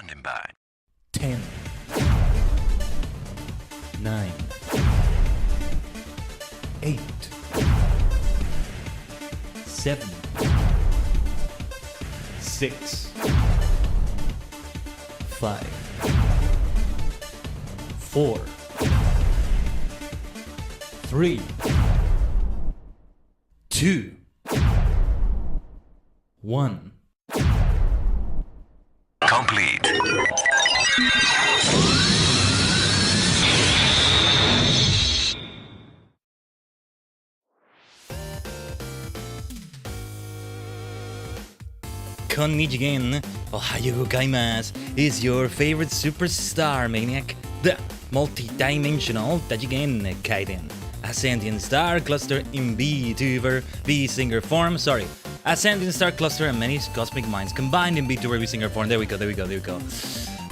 Standing by. 10, 9, 8, 7, 6, 5, 4, 3, 2, 1. Complete. Tajigen, Ohayo gozaimasu, is your favorite superstar maniac, the multi-dimensional Tajigen Khaiden, Ascending Star Cluster in VTuber V-Singer form, Ascending Star Cluster and many cosmic minds combined in VTuber V-Singer form. There we go.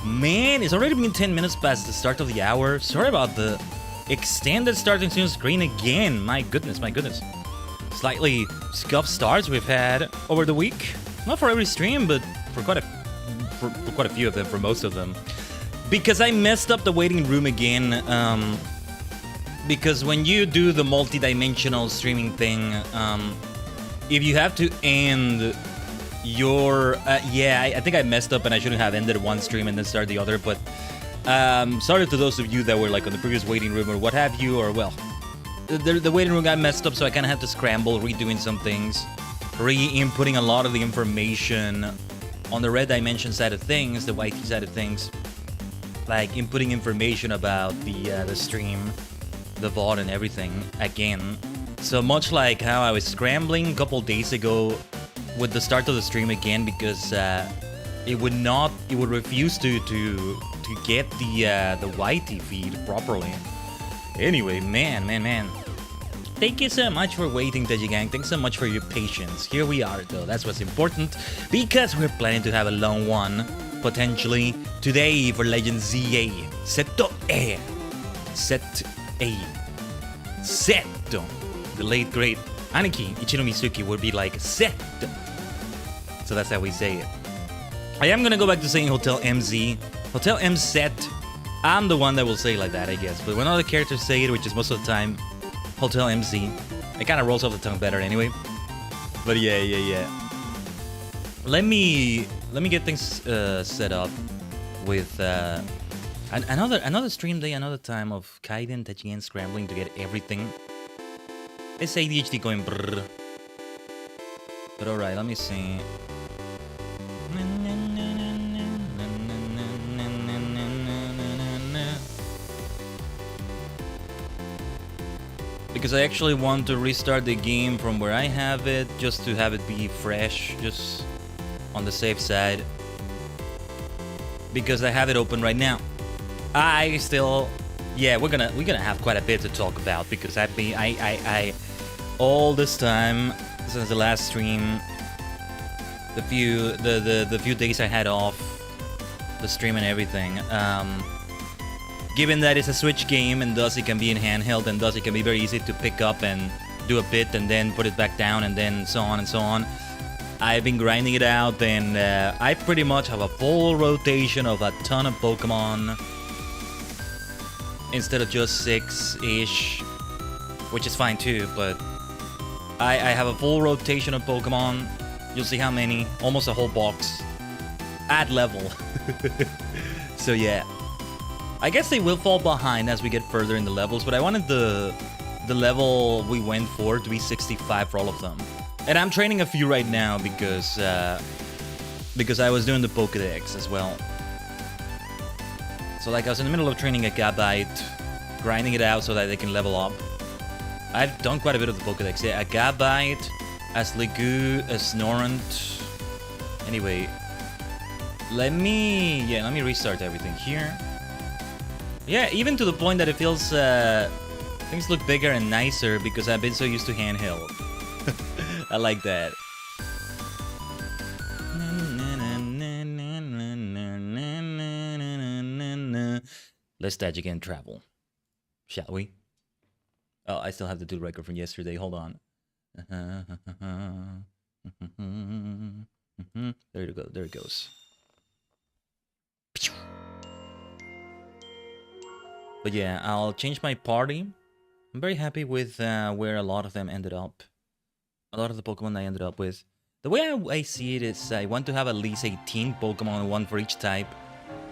Man, it's already been 10 minutes past the start of the hour. Sorry about the extended starting soon screen again. My goodness. Slightly scuffed starts we've had over the week. Not for every stream, but for quite a few of them, for most of them. Because I messed up the waiting room again. Because when you do the multi-dimensional streaming thing, if you have to end your... I think I messed up and I shouldn't have ended one stream and then started the other, but... sorry to those of you that were like on the previous waiting room or what have you, or well... The waiting room got messed up, so I kind of had to scramble, redoing some things. Re-inputting a lot of the information on the red dimension side of things, the white side of things. Like inputting information about the stream, the VOD and everything again. So much like how I was scrambling a couple days ago with the start of the stream again because it would refuse to get the YT feed properly. Anyway, man. Thank you so much for waiting, Tajigen. Thanks so much for your patience. Here we are, though. That's what's important, because we're planning to have a long one, potentially, today for Legend ZA. Seto. The late, great Aniki Ichino Misuki would be like, Seto. So that's how we say it. I am gonna go back to saying Hotel MZ. Hotel MZ. I'm the one that will say it like that, I guess. But when other characters say it, which is most of the time, Hotel MC. It kind of rolls off the tongue better anyway. But yeah. Let me get things set up with another stream day, another time of Khaiden, Tajigen scrambling to get everything. It's ADHD going brrr. But alright, let me see. Because I actually want to restart the game from where I have it, just to have it be fresh, just on the safe side. Because I have it open right now. We're gonna have quite a bit to talk about, because I all this time since the last stream, the few days I had off the stream and everything. Given that it's a Switch game, and thus it can be in handheld, and thus it can be very easy to pick up and do a bit and then put it back down, and then so on and so on. I've been grinding it out, and I pretty much have a full rotation of a ton of Pokemon instead of just 6-ish, which is fine too, but I have a full rotation of Pokemon. You'll see how many, almost a whole box at level. So yeah. I guess they will fall behind as we get further in the levels, but I wanted the level we went for to be 65 for all of them. And I'm training a few right now because I was doing the Pokédex as well. So like I was in the middle of training a Gabite, grinding it out so that they can level up. I've done quite a bit of the Pokédex. Yeah, a Gabite, a Sliggoo, a Snorant. Anyway, let me restart everything here. Yeah, even to the point that it feels, things look bigger and nicer because I've been so used to handheld. I like that. Let's Tajigen travel, shall we? Oh, I still have to do the record from yesterday. Hold on. There it goes. But yeah, I'll change my party. I'm very happy with where a lot of them ended up. A lot of the Pokemon I ended up with. The way I see it is I want to have at least 18 Pokemon, one for each type.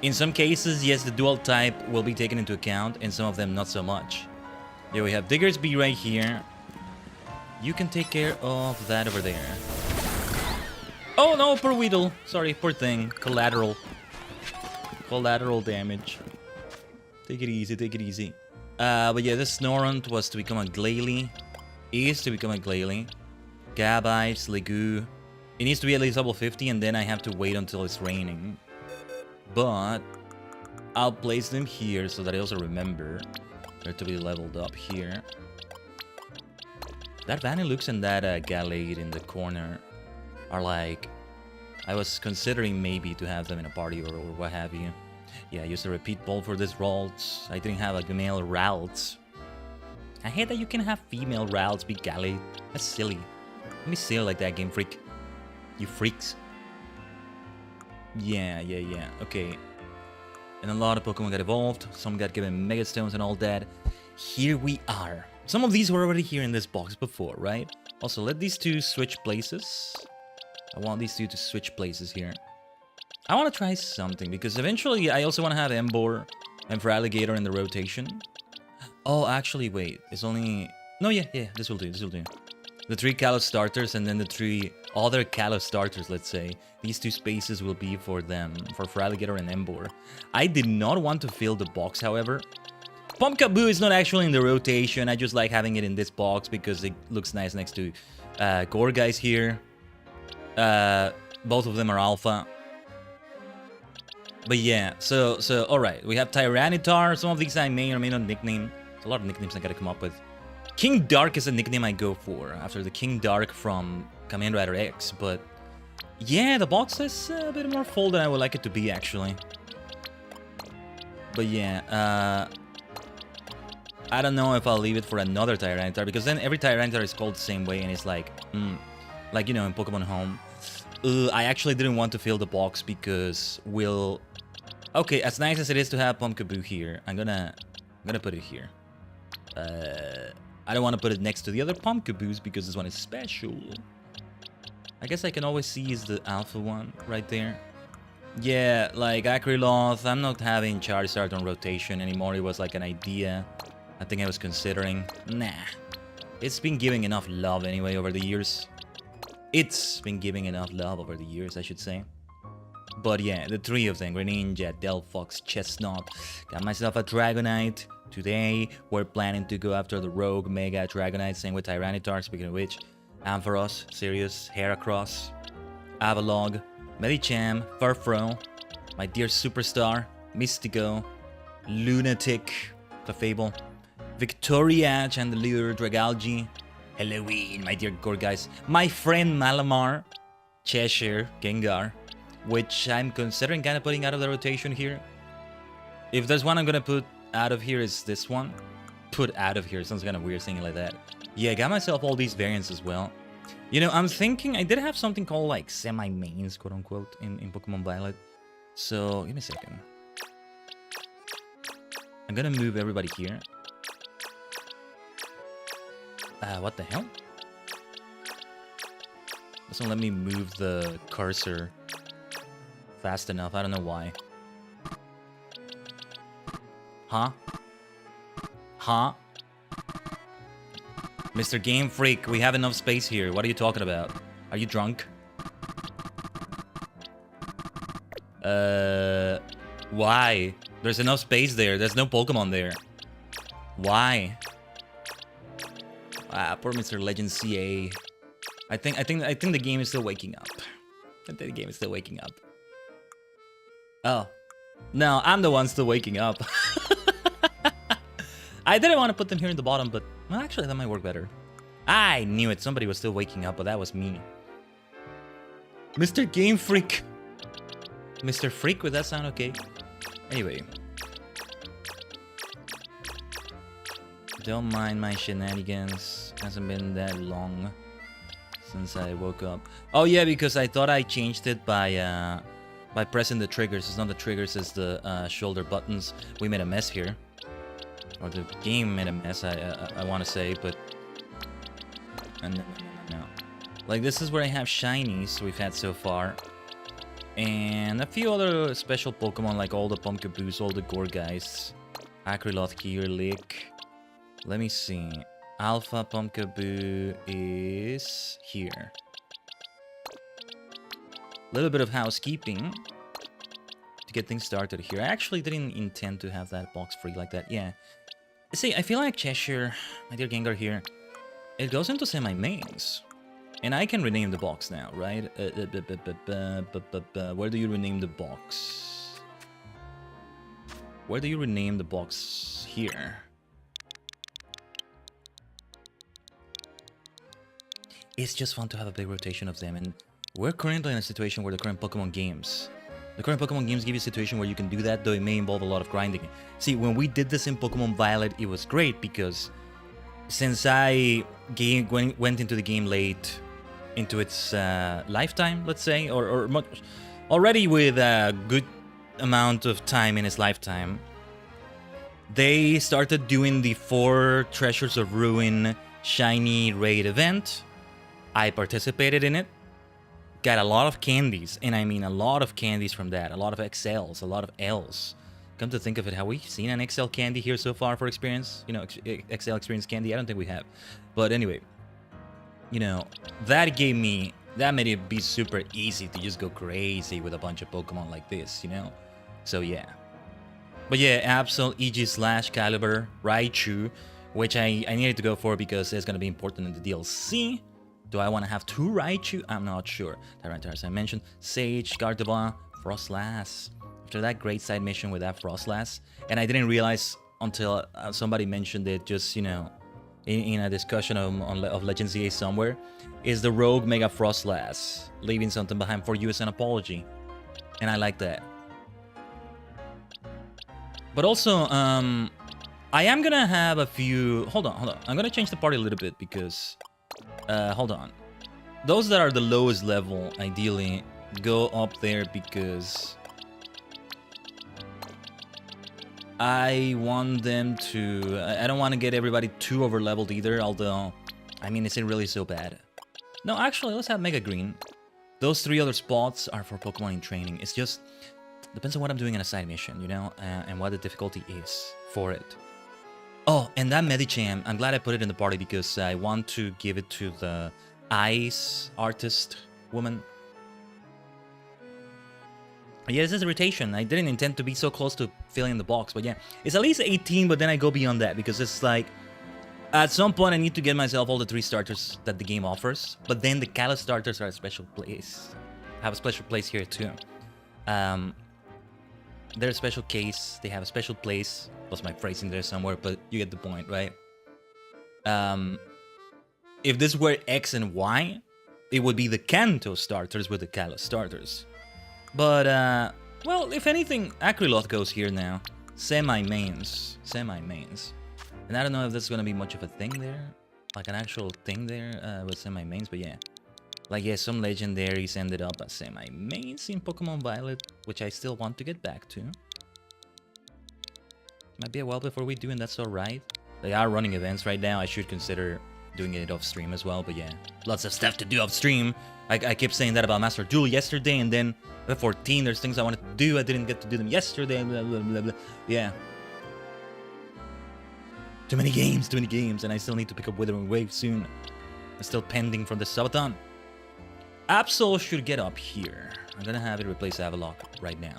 In some cases, yes, the dual type will be taken into account, and some of them not so much. Yeah, we have Diggersby right here. You can take care of that over there. Oh no, poor Weedle. Sorry, poor thing. Collateral. Collateral damage. Take it easy, take it easy. But yeah, this Snorunt was to become a Glalie. Is to become a Glalie. Gabite, Sliggoo. It needs to be at least level 50, and then I have to wait until it's raining. But I'll place them here so that I also remember they're to be leveled up here. That Vanillux and that Gallade in the corner are like... I was considering maybe to have them in a party or what have you. Yeah, I used a repeat ball for this Ralts. I didn't have a male Ralts. I hate that you can have female Ralts be Gallade. That's silly. Let me silly like that, Game Freak. You freaks. Yeah. Okay. And a lot of Pokemon got evolved. Some got given Mega Stones and all that. Here we are. Some of these were already here in this box before, right? Also, let these two switch places. I want these two to switch places here. I want to try something, because eventually I also want to have Emboar and Feraligatr in the rotation. Oh, actually, wait. It's only... No, yeah, this will do, The 3 Kalos starters and then the 3 other Kalos starters, let's say. These 2 spaces will be for them, for Feraligatr and Emboar. I did not want to fill the box, however. Pumpkaboo is not actually in the rotation. I just like having it in this box because it looks nice next to Gourgeist here. Both of them are alpha. But yeah, so alright. We have Tyranitar. Some of these I may or may not nickname. There's a lot of nicknames I gotta come up with. King Dark is a nickname I go for after the King Dark from Kamen Rider X. But yeah, the box is a bit more full than I would like it to be, actually. But yeah, I don't know if I'll leave it for another Tyranitar, because then every Tyranitar is called the same way, and it's like, like, you know, in Pokemon Home. I actually didn't want to fill the box because we'll... Okay, as nice as it is to have Pumpkaboo here, I'm gonna put it here. I don't want to put it next to the other Pumpkaboos because this one is special. I guess I can always see is the alpha one right there. Yeah, like Acriloth, I'm not having Charizard on rotation anymore. It was like an idea I think I was considering. Nah. It's been giving enough love anyway over the years. It's been giving enough love over the years, I should say. But yeah, the 3 of them, Greninja, Delphox, Chestnut. Got myself a Dragonite. Today, we're planning to go after the Rogue Mega Dragonite, same with Tyranitar, speaking of which. Ampharos, Sirius, Heracross, Avalog, Medicham, Furfrou, my dear Superstar, Mystico, Lunatic, Clefable, Victoria, Chandelure, Dragalge, Halloween, my dear Gourgeist, my friend Malamar, Cheshire, Gengar, which I'm considering kind of putting out of the rotation here. If there's one I'm gonna put out of here, is this one. Put out of here, sounds kind of weird saying it like that. Yeah, I got myself all these variants as well. You know, I'm thinking, I did have something called like semi-mains, quote unquote, in Pokemon Violet. So, give me a second. I'm gonna move everybody here. What the hell? Doesn't let me move the cursor fast enough. I don't know why. Huh? Huh? Mr. Game Freak, we have enough space here. What are you talking about? Are you drunk? Why? There's enough space there. There's no Pokemon there. Why? Poor Mr. Legend CA. I think the game is still waking up. I think the game is still waking up. Oh. No, I'm the one still waking up. I didn't want to put them here in the bottom, but... Well, actually, that might work better. I knew it. Somebody was still waking up, but that was me. Mr. Game Freak. Mr. Freak, would that sound okay? Anyway. Don't mind my shenanigans. Hasn't been that long since I woke up. Oh, yeah, because I thought I changed it by by pressing the triggers. It's not the triggers, it's the shoulder buttons. We made a mess here. Or the game made a mess, I want to say, but... And no. Like, this is where I have shinies we've had so far. And a few other special Pokemon, like all the Pumpkaboos, all the Gore guys. Acryloth here, Lick. Let me see. Alpha Pumpkaboo is here. A little bit of housekeeping to get things started here. I actually didn't intend to have that box free like that. Yeah. See, I feel like Cheshire, my dear Gengar here, it goes into semi-mains. And I can rename the box now, right? Where do you rename the box? Where do you rename the box? Here. It's just fun to have a big rotation of them, and we're currently in a situation where the current Pokemon games give you a situation where you can do that, though it may involve a lot of grinding. See, when we did this in Pokemon Violet, it was great because since I went into the game late into its lifetime, let's say, or already with a good amount of time in its lifetime, they started doing the 4 Treasures of Ruin Shiny Raid event. I participated in it, got a lot of candies, and I mean a lot of candies from that, a lot of XLs, a lot of Ls. Come to think of it, have we seen an XL candy here so far for experience? You know, XL experience candy? I don't think we have. But anyway, you know, that made it be super easy to just go crazy with a bunch of Pokemon like this, you know? So yeah. But yeah, Absol, EG/Caliber, Raichu, which I needed to go for because it's going to be important in the DLC. Do I want to have 2 Raichu? I'm not sure. Tyranitar, as I mentioned, Sage, Gardevoir, Frostlass. After that great side mission with that Frostlass, and I didn't realize until somebody mentioned it just, you know, in a discussion of Legends EA somewhere, is the Rogue Mega Frostlass, leaving something behind for you as an apology. And I like that. But also, I am gonna have a few... Hold on. I'm gonna change the party a little bit because... hold on. Those that are the lowest level, ideally, go up there because... I want them to... I don't want to get everybody too over-leveled either, although... I mean, is it really so bad? No, actually, let's have Mega Green. Those 3 other spots are for Pokemon in training. It's just... Depends on what I'm doing in a side mission, you know? And what the difficulty is for it. Oh, and that Medicham, I'm glad I put it in the party because I want to give it to the ice artist woman. Yeah, this is a rotation. I didn't intend to be so close to filling the box, but yeah. It's at least 18, but then I go beyond that because it's like... At some point, I need to get myself all the 3 starters that the game offers, but then the Kalos starters are a special place. Have a special place here too. They're a special case, they have a special place. Lost my phrasing there somewhere, but you get the point, right? If this were X and Y, it would be the Kanto starters with the Kalos starters. But, well, if anything, Acryloth goes here now. Semi-mains. And I don't know if there's gonna be much of a thing there. Like an actual thing there with semi-mains, but yeah. Like, yeah, some legendaries ended up as semi-mains in Pokemon Violet, which I still want to get back to. Might be a while before we do, and that's alright. They are running events right now. I should consider doing it off stream as well, but yeah. Lots of stuff to do off stream. I kept saying that about Master Duel yesterday, and then at 14, there's things I wanted to do. I didn't get to do them yesterday, blah, blah, blah, blah. Yeah. Too many games, and I still need to pick up Withering Wave soon. I'm still pending from the Subathon. Absol should get up here. I'm gonna have it replace Avalok right now.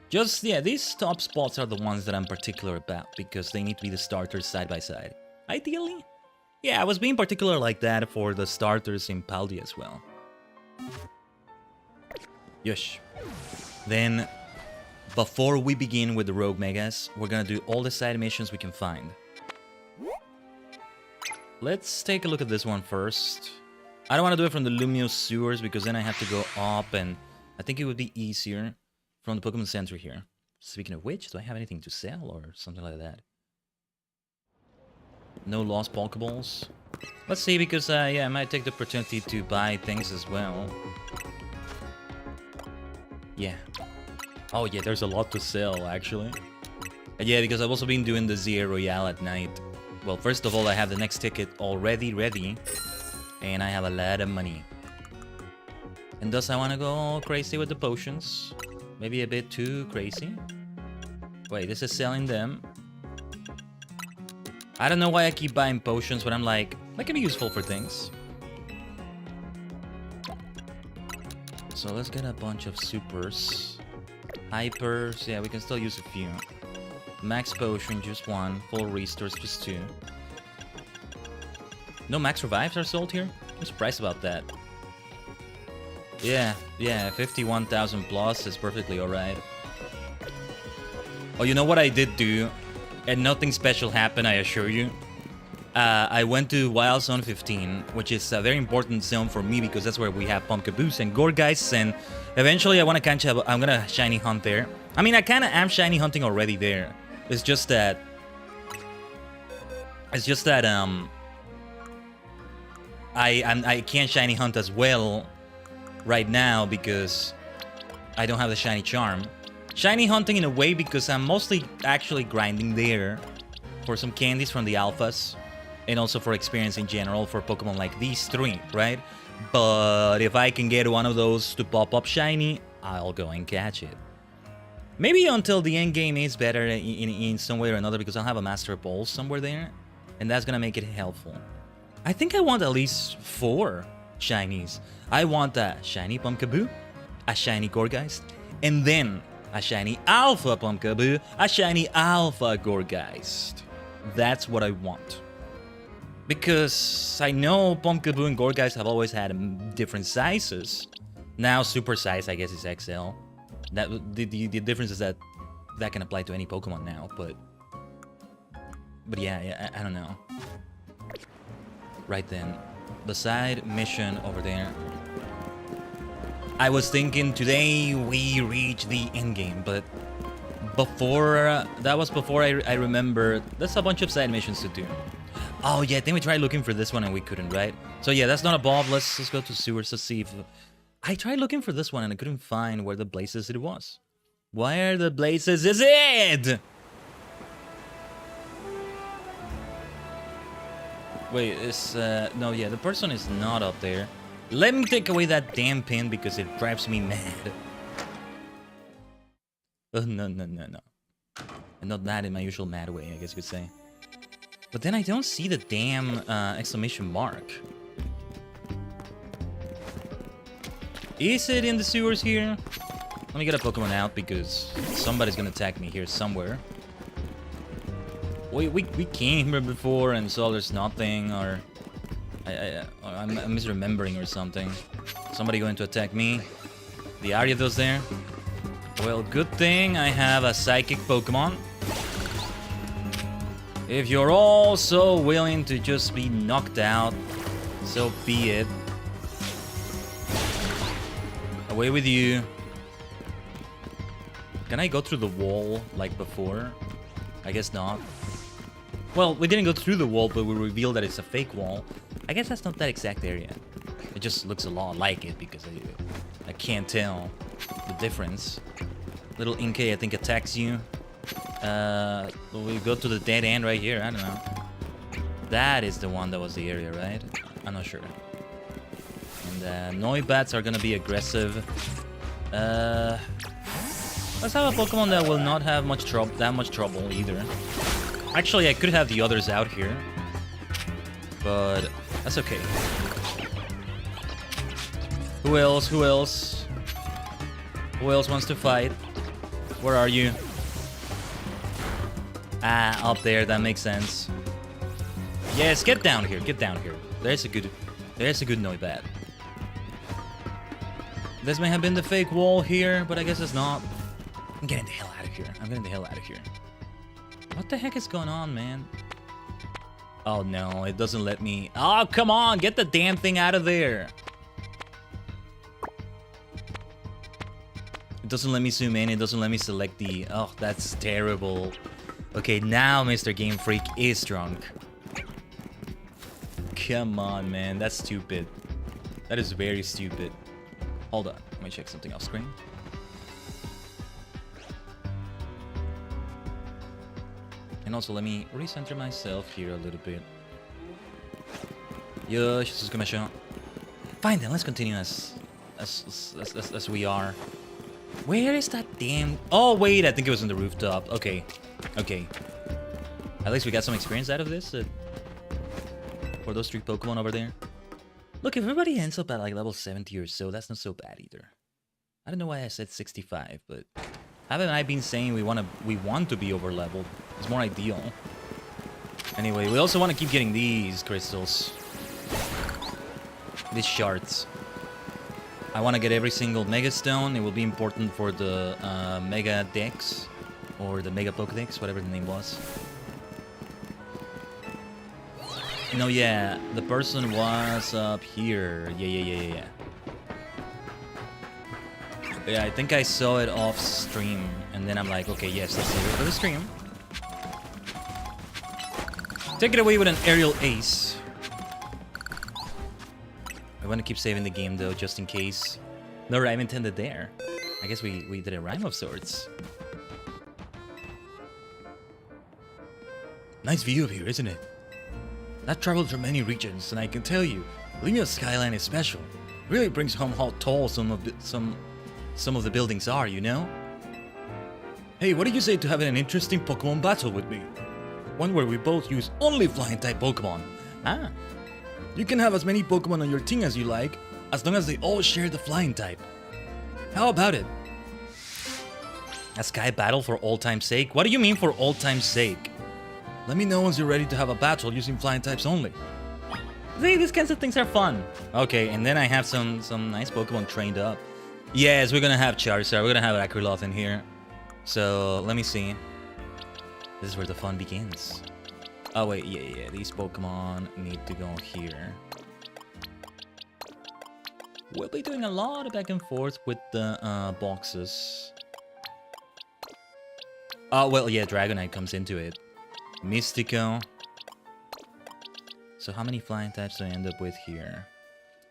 Just, yeah, these top spots are the ones that I'm particular about because they need to be the starters side by side. Ideally. Yeah, I was being particular like that for the starters in Paldea as well. Yush. Then, before we begin with the Rogue Megas, we're gonna do all the side missions we can find. Let's take a look at this one first. I don't want to do it from the Lumio sewers because then I have to go up, and I think it would be easier from the Pokemon Center here. Speaking of which, do I have anything to sell or something like that? No lost Pokeballs. Let's see, because yeah, I might take the opportunity to buy things as well. Yeah. Oh yeah, there's a lot to sell actually. Yeah, because I've also been doing the ZA Royale at night. Well, first of all, I have the next ticket already ready. And I have a lot of money. And thus I want to go all crazy with the potions. Maybe a bit too crazy. Wait, this is selling them. I don't know why I keep buying potions, but I'm like, that can be useful for things. So let's get a bunch of supers. Hypers, yeah, we can still use a few. Max potion, just one. Full restores, just two. No max revives are sold here? I'm surprised about that. Yeah, 51,000 plus is perfectly alright. Oh, you know what I did do? And nothing special happened, I assure you. I went to Wild Zone 15, which is a very important zone for me because that's where we have Pumpkaboos and Gorgeist, and eventually I'm gonna shiny hunt there. I mean, I kinda am shiny hunting already there. It's just that I can't shiny hunt as well right now because I don't have the shiny charm. Shiny hunting in a way because I'm mostly actually grinding there for some candies from the alphas and also for experience in general for Pokemon like these three, right? But if I can get one of those to pop up shiny, I'll go and catch it. Maybe until the end game is better in some way or another because I'll have a Master Ball somewhere there and that's gonna make it helpful. I think I want at least 4 shinies. I want a shiny Pumpkaboo, a shiny Gorgeist, and then a shiny Alpha Pumpkaboo, a shiny Alpha Gorgeist. That's what I want. Because I know Pumpkaboo and Gorgeist have always had different sizes. Now super size, I guess, is XL. The difference is that can apply to any Pokemon now, but yeah, I don't know. Right then, the side mission over there. I was thinking today we reach the endgame, but before that was before I remember there's a bunch of side missions to do. Oh yeah, I think we tried looking for this one and we couldn't, right? So yeah, that's not a bob. Let's go to sewers to see if I tried looking for this one and I couldn't find where the blazes it was. Where the blazes is it? Wait, it's no, yeah, the person is not up there. Let me take away that damn pin because it drives me mad. No. I'm not mad in my usual mad way, I guess you could say. But then I don't see the damn exclamation mark. Is it in the sewers here? Let me get a Pokemon out because somebody's gonna attack me here somewhere. We came here before and saw there's nothing, or I'm misremembering or something. Somebody going to attack me. The Ariados there. Well, good thing I have a Psychic Pokemon. If you're all so willing to just be knocked out, so be it. Away with you. Can I go through the wall like before? I guess not. Well, we didn't go through the wall, but we revealed that it's a fake wall. I guess that's not that exact area. It just looks a lot like it because I can't tell the difference. Little Inkay, I think, attacks you. We go to the dead end right here. I don't know. That is the one that was the area, right? I'm not sure. And Noibats are gonna be aggressive. Let's have a Pokemon that will not have that much trouble either. Actually, I could have the others out here, but that's okay. Who else? Who else wants to fight? Where are you? Ah, up there. That makes sense. Yes, get down here. Get down here. There's a good Noibat. This may have been the fake wall here, but I guess it's not. I'm getting the hell out of here. I'm getting the hell out of here. What the heck is going on, man? Oh no, it doesn't let me. Oh, come on, get the damn thing out of there. It doesn't let me zoom in. It doesn't let me select the. Oh, that's terrible. Okay, now Mr. Game Freak is drunk. Come on, man. That's stupid. That is very stupid. Hold on. Let me check something off screen. And also, let me recenter myself here a little bit. Yo, fine then, let's continue as we are. Where is that damn... Oh, wait, I think it was on the rooftop. Okay. Okay. At least we got some experience out of this. For those 3 Pokemon over there. Look, if everybody ends up at like level 70 or so, that's not so bad either. I don't know why I said 65, but... Haven't I been saying we want to be over leveled? It's more ideal. Anyway, we also want to keep getting these crystals. These shards. I want to get every single Mega Stone. It will be important for the Mega Dex. Or the Mega Pokedex, whatever the name was. No, yeah, the person was up here. Yeah. Yeah, I think I saw it off stream, and then I'm like, okay, yes, let's save it for the stream. Take it away with an aerial ace. I want to keep saving the game though, just in case. No rhyme intended there. I guess we did a rhyme of sorts. Nice view of here, isn't it? I've traveled through many regions, and I can tell you, Limeo's skyline is special. It really brings home how tall some of the buildings are, you know? Hey, what do you say to having an interesting Pokemon battle with me? One where we both use only flying-type Pokemon. Ah. You can have as many Pokemon on your team as you like, as long as they all share the flying type. How about it? A sky battle for old time's sake? What do you mean for old time's sake? Let me know once you're ready to have a battle using flying types only. See, these kinds of things are fun. Okay, and then I have some nice Pokemon trained up. Yes, we're gonna have Charizard, we're gonna have Acriloth in here. So, let me see. This is where the fun begins. Oh wait, yeah, these Pokemon need to go here. We'll be doing a lot of back and forth with the boxes. Oh, well, yeah, Dragonite comes into it. Mystico. So how many flying types do I end up with here?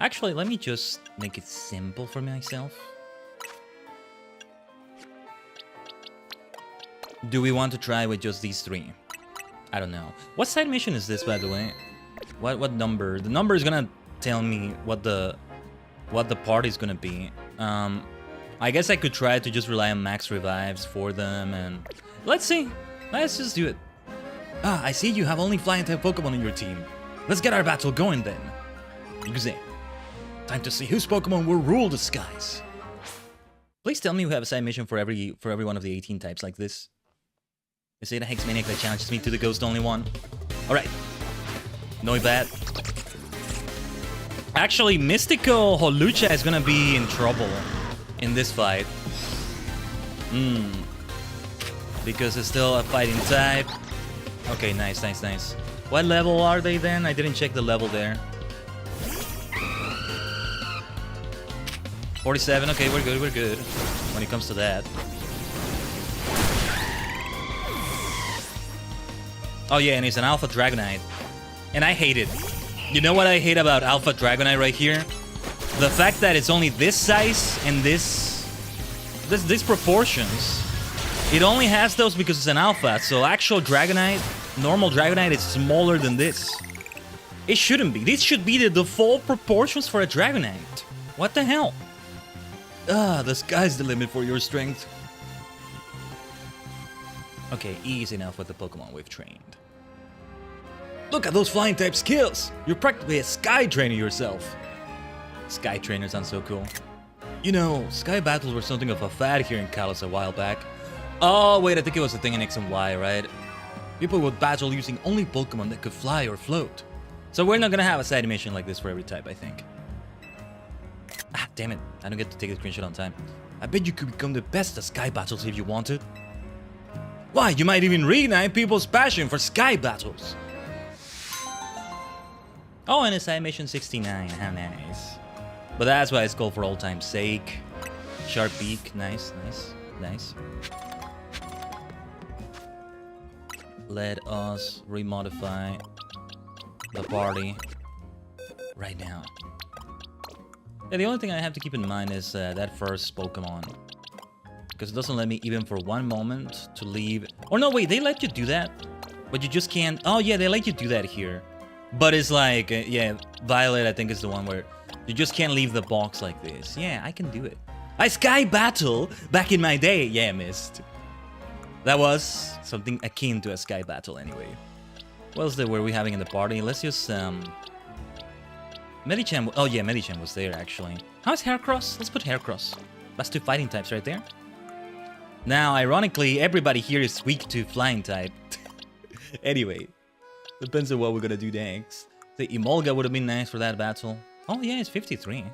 Actually, let me just make it simple for myself. Do we want to try with just these 3? I don't know. What side mission is this, by the way? What number? The number is gonna tell me what the party is gonna be. I guess I could try to just rely on max revives for them, and let's see. Let's just do it. Ah, I see you have only flying type Pokemon on your team. Let's get our battle going then. Yuze. Time to see whose Pokemon will rule the skies. Please tell me we have a side mission for every one of the 18 types like this. Is it a Hex Maniac that challenges me to the Ghost only one? Alright. Noibat. Actually, Mystico Holucha is gonna be in trouble in this fight. Because it's still a fighting type. Okay, nice. What level are they then? I didn't check the level there. 47, okay, we're good when it comes to that. Oh yeah, and it's an Alpha Dragonite. And I hate it. You know what I hate about Alpha Dragonite right here? The fact that it's only this size and these proportions. It only has those because it's an Alpha, so actual Dragonite, normal Dragonite is smaller than this. It shouldn't be. This should be the default proportions for a Dragonite. What the hell? Ah, the sky's the limit for your strength. Okay, easy enough with the Pokemon we've trained. Look at those flying type skills! You're practically a Sky Trainer yourself. Sky Trainer sounds so cool. You know, Sky Battles were something of a fad here in Kalos a while back. Oh, wait, I think it was a thing in X and Y, right? People would battle using only Pokemon that could fly or float. So we're not gonna have a side mission like this for every type, I think. Ah, damn it. I don't get to take a screenshot on time. I bet you could become the best at Sky Battles if you wanted. Why, you might even reignite people's passion for Sky Battles. Oh, and it's side mission 69. How nice. But that's why it's called for old time's sake. Sharp beak. Nice. Let us remodify the party right now. Yeah, the only thing I have to keep in mind is that first Pokemon. Because it doesn't let me even for one moment to leave. Or no, wait, they let you do that? But you just can't... Oh, yeah, they let you do that here. But it's like... yeah, Violet, I think, is the one where you just can't leave the box like this. Yeah, I can do it. I Sky Battle back in my day. Yeah, missed. That was something akin to a Sky Battle anyway. What else were we having in the party? Let's just... Medichan... Oh, yeah, Medichan was there, actually. How's Heracross? Let's put Heracross. That's 2 fighting types right there. Now, ironically, everybody here is weak to flying type. Anyway, depends on what we're gonna do next. The Emolga would have been nice for that battle. Oh yeah, it's 53.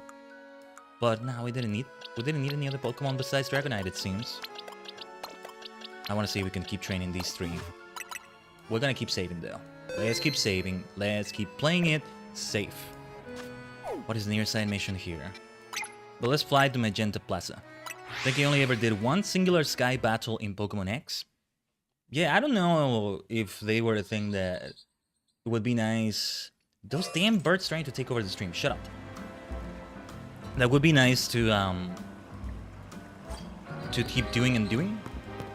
But no, we didn't need any other Pokemon besides Dragonite, it seems. I want to see if we can keep training these 3. We're gonna keep saving though. Let's keep saving. Let's keep playing it safe. What is the nearest side mission here? But let's fly to Magenta Plaza. I think I only ever did 1 singular Sky Battle in Pokemon X. Yeah, I don't know if they were a thing that it would be nice. Those damn birds trying to take over the stream. Shut up. That would be nice to keep doing and doing.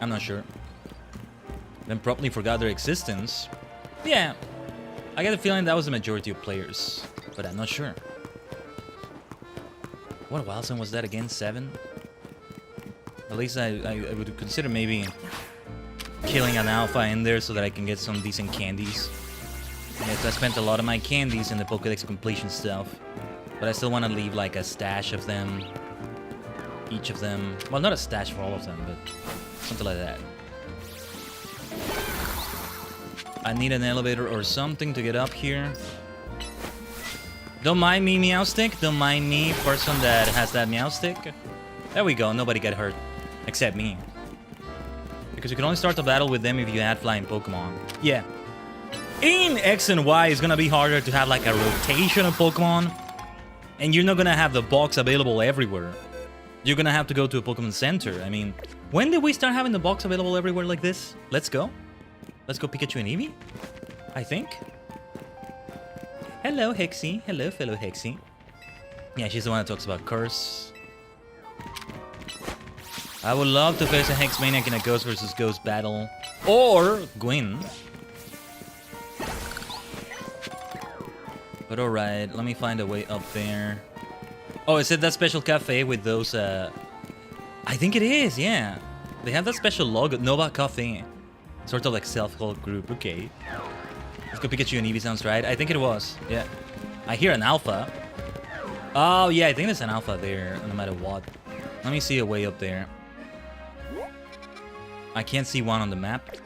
I'm not sure. Then promptly forgot their existence. Yeah, I get the feeling that was the majority of players, but I'm not sure. What wild zone was that again? 7? At least I would consider maybe killing an alpha in there so that I can get some decent candies. Yes, I spent a lot of my candies in the Pokédex completion stuff, but I still want to leave like a stash of them. Each of them. Well, not a stash for all of them, but something like that. I need an elevator or something to get up here. Don't mind me, Meowstick. Don't mind me, person that has that Meowstick. There we go. Nobody got hurt. Except me. Because you can only start the battle with them if you had flying Pokemon. Yeah. In X and Y, it's gonna be harder to have like a rotation of Pokemon. And you're not gonna have the box available everywhere. You're gonna have to go to a Pokemon Center. I mean, when did we start having the box available everywhere like this? Let's go. Let's go Pikachu and Eevee, I think. Hello, Hexy. Hello, fellow Hexy. Yeah, she's the one that talks about Curse. I would love to face a Hex Maniac in a Ghost versus Ghost battle. Or Gwyn. But alright, let me find a way up there. Oh, is it that special cafe with those, I think it is, yeah. They have that special logo, Nova Cafe. Sort of like self-help group, okay. Let's go Pikachu and Eevee sounds right. I think it was, yeah. I hear an alpha. Oh, yeah, I think there's an alpha there, no matter what. Let me see a way up there. I can't see one on the map.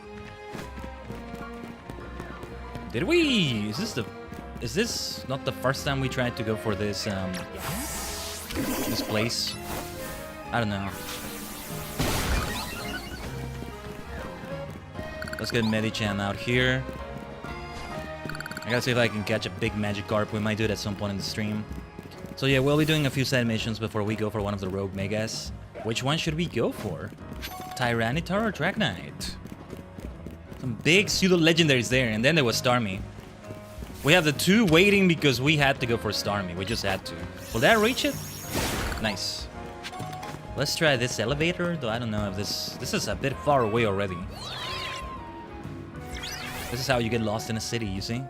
Did we? Is this not the first time we tried to go for this this place? I don't know. Let's get Medicham out here. I gotta see if I can catch a big Magikarp. We might do it at some point in the stream. So yeah, we'll be doing a few side missions before we go for one of the Rogue Megas. Which one should we go for? Tyranitar or Dragonite? Some big pseudo-legendaries there, and then there was Starmie. We have the 2 waiting because we had to go for Starmie. We just had to. Will that reach it? Nice. Let's try this elevator, though I don't know if this is a bit far away already. This is how you get lost in a city, you see?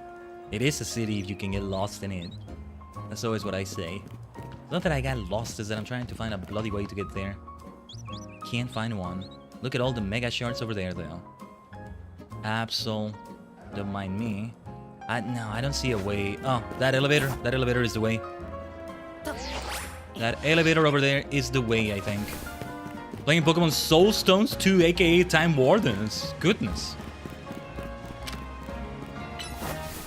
It is a city if you can get lost in it. That's always what I say. Not that I got lost, is that I'm trying to find a bloody way to get there. Can't find one. Look at all the Mega Shards over there, though. Absol. Don't mind me. No, I don't see a way. Oh, that elevator. That elevator is the way. That elevator over there is the way, I think. Playing Pokemon Soul Stones 2, aka Time Wardens. Goodness.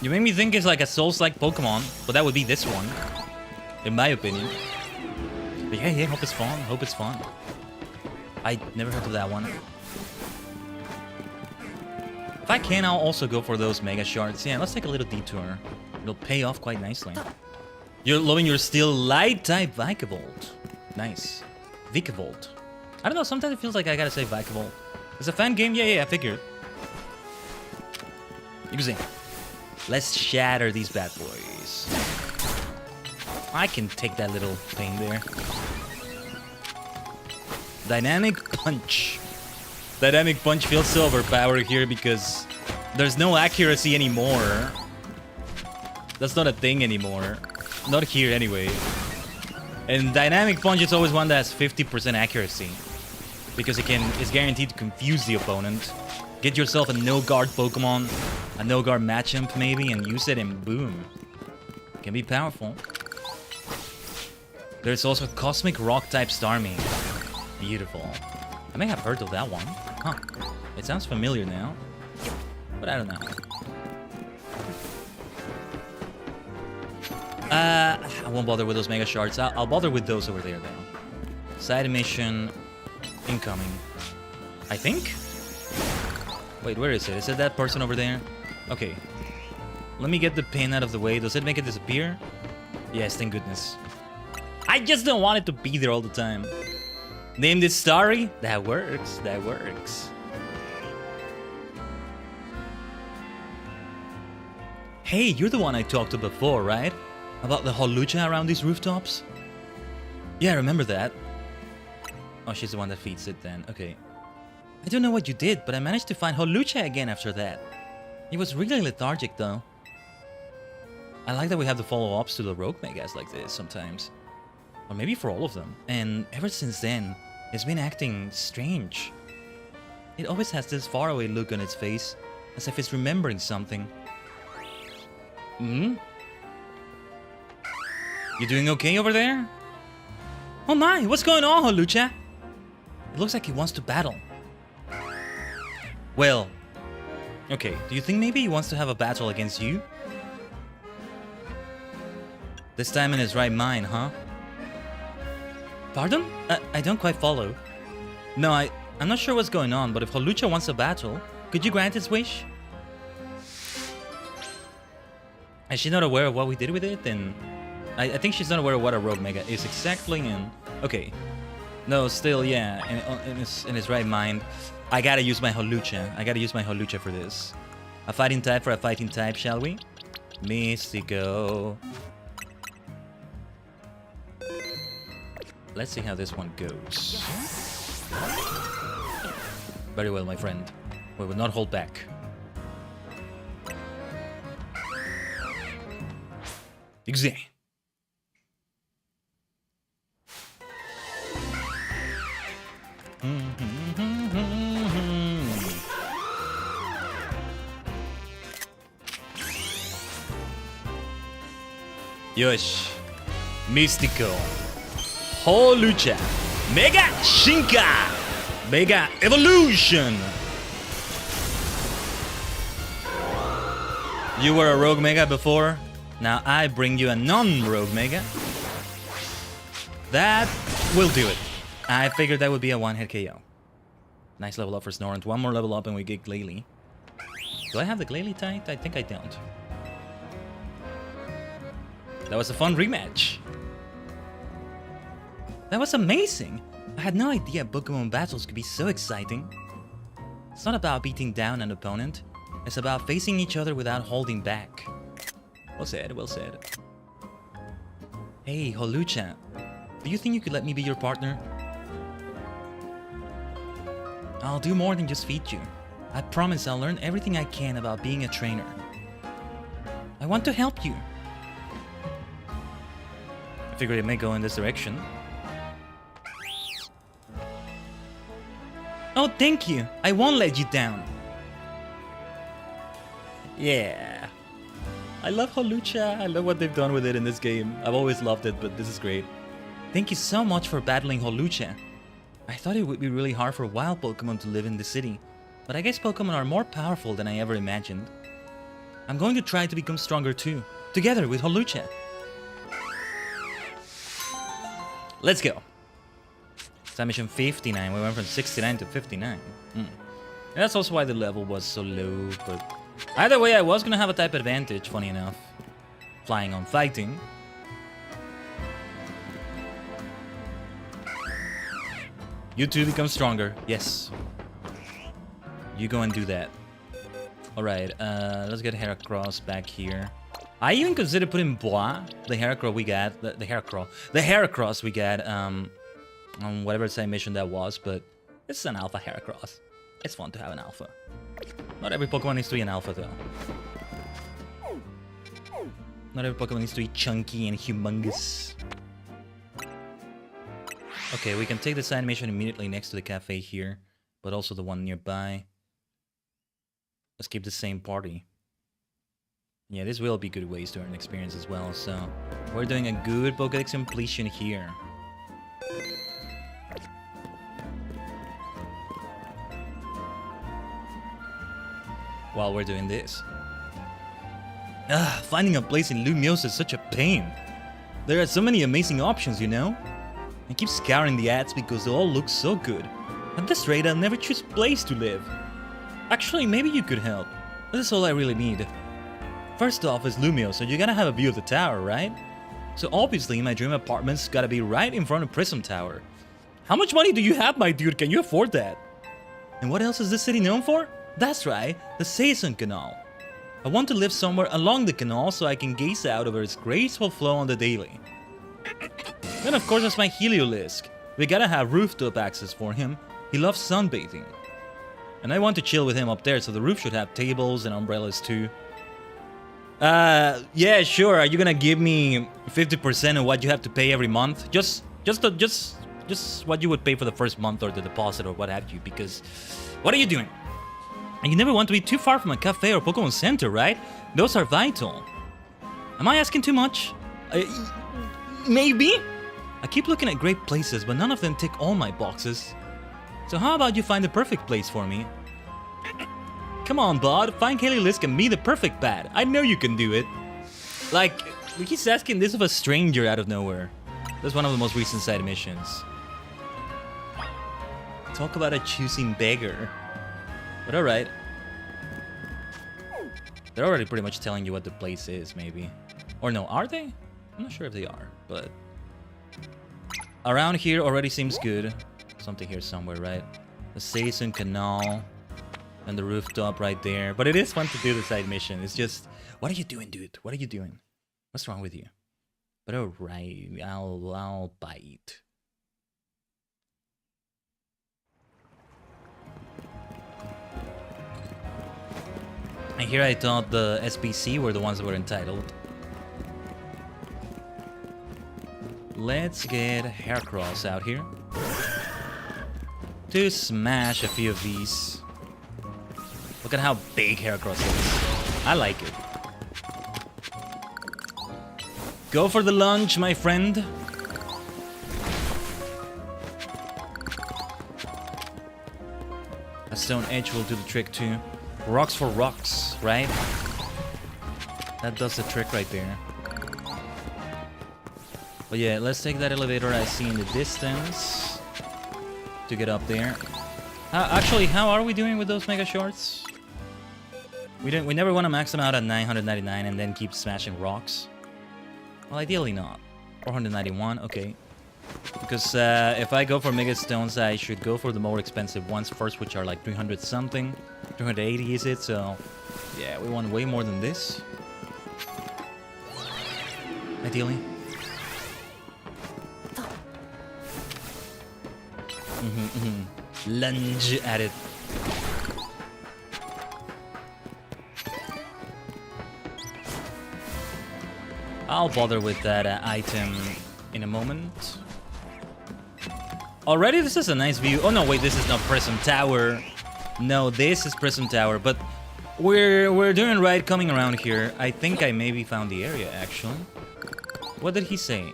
You make me think it's like a Souls-like Pokemon, but that would be this one. In my opinion. But yeah, hope it's fun. Hope it's fun. I never heard of that one. If I can, I'll also go for those Mega Shards. Yeah, let's take a little detour. It'll pay off quite nicely. You're loving your Steel Light type Vikavolt. Nice. Vikavolt. I don't know, sometimes it feels like I gotta say Vikavolt. It's a fan game? Yeah, I figured. You can see. Let's shatter these bad boys. I can take that little pain there. Dynamic Punch. Dynamic Punch feels so overpowered here because There's no accuracy anymore. That's not a thing anymore. Not here anyway. And dynamic punch is always one that has 50% accuracy. Because it's guaranteed to confuse the opponent. Get yourself a no-guard Pokemon, a no-guard Machamp maybe, and use it and boom. It can be powerful. There's also Cosmic Rock-type Starmie. Beautiful. I may have heard of that one. Huh. It sounds familiar now. But I don't know. I won't bother with those Mega Shards. I'll bother with those over there, though. Side mission incoming. I think? Wait, where is it? Is it that person over there? Okay. Let me get the pin out of the way. Does it make it disappear? Yes, thank goodness. I just don't want it to be there all the time. Name this Starry? That works. That works. Hey, you're the one I talked to before, right? About the Holucha around these rooftops? Yeah, I remember that. Oh, she's the one that feeds it then. Okay. I don't know what you did, but I managed to find Holucha again after that. He was really lethargic, though. I like that we have the follow-ups to the Rogue Megas like this sometimes. Or maybe for all of them. And ever since then, it's been acting strange. It always has this faraway look on its face, as if it's remembering something. Hmm? You doing okay over there? Oh my, what's going on, Holucha? It looks like he wants to battle. Well, okay, do you think maybe he wants to have a battle against you? This time in his right mind, huh? Pardon? I don't quite follow. No, I'm not sure what's going on, but if Holucha wants a battle, could you grant his wish? Is she not aware of what we did with it? Then I think she's not aware of what a Rogue Mega is exactly, and... Okay. No, still, yeah, in his right mind. I gotta use my Holucha. I gotta use my Holucha for this. A fighting type for a fighting type, shall we? Mystico. Let's see how this one goes. Very well, my friend. We will not hold back. Exactly. Yosh. Mystico. Holucha. Mega Shinka. Mega Evolution. You were a Rogue Mega before. Now I bring you a non-Rogue Mega. That will do it. I figured that would be a one-hit KO. Nice level up for Snorant. One more level up and we get Glalie. Do I have the Glalie type? I think I don't. That was a fun rematch. That was amazing. I had no idea Pokemon battles could be so exciting. It's not about beating down an opponent. It's about facing each other without holding back. Well said, well said. Hey, Holucha. Do you think you could let me be your partner? I'll do more than just feed you. I promise I'll learn everything I can about being a trainer. I want to help you. I figured it may go in this direction. Oh, thank you. I won't let you down. Yeah. I love Holucha. I love what they've done with it in this game. I've always loved it, but this is great. Thank you so much for battling Holucha. I thought it would be really hard for wild Pokemon to live in the city, but I guess Pokemon are more powerful than I ever imagined. I'm going to try to become stronger too, together with Holucha. Let's go. Submission 59. We went from 69 to 59. And that's also why the level was so low, but either way, I was gonna have a type advantage, funny enough. Flying on fighting. You two become stronger. Yes. You go and do that. Alright, let's get Heracross back here. I even considered putting Bois, the Heracross we got, the Heracross we got, on whatever side mission that was, but it's an Alpha Heracross. It's fun to have an Alpha. Not every Pokemon needs to be an alpha, though. Not every Pokemon needs to be chunky and humongous. Okay, we can take this animation immediately next to the cafe here, but also the one nearby. Let's keep the same party. Yeah, this will be good ways to earn experience as well, so we're doing a good Pokédex completion here. While we're doing this. Finding a place in Lumiose is such a pain. There are so many amazing options, you know? I keep scouring the ads because they all look so good. At this rate, I'll never choose place to live. Actually, maybe you could help. This is all I really need. First off is Lumiose, so you gotta have a view of the tower, right? So obviously, my dream apartment's gotta be right in front of Prism Tower. How much money do you have, my dude? Can you afford that? And what else is this city known for? That's right, the Sexism Canal. I want to live somewhere along the canal so I can gaze out over its graceful flow on the daily. Then of course there's my Heliolisk. We gotta have rooftop access for him. He loves sunbathing. And I want to chill with him up there, so the roof should have tables and umbrellas too. Yeah, sure. Are you gonna give me 50% of what you have to pay every month? Just what you would pay for the first month or the deposit or what have you, because what are you doing? And you never want to be too far from a cafe or Pokemon Center, right? Those are vital. Am I asking too much? Maybe? I keep looking at great places, but none of them tick all my boxes. So how about you find the perfect place for me? Come on, bud. Find Heliolisk and be the perfect pad. I know you can do it. Like, he's asking this of a stranger out of nowhere. That's one of the most recent side missions. Talk about a choosing beggar. But alright. They're already pretty much telling you what the place is, maybe. Or no, are they? I'm not sure if they are, but... Around here already seems good. Something here somewhere, right? The Sexism Canal. And the rooftop right there. But it is fun to do the side mission. It's just... What are you doing, dude? What are you doing? What's wrong with you? But alright, I'll bite. And here I thought the SBC were the ones that were entitled. Let's get Heracross out here. To smash a few of these. Look at how big Heracross is. I like it. Go for the lunge, my friend. A Stone Edge will do the trick too. Rocks for rocks, right? That does the trick right there. But yeah, let's take that elevator I see in the distance to get up there. Actually, how are we doing with those mega shorts? We never want to max them out at 999 and then keep smashing rocks. Well, ideally not. 491, okay. Because if I go for mega stones, I should go for the more expensive ones first, which are like 300 something. 380 is it? So yeah, we want way more than this. Ideally. Lunge at it. I'll bother with that item in a moment. Already this is a nice view. Oh no, wait, this is not Prism Tower. No, this is Prism Tower, but we're doing right coming around here. I think I maybe found the area actually. What did he say?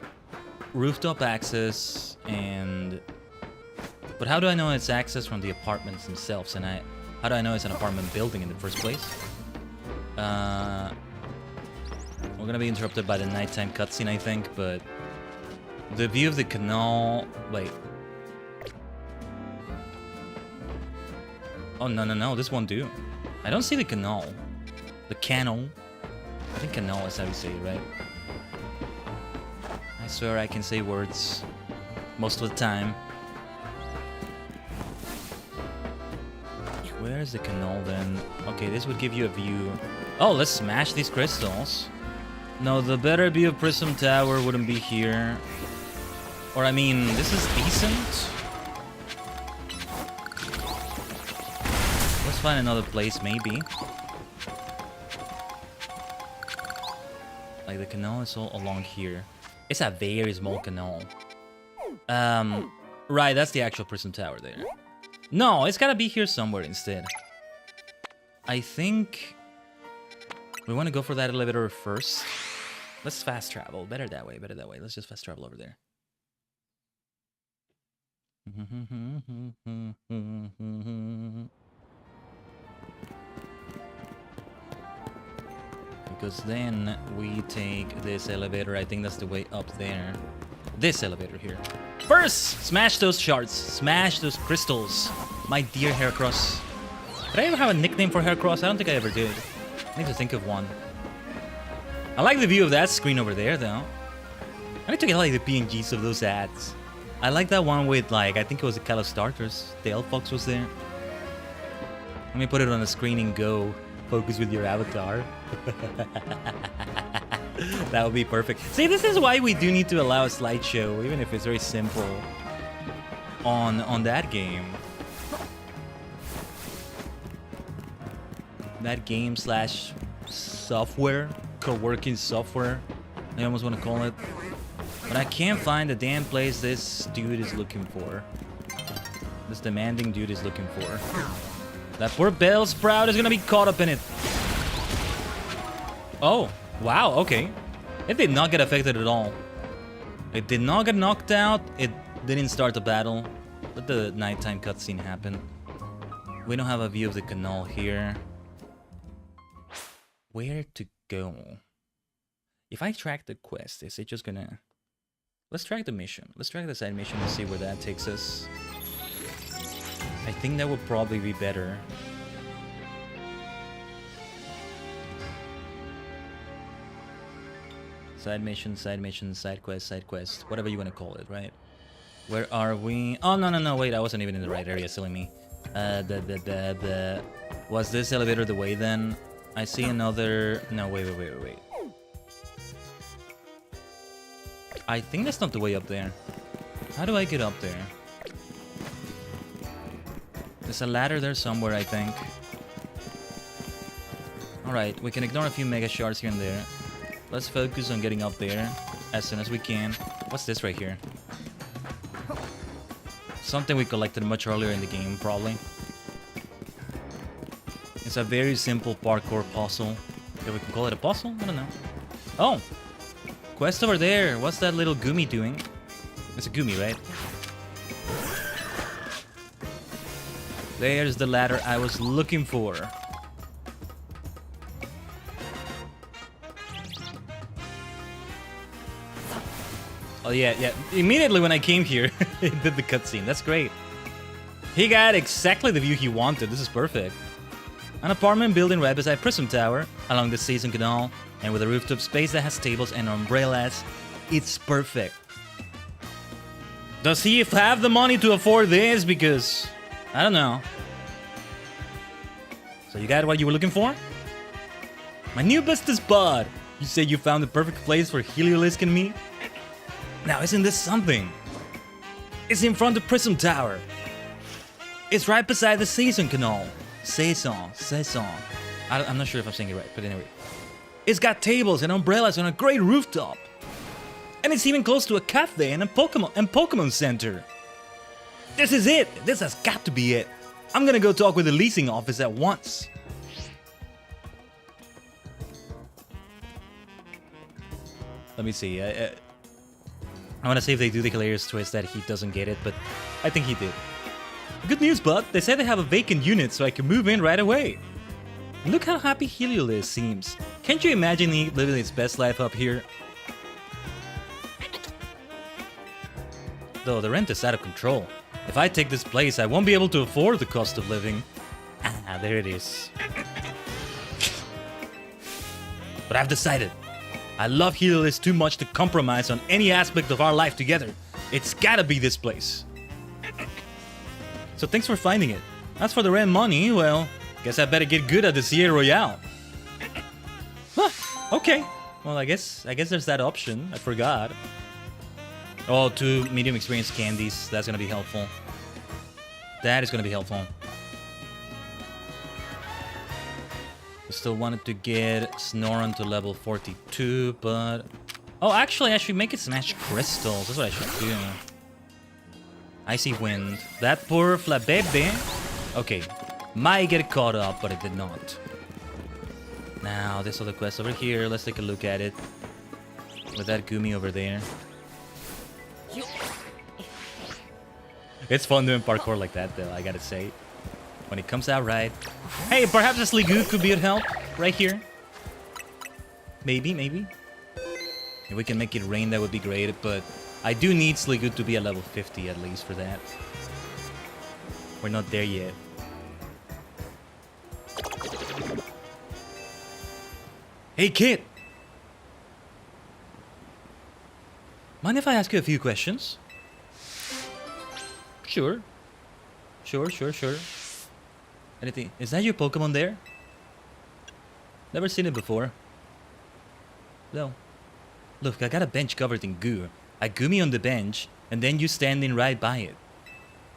Rooftop access and... But how do I know it's access from the apartments themselves? And how do I know it's an apartment building in the first place? We're gonna be interrupted by the nighttime cutscene, I think, but... The view of the canal... Wait. Oh, no, this won't do. I don't see the canal. The canal. I think canal is how you say it, right? I swear I can say words most of the time. Where's the canal then? Okay, this would give you a view. Oh, let's smash these crystals. No, the better view of Prism Tower wouldn't be here. Or I mean, this is decent. What's find another place, maybe. Like, the canal is all along here. It's a very small canal. Right, that's the actual prison tower there. No, it's gotta be here somewhere instead. I think... we want to go for that elevator first. Let's fast travel. Better that way, better that way. Let's just fast travel over there. Because then we take this elevator. I think that's the way up there. This elevator here. First, smash those shards. Smash those crystals. My dear Heracross. Did I ever have a nickname for Heracross? I don't think I ever did. I need to think of one. I like the view of that screen over there, though. I need to get like the PNGs of those ads. I like that one with like, I think it was the Call of Starters. The Elf Fox was there. Let me put it on the screen and go. Focus with your avatar. That would be perfect. See, this is why we do need to allow a slideshow, even if it's very simple, on that game. That game slash software, co-working software, I almost want to call it. But I can't find the damn place this dude is looking for. This demanding dude is looking for. That poor Bellsprout is gonna be caught up in it. Oh, wow, okay. It did not get affected at all. It did not get knocked out. It didn't start the battle. Let the nighttime cutscene happen. We don't have a view of the canal here. Where to go? If I track the quest, is it just gonna... Let's track the mission. Let's track the side mission and see where that takes us. I think that would probably be better. Side mission, side quest, whatever you want to call it, right? Where are we? Oh, no, wait, I wasn't even in the right area, silly me. Was this elevator the way then? I see another... No, wait. I think that's not the way up there. How do I get up there? There's a ladder there somewhere, I think. Alright, we can ignore a few mega shards here and there. Let's focus on getting up there as soon as we can. What's this right here? Something we collected much earlier in the game, probably. It's a very simple parkour puzzle. If we can call it a puzzle? I don't know. Oh! Quest over there! What's that little Goomy doing? It's a Goomy, right? There's the ladder I was looking for. Oh yeah. Immediately when I came here, it did the cutscene. That's great. He got exactly the view he wanted. This is perfect. An apartment building right beside Prism Tower, along the Season Canal, and with a rooftop space that has tables and umbrellas. It's perfect. Does he have the money to afford this? Because... I don't know. So you got what you were looking for? My new business bud! You say you found the perfect place for Heliolisk and me? Now isn't this something? It's in front of Prism Tower. It's right beside the Season Canal. Saison. I'm not sure if I'm saying it right, but anyway. It's got tables and umbrellas on a great rooftop. And it's even close to a cafe and a Pokemon Center. This is it! This has got to be it! I'm gonna go talk with the leasing office at once. Let me see. I wanna see if they do the hilarious twist that he doesn't get it, but I think he did. Good news, bud. They say they have a vacant unit, so I can move in right away. Look how happy Heliolisk seems. Can't you imagine he living his best life up here? Though the rent is out of control. If I take this place, I won't be able to afford the cost of living. Ah, there it is. But I've decided. I love Heliolisk too much to compromise on any aspect of our life together. It's gotta be this place. So thanks for finding it. As for the rent money, well, guess I better get good at the Sierra Royale. Huh, okay. Well, I guess there's that option. I forgot. Oh, 2 medium experience candies. That's gonna be helpful. That is gonna be helpful. I still wanted to get Snoron to level 42, but... Oh, actually, I should make it smash crystals. That's what I should do. Icy Wind. That poor Flabebe. Okay. Might get caught up, but it did not. Now, this other quest over here. Let's take a look at it. With that Gumi over there. It's fun doing parkour like that, though, I gotta say. When it comes out right. Hey, perhaps a Sliggoo could be of help right here. Maybe, maybe. If we can make it rain, that would be great, but I do need Sliggoo to be at level 50 at least for that. We're not there yet. Hey, kid! Mind if I ask you a few questions? Sure. Sure. Anything? Is that your Pokemon there? Never seen it before. No. Look, I got a bench covered in goo. I Gumi on the bench, and then you standing right by it.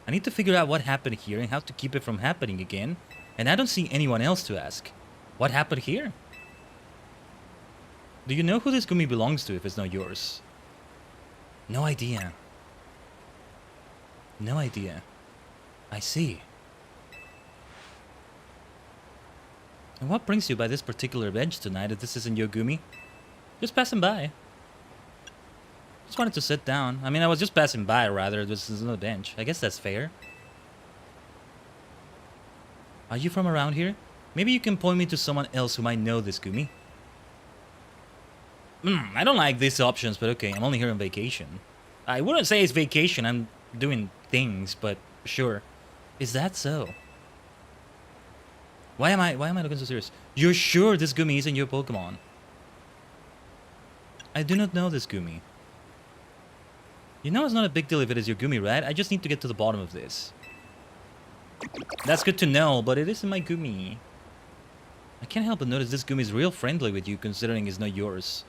I need to figure out what happened here and how to keep it from happening again, and I don't see anyone else to ask. What happened here? Do you know who this Gumi belongs to if it's not yours? No idea. No idea. I see. And what brings you by this particular bench tonight if this isn't your Gumi? Just passing by. Just wanted to sit down. I mean, I was just passing by, rather. This is no bench. I guess that's fair. Are you from around here? Maybe you can point me to someone else who might know this Gumi. I don't like these options, but okay, I'm only here on vacation. I wouldn't say it's vacation, I'm doing things, but sure. Is that so? Why am I looking so serious? You're sure this Gumi isn't your Pokemon? I do not know this Gumi. You know it's not a big deal if it is your Gumi, right? I just need to get to the bottom of this. That's good to know, but it isn't my Gumi. I can't help but notice this Gumi is real friendly with you, considering it's not yours.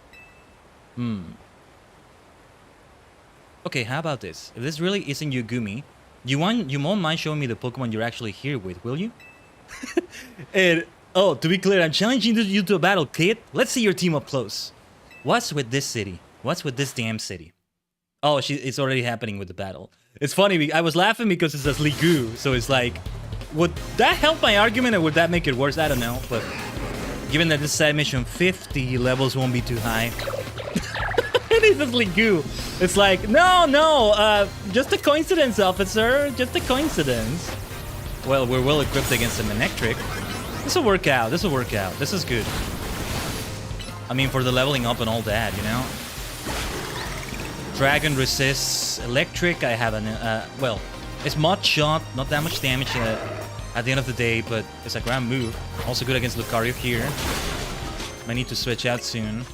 Okay, how about this? If this really isn't your Gumi, you won't mind showing me the Pokemon you're actually here with, will you? And, oh, to be clear, I'm challenging you to a battle, kid. Let's see your team up close. What's with this city? What's with this damn city? Oh, it's already happening with the battle. It's funny, I was laughing because it says Sliggoo, so it's like, would that help my argument or would that make it worse? I don't know, but given that this side mission 50 levels won't be too high. It is a Sliggoo. It's like, no, just a coincidence, officer, just a coincidence. Well, we're well equipped against a Manectric. This will work out, this is good. I mean, for the leveling up and all that, you know? Dragon resists electric. I have well, it's Mud Shot, not that much damage at the end of the day, but it's a grand move. Also good against Lucario here. Might need to switch out soon.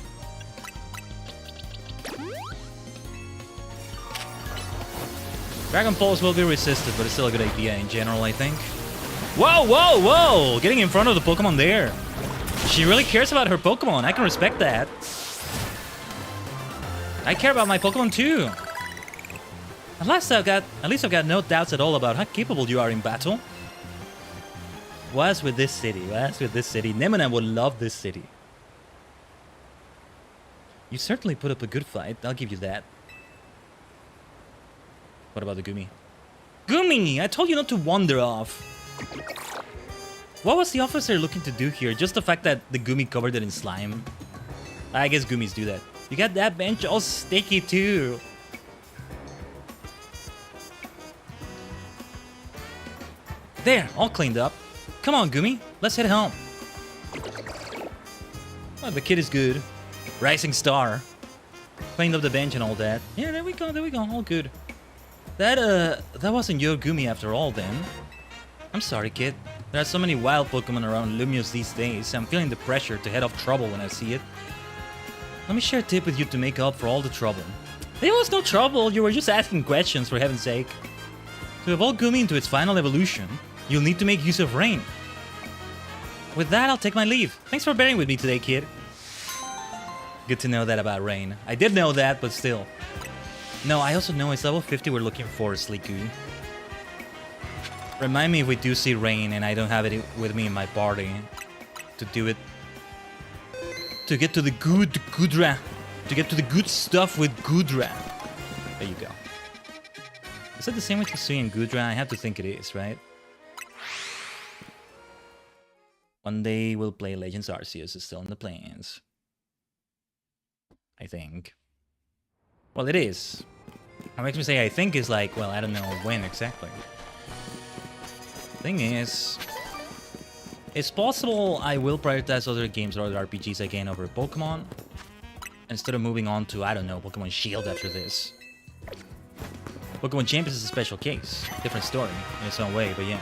Dragon Pulse will be resisted, but it's still a good idea in general, I think. Whoa! Getting in front of the Pokemon there. She really cares about her Pokemon. I can respect that. I care about my Pokemon too. At least I've got no doubts at all about how capable you are in battle. What's with this city? Nemona would love this city. You certainly put up a good fight. I'll give you that. What about the Gumi? Gumi! I told you not to wander off. What was the officer looking to do here? Just the fact that the Gumi covered it in slime? I guess Gumis do that. You got that bench all sticky too. There, all cleaned up. Come on, Gumi. Let's head home. Oh, the kid is good. Rising star. Cleaned up the bench and all that. Yeah, there we go. All good. That wasn't your Gumi after all then. I'm sorry, kid. There are so many wild Pokemon around Lumios these days. I'm feeling the pressure to head off trouble when I see it. Let me share a tip with you to make up for all the trouble. There was no trouble, you were just asking questions for heaven's sake. To evolve Gumi into its final evolution, you'll need to make use of Rain. With that, I'll take my leave. Thanks for bearing with me today, kid. Good to know that about Rain. I did know that, but still. No, I also know it's level 50 we're looking for, Sliggoo. Remind me if we do see Rain and I don't have it with me in my party. to do it. To get to the Gudra. To get to the good stuff with Gudra. There you go. Is that the same with Hisui and Gudra? I have to think it is, right? One day we'll play Legends Arceus is still in the plans. I think. Well, it is. What makes me say I think is like, well, I don't know when exactly. Thing is, it's possible I will prioritize other games or other RPGs again over Pokemon. Instead of moving on to, I don't know, Pokemon Shield after this. Pokemon Champions is a special case. Different story in its own way, but yeah.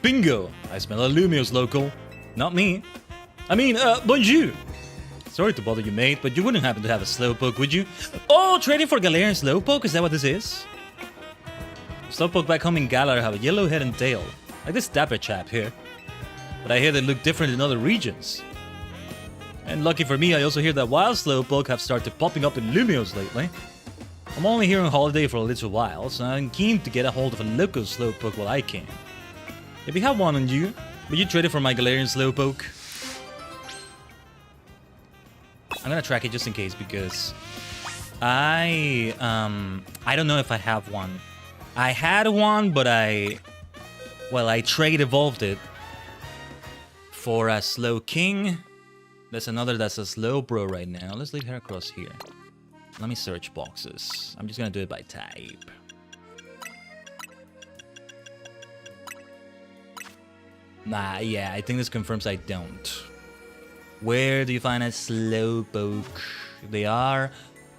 Bingo! I smell a Lumiose local. Not me. I mean, bonjour! Sorry to bother you, mate, but you wouldn't happen to have a Slowpoke, would you? Oh, trading for Galarian Slowpoke? Is that what this is? Slowpoke back home in Galar have a yellow head and tail. Like this dapper chap here. But I hear they look different in other regions. And lucky for me, I also hear that wild Slowpoke have started popping up in Lumiose lately. I'm only here on holiday for a little while, so I'm keen to get a hold of a local Slowpoke while I can. If you have one on you, would you trade it for my Galarian Slowpoke? I'm gonna track it just in case because I don't know if I have one. I had one, but I trade evolved it for a Slow King. There's another that's a Slow Bro right now. Let's leave her across here. Let me search boxes. I'm just gonna do it by type. Nah, yeah, I think this confirms I don't. Where do you find a Slowpoke? They are...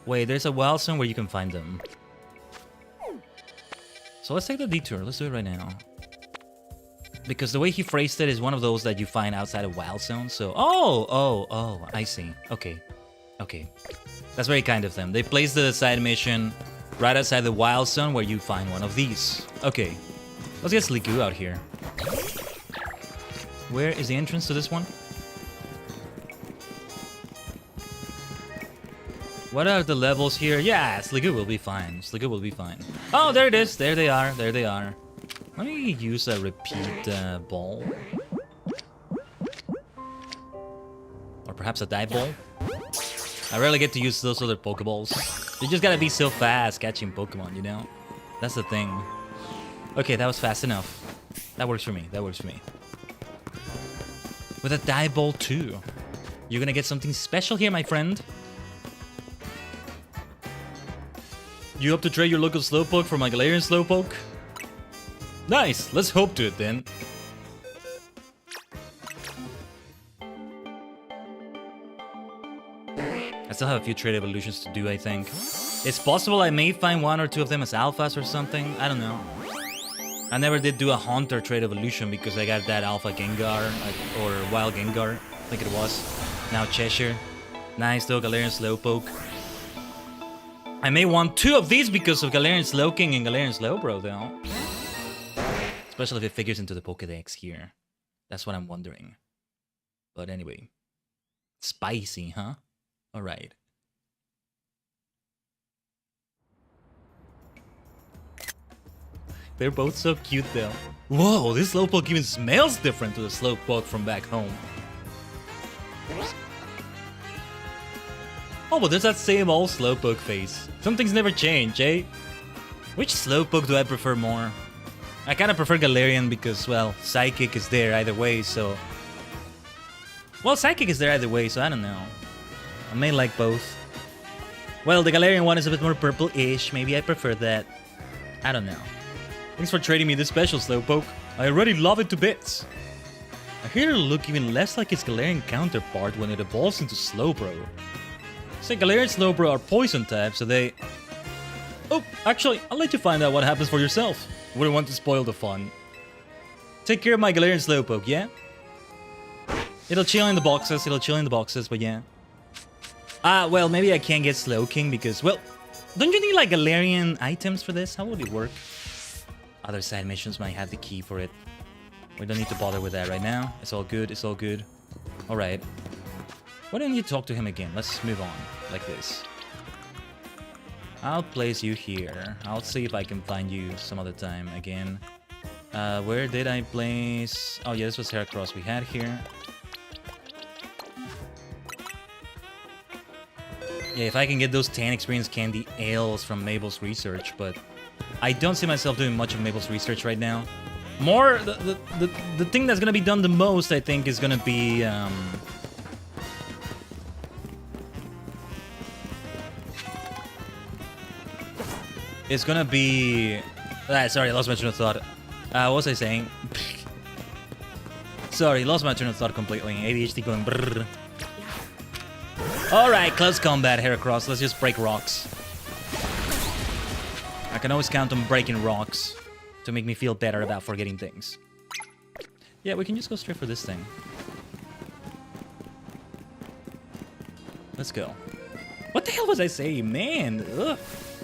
Wait, there's a wild zone where you can find them. So let's take the detour. Let's do it right now. Because the way he phrased it is one of those that you find outside of wild zone. So, oh, I see. Okay. That's very kind of them. They placed the side mission right outside the wild zone where you find one of these. Okay. Let's get Sliggoo out here. Where is the entrance to this one? What are the levels here? Yeah, Sliggoo will be fine. Sliggoo will be fine. Oh, there it is. There they are. There they are. Let me use a repeat ball. Or perhaps a dive ball. I rarely get to use those other Pokeballs. You just gotta be so fast catching Pokemon, you know? That's the thing. Okay, that was fast enough. That works for me. That works for me. With a dive ball too. You're gonna get something special here, my friend. You up to trade your local Slowpoke for my Galarian Slowpoke? Nice! Let's hope to it then. I still have a few trade evolutions to do, I think. It's possible I may find one or two of them as alphas or something. I don't know. I never did do a Haunter trade evolution because I got that Alpha Gengar, or Wild Gengar, I think it was. Now Cheshire. Nice though, Galarian Slowpoke. I may want two of these because of Galarian Slowking and Galarian Slowbro though. Especially if it figures into the Pokédex here. That's what I'm wondering. But anyway. Spicy, huh? Alright. They're both so cute though. Whoa, this Slowpoke even smells different to the Slowpoke from back home. Oh, but there's that same old Slowpoke face. Some things never change, eh? Which Slowpoke do I prefer more? I kinda prefer Galarian because, well, Psychic is there either way, so... Well, Psychic is there either way, so I don't know. I may like both. Well, the Galarian one is a bit more purple-ish. Maybe I prefer that. I don't know. Thanks for trading me this special, Slowpoke. I already love it to bits. I hear it'll look even less like its Galarian counterpart when it evolves into Slowbro. Say Galarian Slowbro are poison types, so they... Oh, actually, I'll let you find out what happens for yourself. Wouldn't want to spoil the fun. Take care of my Galarian Slowpoke, yeah? It'll chill in the boxes, but yeah. Well, maybe I can't get Slowking because, well... Don't you need, like, Galarian items for this? How would it work? Other side missions might have the key for it. We don't need to bother with that right now. It's all good, it's all good. Alright. Why don't you talk to him again? Let's move on, like this. I'll place you here. I'll see if I can find you some other time again. Where did I place... Oh yeah, this was Heracross we had here. Yeah, if I can get those 10 experience candy ales from Mabel's research, but I don't see myself doing much of Mabel's research right now. More, the thing that's gonna be done the most, I think, is gonna be, it's gonna be... sorry, I lost my train of thought. What was I saying? Sorry, lost my train of thought completely. ADHD going brrr. Alright, close combat, Heracross. Let's just break rocks. I can always count on breaking rocks to make me feel better about forgetting things. Yeah, we can just go straight for this thing. Let's go. What the hell was I saying? Man, ugh.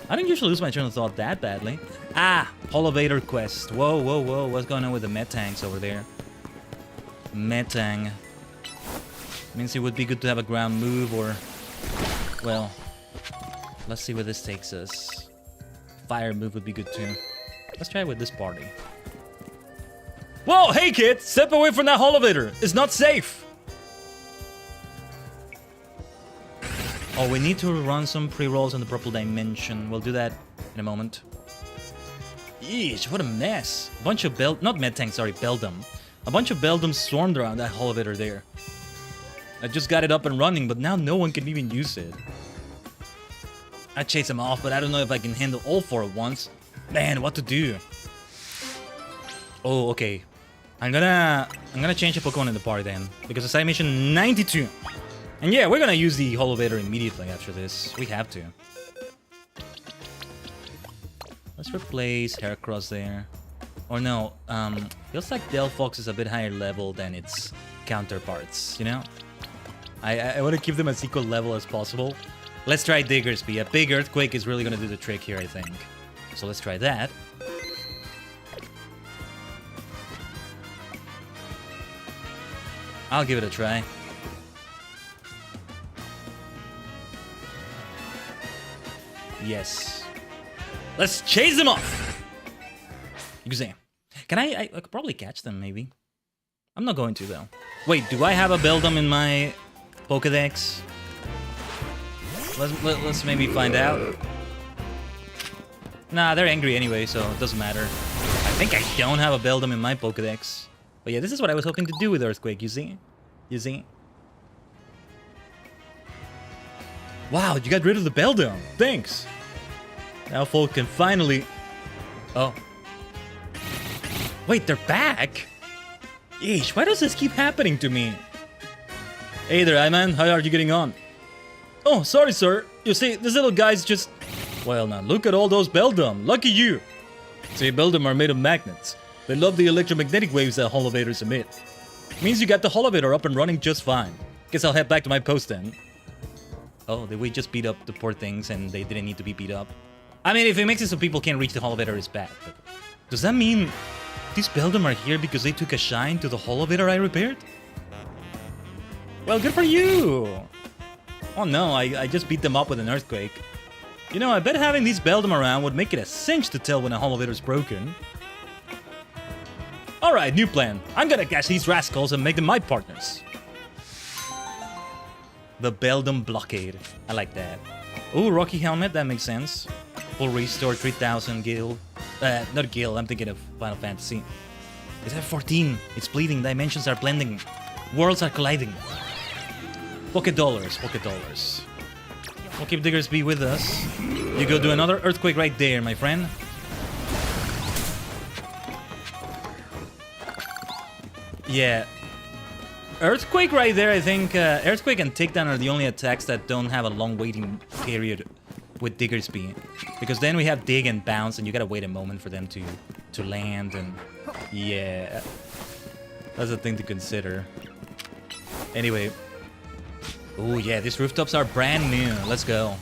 I don't usually lose my train of thought that badly. Ah, Holovator quest. Whoa, whoa, whoa. What's going on with the Metangs over there? Metang. Means it would be good to have a ground move or... Well, let's see where this takes us. Fire move would be good too. Let's try it with this party. Whoa, hey kid! Step away from that Holovator! It's not safe! Oh, we need to run some pre-rolls in the purple dimension. We'll do that in a moment. Yeesh, what a mess. A bunch of not Medtank, sorry, Beldum. A bunch of Beldums swarmed around that Holovator there. I just got it up and running, but now no one can even use it. I chase him off, but I don't know if I can handle all four at once. Man, what to do? Oh, okay. I'm gonna change a Pokemon in the party then, because it's mission 92. And yeah, we're gonna use the Holovator immediately after this. We have to. Let's replace Heracross there. Or no, feels like Delphox is a bit higher level than its counterparts, you know? I want to keep them as equal level as possible. Let's try Diggersby. A big Earthquake is really going to do the trick here, I think. So let's try that. I'll give it a try. Yes. Let's chase them off! You can see. Can I could probably catch them, maybe. I'm not going to, though. Wait, do I have a Beldum in my Pokedex? Let's maybe find out. Nah, they're angry anyway, so it doesn't matter. I think I don't have a Beldum in my Pokedex. But yeah, this is what I was hoping to do with Earthquake, you see? You see? Wow, you got rid of the Beldum. Thanks. Now folk can finally... Oh. Wait, they're back? Yeesh, why does this keep happening to me? Hey there, Iman. How are you getting on? Oh, sorry, sir. You see, this little guy's just... Well, now, look at all those Beldum. Lucky you. See, Beldum are made of magnets. They love the electromagnetic waves that Holovators emit. Means you got the Holovator up and running just fine. Guess I'll head back to my post then. Oh, did we just beat up the poor things and they didn't need to be beat up? I mean, if it makes it so people can't reach the Holovator, it's bad. But does that mean these Beldum are here because they took a shine to the Holovator I repaired? Well, good for you! Oh no, I just beat them up with an Earthquake. You know, I bet having these Beldum around would make it a cinch to tell when a Holovator's broken. Alright, new plan. I'm gonna catch these rascals and make them my partners. The Beldum Blockade. I like that. Ooh, Rocky Helmet, that makes sense. Full restore, 3000 gil. Not gil, I'm thinking of Final Fantasy. It's at 14. It's bleeding, dimensions are blending. Worlds are colliding. Pocket dollars, pocket dollars. We'll keep Diggersby with us. You go do another Earthquake right there, my friend. Yeah. Earthquake right there, I think. Earthquake and Takedown are the only attacks that don't have a long waiting period with Diggersby. Because then we have Dig and Bounce, and you gotta wait a moment for them to land, and... Yeah. That's a thing to consider. Anyway. Oh yeah, these rooftops are brand new. Let's go.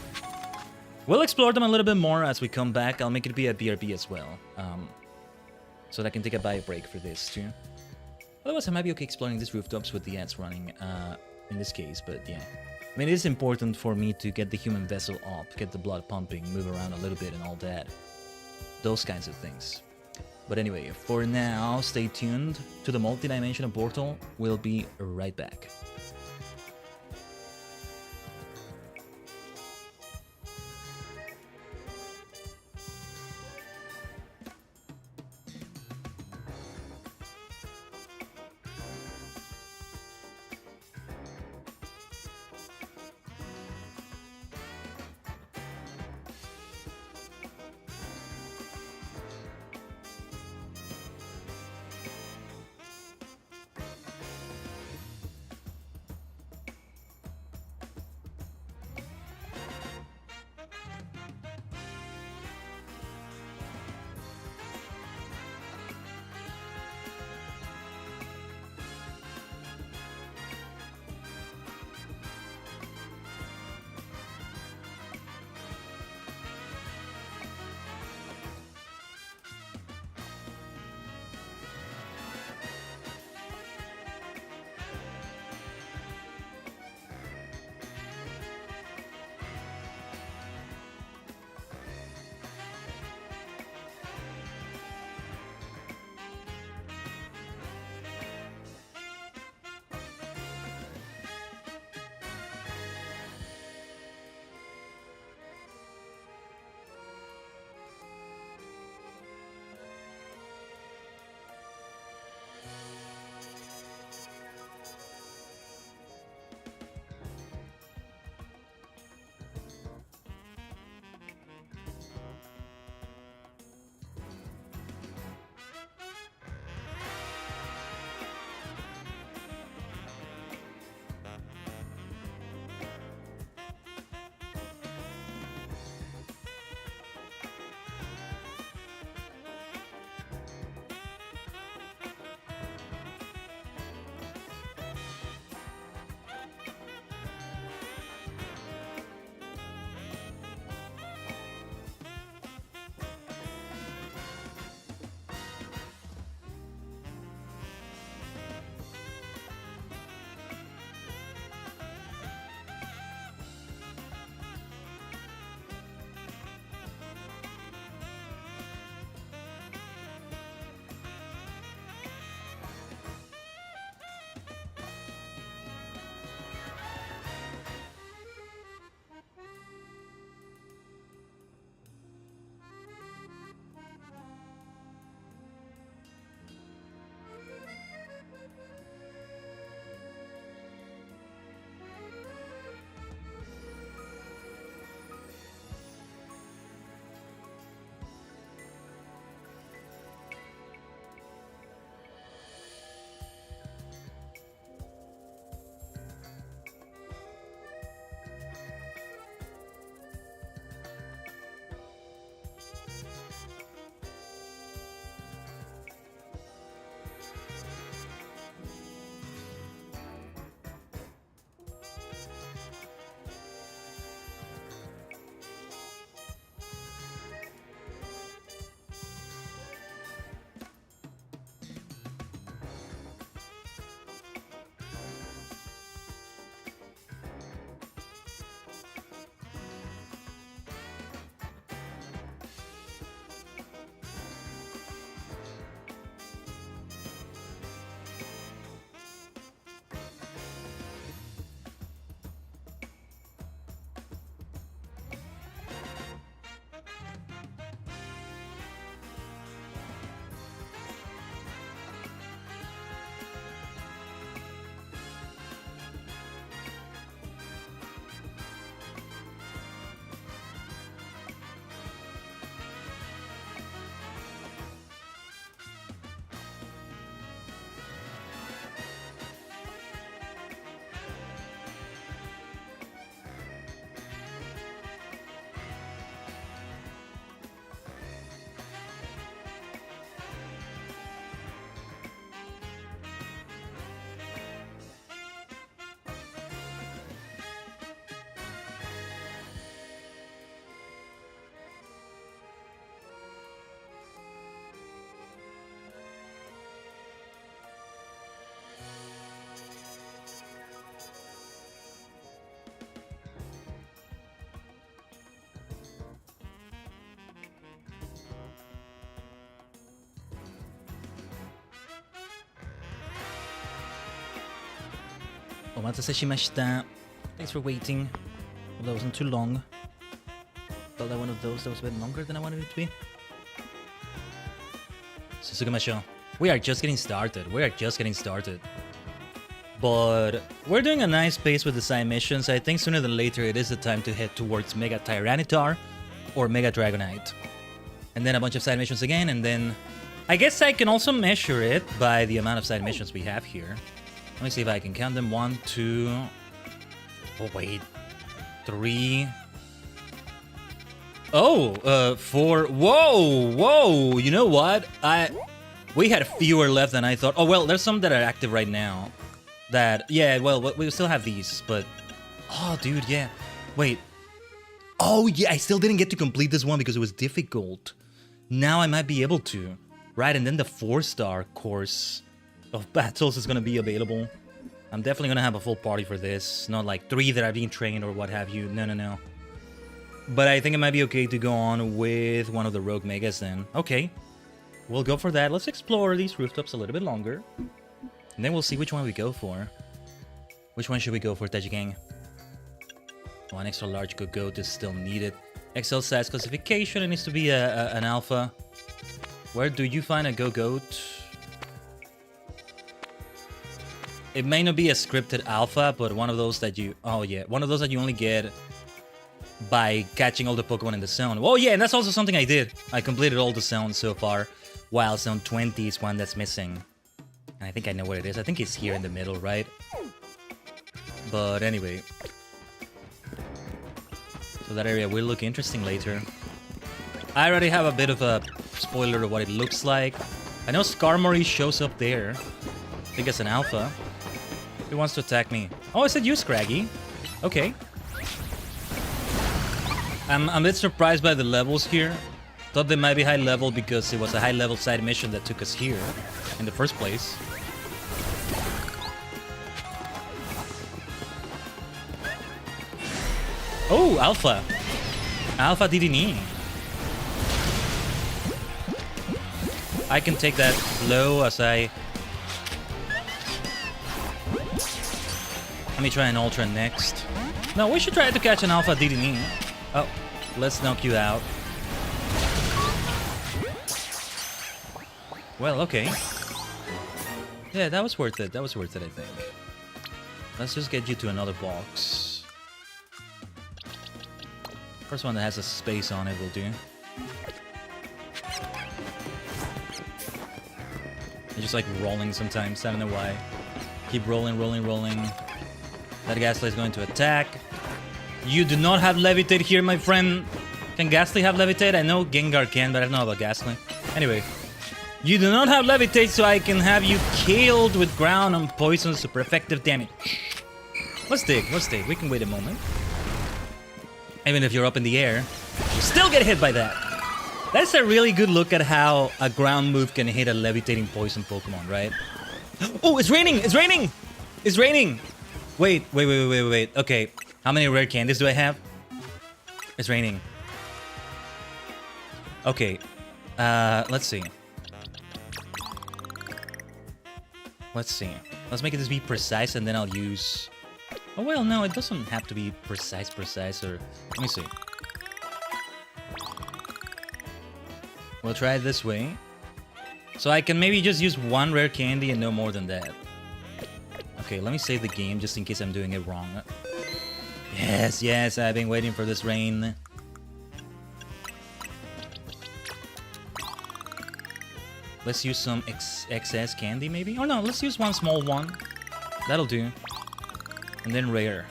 We'll explore them a little bit more as we come back. I'll make it be a BRB as well. So that I can take a bio break for this too. Otherwise, I might be okay exploring these rooftops with the ads running in this case, but yeah. I mean, it is important for me to get the human vessel up, get the blood pumping, move around a little bit and all that. Those kinds of things. But anyway, for now, stay tuned to the multidimensional portal. We'll be right back. Omatase shimashita. Thanks for waiting. Well, that wasn't too long. Thought that one of those that was a bit longer than I wanted it to be. Susugamasho. We are just getting started. We are just getting started. But we're doing a nice pace with the side missions. I think sooner than later it is the time to head towards Mega Tyranitar or Mega Dragonite. And then a bunch of side missions again, and then... I guess I can also measure it by the amount of side missions we have here. Let me see if I can count them. 1, 2... Oh, wait. 3... Oh, 4... Whoa! Whoa! You know what? We had fewer left than I thought. Oh, well, there's some that are active right now. That... Yeah, well, we still have these, but... Oh, dude, yeah. Wait. Oh, yeah, I still didn't get to complete this one because it was difficult. Now I might be able to. Right, and then the 4-star course of battles is going to be available. I'm definitely going to have a full party for this. Not like 3 that are being trained or what have you. No, no, no. But I think it might be okay to go on with one of the Rogue Megas then. Okay. We'll go for that. Let's explore these rooftops a little bit longer. And then we'll see which one we go for. Which one should we go for, Tajigen? One extra large goat is still needed. XL size classification. It needs to be an alpha. Where do you find a goat? It may not be a scripted alpha, but one of those that you... Oh, yeah. One of those that you only get by catching all the Pokemon in the zone. Oh, yeah, and that's also something I did. I completed all the zones so far, while Zone 20 is one that's missing. And I think I know where it is. I think it's here in the middle, right? But anyway. So that area will look interesting later. I already have a bit of a spoiler of what it looks like. I know Skarmory shows up there. I think it's an alpha. Who wants to attack me? Oh, I said you, Scraggy. Okay. I'm a bit surprised by the levels here. Thought they might be high level because it was a high level side mission that took us here in the first place. Oh, Alpha. Alpha Didini. I can take that blow as I... Let me try an Ultra next. No, we should try to catch an Alpha Didini. Oh, let's knock you out. Well, okay. Yeah, that was worth it. That was worth it, I think. Let's just get you to another box. First one that has a space on it will do. It's just like rolling sometimes. I don't know why. Keep rolling, rolling, rolling. That Ghastly is going to attack. You do not have Levitate here, my friend. Can Ghastly have Levitate? I know Gengar can, but I don't know about Ghastly. Anyway. You do not have Levitate, so I can have you killed with ground and poison super effective damage. Let's dig, let's dig. We can wait a moment. Even if you're up in the air, you still get hit by that. That's a really good look at how a ground move can hit a levitating poison Pokemon, right? Oh, it's raining! It's raining! It's raining! Wait. Okay, how many rare candies do I have? It's raining. Okay, let's see. Let's see. Let's make this be precise and then I'll use... Oh, well, no, it doesn't have to be precise, or... Let me see. We'll try it this way. So I can maybe just use one rare candy and no more than that. Okay, let me save the game just in case I'm doing it wrong. Yes, yes, I've been waiting for this rain. Let's use some excess candy, maybe? Oh, no, let's use one small one. That'll do. And then rare.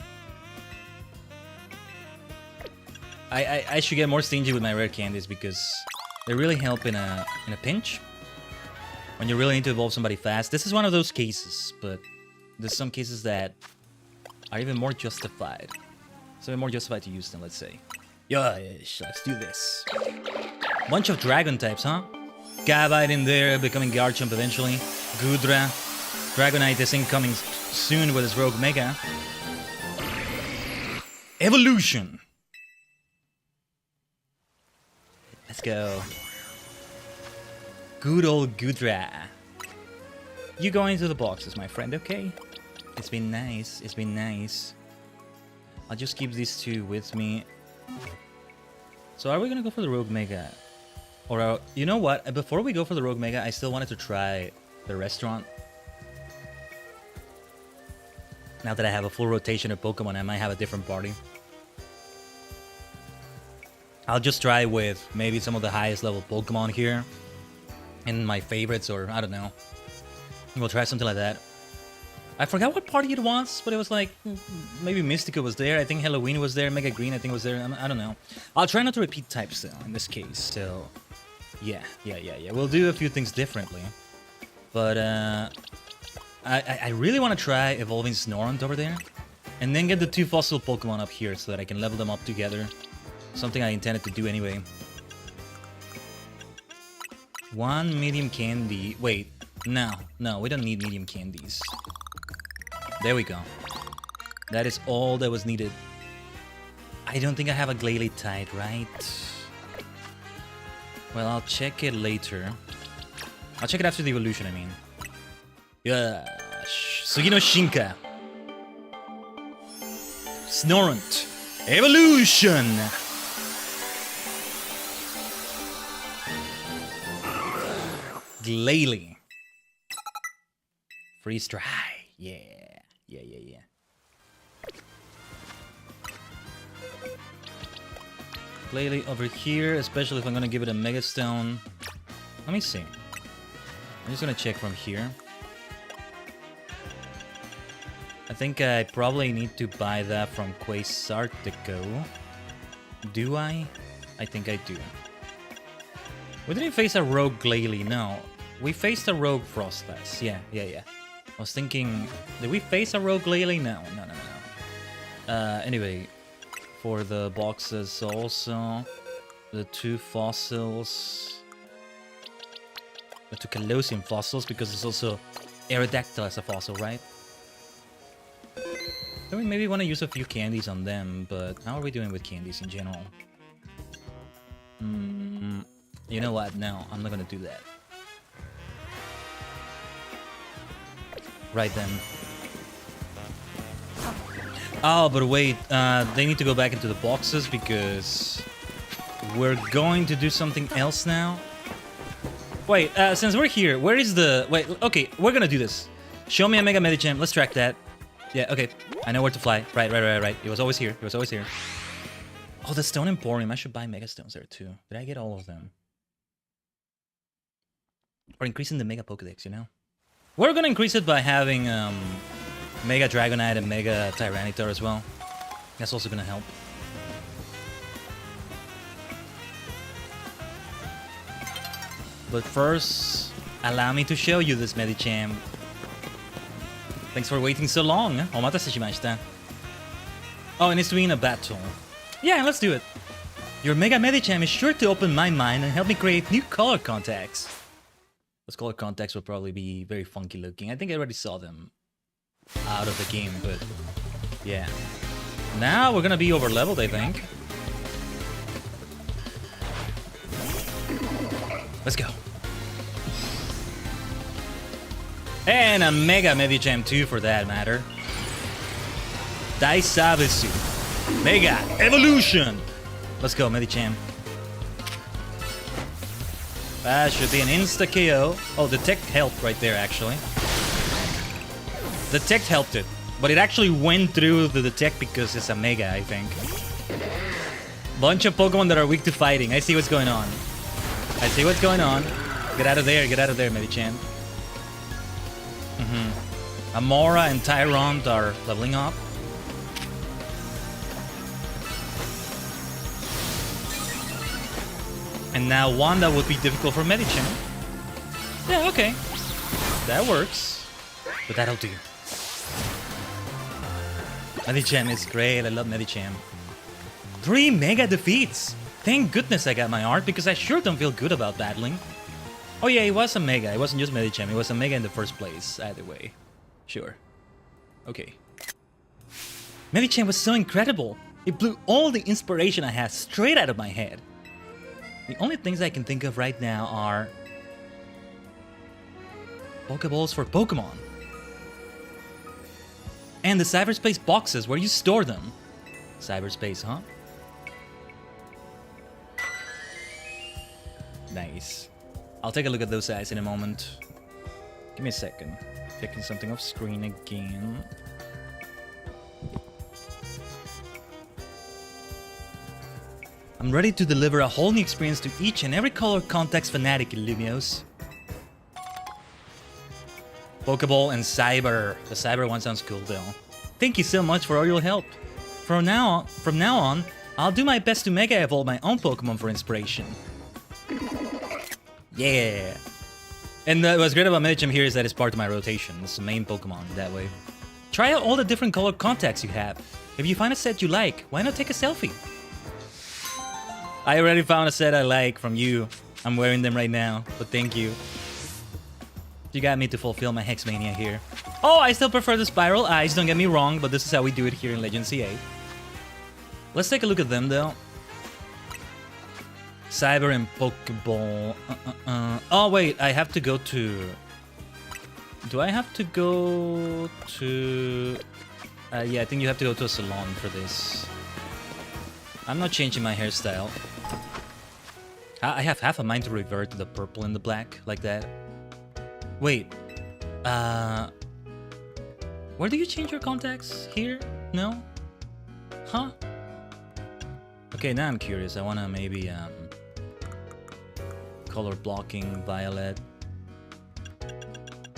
I should get more stingy with my rare candies because they really help in a pinch. When you really need to evolve somebody fast. This is one of those cases, but there's some cases that are even more justified. So more justified to use them, let's say. Yes, let's do this. Bunch of dragon types, huh? Gabite in there, becoming Garchomp eventually. Gudra. Dragonite is incoming soon with his Rogue Mega. Evolution. Let's go. Good old Gudra. You go into the boxes, my friend, okay? It's been nice. It's been nice. I'll just keep these two with me. So are we gonna go for the Rogue Mega? Or, you know what? Before we go for the Rogue Mega, I still wanted to try the restaurant. Now that I have a full rotation of Pokemon, I might have a different party. I'll just try with maybe some of the highest level Pokemon here. And my favorites, or I don't know. We'll try something like that. I forgot what party it was, but it was like, maybe Mystica was there, I think Halloween was there, Mega Green I think was there, I don't know. I'll try not to repeat types though, in this case, so... Yeah. We'll do a few things differently. But, I really want to try evolving Snorunt over there. And then get the 2 fossil Pokemon up here so that I can level them up together. Something I intended to do anyway. 1 medium candy. Wait, no, we don't need medium candies. There we go. That is all that was needed. I don't think I have a Glalie type, right? Well, I'll check it later. I'll check it after the evolution, I mean. Yeah. Sugino Shinka. Snorunt. Evolution! Glalie. Freeze dry. Yeah. Glalie over here, especially if I'm gonna give it a Mega Stone. Let me see. I'm just gonna check from here. I think I probably need to buy that from Quasartico. Do I? I think I do. We didn't face a Rogue Glalie, no. We faced a Rogue Frostlass. Yeah. I was thinking, did we face a Rogue Glalie? No. Anyway, for the boxes also, the 2 fossils, the 2 Colosseum fossils, because it's also Aerodactyl as a fossil, right? Then we maybe want to use a few candies on them, but how are we doing with candies in general? You know what? No, I'm not gonna do that. Right then. Oh, but wait, they need to go back into the boxes because we're going to do something else now. Wait, since we're here, where is the... Wait, okay, we're gonna do this. Show me a Mega Medicham, let's track that. Yeah, okay, I know where to fly. Right. It was always here, Oh, the Stone Emporium, I should buy Mega Stones there too. Did I get all of them? Or increasing the Mega Pokedex, you know? We're gonna increase it by having Mega Dragonite and Mega Tyranitar as well. That's also gonna help. But first, allow me to show you this Medicham. Thanks for waiting so long. Omatase shimashita. Oh, it needs to be in a battle. Yeah, let's do it. Your Mega Medicham is sure to open my mind and help me create new color contacts. Those color contacts will probably be very funky looking. I think I already saw them out of the game, but yeah. Now we're gonna be over leveled, I think. Let's go. And a Mega Medicham too, for that matter. Daisabusu. Mega Evolution. Let's go, Medicham. That should be an insta-KO. Oh, the tech helped right there, actually. The tech helped it. But it actually went through the tech because it's a Mega, I think. Bunch of Pokemon that are weak to fighting. I see what's going on. Get out of there, Medicham. Amora and Tyrant are leveling up. And now Wanda would be difficult for Medicham. Yeah, okay. That works. But that'll do. Medicham is great. I love Medicham. 3 Mega defeats! Thank goodness I got my art, because I sure don't feel good about battling. Oh yeah, it was a Mega. It wasn't just Medicham. It was a Mega in the first place. Either way. Sure. Okay. Medicham was so incredible. It blew all the inspiration I had straight out of my head. The only things I can think of right now are Pokeballs for Pokemon. And the cyberspace boxes where you store them. Cyberspace, huh? Nice. I'll take a look at those eyes in a moment. Give me a second. Taking something off screen again. I'm ready to deliver a whole new experience to each and every color context fanatic, Lumios. Pokeball and Cyber. The Cyber one sounds cool though. Thank you so much for all your help. From now on, I'll do my best to Mega Evolve my own Pokemon for inspiration. Yeah. And what's great about Medicham here is that it's part of my rotation. It's the main Pokemon that way. Try out all the different color contacts you have. If you find a set you like, why not take a selfie? I already found a set I like from you. I'm wearing them right now, but thank you. You got me to fulfill my Hex Mania here. Oh, I still prefer the Spiral Eyes, don't get me wrong, but this is how we do it here in Legend CA. Let's take a look at them though. Cyber and Pokeball. Oh wait, I have to go to... Do I have to go to... yeah, I think you have to go to a salon for this. I'm not changing my hairstyle. I have half a mind to revert to the purple and the black, like that. Wait. Where do you change your contacts? Here? No? Huh? Okay, now I'm curious. I wanna maybe, color blocking, violet.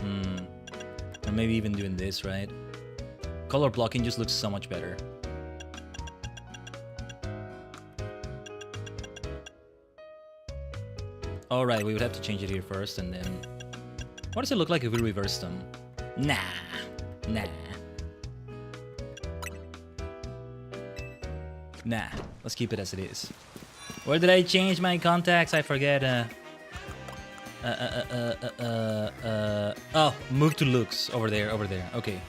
Or maybe even doing this, right? Color blocking just looks so much better. Alright, we would have to change it here first, and then... What does it look like if we reverse them? Nah. Nah, let's keep it as it is. Where did I change my contacts? I forget. Oh, move to looks. Over there. Okay.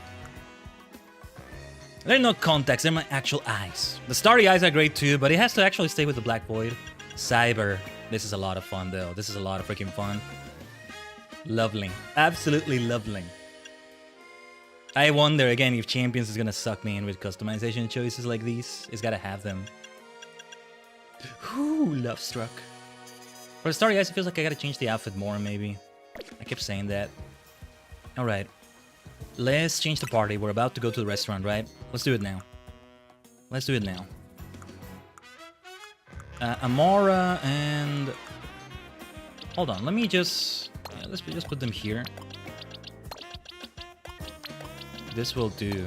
They're not contacts, they're my actual eyes. The starry eyes are great too, but it has to actually stay with the black void. Cyber. This is a lot of fun though. This is a lot of freaking fun. Lovely. Absolutely lovely. I wonder again if Champions is gonna suck me in with customization choices like these. It's gotta have them. Whoo, love struck. For the starry eyes, it feels like I gotta change the outfit more maybe. I kept saying that. Alright. Let's change the party. We're about to go to the restaurant, right? Let's do it now. Let's do it now. Amora and... Hold on, let me just... let's just put them here. This will do.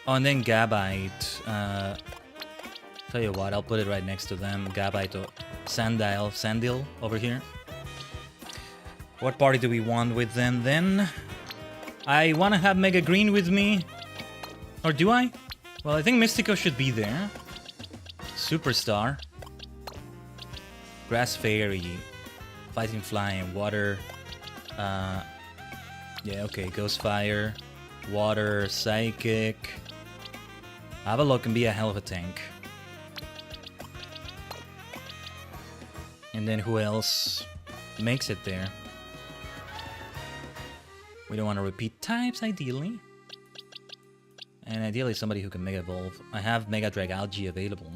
Oh, and then Gabite. Tell you what, I'll put it right next to them. Gabite or Sandil over here. What party do we want with them then? I want to have Mega Green with me. Or do I? Well, I think Mystico should be there. Superstar. Grass Fairy. Fighting Fly, Water. Yeah, okay. Ghost Fire. Water, Psychic. Avalok can be a hell of a tank. And then who else makes it there? We don't want to repeat types, ideally. And ideally somebody who can Mega Evolve. I have Mega Dragalge available.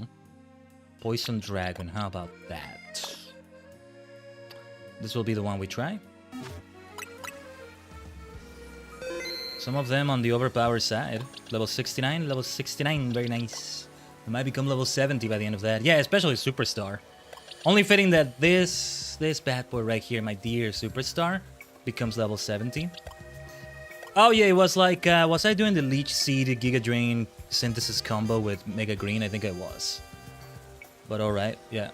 Poison Dragon, how about that? This will be the one we try. Some of them on the overpowered side. Level 69, level 69, very nice. I might become level 70 by the end of that. Yeah, especially Superstar. Only fitting that this bad boy right here, my dear Superstar, becomes level 70. Oh yeah, it was like, was I doing the Leech Seed Giga Drain Synthesis combo with Mega Green? I think I was. But alright, yeah.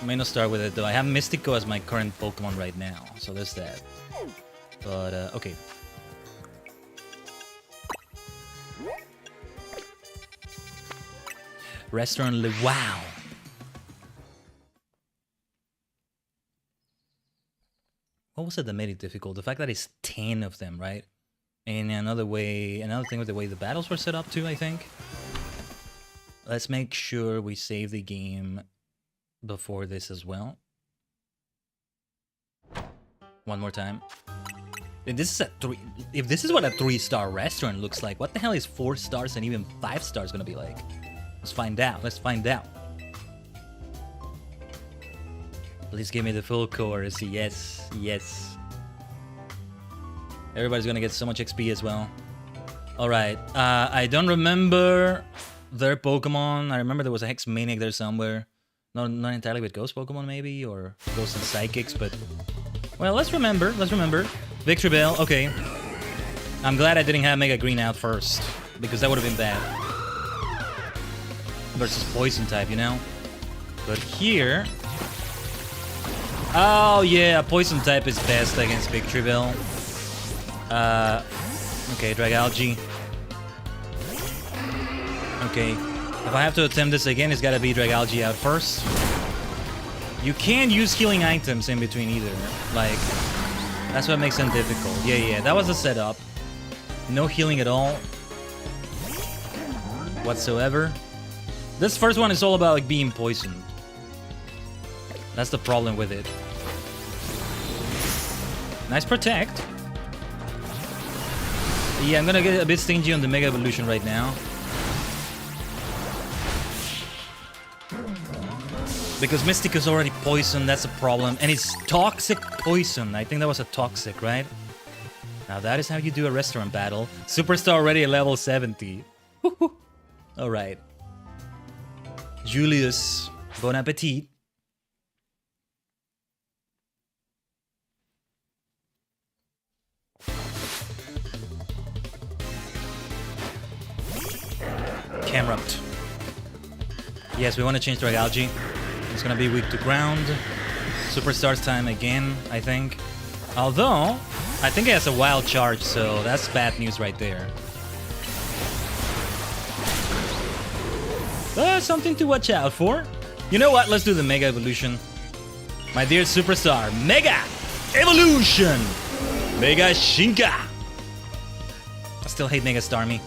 I may not start with it though. I have Mystico as my current Pokemon right now, so there's that. But, okay. Restaurant wow. What was it that made it difficult? The fact that it's 10 of them, right? And another thing with the way the battles were set up too, I think. Let's make sure we save the game before this as well. One more time. This is a 3. If this is what a 3-star restaurant looks like, what the hell is 4 stars and even 5 stars gonna be like? Let's find out. Let's find out. Please give me the full course. Yes, yes. Everybody's gonna get so much XP as well. All right. I don't remember their Pokemon. I remember there was a Hex Maniac there somewhere. Not entirely with Ghost Pokemon maybe, or Ghost and Psychics, but well, let's remember. Let's remember. Victory Bell. Okay. I'm glad I didn't have Mega Green out first, because that would have been bad. Versus Poison type, you know. But here. Oh yeah, Poison type is best against Victory Bell. Okay, Dragalge. Okay, if I have to attempt this again, it's gotta be Dragalge out first. You can't use healing items in between either. Like, that's what makes them difficult. Yeah, that was the setup. No healing at all. Whatsoever. This first one is all about like being poisoned. That's the problem with it. Nice protect. Yeah, I'm gonna get a bit stingy on the Mega Evolution right now. Because Mystic is already poisoned, that's a problem. And it's toxic poison. I think that was a toxic, right? Now that is how you do a restaurant battle. Superstar already at level 70. Alright. Julius, bon appetit. Camrupt. Yes, we want to change Dragalge. It's gonna be weak to ground. Superstar's time again, I think. Although, I think it has a wild charge, so that's bad news right there. Something to watch out for. You know what? Let's do the Mega Evolution. My dear Superstar, Mega Evolution! Mega Shinka! I still hate Mega Starmie.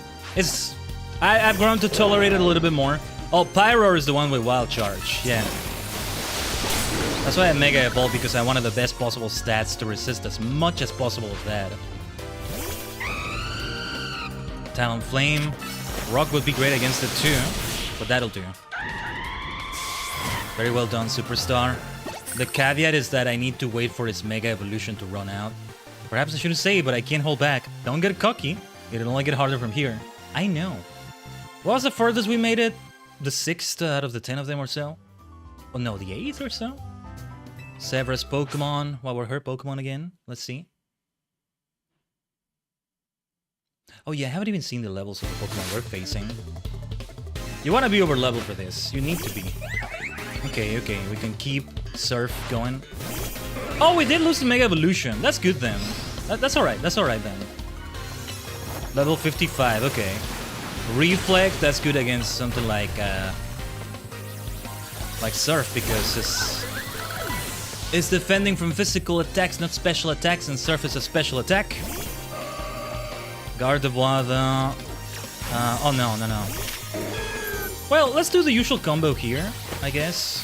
I've grown to tolerate it a little bit more. Oh, Pyro is the one with wild charge. Yeah. That's why I Mega Evolved, because I wanted the best possible stats to resist as much as possible of that. Talonflame. Rock would be great against it too, but that'll do. Very well done, Superstar. The caveat is that I need to wait for its Mega Evolution to run out. Perhaps I shouldn't say, but I can't hold back. Don't get cocky. It'll only get harder from here. I know. What was the furthest we made it? The 6th out of the 10 of them or so? Oh no, the 8th or so? Severa's Pokemon. What were her Pokemon again? Let's see. Oh yeah, I haven't even seen the levels of the Pokemon we're facing. You want to be over level for this. You need to be. Okay, we can keep Surf going. Oh, we did lose the Mega Evolution. That's good then. That's alright then. Level 55, okay. Reflect, that's good against something like Surf, because it's defending from physical attacks, not special attacks, and Surf is a special attack. Gardevoir, though. Oh no. Well, let's do the usual combo here, I guess.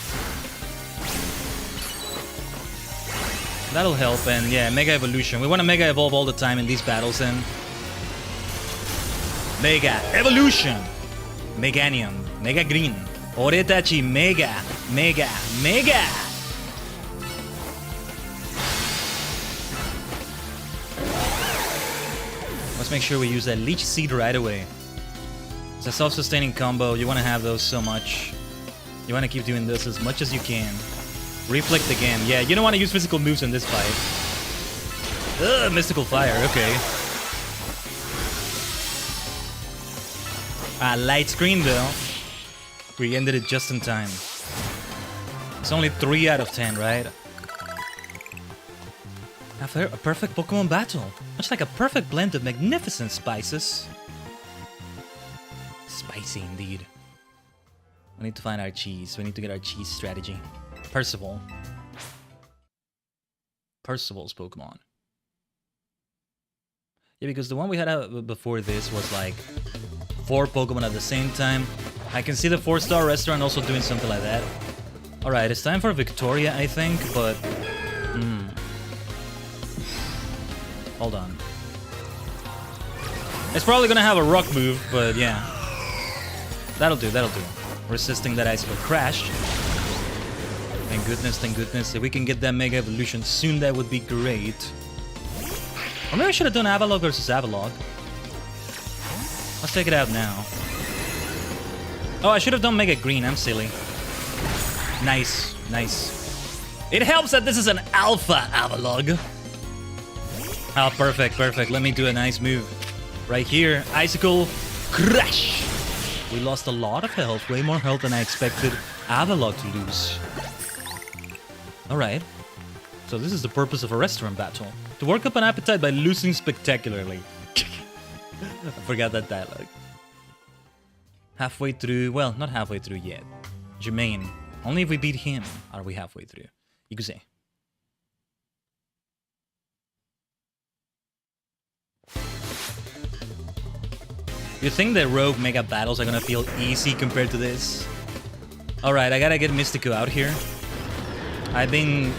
That'll help, and yeah, Mega Evolution. We want to Mega Evolve all the time in these battles, and Mega Evolution! Meganium, Mega Green, Oretachi, Mega! Let's make sure we use that Leech Seed right away. It's a self-sustaining combo, you want to have those so much. You want to keep doing this as much as you can. Reflect again. Yeah, you don't want to use physical moves in this fight. Ugh, Mystical Fire, okay. Light Screen though. We ended it just in time. It's only 3 out of 10, right? After a perfect Pokemon battle. Much like a perfect blend of magnificent spices. Spicy indeed. We need to find our cheese. We need to get our cheese strategy. Percival. Percival's Pokemon. Yeah, because the one we had before this was like 4 Pokemon at the same time. I can see the 4-star restaurant also doing something like that. Alright, it's time for Victoria, I think, but... Hold on. It's probably gonna have a rock move, but yeah. That'll do, that'll do. Resisting that iceberg crash. Thank goodness, thank goodness. If we can get that Mega Evolution soon, that would be great. Or maybe I should have done Avalog versus Avalog. Let's take it out now. Oh, I should have done Mega Green, I'm silly. Nice, nice. It helps that this is an Alpha Avalog. Oh, perfect, perfect. Let me do a nice move. Right here, Icicle Crash. We lost a lot of health, way more health than I expected Avalog to lose. Alright. So this is the purpose of a restaurant battle. To work up an appetite by losing spectacularly. I forgot that dialogue. Halfway through, well, not halfway through yet. Jermaine, only if we beat him are we halfway through. You could say. You think the rogue mega battles are gonna feel easy compared to this? Alright, I gotta get Mystico out here. I've been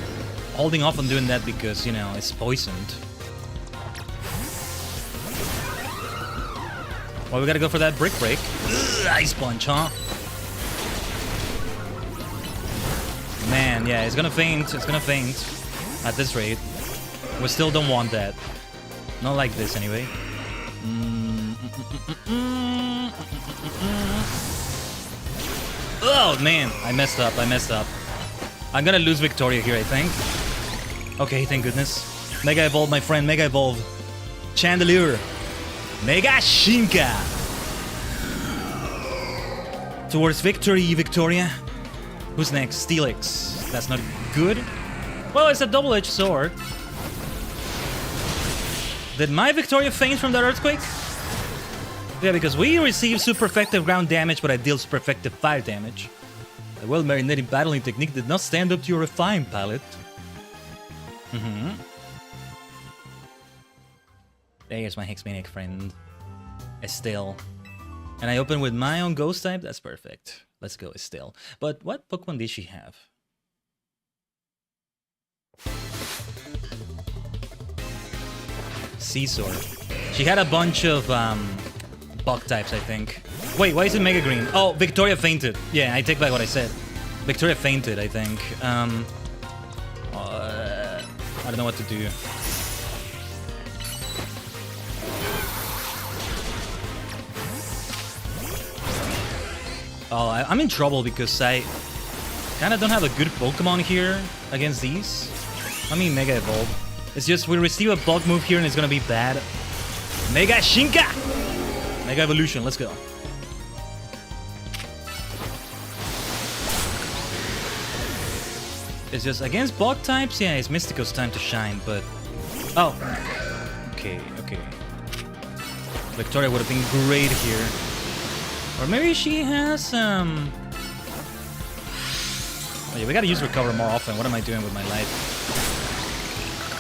holding off on doing that because, you know, it's poisoned. Well, we gotta go for that brick break. Ugh, ice punch, huh? Man, yeah, it's gonna faint. It's gonna faint at this rate. We still don't want that. Not like this, anyway. Oh, man. I messed up. I messed up. I'm gonna lose Victoria here, I think. Okay, thank goodness. Mega Evolve, my friend. Mega Evolve. Chandelier. Mega Shinka. Towards victory, Victoria. Who's next? Steelix. That's not good. Well, it's a double-edged sword. Did my Victoria faint from that earthquake? Yeah, because we receive super effective ground damage, but I deal super effective fire damage. The well-marinated battling technique did not stand up to your refined palate. There's my Hexmaniac friend, Estelle. And I open with my own ghost type? That's perfect. Let's go, Estelle. But what Pokemon did she have? Scizor. She had a bunch of bug types, I think. Wait, why is it Mega Green? Oh, Victoria fainted. Yeah, I take back what I said. Victoria fainted, I think. I don't know what to do. Oh, I'm in trouble because I kind of don't have a good Pokemon here against these. I mean, Mega Evolve. It's just we receive a bug move here and it's gonna be bad. Mega Shinka! Mega Evolution, let's go. It's just against bug types, yeah, it's Mystico's time to shine, but... Oh. Okay, okay. Victoria would have been great here. Or maybe she has, Oh yeah, we gotta use Recover more often. What am I doing with my life?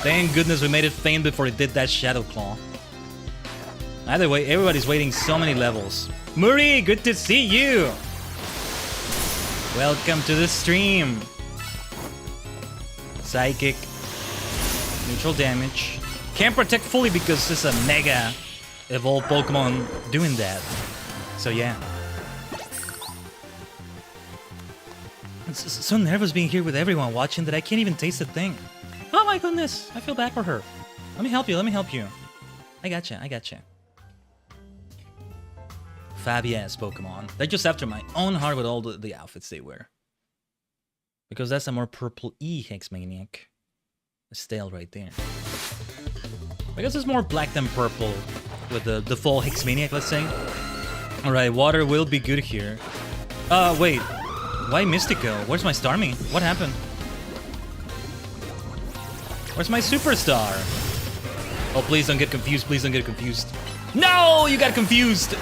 Thank goodness we made it faint before it did that Shadow Claw. Either way, everybody's waiting so many levels. Muri, good to see you! Welcome to the stream. Psychic. Neutral damage. Can't protect fully because it's a Mega Evolved Pokemon doing that. So yeah. I'm so nervous being here with everyone watching that I can't even taste a thing. Oh my goodness, I feel bad for her. Let me help you, let me help you. I gotcha, I gotcha. Fab-ass Pokemon. They're just after my own heart with all the outfits they wear. Because that's a more purple-y Hexmaniac. Estelle right there. I guess it's more black than purple with the full Hexmaniac, let's say. Alright, water will be good here. Wait. Why Mystico? Where's my Starmie? What happened? Where's my Superstar? Oh, please don't get confused. Please don't get confused. No! You got confused!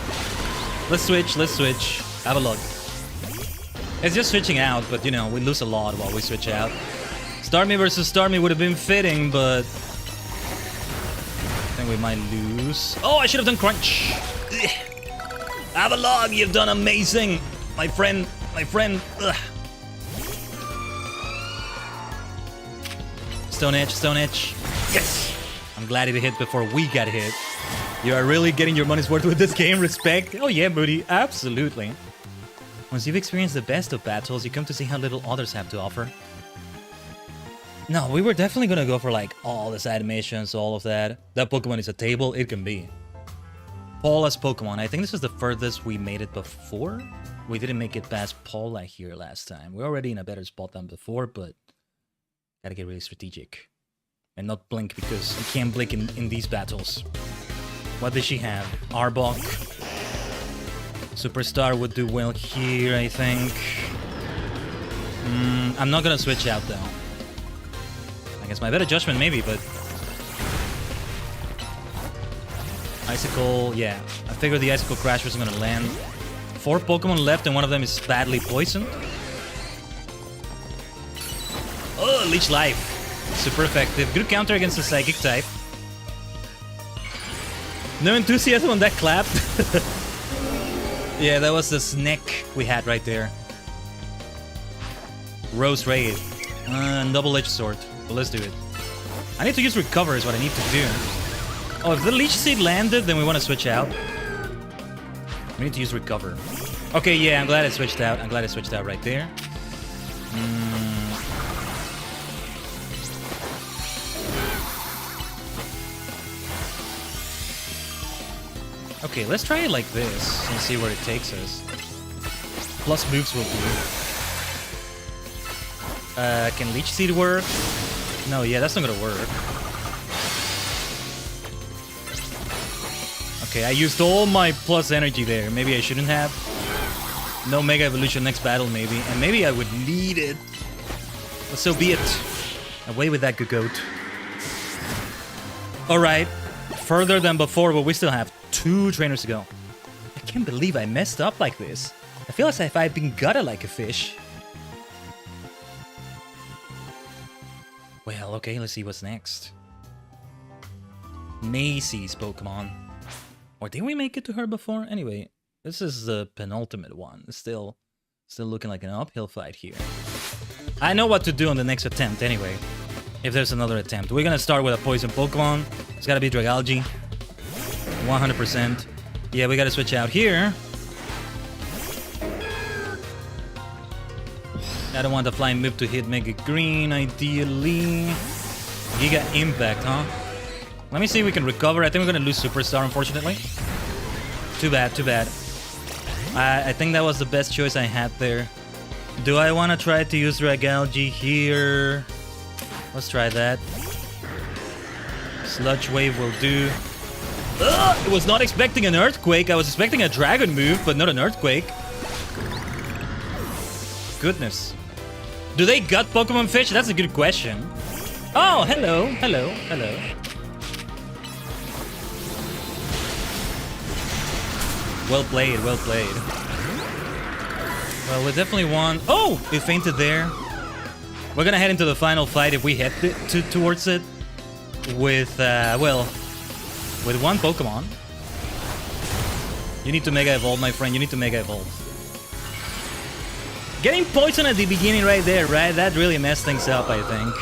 Let's switch. Let's switch. Have a look. It's just switching out, but, you know, we lose a lot while we switch out. Starmie versus Starmie would have been fitting, but... I think we might lose. Oh, I should have done Crunch! Avalog, you've done amazing! My friend, ugh. Stone Edge, Stone Edge. Yes! I'm I'm glad it hit before we got hit. You are really getting your money's worth with this game. Respect. Oh yeah, Moody. Absolutely. Once you've experienced the best of battles, you come to see how little others have to offer. No, we were definitely gonna go for like all these animations, all of that. That Pokemon is a table. It can be. Paul as Pokemon. I think this is the furthest we made it before. We didn't make it past Paula here last time. We're already in a better spot than before, but gotta get really strategic. And not blink, because you can't blink in these battles. What does she have? Arbok. Superstar would do well here, I think. I'm not gonna switch out, though. I guess my better judgment, maybe, but... Icicle, yeah. I figured the Icicle Crash wasn't gonna land. 4 Pokemon left and one of them is badly poisoned. Oh, Leech Life. Super effective. Good counter against the Psychic type. No enthusiasm on that clap. Yeah, that was the snack we had right there. Rose Raid. Double-edged sword. But let's do it. I need to use Recover is what I need to do. Oh, if the Leech Seed landed, then we want to switch out. We need to use Recover. Okay, yeah, I'm glad I switched out. I'm glad I switched out right there. Okay, let's try it like this and see where it takes us. Plus moves will do. Can Leech Seed work? No, yeah, that's not gonna work. Okay, I used all my plus energy there. Maybe I shouldn't have. No Mega Evolution next battle, maybe. And maybe I would need it. But so be it. Away with that goat. Alright. Further than before, but we still have 2 trainers to go. I can't believe I messed up like this. I feel as if I've been gutted like a fish. Well, okay, let's see what's next. Macy's Pokemon. Or did we make it to her before? Anyway, this is the penultimate one. It's still looking like an uphill fight here. I know what to do on the next attempt anyway. If there's another attempt. We're gonna start with a poison Pokemon. It's gotta be Dragalge. 100%. Yeah, we gotta switch out here. I don't want the flying move to hit Mega Green, ideally. Giga Impact, huh? Let me see if we can recover. I think we're gonna lose Superstar, unfortunately. Too bad, too bad. I think that was the best choice I had there. Do I want to try to use Dragalge here? Let's try that. Sludge Wave will do. I was not expecting an Earthquake. I was expecting a Dragon move, but not an Earthquake. Goodness. Do they gut Pokemon Fish? That's a good question. Oh, hello, hello, hello. Well played, well played. Well, we definitely won. Oh, it fainted there. We're gonna head into the final fight if we head towards it with, well, with 1 Pokemon. You need to Mega Evolve, my friend. You need to Mega Evolve. Getting poisoned at the beginning right there, right? That really messed things up, I think.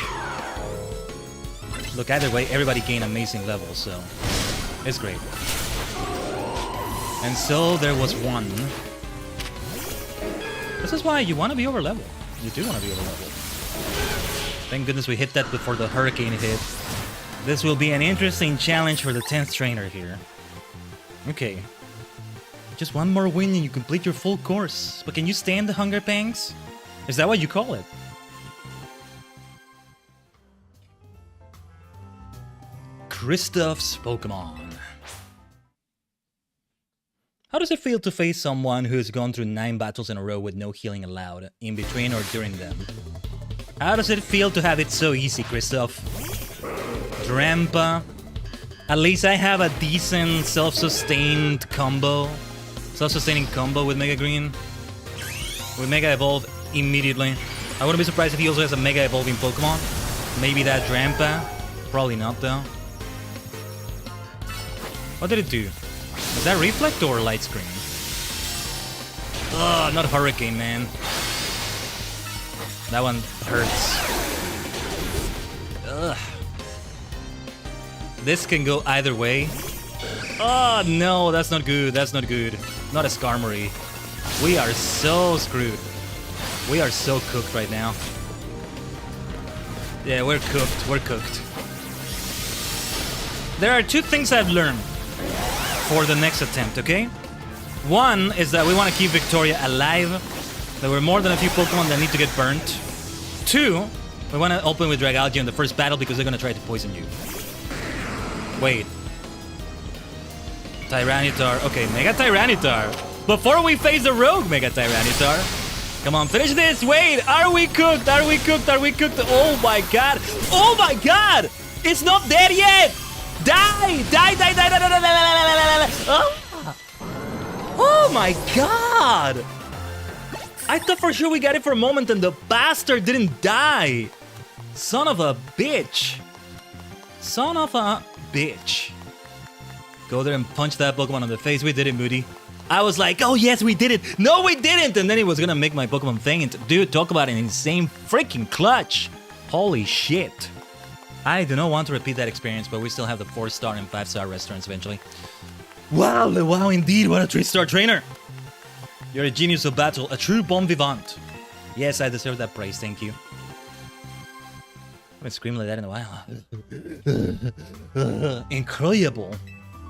Look, either way, everybody gained amazing levels, so it's great. And so there was 1. This is why you want to be over level. You do want to be over level. Thank goodness we hit that before the Hurricane hit. This will be an interesting challenge for the 10th trainer here. Okay. Just 1 more win and you complete your full course. But can you stand the hunger pangs? Is that what you call it? Kristoff's Pokemon. How does it feel to face someone who has gone through 9 battles in a row with no healing allowed, in between or during them? How does it feel to have it so easy, Kristoff? Drampa. At least I have a decent self-sustained combo. Self-sustaining combo with Mega Green. With Mega Evolve immediately. I wouldn't be surprised if he also has a Mega Evolving Pokemon. Maybe that Drampa. Probably not though. What did it do? Is that Reflect or Light Screen? Ugh, not Hurricane, man. That one hurts. Ugh. This can go either way. Oh no, that's not good. That's not good. Not a Skarmory. We are so screwed. We are so cooked right now. Yeah, we're cooked. We're cooked. There are two things I've learned for the next attempt, okay? One is that we want to keep Victoria alive. There were more than a few Pokemon that need to get burnt. Two, we want to open with Dragalge in the first battle because they're going to try to poison you. Wait. Tyranitar. Okay, Mega Tyranitar. Before we face the rogue Mega Tyranitar. Come on, finish this. Wait, are we cooked? Are we cooked? Are we cooked? Oh my god. Oh my god. It's not dead yet. Die. Die, die, die, die, die, die, die, die, die. Oh my god. I thought for sure we got it for a moment and the bastard didn't die. Son of a bitch. Son of a bitch. Go there and punch that Pokemon on the face. We did it, Moody. I was like, oh yes, we did it. No, we didn't. And then he was gonna make my Pokemon faint. Dude, talk about an insane freaking clutch. Holy shit. I do not want to repeat that experience, but we still have the 4-star and 5-star restaurants eventually. Wow, wow indeed. What a 3-star trainer. You're a genius of battle, a true bon vivant. Yes, I deserve that praise, thank you. I haven't screamed like that in a while. Incredible.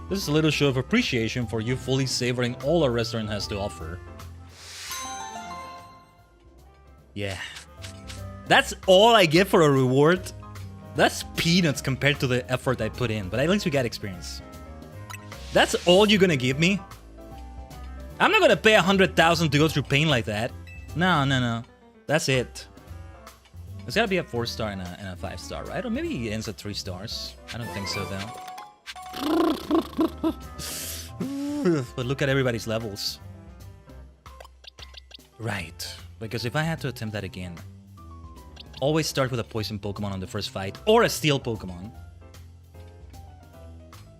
This is a little show of appreciation for you fully savoring all our restaurant has to offer. Yeah. That's all I get for a reward. That's peanuts compared to the effort I put in, but at least we got experience. That's all you're gonna give me? I'm not gonna pay 100,000 to go through pain like that. No, no, no. That's it. It's gotta be a 4-star and a 5-star, right? Or maybe it ends at 3 stars. I don't think so, though. But look at everybody's levels. Right. Because if I had to attempt that again, always start with a poison Pokemon on the first fight, or a steel Pokemon.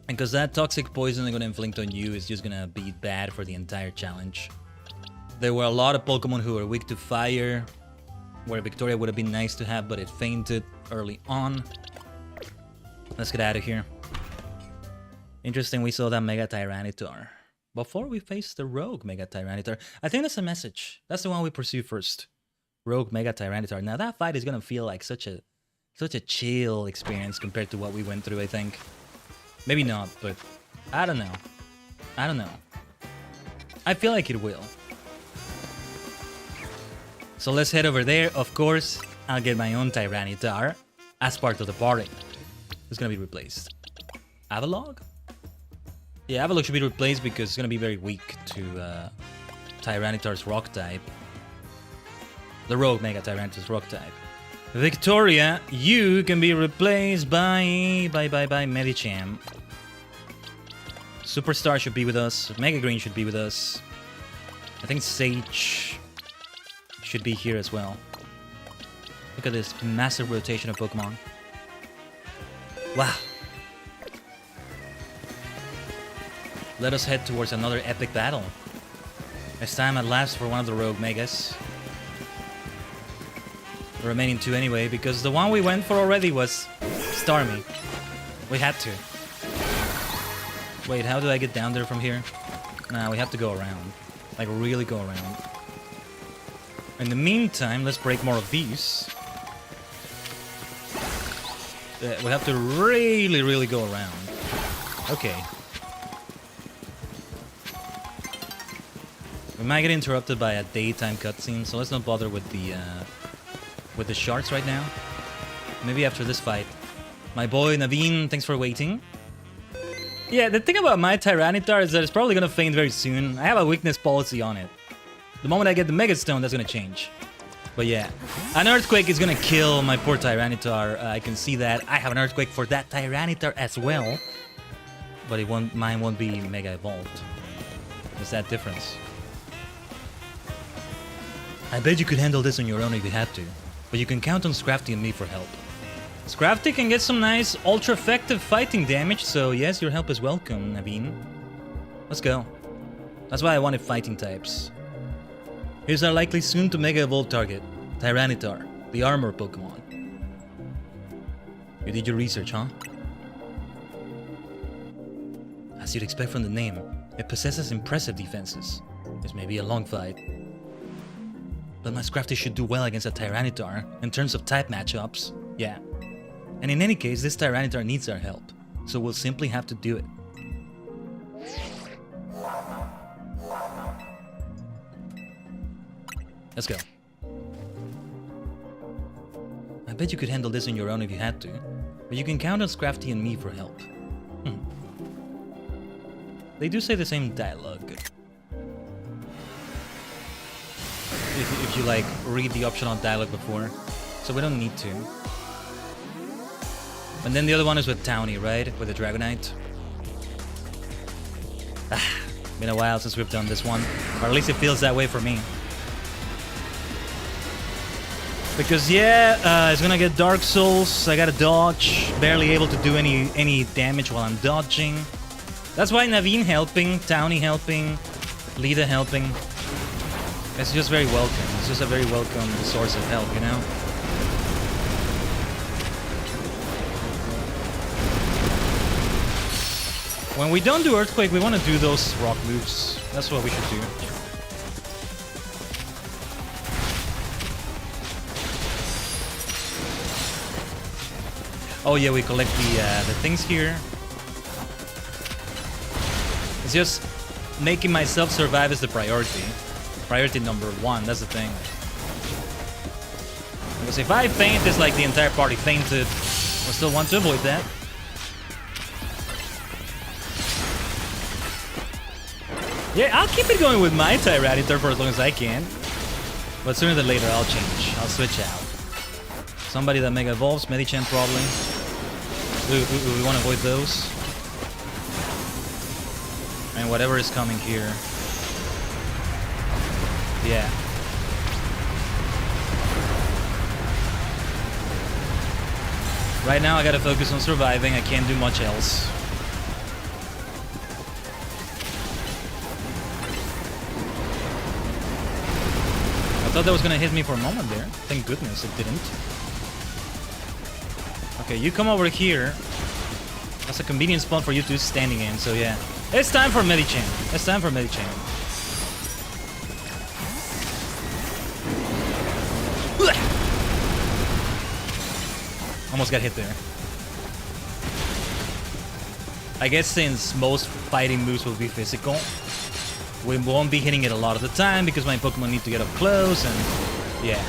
And because that toxic poison they're gonna inflict on you is just gonna be bad for the entire challenge. There were a lot of Pokemon who were weak to fire, where Victoria would have been nice to have, but it fainted early on. Let's get out of here. Interesting, we saw that Mega Tyranitar before we face the Rogue Mega Tyranitar. I think that's a message. That's the one we pursue first. Rogue Mega Tyranitar. Now that fight is gonna feel like such a chill experience compared to what we went through, I think. Maybe not, but I don't know. I don't know. I feel like it will. So let's head over there. Of course, I'll get my own Tyranitar as part of the party. It's gonna be replaced. Avalog? Yeah, Avalog should be replaced because it's gonna be very weak to Tyranitar's rock type. The Rogue Mega Tyranitar's rock type. Victoria, you can be replaced by Medicham. Superstar should be with us. Mega Green should be with us. I think Sage should be here as well. Look at this massive rotation of Pokemon. Wow. Let us head towards another epic battle. It's time at last for one of the Rogue Megas. The remaining 2 anyway, because the one we went for already was Starmie. We had to. Wait, how do I get down there from here? Nah, we have to go around. Like, really go around. In the meantime, let's break more of these. We have to really, really go around. Okay. We might get interrupted by a daytime cutscene, so let's not bother with the shards right now. Maybe after this fight. My boy Naveen, thanks for waiting. Yeah, the thing about my Tyranitar is that it's probably gonna faint very soon. I have a weakness policy on it. The moment I get the Mega Stone, that's gonna change. But yeah, an Earthquake is gonna kill my poor Tyranitar. I can see that. I have an Earthquake for that Tyranitar as well. But mine won't be Mega Evolved. There's that difference. I bet you could handle this on your own if you had to. But you can count on Scrafty and me for help. Scrafty can get some nice, ultra-effective fighting damage, so yes, your help is welcome, Naveen. Let's go. That's why I wanted fighting types. Here's our likely soon to Mega Evolve target, Tyranitar, the armor Pokemon. You did your research, huh? As you'd expect from the name, it possesses impressive defenses. This may be a long fight, but my Scrafty should do well against a Tyranitar in terms of type matchups. Yeah. And in any case, this Tyranitar needs our help, so we'll simply have to do it. Let's go. I bet you could handle this on your own if you had to, but you can count on Scrafty and me for help. They do say the same dialogue. If you like read the optional dialogue before, so we don't need to. And then the other one is with Townie, right? With the Dragonite. Been a while since we've done this one, or at least it feels that way for me. Because yeah, it's gonna get Dark Souls. I gotta dodge, barely able to do any damage while I'm dodging. That's why Naveen helping, Townie helping, Lida helping. It's just very welcome. It's just a very welcome source of help, you know? When we don't do Earthquake, we want to do those rock moves. That's what we should do. Oh yeah, we collect the things here. It's just making myself survive is the priority. Priority number one, that's the thing. Because if I faint, it's like the entire party fainted. I still want to avoid that. Yeah, I'll keep it going with my Tyranitar for as long as I can. But sooner than later, I'll change. I'll switch out. Somebody that Mega Evolves, Medicham probably. We want to avoid those. And whatever is coming here. Yeah. Right now I gotta focus on surviving. I can't do much else. I thought that was gonna hit me for a moment there. Thank goodness it didn't. Okay, you come over here. That's a convenient spot for you two standing in, so yeah. It's time for Medicham. It's time for Medicham. Almost got hit there. I guess since most fighting moves will be physical, we won't be hitting it a lot of the time because my Pokemon need to get up close and yeah.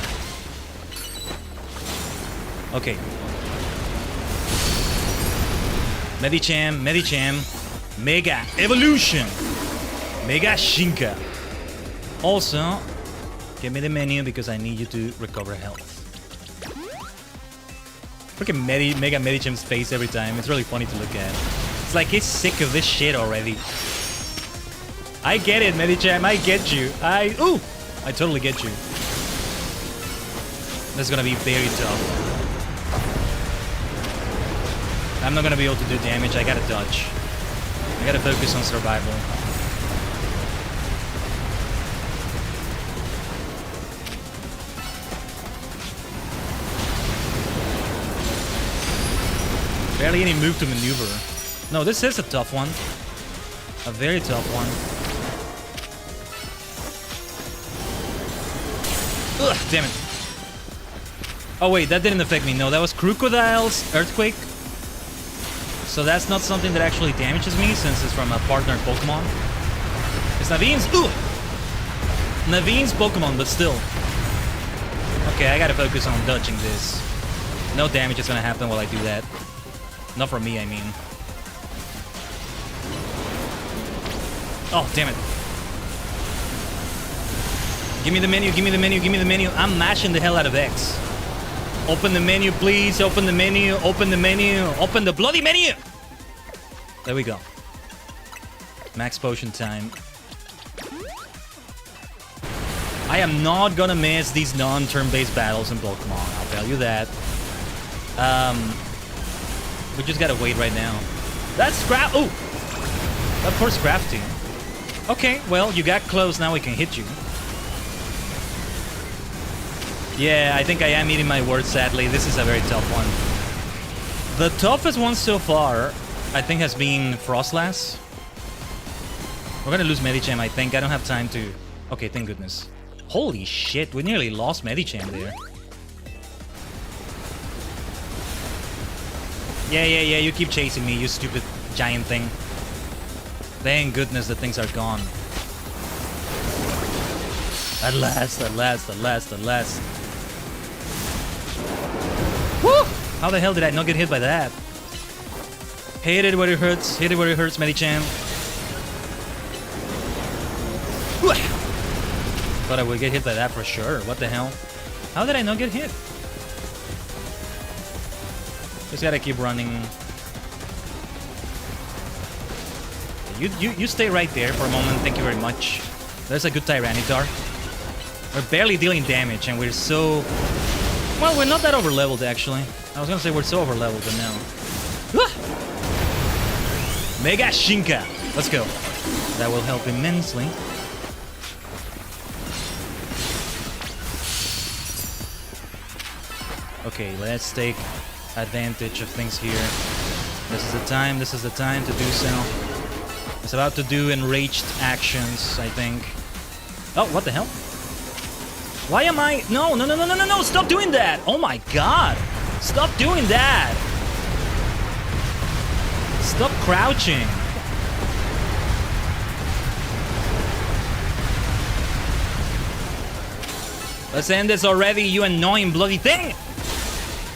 Okay. Medicham, Medicham, Mega Evolution, Mega Shinka. Also, give me the menu because I need you to recover health. Freaking Mega Medicham's face every time. It's really funny to look at. It's like he's sick of this shit already. I get it, Medicham. I get you. I totally get you. That's gonna be very tough. I'm not gonna be able to do damage. I gotta dodge. I gotta focus on survival. Barely any move to maneuver. No, this is a tough one. A very tough one. Ugh, damn it. Oh wait, that didn't affect me. No, that was Crocodile's Earthquake. So that's not something that actually damages me since it's from a partner Pokemon. It's Naveen's... Ooh! Naveen's Pokemon, but still. Okay, I gotta focus on dodging this. No damage is gonna happen while I do that. Not from me, I mean. Oh, damn it. Give me the menu, give me the menu, give me the menu. I'm mashing the hell out of X. Open the menu, please. Open the menu, open the menu, open the bloody menu! There we go. Max potion time. I am not gonna miss these non-turn-based battles in Pokemon, I'll tell you that. We just gotta wait right now. That's Scrap. Oh! That poor Scrafty. Okay, well, you got close, now we can hit you. Yeah, I think I am eating my words, sadly. This is a very tough one. The toughest one so far, I think, has been Frostlass. We're gonna lose Medicham, I think. I don't have time to... Okay, thank goodness. Holy shit, we nearly lost Medicham there. Yeah, you keep chasing me, you stupid giant thing. Thank goodness the things are gone. At last. Woo! How the hell did I not get hit by that? Hit it where it hurts, Medicham. Thought I would get hit by that for sure. What the hell? How did I not get hit? Just gotta keep running. You stay right there for a moment. Thank you very much. That's a good Tyranitar. We're barely dealing damage, and we're so... Well, we're not that over-leveled, actually. I was gonna say we're so over-leveled, but no. Mega Shinka! Let's go. That will help immensely. Okay, let's take advantage of things here. This is the time to do so. It's about to do enraged actions, I think. Oh, what the hell? Why am I... No, stop doing that! Oh my god! Stop doing that! Stop crouching! Let's end this already, you annoying bloody thing!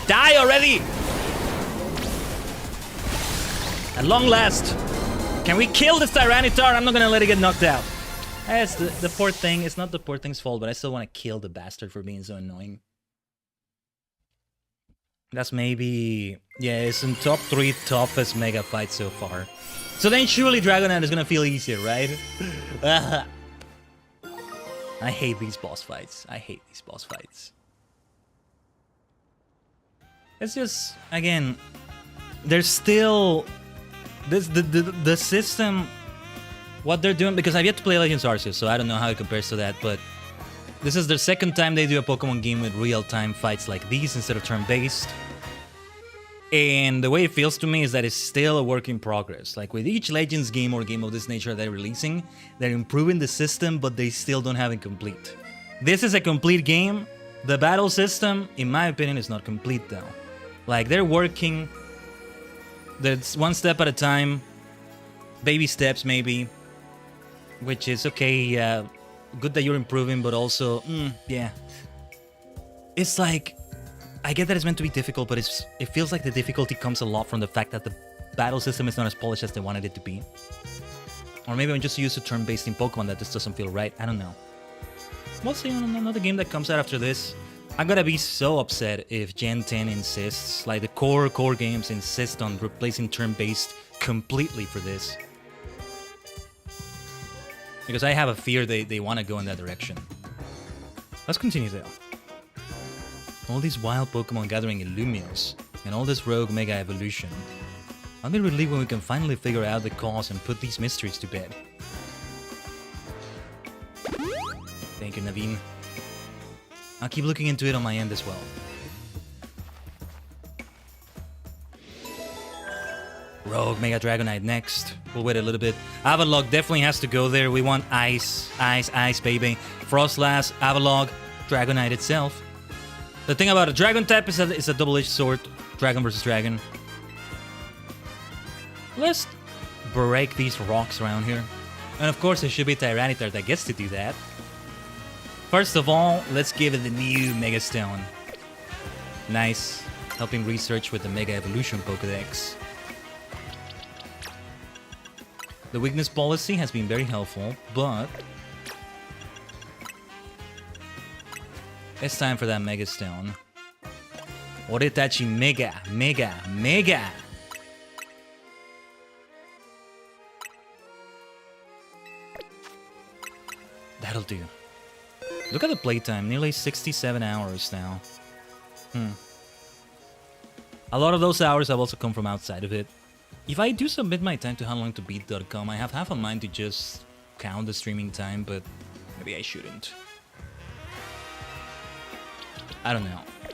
Die already! At long last! Can we kill this Tyranitar? I'm not gonna let it get knocked out. It's the poor thing. It's not the poor thing's fault, but I still want to kill the bastard for being so annoying. That's maybe... Yeah, it's in top 3 toughest mega fights so far. So then surely Dragonite is gonna feel easier, right? I hate these boss fights. It's just, again, there's still... The system... What they're doing, because I've yet to play Legends Arceus, so I don't know how it compares to that, but this is the second time they do a Pokemon game with real-time fights like these instead of turn-based. And the way it feels to me is that it's still a work in progress. Like with each Legends game or game of this nature they're releasing, they're improving the system, but they still don't have it complete. This is a complete game. The battle system, in my opinion, is not complete though. Like they're working, that's one step at a time, baby steps maybe. Which is okay, good that you're improving, but also, yeah. It's like, I get that it's meant to be difficult, but it feels like the difficulty comes a lot from the fact that the battle system is not as polished as they wanted it to be. Or maybe I'm just used to turn-based in Pokemon that this doesn't feel right, I don't know. We'll see on another game that comes out after this. I'm gonna be so upset if Gen 10 insists, like the core games insist on replacing turn-based completely for this. Because I have a fear they want to go in that direction. Let's continue though. All these wild Pokemon gathering Illumios, and all this rogue Mega Evolution. I'll be relieved when we can finally figure out the cause and put these mysteries to bed. Thank you, Naveen. I'll keep looking into it on my end as well. Rogue Mega Dragonite next. We'll wait a little bit. Avalok definitely has to go there. We want ice, baby. Frostlass, Avalok, Dragonite itself. The thing about a Dragon type is that it's a double-edged sword. Dragon versus Dragon. Let's break these rocks around here. And of course, it should be Tyranitar that gets to do that. First of all, let's give it the new Mega Stone. Nice. Helping research with the Mega Evolution Pokédex. The weakness policy has been very helpful, but it's time for that Mega Stone. Oritachi Mega! That'll do. Look at the playtime, nearly 67 hours now. A lot of those hours have also come from outside of it. If I do submit my time to howlongtobeat.com, I have half a mind to just count the streaming time, but maybe I shouldn't. I don't know. I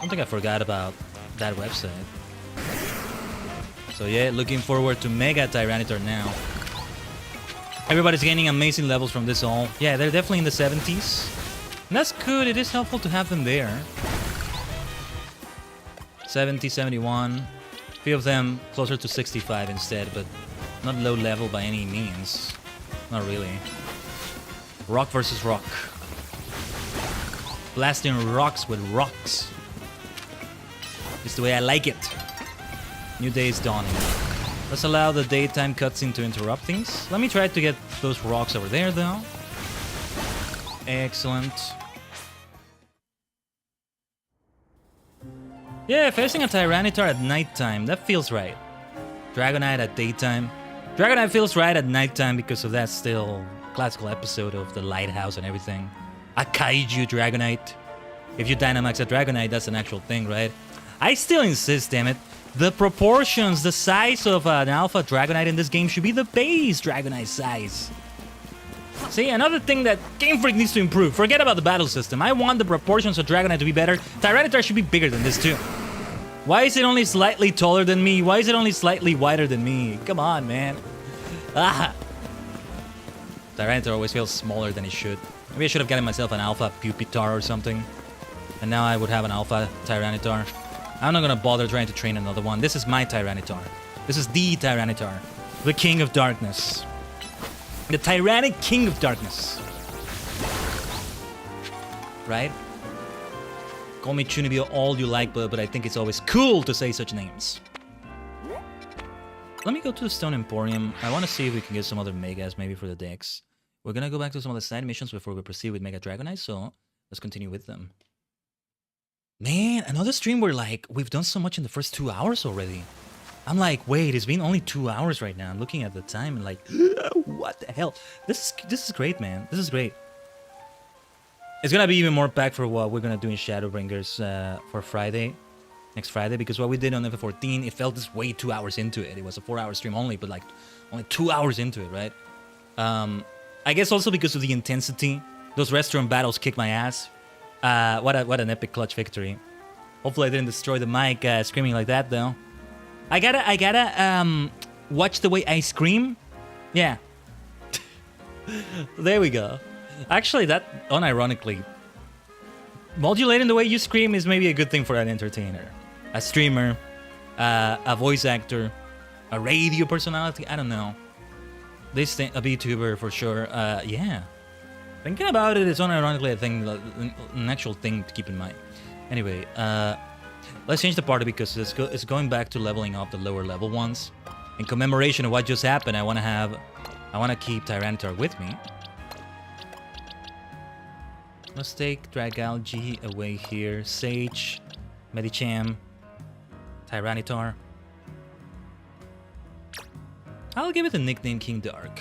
don't think I forgot about that website. So yeah, looking forward to Mega Tyranitar now. Everybody's gaining amazing levels from this all. Yeah, they're definitely in the 70s. And that's good. It is helpful to have them there. 70, 71. A few of them closer to 65 instead, but not low level by any means. Not really. Rock versus rock. Blasting rocks with rocks. It's the way I like it. New day is dawning. Let's allow the daytime cutscene to interrupt things. Let me try to get those rocks over there, though. Excellent. Yeah, facing a Tyranitar at nighttime. That feels right. Dragonite at daytime. Dragonite feels right at nighttime because of that still classical episode of the lighthouse and everything. A kaiju Dragonite. If you Dynamax a Dragonite, that's an actual thing, right? I still insist, damn it. The proportions, the size of an Alpha Dragonite in this game should be the base Dragonite size. See, another thing that Game Freak needs to improve. Forget about the battle system. I want the proportions of Dragonite to be better. Tyranitar should be bigger than this too. Why is it only slightly taller than me? Why is it only slightly wider than me? Come on, man. Ah. Tyranitar always feels smaller than it should. Maybe I should have gotten myself an Alpha Pupitar or something. And now I would have an Alpha Tyranitar. I'm not gonna bother trying to train another one. This is my Tyranitar. This is the Tyranitar. The King of Darkness. The Tyrannic King of Darkness. Right? Call me Chunibyo all you like, but I think it's always cool to say such names. Let me go to the Stone Emporium. I want to see if we can get some other Megas maybe for the decks. We're gonna go back to some of the side missions before we proceed with Mega Dragonite, so let's continue with them. Man, another stream where, like, we've done so much in the first 2 hours already. I'm like, wait, it's been only 2 hours right now. I'm looking at the time and like, what the hell? This is great, man. This is great. It's gonna be even more packed for what we're gonna do in Shadowbringers for Friday. Next Friday, because what we did on FF14, it felt this way 2 hours into it. It was a 4-hour stream only, but like, only 2 hours into it, right? I guess also because of the intensity. Those restaurant battles kicked my ass. What an epic clutch victory. Hopefully I didn't destroy the mic screaming like that though. I gotta watch the way I scream. Yeah. There we go. Actually, that unironically, modulating the way you scream is maybe a good thing for an entertainer, a streamer, a voice actor, a radio personality. I don't know. This thing, a VTuber for sure. Yeah. Thinking about it is unironically a thing, an actual thing to keep in mind. Anyway, let's change the party because it's going back to leveling up the lower level ones. In commemoration of what just happened, I want to keep Tyranitar with me. Let's take Dragalge away here. Sage, Medicham, Tyranitar. I'll give it the nickname King Dark.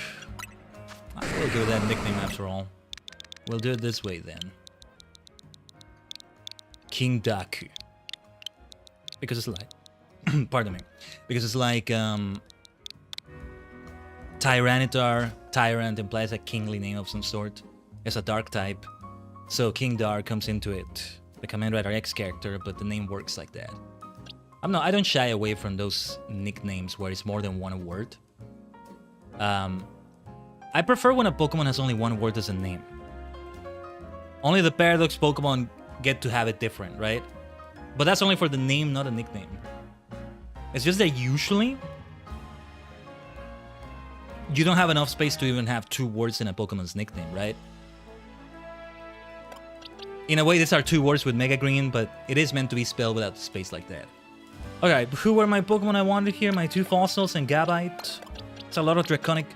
I will give it that nickname after all. We'll do it this way then. King Daku. Because it's like... pardon me. Because it's like... Tyranitar, Tyrant implies a kingly name of some sort. It's a dark type. So King Dark comes into it. The Kamen Rider X character, but the name works like that. I don't shy away from those nicknames where it's more than one word. I prefer when a Pokemon has only one word as a name. Only the Paradox Pokemon get to have it different, right? But that's only for the name, not a nickname. It's just that usually you don't have enough space to even have 2 words in a Pokemon's nickname, right? In a way, these are 2 words with Mega Green, but it is meant to be spelled without the space like that. Okay, who were my Pokemon I wanted here? My 2 fossils and Gabite. It's a lot of draconic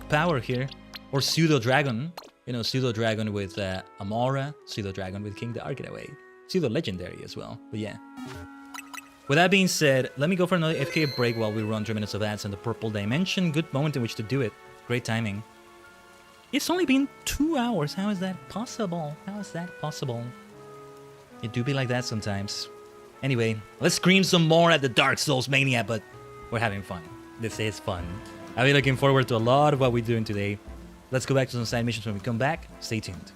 power here. Or Pseudo-Dragon. You know, Pseudo-Dragon with Amora. Pseudo-Dragon with King Dark in a way. Pseudo-Legendary as well, but yeah. With that being said, let me go for another FK break while we run 3 minutes of ads in the Purple Dimension. Good moment in which to do it. Great timing. It's only been 2 hours. How is that possible? How is that possible? It do be like that sometimes. Anyway, let's scream some more at the Dark Souls Mania, but we're having fun. This is fun. I'll be looking forward to a lot of what we're doing today. Let's go back to some side missions when we come back. Stay tuned.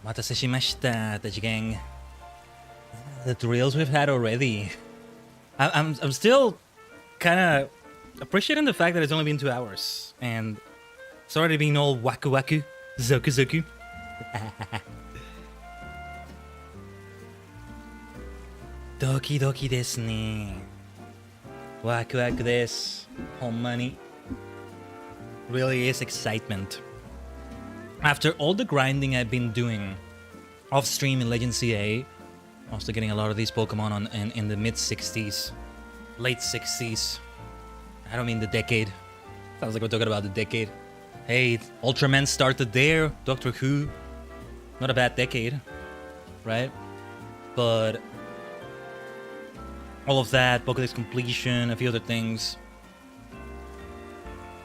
Omatase shimashita, Tajigen. The thrills we've had already. I'm still kind of appreciating the fact that it's only been 2 hours. And it's already been all waku waku, zoku zoku. Doki doki desu ne. Waku waku desu. Honmani. Really is excitement. After all the grinding I've been doing off stream in Legend CA, also getting a lot of these Pokemon in the mid 60s, late 60s. I don't mean the decade. Sounds like we're talking about the decade. Hey, Ultraman started there. Doctor Who, not a bad decade, right? But all of that, Pokédex completion, a few other things.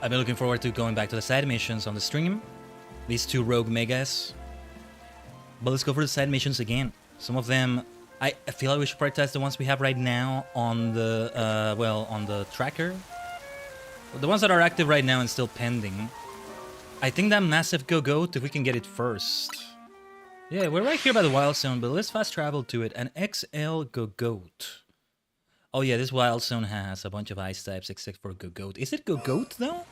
I've been looking forward to going back to the side missions on the stream. These 2 Rogue Megas. But let's go for the side missions again. Some of them, I feel like we should prioritize the ones we have right now on the, on the tracker. The ones that are active right now and still pending. I think that massive Go-Goat, if we can get it first. Yeah, we're right here by the Wild Zone, but let's fast travel to it. An XL Go-Goat. Oh yeah, this Wild Zone has a bunch of ice types except for Go-Goat. Is it Go-Goat though?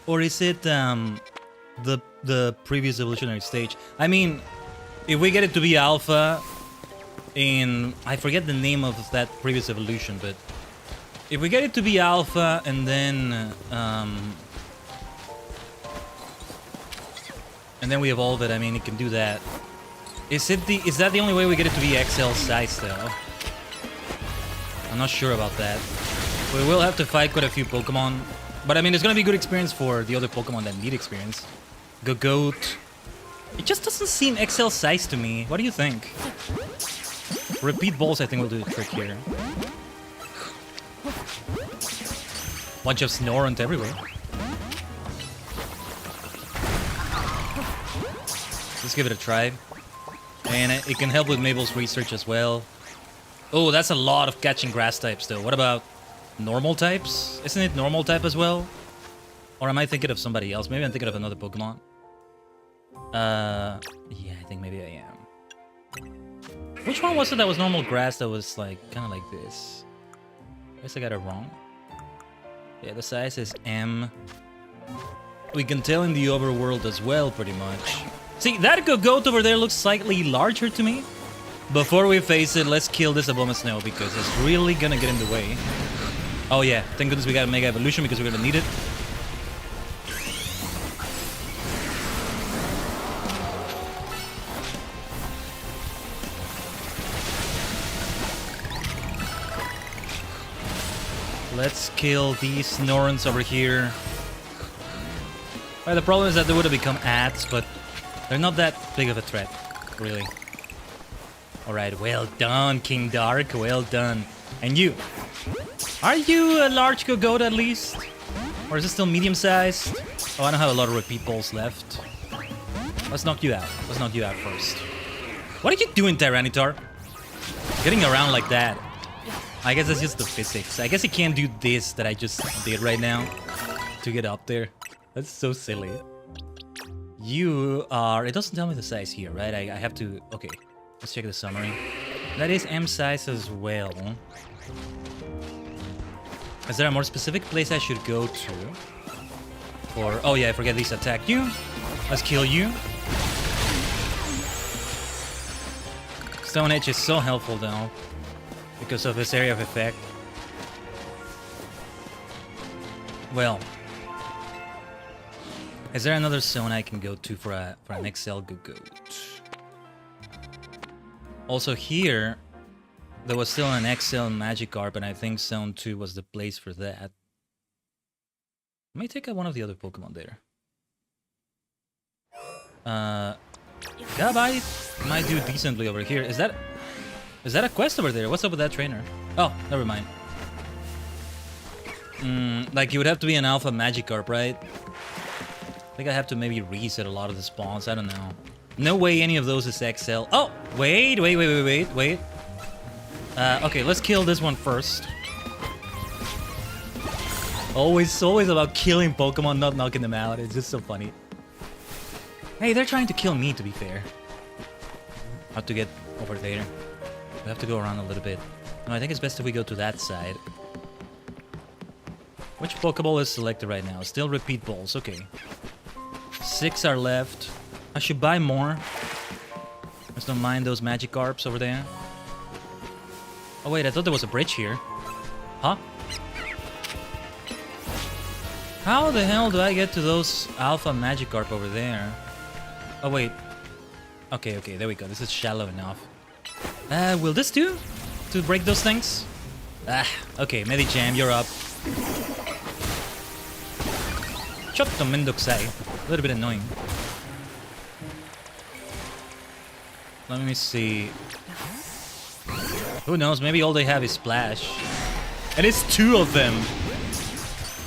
Or is it the previous evolutionary stage? I mean, if we get it to be Alpha in... I forget the name of that previous evolution, but... If we get it to be Alpha and then... and then we evolve it, I mean, it can do that. Is that the only way we get it to be XL size though? I'm not sure about that. We will have to fight quite a few Pokemon. But I mean, it's gonna be a good experience for the other Pokemon that need experience. Go-Goat. It just doesn't seem XL size to me. What do you think? Repeat balls, I think, will do the trick here. Bunch of Snorunt everywhere. Let's give it a try. And it can help with Mabel's research as well. Oh, that's a lot of catching grass types, though. What about normal types? Isn't it normal type as well? Or am I thinking of somebody else? Maybe I'm thinking of another Pokemon. Yeah, I think maybe I am. Which one was it that was normal grass that was like kind of like this? I guess I got it wrong. Yeah, the size is M. We can tell in the overworld as well, pretty much. See, that Go-Goat over there looks slightly larger to me. Before we face it, let's kill this Abomasnow because it's really gonna get in the way. Oh yeah, thank goodness we got a Mega Evolution because we're gonna need it. Let's kill these Snorrents over here. Right, the problem is that they would have become ats, but they're not that big of a threat, really. Alright, well done, King Dark, well done. And you? Are you a large Go-Goat at least? Or is it still medium-sized? Oh, I don't have a lot of repeat balls left. Let's knock you out. Let's knock you out first. What are you doing, Tyranitar? Getting around like that. I guess that's just the physics. I guess he can't do this that I just did right now to get up there. That's so silly. You are... It doesn't tell me the size here, right? I have to... Okay, let's check the summary. That is M size as well. Is there a more specific place I should go to? Or... Oh yeah, I forget these attack you. Let's kill you. Stone Edge is so helpful though, because of this area of effect. Well, is there another zone I can go to for an XL Go-Goat? Also here, there was still an XL Magikarp, and I think Zone 2 was the place for that. Let me take out one of the other Pokemon there. Gabite might do decently over here. Is that a quest over there? What's up with that trainer? Oh, never mind. Like you would have to be an Alpha Magikarp, right? I think I have to maybe reset a lot of the spawns. I don't know. No way any of those is XL. Oh, wait. Okay, let's kill this one first. Always about killing Pokemon, not knocking them out. It's just so funny. Hey, they're trying to kill me, to be fair. how to get over there. We have to go around a little bit. No, I think it's best if we go to that side. Which Pokeball is selected right now? Still repeat balls. Okay. 6 are left. I should buy more. Just don't mind those Magikarps over there. Oh wait, I thought there was a bridge here. Huh? How the hell do I get to those Alpha Magikarp over there? Oh wait. Okay, okay, there we go. This is shallow enough. Will this do? To break those things? Ah, okay, Medicham, you're up. Chotto Mendokusai. A little bit annoying. Let me see. Who knows, maybe all they have is Splash. And it's 2 of them!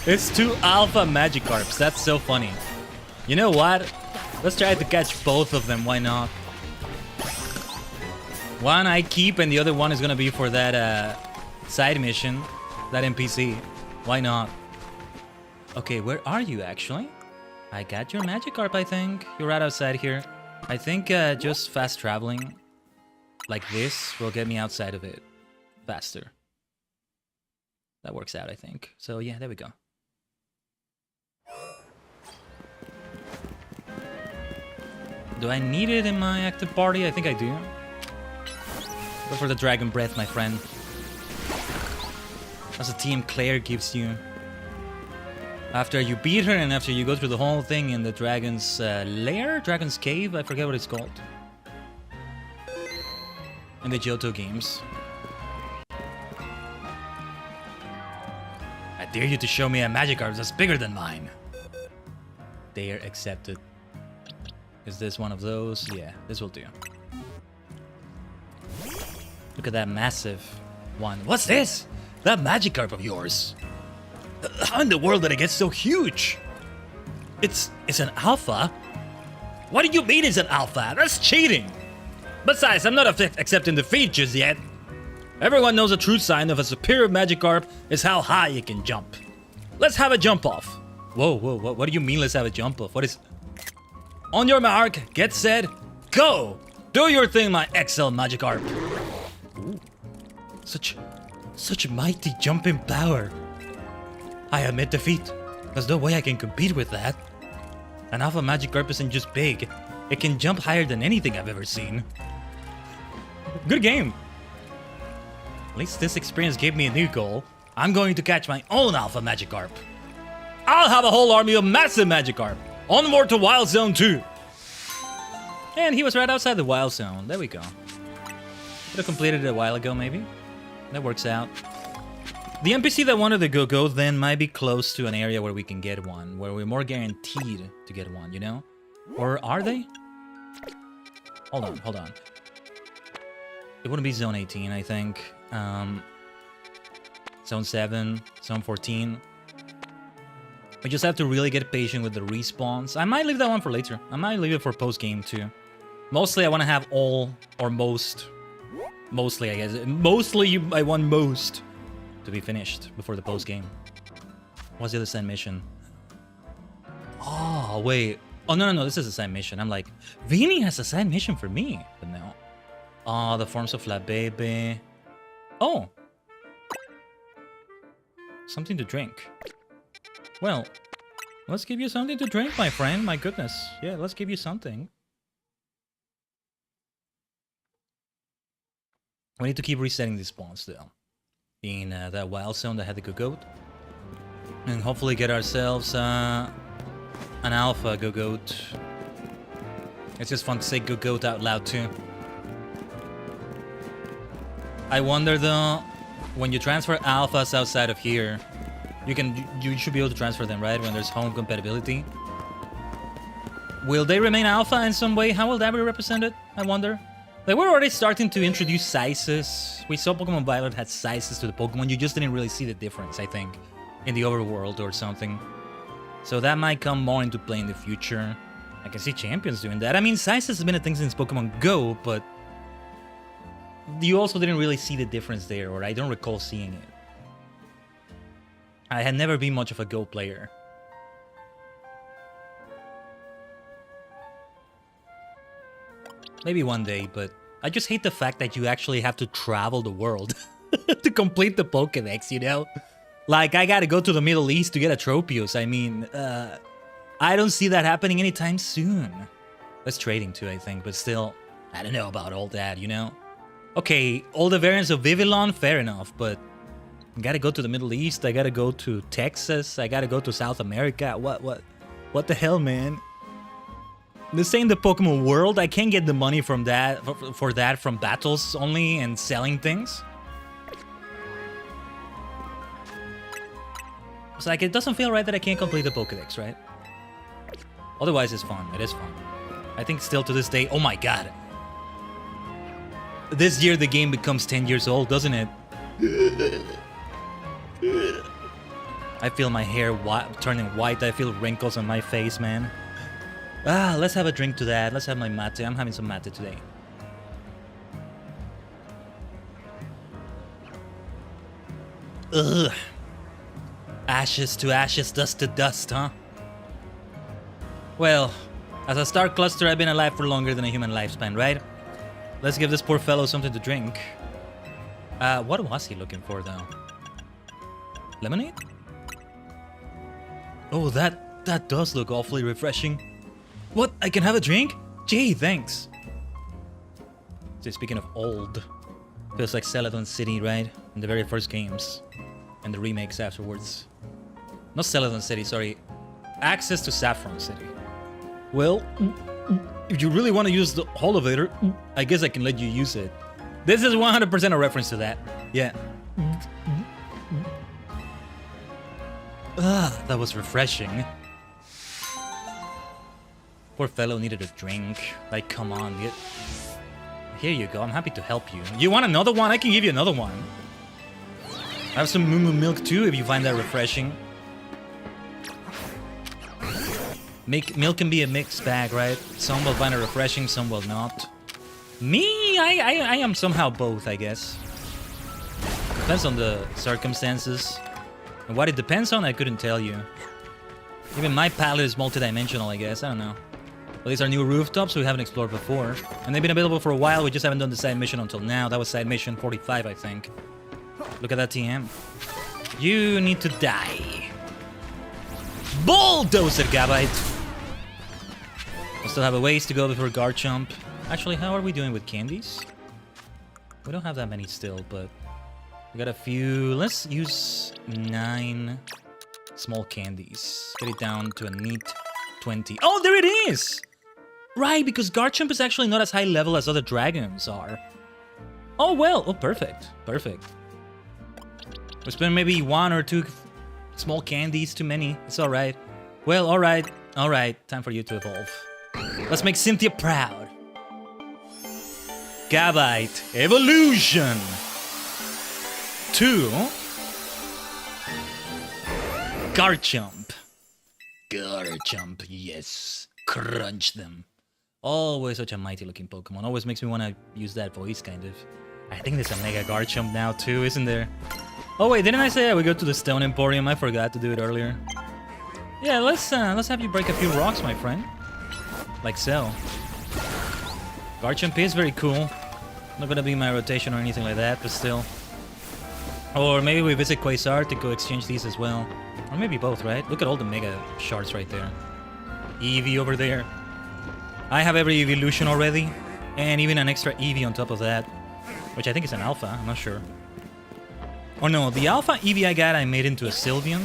It's 2 Alpha Magikarps, that's so funny. You know what? Let's try to catch both of them, why not? One I keep and the other one is gonna be for that side mission. That NPC. Why not? Okay, where are you actually? I got your Magikarp, I think. You're right outside here. I think just fast traveling like this will get me outside of it faster. That works out, I think. So yeah, there we go. Do I need it in my active party? I think I do. Go for the Dragon Breath, my friend. That's a team Claire gives you. After you beat her and after you go through the whole thing in the Dragon's lair? Dragon's Cave? I forget what it's called. In the Johto games. I dare you to show me a Magikarp that's bigger than mine. Dare accepted. Is this one of those? Yeah, this will do. Look at that massive one. What's this? That Magikarp of yours. How in the world did it get so huge? It's an alpha? What do you mean it's an alpha? That's cheating! Besides, I'm not accepting defeat just yet. Everyone knows a true sign of a superior Magikarp is how high it can jump. Let's have a jump off. Whoa, whoa, what do you mean let's have a jump off? What is... On your mark, get set, go! Do your thing, my XL Magikarp. Ooh. Such mighty jumping power. I admit defeat. There's no way I can compete with that. An Alpha Magikarp isn't just big. It can jump higher than anything I've ever seen. Good game. At least this experience gave me a new goal. I'm going to catch my own Alpha Magikarp. I'll have a whole army of massive Magikarp. Onward to Wild Zone 2. And he was right outside the Wild Zone. There we go. Could have completed it a while ago, maybe. That works out. The NPC that wanted the go-go then might be close to an area where we can get one, where we're more guaranteed to get one, you know? Or are they? Hold on, hold on. It wouldn't be Zone 18, I think. Zone 7, Zone 14. We just have to really get patient with the respawns. I might leave that one for later. I might leave it for post-game too. Mostly I want to have all, or most. Mostly, I guess. Mostly I want most to be finished before the post-game. What's the other side mission? Oh, wait. Oh, no, this is a side mission. I'm like, Vini has a side mission for me. But no. Oh, the forms of La Bebe. Oh. Something to drink. Well, let's give you something to drink, my friend. My goodness. Yeah, let's give you something. We need to keep resetting these spawns, though. In that wild zone that had the Go-Goat. And hopefully get ourselves an alpha Go-Goat. It's just fun to say Go-Goat out loud, too. I wonder, though, when you transfer alphas outside of here, you should be able to transfer them, right? When there's home compatibility. Will they remain alpha in some way? How will that be represented? I wonder. Like, we're already starting to introduce sizes. We saw Pokemon Violet had sizes to the Pokemon. You just didn't really see the difference, I think, in the overworld or something. So that might come more into play in the future. I can see champions doing that. I mean, sizes has been a thing since Pokemon Go, but you also didn't really see the difference there, or I don't recall seeing it. I had never been much of a Go player. Maybe one day, but I just hate the fact that you actually have to travel the world to complete the Pokédex, you know? Like, I gotta go to the Middle East to get a Tropius. I mean, I don't see that happening anytime soon. That's trading too, I think, but still, I don't know about all that, you know? Okay, all the variants of Vivillon, fair enough, but I gotta go to the Middle East, I gotta go to Texas, I gotta go to South America. What the hell, man? The same the Pokemon World, I can't get the money from that for that from battles only and selling things. It's like, it doesn't feel right that I can't complete the Pokédex, right? Otherwise, it's fun. It is fun. I think still to this day, oh my god. This year the game becomes 10 years old, doesn't it? I feel my hair turning white. I feel wrinkles on my face, man. Ah, let's have a drink to that. Let's have my mate. I'm having some mate today. Ugh. Ashes to ashes, dust to dust, huh? Well, as a star cluster, I've been alive for longer than a human lifespan, right? Let's give this poor fellow something to drink. What was he looking for, though? Lemonade? Oh, that does look awfully refreshing. What? I can have a drink? Gee, thanks. So speaking of old, feels like Celadon City, right? In the very first games. And the remakes afterwards. Not Celadon City, sorry. Access to Saffron City. Well, if you really want to use the elevator, I guess I can let you use it. This is 100% a reference to that. Yeah. Ah, that was refreshing. Poor fellow needed a drink. Like, come on, dude. Here you go, I'm happy to help you. You want another one? I can give you another one. I have some Moo Moo milk too, if you find that refreshing. Milk can be a mixed bag, right? Some will find it refreshing, some will not. Me, I am somehow both, I guess. Depends on the circumstances. And what it depends on, I couldn't tell you. Even my palette is multidimensional, I guess. I don't know. Well, these are new rooftops we haven't explored before. And they've been available for a while, we just haven't done the side mission until now. That was side mission 45, I think. Look at that TM. You need to die. Bulldozer, Gabite! We still have a ways to go before Garchomp. Actually, how are we doing with candies? We don't have that many still, but we got a few. Let's use 9 small candies. Get it down to a neat 20. Oh, there it is! Right, because Garchomp is actually not as high level as other dragons are. Oh, well. Oh, perfect. Perfect. We spent maybe 1 or 2 small candies too many. It's alright. Well, alright. Alright. Time for you to evolve. Let's make Cynthia proud. Gabite Evolution 2 Garchomp. Garchomp, yes. Crunch them. Always such a mighty looking Pokemon. Always makes me want to use that voice, kind of. I think there's a Mega Garchomp now too, isn't there? Oh wait, didn't I say we go to the Stone Emporium? I forgot to do it earlier. Yeah, let's have you break a few rocks, my friend. Like so. Garchomp is very cool. Not gonna be my rotation or anything like that, but still. Or maybe we visit Quasar to go exchange these as well. Or maybe both, right? Look at all the Mega shards right there. Eevee over there. I have every evolution already. And even an extra Eevee on top of that. Which I think is an Alpha, I'm not sure. Oh no, the Alpha Eevee I got, I made into a Sylveon.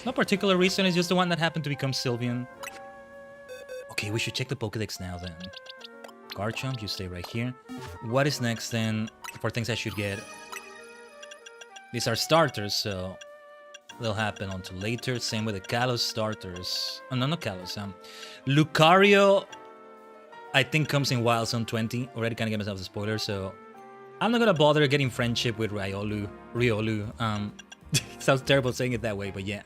No particular reason, it's just the one that happened to become Sylveon. Okay, we should check the Pokédex now then. Garchomp, you stay right here. What is next then for things I should get? These are starters, so they'll happen until later. Same with the Kalos starters. Oh, no, not Kalos. Lucario, I think, comes in Wild Zone 20. Already kind of gave myself a spoiler, so I'm not gonna bother getting friendship with Riolu. Sounds terrible saying it that way, but yeah.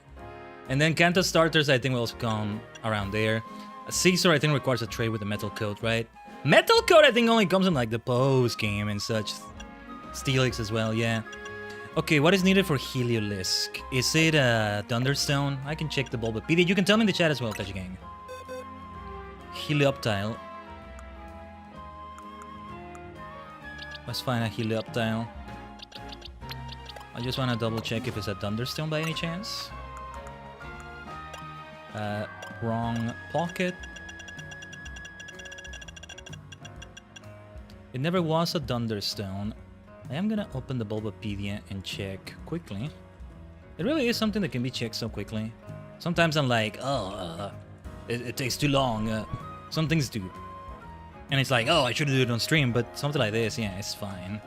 And then Kanto starters, I think, will also come around there. Caesar, I think, requires a trade with the Metal Coat, right? Metal Coat, I think, only comes in like the post game and such. Steelix as well, yeah. Okay, what is needed for Heliolisk? Is it a Thunderstone? I can check the Bulbapedia. You can tell me in the chat as well, Tajigen. Helioptile. Let's find a Helioptile. I just want to double check if it's a Thunderstone by any chance. Wrong pocket. It never was a Thunderstone. I am gonna open the Bulbapedia and check quickly. It really is something that can be checked so quickly. Sometimes I'm like, oh, it takes too long. Some things do. And it's like, oh, I should do it on stream, but something like this, yeah, it's fine.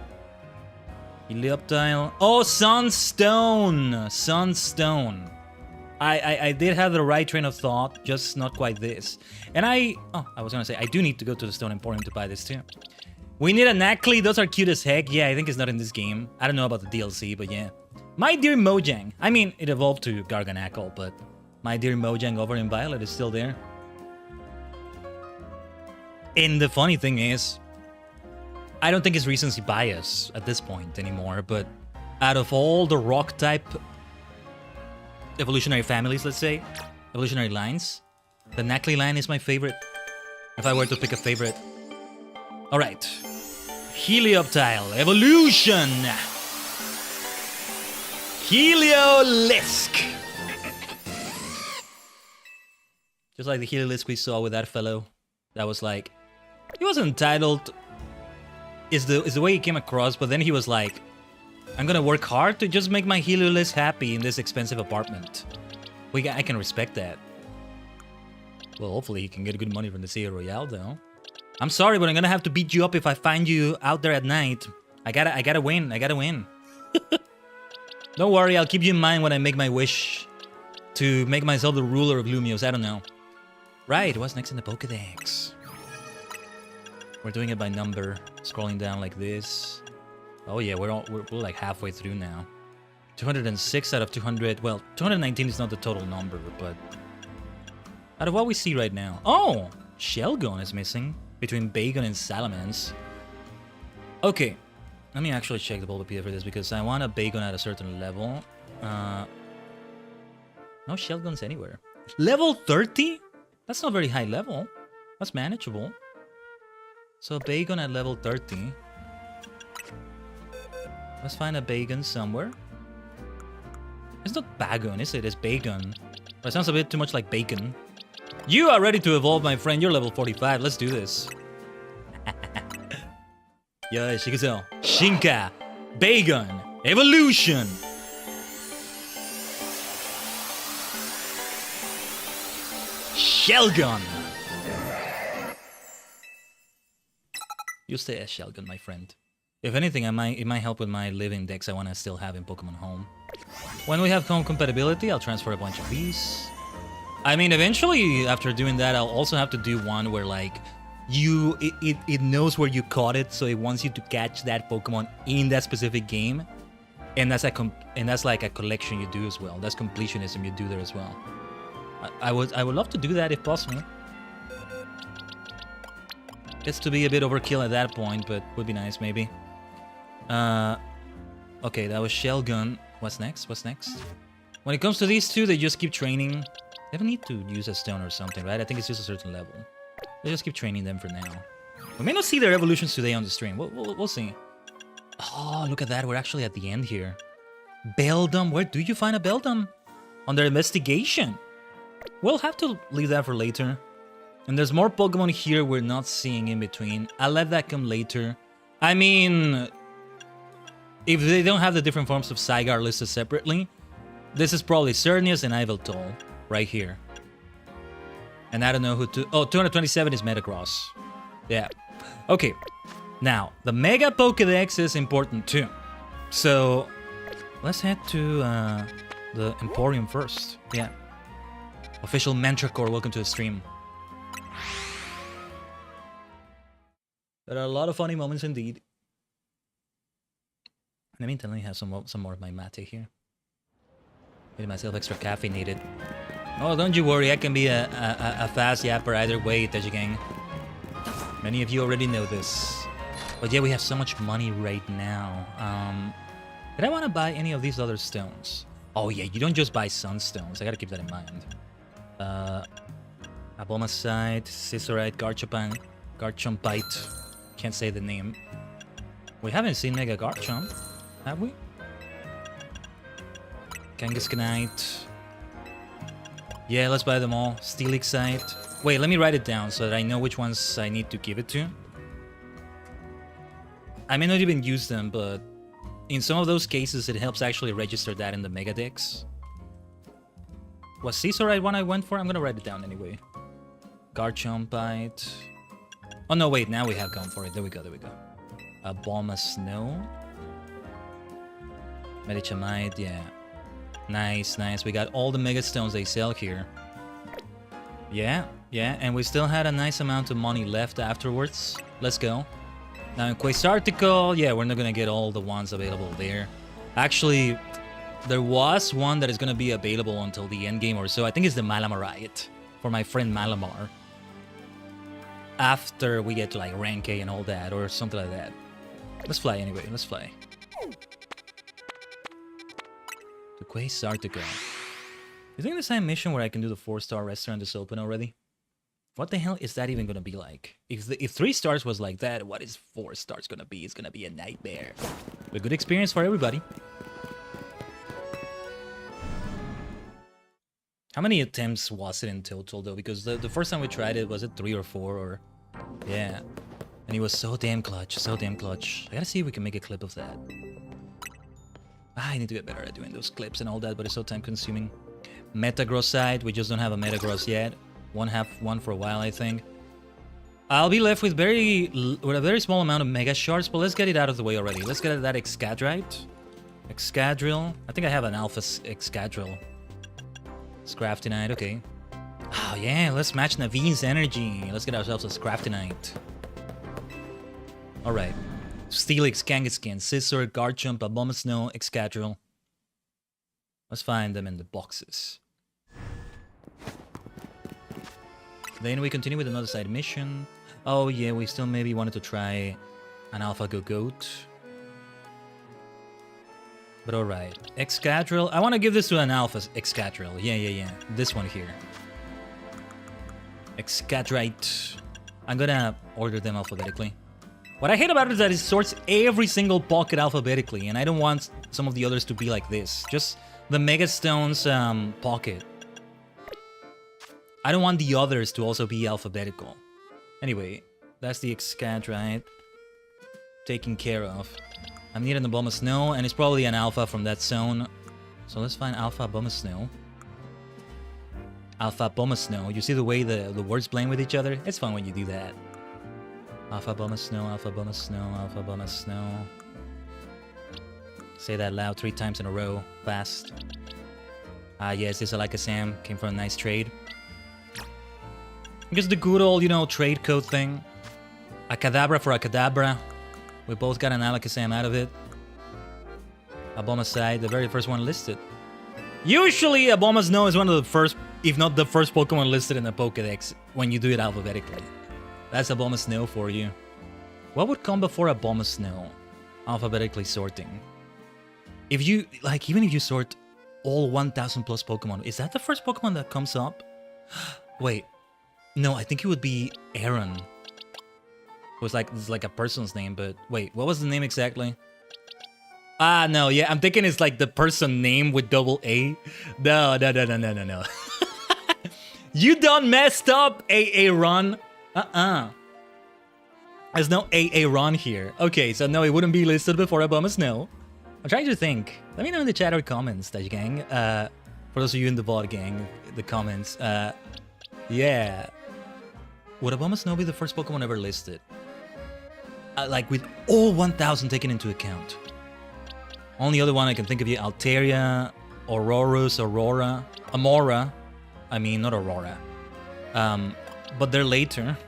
Helioptile. Oh, Sunstone! Sunstone. I did have the right train of thought, just not quite this. And I was gonna say, I do need to go to the Stone Emporium to buy this too. We need a Nacli, those are cute as heck. Yeah, I think it's not in this game. I don't know about the DLC, but yeah. My dear Mojang. I mean, it evolved to Garganacl, but my dear Mojang over in Violet is still there. And the funny thing is, I don't think it's recency bias at this point anymore, but out of all the rock type evolutionary families, let's say, evolutionary lines, the Nacli line is my favorite. If I were to pick a favorite. Alright. Helioptile evolution! Heliolisk! Just like the Heliolisk we saw with that fellow. That was like, he wasn't entitled, is the way he came across, but then he was like, I'm gonna work hard to just make my Heliolisk happy in this expensive apartment. I can respect that. Well, hopefully he can get good money from the Sea Royale, though. I'm sorry, but I'm gonna have to beat you up if I find you out there at night. I gotta win. I gotta win. Don't worry, I'll keep you in mind when I make my wish to make myself the ruler of Lumios. I don't know. Right, what's next in the Pokédex? We're doing it by number, scrolling down like this. Oh yeah, we're like halfway through now. 206 out of 200. Well, 219 is not the total number, but out of what we see right now. Oh, Shelgon is missing between Bagon and Salamence. Okay, let me actually check the Bulbapedia for this because I want a Bagon at a certain level. No Shelgons anywhere. Level 30? That's not very high level. That's manageable. So Bagon at level 30. Let's find a Bagon somewhere. It's not Bagon, is it? It's Bagon. But it sounds a bit too much like bacon. You are ready to evolve, my friend. You're level 45. Let's do this. Yeah, Shikazel. Shinka. Bagon. Evolution. Shelgon. You stay as Shelgon, my friend. If anything, it might help with my live index I want to still have in Pokemon Home. When we have home compatibility, I'll transfer a bunch of these. I mean, eventually, after doing that, I'll also have to do one where, like, it knows where you caught it, so it wants you to catch that Pokemon in that specific game, and that's like a collection you do as well. That's completionism you do there as well. I would love to do that if possible. Gets to be a bit overkill at that point, but would be nice maybe. Okay, that was Shelgon. What's next? What's next? When it comes to these two, they just keep training. They don't need to use a stone or something, right? I think it's just a certain level. They just keep training them for now. We may not see their evolutions today on the stream. We'll see. Oh, look at that. We're actually at the end here. Beldum. Where do you find a Beldum? Under investigation. We'll have to leave that for later. And there's more Pokemon here we're not seeing in between. I'll let that come later. I mean, if they don't have the different forms of Zygarde listed separately, this is probably Xerneas and Yveltal right here. And I don't know who to... Oh, 227 is Metagross. Yeah. Okay. Now, the Mega Pokédex is important too. So, let's head to the Emporium first. Yeah. Official Manticore, welcome to the stream. There are a lot of funny moments indeed. In the meantime, let me have some more of my mate here. Getting myself extra caffeinated. Oh, don't you worry, I can be a fast yapper either way, Tajigen. Many of you already know this. But yeah, we have so much money right now. Did I want to buy any of these other stones? Oh yeah, you don't just buy sunstones. I gotta keep that in mind. Abomasite, Scissorite, Garchompite. Can't say the name. We haven't seen Mega Garchomp, have we? Kangaskhanite. Yeah, let's buy them all. Steelixite. Wait, let me write it down so that I know which ones I need to give it to. I may not even use them, but in some of those cases, it helps actually register that in the Mega Dex. Was Caesarite one I went for? I'm gonna write it down anyway. Garchompite. Oh no, wait, now we have gone for it. There we go, there we go. A Bomb of Snow. Medichamite, yeah. Nice, nice. We got all the Mega Stones they sell here. Yeah, yeah, and we still had a nice amount of money left afterwards. Let's go. Now in Quasarticle, yeah, we're not gonna get all the ones available there. Actually, there was one that is gonna be available until the end game or so. I think it's the Malamarite for my friend Malamar. After we get to like rank A and all that, or something like that. Let's fly anyway, let's fly. To Quasarticle. You think the same mission where I can do the 4-star restaurant is open already? What the hell is that even gonna be like? If 3 stars was like that, what is 4 stars gonna be? It's gonna be a nightmare. A good experience for everybody. How many attempts was it in total though? Because the first time we tried it, was it 3 or 4 or... Yeah. And he was so damn clutch, so damn clutch. I gotta see if we can make a clip of that. I need to get better at doing those clips and all that, but it's so time consuming. Metagrossite, we just don't have a Metagross yet. Won't have one for a while, I think. I'll be left with a very small amount of Mega Shards, but let's get it out of the way already. Let's get that Excadrite. Excadrill. I think I have an Alpha Excadrill. Scraftinite, okay. Oh yeah, let's match Naveen's energy. Let's get ourselves a Scraftinite. Alright. Steelix, Kangaskhan, Scizor, Garchomp, Abomasnow, Excadrill. Let's find them in the boxes. Then we continue with another side mission. Oh yeah, we still maybe wanted to try an Alpha Gogoat. But alright. Excadrill. I want to give this to an Alpha Excadrill. Yeah. This one here. Excadrite. I'm gonna order them alphabetically. What I hate about it is that it sorts every single pocket alphabetically, and I don't want some of the others to be like this. Just the Mega Stones pocket. I don't want the others to also be alphabetical. Anyway, that's the Excadrite taken care of. I'm needing the Abomasnow, and it's probably an Alpha from that zone. So let's find Alpha Abomasnow. Alpha Abomasnow. You see the way the words blend with each other? It's fun when you do that. Alpha Abomasnow, Alpha Abomasnow, Alpha Abomasnow. Say that loud 3 times in a row. Fast. Ah, yes, this Alakazam came from a nice trade. Just the good old, you know, trade code thing. A Kadabra for a Kadabra. We both got an Alakazam out of it. Abomaside, the very first one listed. Usually, Abomasnow is one of the first, if not the first Pokemon listed in the Pokédex when you do it alphabetically. That's Abomasnow for you. What would come before Abomasnow? Alphabetically sorting. If you, like, even if you sort all 1,000 plus Pokemon, is that the first Pokemon that comes up? Wait. No, I think it would be Aaron. It was like, it's like a person's name, but wait, what was the name exactly? Ah, no, yeah, I'm thinking it's like the person name with double A. No. You done messed up, Aaron. There's no Aaron here. Okay, so no, it wouldn't be listed before Abomasnow. I'm trying to think. Let me know in the chat or comments, Tajigen. For those of you in the bot gang, the comments. Yeah. Would Abomasnow be the first Pokemon ever listed? Like with all 1,000 taken into account. Only other one I can think of is Altaria, Aurora. Amora. I mean, not Aurora. But they're later.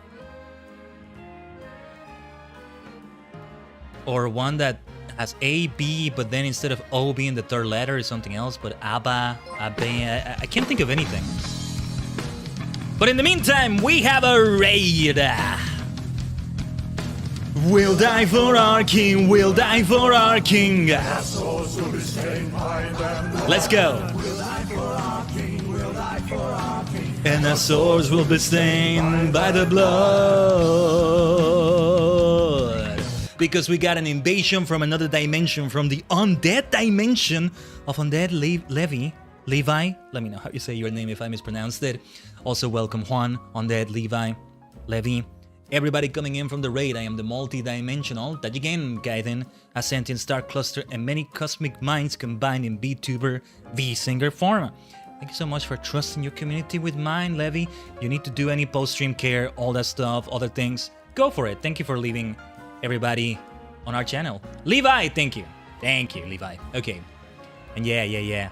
Or one that has A, B, but then instead of O being the third letter is something else, but Abba, Abe, I can't think of anything. But in the meantime, we have a raid. We'll die for our king, we'll die for our king. Let's go. And our swords will be stained by the blood. because we got an invasion from another dimension, from the undead dimension of Undead Levi. Let me know how you say your name if I mispronounced it. Also, welcome Juan, Undead Levi. Everybody coming in from the raid. I am the multi-dimensional Tajigen Khaiden, a sentient star cluster and many cosmic minds combined in VTuber V-Singer form. Thank you so much for trusting your community with mine, Levi. You need to do any post-stream care, all that stuff, other things. Go for it. Thank you for leaving everybody on our channel. Levi, thank you. Thank you, Levi. Okay. And yeah.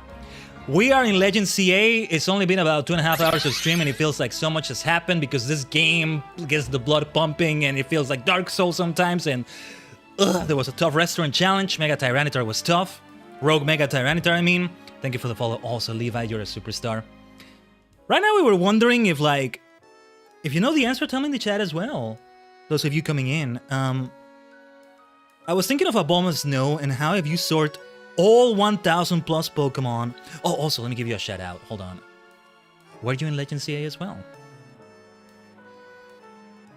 We are in Legend CA. It's only been about 2.5 hours of stream and it feels like so much has happened because this game gets the blood pumping and it feels like Dark Souls sometimes. And there was a tough restaurant challenge. Mega Tyranitar was tough. Rogue Mega Tyranitar, I mean. Thank you for the follow. Also, Levi, you're a superstar. Right now we were wondering if you know the answer, tell me in the chat as well. Those of you coming in. I was thinking of Aboma Snow and how if you sort all 1,000 plus Pokemon. Oh, also, let me give you a shout out. Hold on. Were you in Legend CA as well?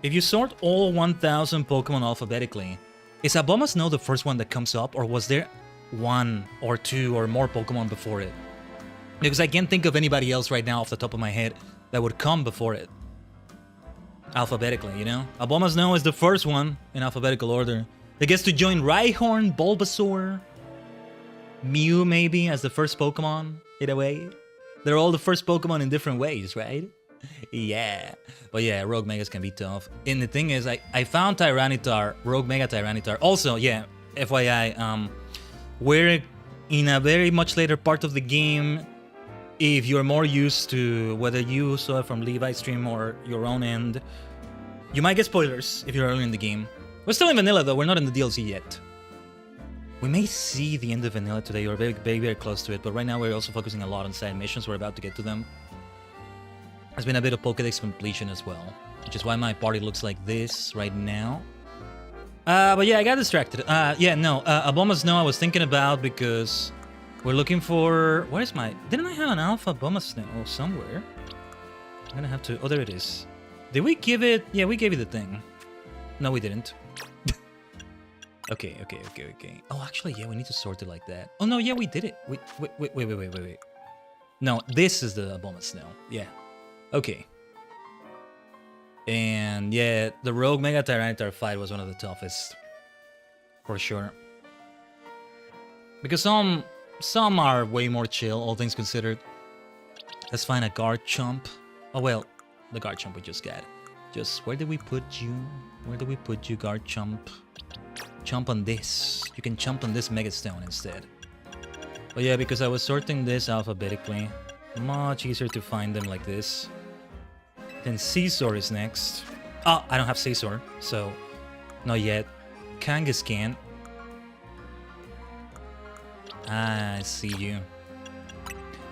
If you sort all 1,000 Pokemon alphabetically, is Aboma Snow the first one that comes up, or was there 1 or 2 or more Pokemon before it? Because I can't think of anybody else right now off the top of my head that would come before it. Alphabetically, you know? Aboma Snow is the first one in alphabetical order. It gets to join Rhyhorn, Bulbasaur, Mew maybe as the first Pokemon, in a way. They're all the first Pokemon in different ways, right? Yeah. But yeah, Rogue Megas can be tough. And the thing is, I found Tyranitar, Rogue Mega Tyranitar. Also, yeah, FYI, we're in a very much later part of the game. If you're more used to whether you saw it from Levi's stream or your own end, you might get spoilers if you're early in the game. We're still in vanilla though, we're not in the DLC yet. We may see the end of vanilla today, or very close to it, but right now we're also focusing a lot on side missions. We're about to get to them. There's been a bit of Pokédex completion as well, which is why my party looks like this right now. But yeah, I got distracted. Aboma Snow I was thinking about because we're looking for... Where's my... Didn't I have an alpha Aboma Snow somewhere? I'm gonna have to... Oh, there it is. Did we give it... Yeah, we gave you the thing. No, we didn't. Okay. Oh, actually, yeah, we need to sort it like that. Oh, no, yeah, we did it. Wait. No, this is the Aboma Snow. Yeah. Okay. And yeah, the Rogue Mega Tyranitar fight was one of the toughest. For sure. Because some are way more chill, all things considered. Let's find a Garchomp. Oh, well, the Garchomp we just got. Just, where did we put you? Where did we put you, Garchomp? Jump on this. You can jump on this Megastone instead. But yeah, because I was sorting this alphabetically. Much easier to find them like this. Then Scizor is next. Oh, I don't have Scizor, so not yet. Kangaskhan. Ah, I see you.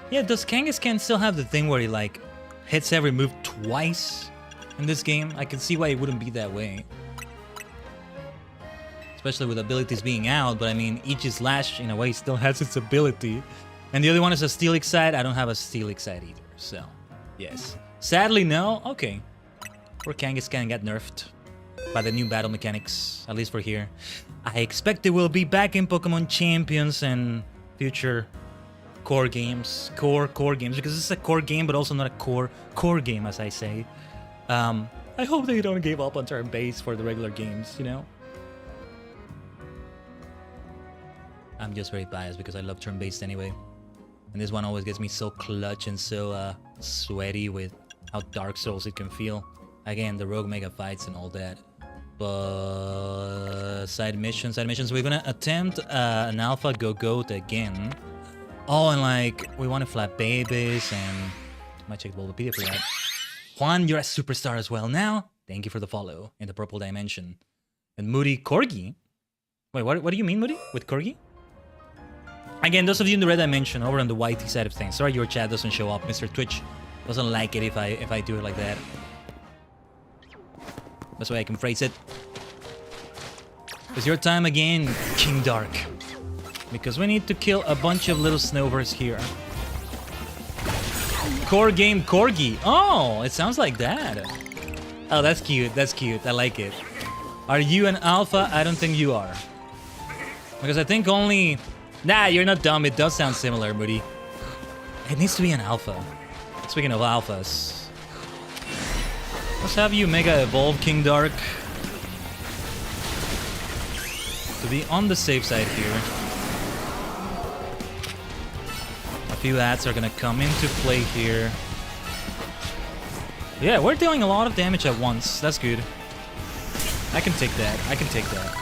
Yeah, does Kangaskhan still have the thing where he like hits every move twice in this game? I can see why it wouldn't be that way. Especially with abilities being out, but I mean, each Slash in a way still has its ability. And the other one is a Steel Excite. I don't have a Steel Excite either, so yes. Sadly, no. Okay. Poor Kangaskhan got nerfed by the new battle mechanics, at least for here. I expect it will be back in Pokemon Champions and future core games. Core games, because this is a core game, but also not a core game, as I say. I hope they don't give up on turn-based for the regular games, you know? I'm just very biased because I love turn-based anyway. And this one always gets me so clutch and so sweaty with how Dark Souls it can feel. Again, the Rogue Mega fights and all that. But side missions. We're gonna attempt an Alpha Go-Goat again. Oh, and like, we want to flap babies and... Might check the Bulbapedia for that. Juan, you're a superstar as well now. Thank you for the follow in the purple dimension. And Moody Corgi. Wait, what do you mean, Moody? With Corgi? Again, those of you in the red dimension, over on the YT side of things. Sorry your chat doesn't show up. Mr. Twitch doesn't like it if I do it like that. That's the way I can phrase it. It's your time again, King Dark. Because we need to kill a bunch of little snowbirds here. Core game Corgi. Oh, it sounds like that. Oh, that's cute. That's cute. I like it. Are you an alpha? I don't think you are. Because I think only... Nah, you're not dumb. It does sound similar, Moody. It needs to be an alpha. Speaking of alphas. Let's have you Mega Evolve, King Dark. To be on the safe side here. A few ads are gonna come into play here. Yeah, we're dealing a lot of damage at once. That's good. I can take that. I can take that.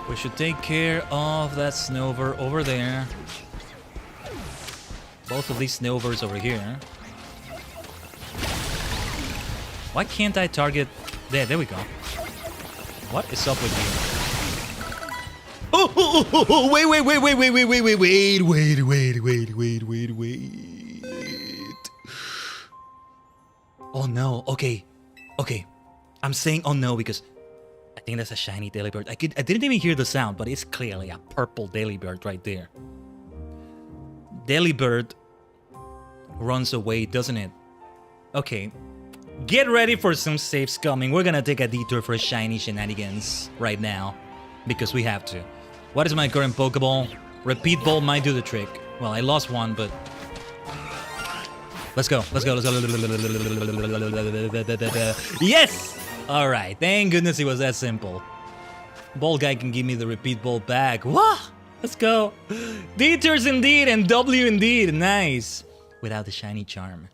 We should take care of that Snover over there. Both of these Snovers over here. Why can't I target... There we go. What is up with you? Oh, wait. Oh no, okay. I'm saying oh no because I think that's a shiny Delibird. I didn't even hear the sound, but it's clearly a purple Delibird right there. Delibird runs away, doesn't it? Okay. Get ready for some saves coming. We're gonna take a detour for shiny shenanigans right now. Because we have to. What is my current Pokeball? Repeat Ball might do the trick. Well, I lost one, but... Let's go. Yes! Alright, thank goodness it was that simple. Ball guy can give me the repeat ball back. Wah! Let's go. Detours indeed and W indeed. Nice. Without the shiny charm.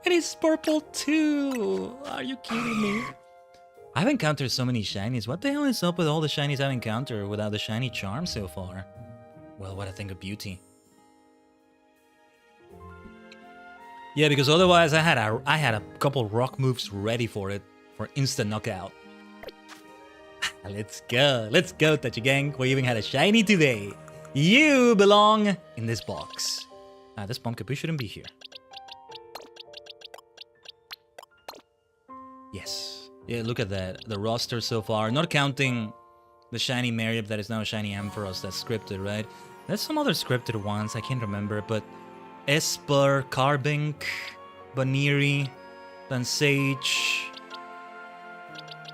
It is purple too. Are you kidding me? I've encountered so many shinies. What the hell is up with all the shinies I've encountered without the shiny charm so far? Well, what I think of beauty. Yeah, because otherwise I had a couple rock moves ready for it. For instant knockout. Let's go, Tajigen. We even had a shiny today. You belong in this box. This Pumpkaboo shouldn't be here. Yes. Yeah, look at that. The roster so far. Not counting the shiny Mariab that is now a shiny Ampharos that's scripted, right? There's some other scripted ones, I can't remember, but Esper, Carbink, Baniri, Bansage,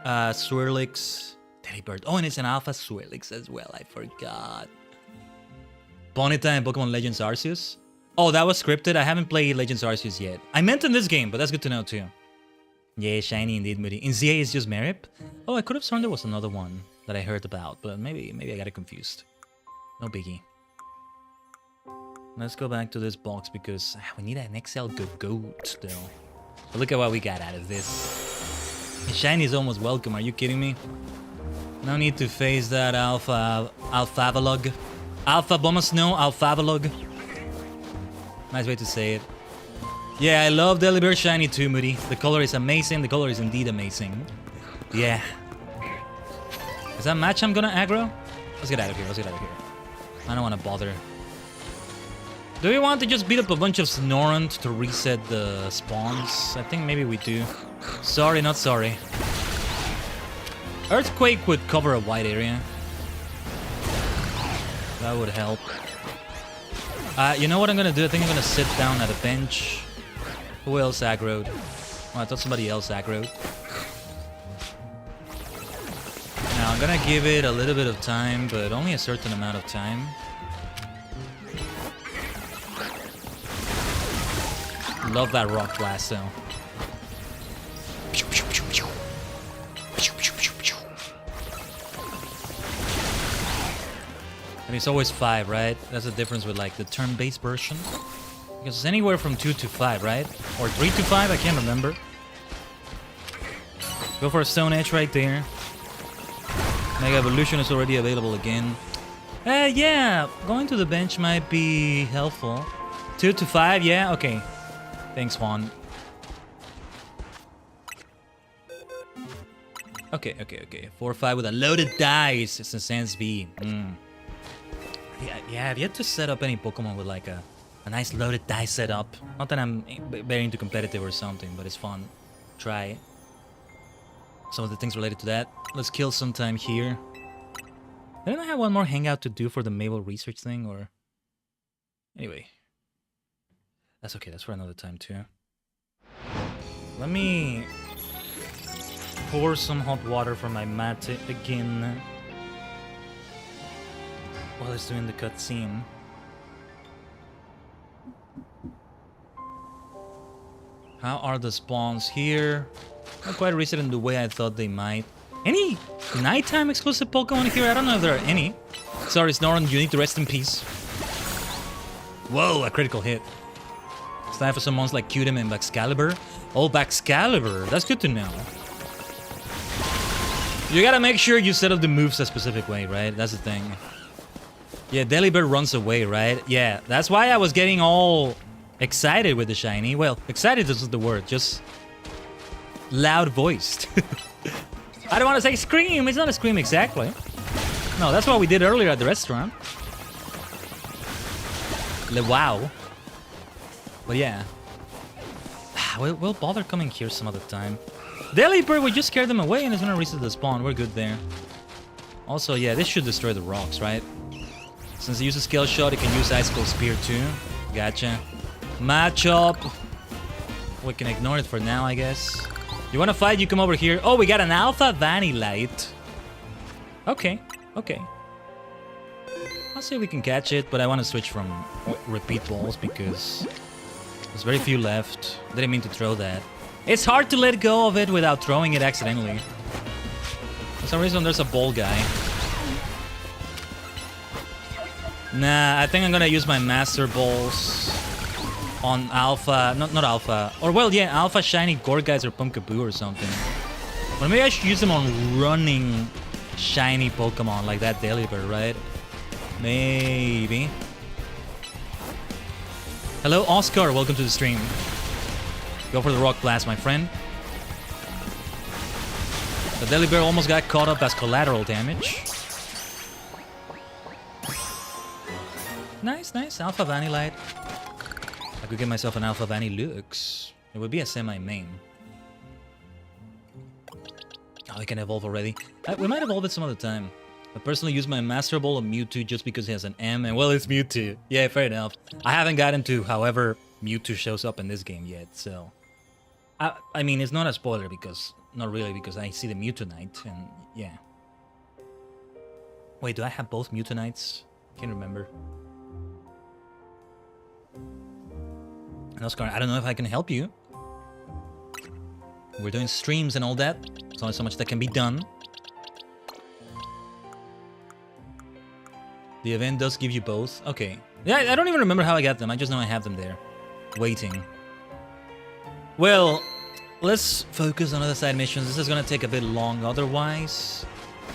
Swirlix, Delibird. Oh, and it's an Alpha Swirlix as well, I forgot. Ponyta and Pokemon Legends Arceus. Oh, that was scripted? I haven't played Legends Arceus yet. I meant in this game, but that's good to know too. Yeah, shiny indeed, Moody. In ZA is just Mariab? Oh, I could have sworn there was another one that I heard about, but maybe I got it confused. No biggie. Let's go back to this box because we need an XL Goat still. But look at what we got out of this. And shiny is almost welcome, are you kidding me? No need to face that Alphavalog. Alpha Bomasnow, Alphavalog. Nice way to say it. Yeah, I love Delibird shiny too, Moody. The color is amazing, the color is indeed amazing. Yeah. Is that match I'm gonna aggro? Let's get out of here, I don't want to bother. Do we want to just beat up a bunch of Snorunt to reset the spawns? I think maybe we do. Sorry, not sorry. Earthquake would cover a wide area. That would help. You know what I'm gonna do? I think I'm gonna sit down at a bench. Who else aggroed? Oh, I thought somebody else aggroed. Now I'm gonna give it a little bit of time, but only a certain amount of time. Love that rock blast though. And it's always 5, right? That's the difference with like the turn-based version. Because it's anywhere from 2 to 5, right? Or 3 to 5, I can't remember. Go for a Stone Edge right there. Mega Evolution is already available again. Yeah, going to the bench might be helpful. 2 to 5, yeah? Okay. Thanks, Juan. Okay. 4-5 with a loaded dice. It's a Sans V. Yeah, I've yet to set up any Pokemon with like a nice loaded dice setup. Not that I'm very into competitive or something, but it's fun. Try some of the things related to that. Let's kill some time here. Didn't I have one more hangout to do for the Mabel research thing, or... Anyway. That's okay, that's for another time too. Let me pour some hot water for my mate again while it's doing the cutscene. How are the spawns here? Not quite recent in the way I thought they might. Any nighttime exclusive Pokemon here? I don't know if there are any. Sorry, Snoron, you need to rest in peace. Whoa, a critical hit. It's time for some mons like Khaiden and Backseating. Oh, Backseating. That's good to know. You gotta make sure you set up the moves a specific way, right? That's the thing. Yeah, Delibird runs away, right? Yeah, that's why I was getting all excited with the shiny. Well, excited isn't the word, just loud-voiced. I don't want to say scream. It's not a scream exactly. No, that's what we did earlier at the restaurant. Wow. But yeah. We'll bother coming here some other time. Delibird, we just scared them away and it's gonna reset the spawn. We're good there. Also, yeah, this should destroy the rocks, right? Since he uses Scale Shot, he can use Icicle Spear too. Gotcha. Matchup. We can ignore it for now, I guess. You wanna fight? You come over here. Oh, we got an Alpha Vanillite. Okay, okay. I'll see if we can catch it, but I want to switch from repeat balls because there's very few left. Didn't mean to throw that. It's hard to let go of it without throwing it accidentally. For some reason, there's a ball guy. Nah, I think I'm gonna use my Master Balls on Alpha, not Alpha, or well, yeah, Alpha Shiny Gorgeist or Pumpkaboo or something. But maybe I should use them on running shiny Pokemon like that Delibird, right? Maybe. Hello, Oscar. Welcome to the stream. Go for the Rock Blast, my friend. The Delibird almost got caught up as collateral damage. Nice, nice. Alpha Vanillite. I could get myself an Alpha Vanillux. It would be a semi-main. Oh, we can evolve already. We might evolve it some other time. I personally use my Master Ball of Mewtwo just because he has an M, and well, it's Mewtwo. Yeah, fair enough. I haven't gotten to however Mewtwo shows up in this game yet, so... I mean, it's not a spoiler because... Not really, because I see the Mewtwo-Knight, and yeah. Wait, do I have both Mewtwo-Knights? Can't remember. And Oscar, I don't know if I can help you. We're doing streams and all that. There's only so much that can be done. The event does give you both. Okay. Yeah, I don't even remember how I got them. I just know I have them there. Waiting. Well, let's focus on other side missions. This is gonna take a bit long otherwise.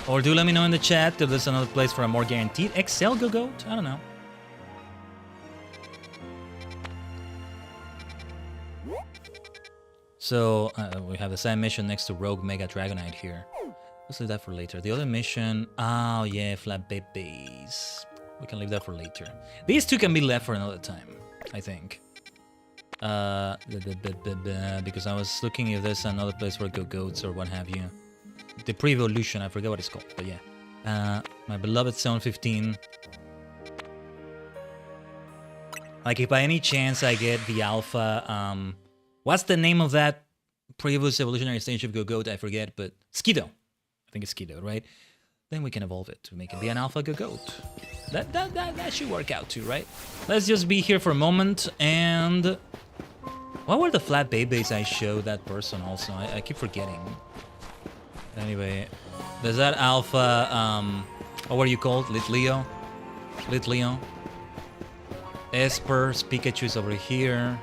Or do let me know in the chat if there's another place for a more guaranteed XL Go-Goat. I don't know. So, we have the side mission next to Rogue Mega Dragonite here. Let's leave that for later. The other mission... Oh, yeah, Flat Babies. We can leave that for later. These two can be left for another time, I think. Because I was looking if there's another place for Go-Goats or what have you. The Pre-Evolution, I forget what it's called, but yeah. My beloved 715. Like, if by any chance I get the Alpha... what's the name of that previous evolutionary stage of Go-Goat? I forget, but... Skiddo. I think it's Skiddo, right? Then we can evolve it to make it be an Alpha Go-Goat. That should work out too, right? Let's just be here for a moment, and... What were the flat babies I showed that person also? I keep forgetting. Anyway, there's that Alpha, what were you called? Litleo? Litleo. Esper, Pikachu's over here.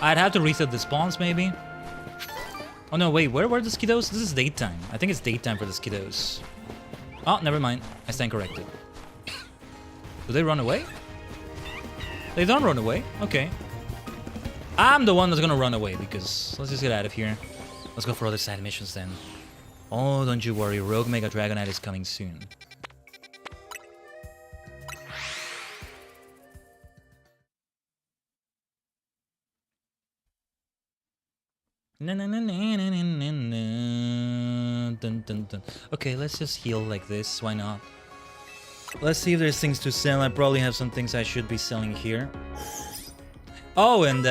I'd have to reset the spawns, maybe. Oh no, wait, where were the Skiddos? This is daytime. I think it's daytime for the Skiddos. Oh, never mind. I stand corrected. Do they run away? They don't run away. Okay. I'm the one that's gonna run away because let's just get out of here. Let's go for other side missions then. Oh, don't you worry. Rogue Mega Dragonite is coming soon. Dun, dun, dun. Okay, let's just heal like this. Why not? Let's see if there's things to sell. I probably have some things I should be selling here. Oh, and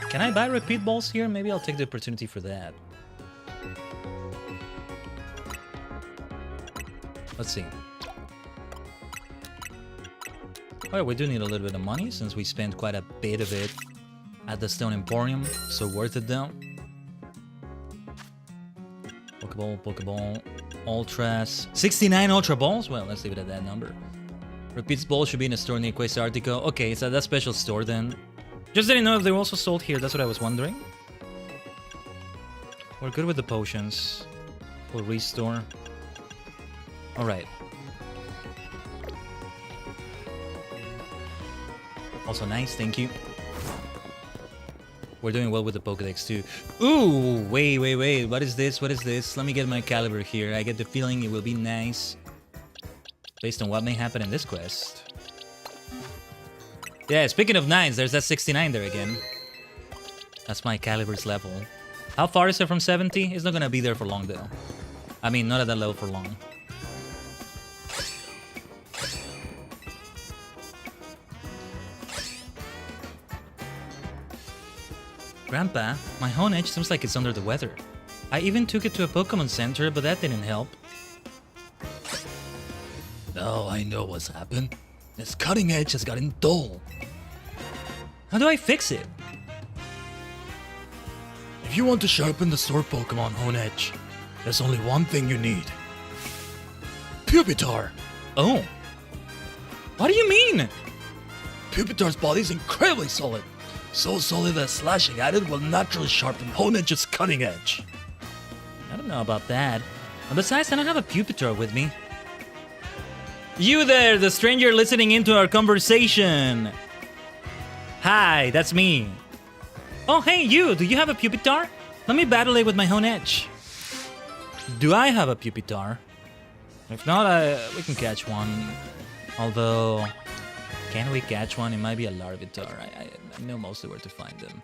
can I buy repeat balls here? Maybe I'll take the opportunity for that. Let's see. Oh yeah, we do need a little bit of money since we spent quite a bit of it at the Stone Emporium, so worth it though. Pokeball, Pokeball, Ultras. 69 Ultra Balls? Well, let's leave it at that number. Repeats Ball should be in a store near Quest Artico. Okay, it's at that special store then. Just didn't know if they were also sold here, that's what I was wondering. We're good with the potions. We'll restore. Alright. Also nice, thank you. We're doing well with the Pokédex too. Ooh, wait. What is this? What is this? Let me get my caliber here. I get the feeling it will be nice. Based on what may happen in this quest. Yeah, speaking of 9s, there's that 69 there again. That's my caliber's level. How far is it from 70? It's not gonna be there for long though. I mean, not at that level for long. Grandpa, my Honedge seems like it's under the weather. I even took it to a Pokemon Center, but that didn't help. Now I know what's happened. This cutting edge has gotten dull. How do I fix it? If you want to sharpen the sword Pokemon Honedge, there's only one thing you need. Pupitar! Oh. What do you mean? Pupitar's body is incredibly solid. So solid that slashing at it will naturally sharpen Honedge's cutting edge. I don't know about that. And besides, I don't have a Pupitar with me. You there, the stranger listening into our conversation. Hi, that's me. Oh, hey, you. Do you have a Pupitar? Let me battle it with my Honedge. Do I have a Pupitar? If not, we can catch one. Although, can we catch one? It might be a Larvitar. I know mostly where to find them.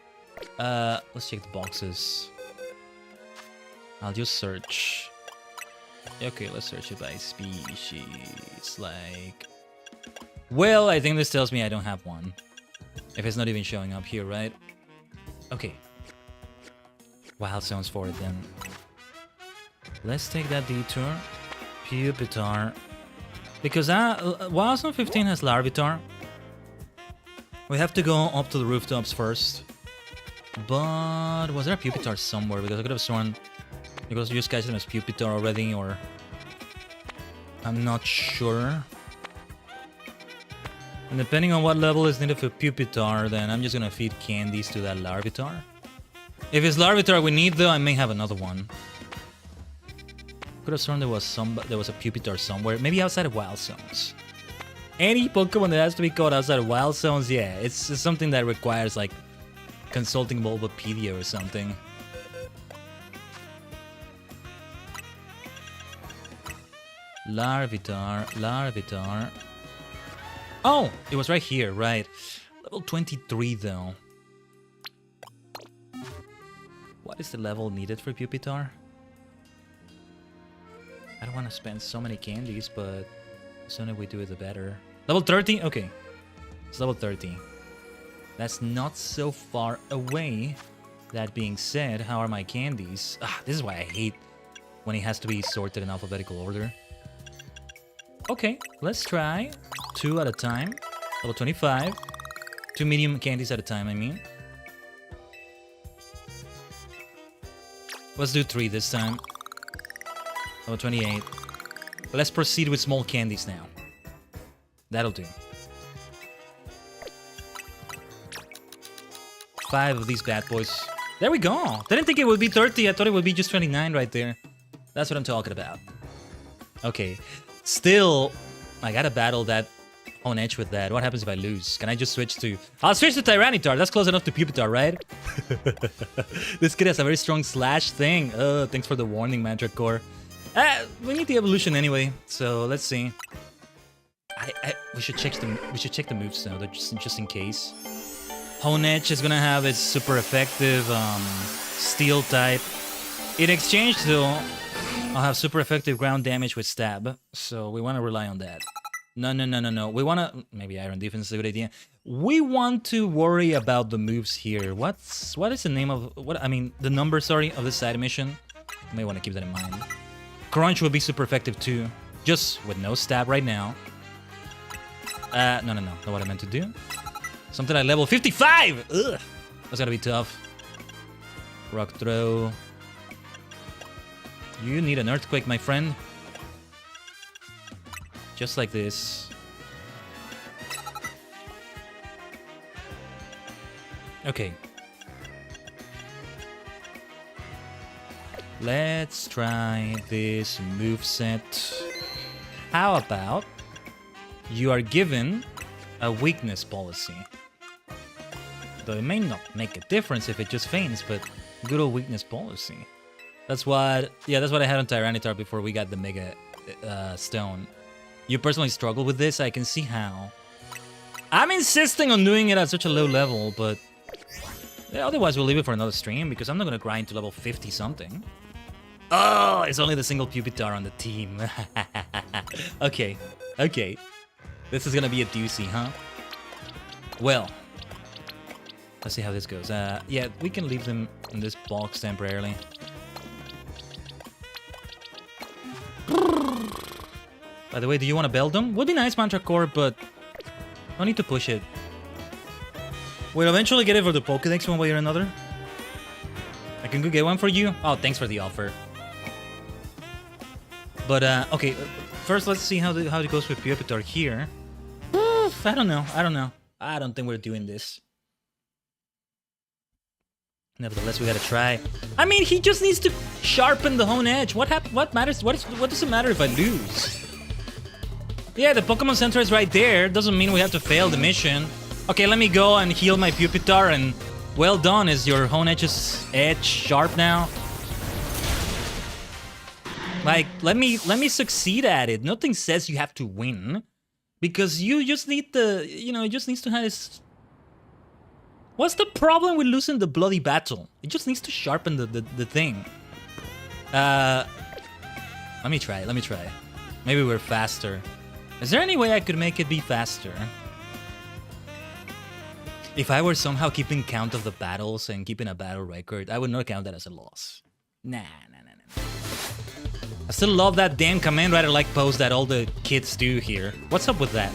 Let's check the boxes. I'll just search. Okay, let's search it by species. Like, well, I think this tells me I don't have one. If it's not even showing up here, right? Okay. Wild Zones for it then. Let's take that detour. Pupitar. Because Wild Zone 15 has Larvitar. We have to go up to the rooftops first. But was there a Pupitar somewhere? Because I could have sworn because you just catch them as Pupitar already, or I'm not sure. And depending on what level is needed for Pupitar, then I'm just gonna feed candies to that Larvitar. If it's Larvitar we need though, I may have another one. Could have sworn there was a Pupitar somewhere, maybe outside of Wild Zones. Any Pokemon that has to be caught outside of Wild Zones, yeah, it's something that requires like consulting Bulbapedia or something. Larvitar. Oh, it was right here, right. Level 23 though. What is the level needed for Pupitar? I don't want to spend so many candies, but the sooner we do it, the better. Level 30? Okay. It's level 30. That's not so far away. That being said, how are my candies? This is why I hate when it has to be sorted in alphabetical order. Okay, let's try 2 at a time. Level 25. 2 medium candies at a time, I mean. Let's do 3 this time. Level 28. Let's proceed with small candies now. That'll do. 5 of these bad boys. There we go. Didn't think it would be 30. I thought it would be just 29 right there. That's what I'm talking about. Okay. Still, I gotta battle that Honedge with that. What happens if I lose? Can I just switch to... I'll switch to Tyranitar. That's close enough to Pupitar, right? This kid has a very strong slash thing. Thanks for the warning, Mandracore. We need the evolution anyway, so let's see. We should check the moves though, just in case. Honedge is gonna have its super effective steel type. In exchange though, I'll have super effective ground damage with stab, so we want to rely on that. No. We want to... Maybe Iron Defense is a good idea. We want to worry about the moves here. What is the name of... the number, sorry, of the side mission? You may want to keep that in mind. Crunch will be super effective too. Just with no stab right now. No, not what I meant to do. Something at level 55! Ugh! That's gotta be tough. Rock throw. You need an earthquake, my friend. Just like this. Okay. Let's try this moveset. How about you are given a weakness policy? Though it may not make a difference if it just feigns, but good old weakness policy. That's what I had on Tyranitar before we got the Mega Stone. You personally struggle with this, I can see how. I'm insisting on doing it at such a low level, but yeah, otherwise we'll leave it for another stream because I'm not gonna grind to level 50 something. Oh, it's only the single Pupitar on the team. Okay. This is gonna be a doozy, huh? Well, let's see how this goes. Yeah, we can leave them in this box temporarily. By the way, do you want to build them? Would be nice, Mantra Core, but no need to push it. We'll eventually get it for the Pokédex one way or another. I can go get one for you. Oh, thanks for the offer. But, okay, first let's see how it goes with Pupitar here. I don't know. I don't think we're doing this. Nevertheless, we gotta try. I mean, he just needs to sharpen the hone edge. What matters? What does it matter if I lose? Yeah, the Pokemon Center is right there. Doesn't mean we have to fail the mission. Okay, let me go and heal my Pupitar, and well done. Is your hone edge's edge sharp now? Like, let me succeed at it. Nothing says you have to win, because you just need the, it just needs to have this. What's the problem with losing the bloody battle? It just needs to sharpen the thing. Let me try. Maybe we're faster. Is there any way I could make it be faster? If I were somehow keeping count of the battles and keeping a battle record, I would not count that as a loss. Nah. I still love that damn command rider like pose that all the kids do here. What's up with that?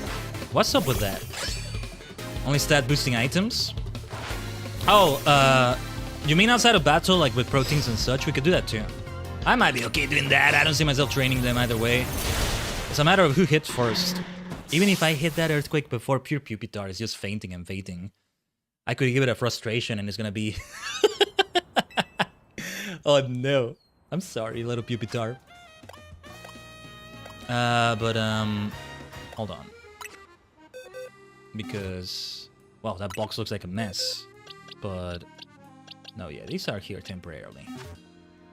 Only stat boosting items? Oh, you mean outside of battle, like with proteins and such? We could do that too. I might be okay doing that. I don't see myself training them either way. It's a matter of who hits first. Even if I hit that earthquake before pure Pupitar is just fainting and fainting, I could give it a frustration and it's gonna be... Oh no. I'm sorry, little Pupitar. Hold on. Because, well, that box looks like a mess. But, no, yeah, these are here temporarily.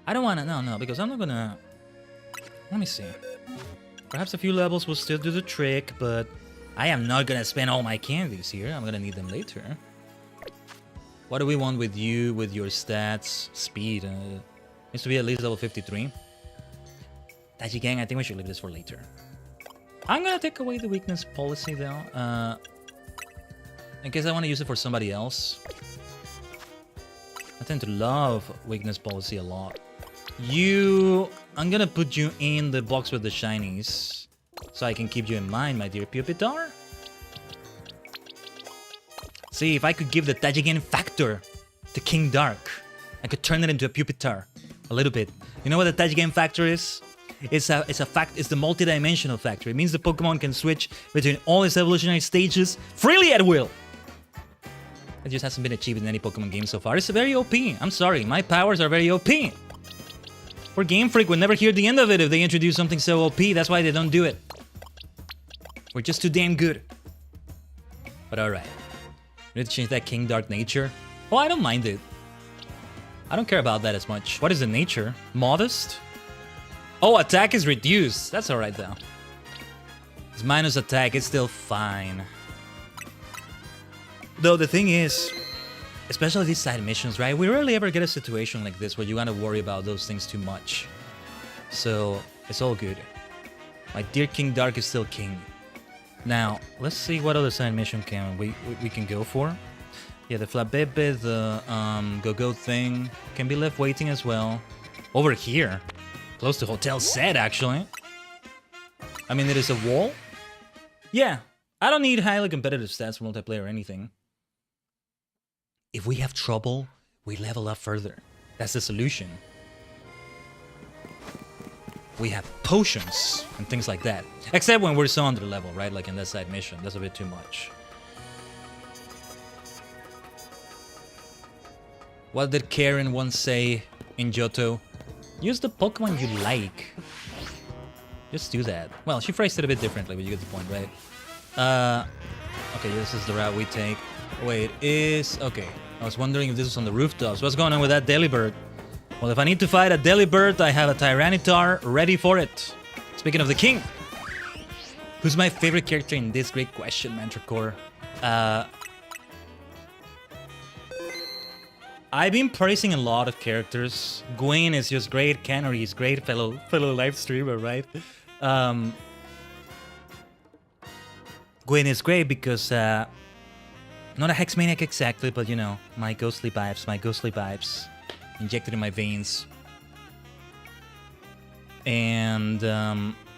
I don't wanna, no, because I'm not gonna... Let me see. Perhaps a few levels will still do the trick, but I am not gonna spend all my candies here. I'm gonna need them later. What do we want with you, with your stats? Speed, needs to be at least level 53. Tajigen, I think we should leave this for later. I'm gonna take away the weakness policy though, in case I want to use it for somebody else. I tend to love weakness policy a lot. I'm gonna put you in the box with the shinies, so I can keep you in mind, my dear Pupitar. See, if I could give the Tajigen factor to King Dark, I could turn it into a Pupitar a little bit. You know what the Tajigen factor is? It's the multi-dimensional factor. It means the Pokemon can switch between all its evolutionary stages freely at will. It just hasn't been achieved in any Pokemon game so far. It's very OP. I'm sorry, my powers are very OP. For Game Freak would never hear the end of it if they introduce something so OP. That's why they don't do it. We're just too damn good. But alright. We need to change that King Dark nature. Oh, I don't mind it. I don't care about that as much. What is the nature? Modest? Oh, attack is reduced. That's alright though. It's minus attack. It's still fine. Though the thing is, especially these side missions, right? We rarely ever get a situation like this where you gotta worry about those things too much. So, it's all good. My dear King Dark is still king. Now, let's see what other side mission we can go for. Yeah, the Flabebe, the Go-Go thing can be left waiting as well. Over here, close to Hotel Set, actually. I mean, it is a wall. Yeah, I don't need highly competitive stats for multiplayer or anything. If we have trouble, we level up further. That's the solution. We have potions and things like that. Except when we're so under level, right? Like in that side mission. That's a bit too much. What did Karen once say in Johto? Use the Pokemon you like. Just do that. Well, she phrased it a bit differently, but you get the point, right? Okay, this is the route we take. Wait, okay. I was wondering if this was on the rooftops. What's going on with that Delibird? Well, if I need to fight a Delibird, I have a Tyranitar ready for it. Speaking of the king, who's my favorite character in this? Great question, Manticore. I've been praising a lot of characters. Gwen is just great. Canary is great. Fellow live streamer, right? Gwen is great because not a hex maniac exactly, but you know, my ghostly vibes injected in my veins. And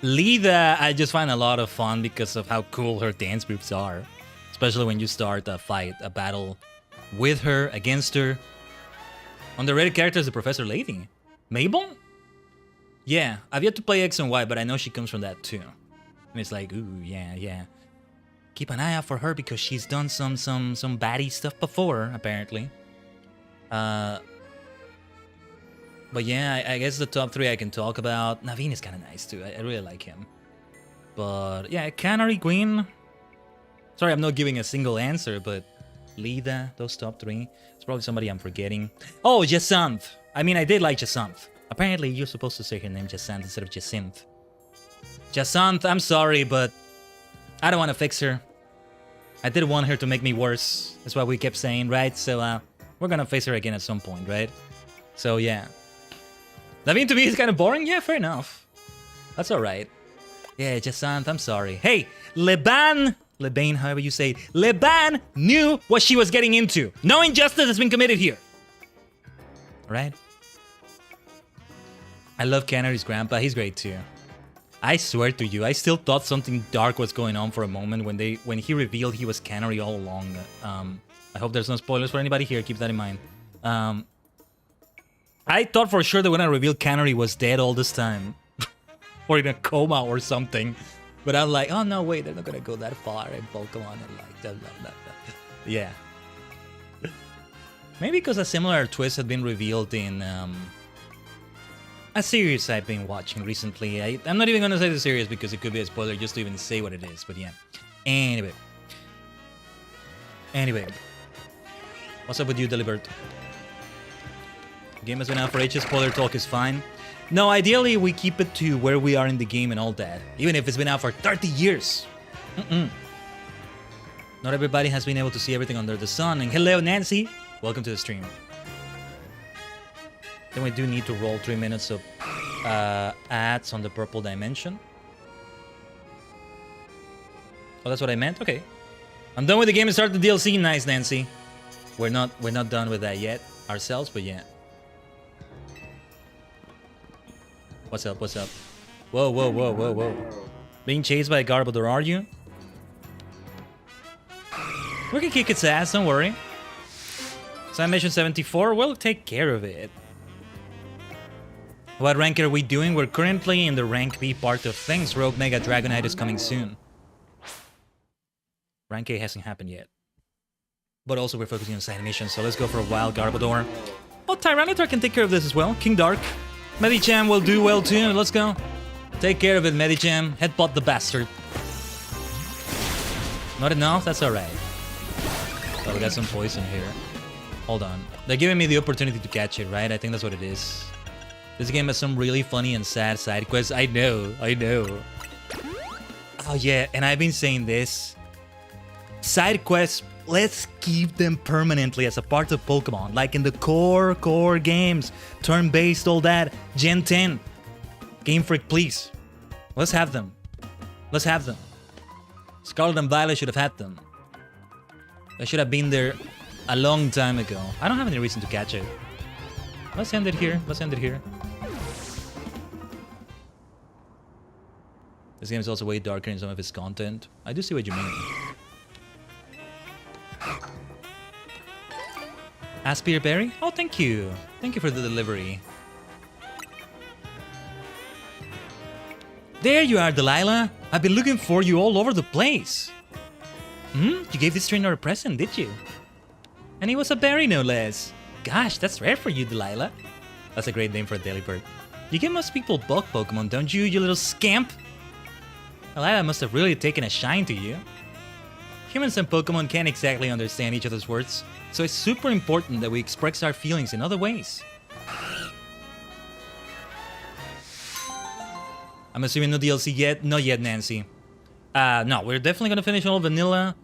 Lida, I just find a lot of fun because of how cool her dance moves are, especially when you start a fight, a battle with her, against her. Underrated character is the Professor Lady. Mabel? Yeah, I've yet to play X and Y, but I know she comes from that too. And it's like, ooh, yeah. Keep an eye out for her because she's done some baddie stuff before, apparently. But yeah, I guess the top 3 I can talk about. Naveen is kind of nice too. I really like him. But yeah, Canary, Queen. Sorry, I'm not giving a single answer, but Lida, those top 3. It's probably somebody I'm forgetting. Oh, Jacinth. I mean, I did like Jacinth. Apparently, you're supposed to say her name Jacinth instead of Jacinth. Jacinth, I'm sorry, but I don't want to fix her. I didn't want her to make me worse. That's what we kept saying, right? So, we're gonna face her again at some point, right? So, yeah. Naveen to me is kind of boring? Yeah, fair enough. That's alright. Yeah, Jacinth, I'm sorry. Hey, Leban, however you say it. Leban knew what she was getting into. No injustice has been committed here. Alright? I love Canary's grandpa. He's great too. I swear to you, I still thought something dark was going on for a moment when he revealed he was Canary all along. I hope there's no spoilers for anybody here. Keep that in mind. I thought for sure that when I revealed Canary was dead all this time. Or in a coma or something. But I'm like, oh no, wait, they're not gonna go that far in Pokemon and like, blah, blah, blah, blah. Yeah. Maybe because a similar twist had been revealed in a series I've been watching recently. I'm not even gonna say the series because it could be a spoiler just to even say what it is, but yeah. Anyway. What's up with you, Delibird? Game has been out for ages, spoiler talk is fine. No, ideally we keep it to where we are in the game and all that. Even if it's been out for 30 years. Not everybody has been able to see everything under the sun. And hello, Nancy. Welcome to the stream. Then we do need to roll 3 minutes of ads on the purple dimension. Oh, that's what I meant? Okay. I'm done with the game and start the DLC. Nice, Nancy. We're not done with that yet ourselves, but yeah. What's up? Whoa. Being chased by a Garbodor, are you? We can kick its ass, don't worry. Sign mission 74, we'll take care of it. What rank are we doing? We're currently in the rank B part of things. Rogue Mega Dragonite is coming soon. Rank A hasn't happened yet. But also we're focusing on side missions, so let's go for a wild Garbodor. Oh, Tyranitar can take care of this as well. King Dark. Medicham will do well too. Let's go. Take care of it, Medicham. Headbutt the bastard. Not enough? That's alright. Oh, we got some poison here. Hold on. They're giving me the opportunity to catch it, right? I think that's what it is. This game has some really funny and sad side quests. I know. Oh yeah, and I've been saying this. Side quests, let's keep them permanently as a part of Pokemon. Like in the core games. Turn-based, all that. Gen 10. Game Freak, please. Let's have them. Scarlet and Violet should have had them. They should have been there a long time ago. I don't have any reason to catch it. Let's end it here. This game is also way darker in some of its content. I do see what you mean. Aspire Berry? Oh, thank you. Thank you for the delivery. There you are, Delilah. I've been looking for you all over the place. You gave this trainer a present, did you? And it was a berry, no less. Gosh, that's rare for you, Delilah. That's a great name for a Delibird. You give most people bug Pokemon, don't you, you little scamp? Delilah must have really taken a shine to you. Humans and Pokemon can't exactly understand each other's words, so it's super important that we express our feelings in other ways. I'm assuming no DLC yet? Not yet, Nancy. No, we're definitely gonna finish all vanilla.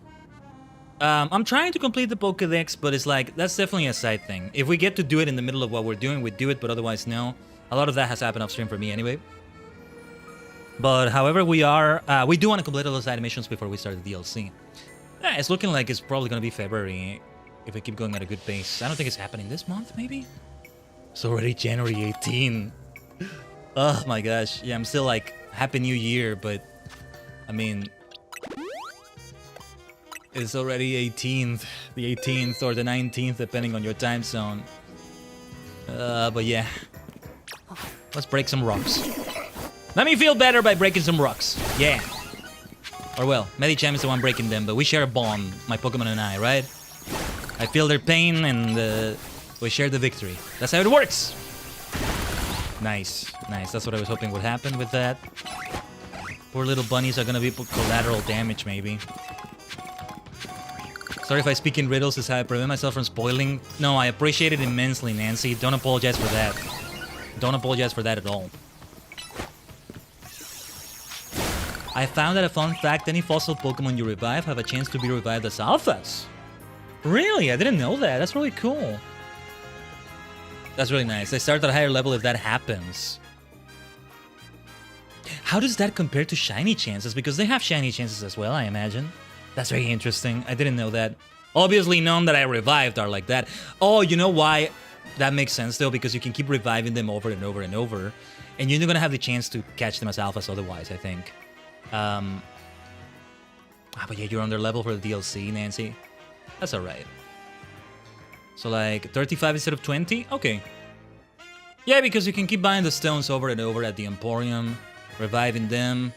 I'm trying to complete the Pokédex, but it's like, that's definitely a side thing. If we get to do it in the middle of what we're doing, we do it, but otherwise, no. A lot of that has happened off stream for me anyway. But however, we do want to complete all those side missions before we start the DLC. Yeah, it's looking like it's probably gonna be February if we keep going at a good pace. I don't think it's happening this month, maybe? It's already January 18. Oh my gosh. Yeah, I'm still like, Happy New Year, but I mean, it's already 18th, the 18th or the 19th, depending on your time zone. But yeah, let's break some rocks. Let me feel better by breaking some rocks. Yeah. Or well, Medicham is the one breaking them, but we share a bond, my Pokemon and I, right? I feel their pain and we share the victory. That's how it works. Nice, nice. That's what I was hoping would happen with that. Poor little bunnies are gonna be collateral damage, maybe. Sorry if I speak in riddles, is how I prevent myself from spoiling. No, I appreciate it immensely, Nancy. Don't apologize for that. Don't apologize for that at all. I found out a fun fact, any fossil Pokemon you revive have a chance to be revived as alphas. Really? I didn't know that. That's really cool. That's really nice. They start at a higher level if that happens. How does that compare to shiny chances? Because they have shiny chances as well, I imagine. That's very interesting. I didn't know that. Obviously, none that I revived are like that. Oh, you know why? That makes sense, though, because you can keep reviving them over and over and over. And you're not going to have the chance to catch them as alphas otherwise, I think. But yeah, you're on their level for the DLC, Nancy. That's alright. So like 35 instead of 20? Okay. Yeah, because you can keep buying the stones over and over at the Emporium, reviving them.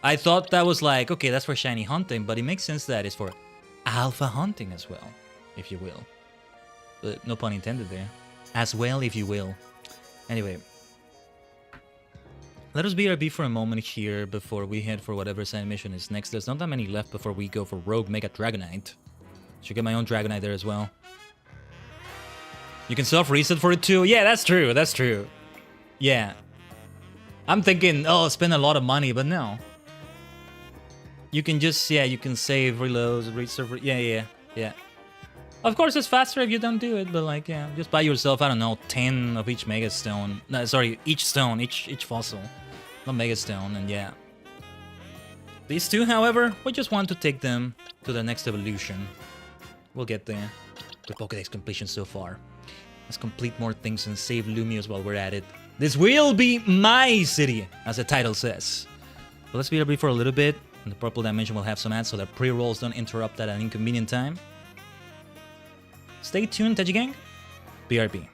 I thought that was like, okay, that's for shiny hunting, but it makes sense that it's for alpha hunting as well, if you will. But no pun intended there. As well, if you will. Anyway. Let us BRB for a moment here before we head for whatever side mission is next. There's not that many left before we go for Rogue Mega Dragonite. Should get my own Dragonite there as well. You can self-reset for it too? Yeah, that's true, that's true. Yeah. I'm thinking, oh, spend a lot of money, but no. You can just, yeah, you can save, reload, reserve, yeah. Of course, it's faster if you don't do it, but like, yeah, just buy yourself, I don't know, 10 of each Mega Stone. No, sorry, each stone, each fossil. Not Mega Stone, and yeah. These two, however, we just want to take them to the next evolution. We'll get there. The Pokédex completion so far. Let's complete more things and save Lumios while we're at it. This will be my city, as the title says. But let's BRB for a little bit. And the Purple Dimension will have some ads so that pre-rolls don't interrupt at an inconvenient time. Stay tuned, Tajigen. BRB.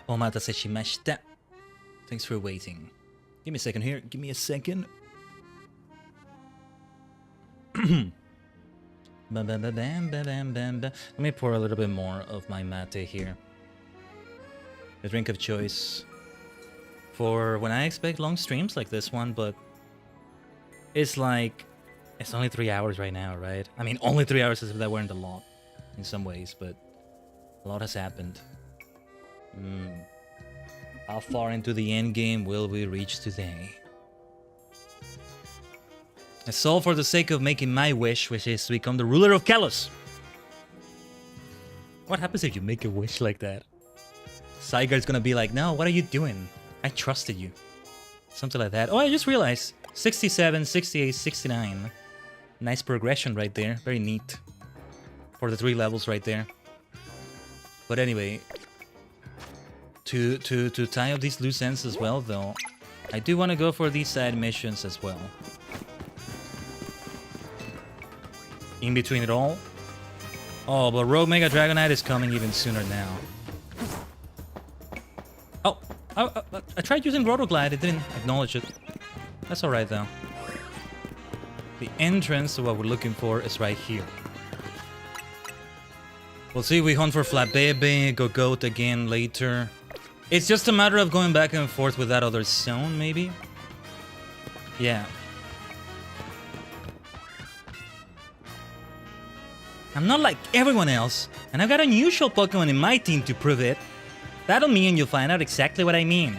Omatase shimashita. Thanks for waiting. Give me a second here. Give me a second. Let me pour a little bit more of my mate here. A drink of choice. For when I expect long streams like this one, but it's like, it's only 3 hours right now, right? I mean, only 3 hours as if that weren't a lot in some ways, but a lot has happened. How far into the end game will we reach today? It's all for the sake of making my wish, which is to become the ruler of Kalos. What happens if you make a wish like that? Zygarde's gonna be like, no, what are you doing? I trusted you. Something like that. Oh, I just realized. 67, 68, 69. Nice progression right there. Very neat. For the 3 levels right there. But anyway, to tie up these loose ends as well, though, I do want to go for these side missions as well. In between it all. Oh, but Rogue Mega Dragonite is coming even sooner now. Oh, I tried using Rotoglide, it didn't acknowledge it. That's alright though. The entrance to what we're looking for is right here. We'll see if we hunt for Flabebe, Gogoat again later. It's just a matter of going back and forth with that other zone, maybe? Yeah. I'm not like everyone else, and I've got unusual Pokemon in my team to prove it. That'll mean you'll find out exactly what I mean.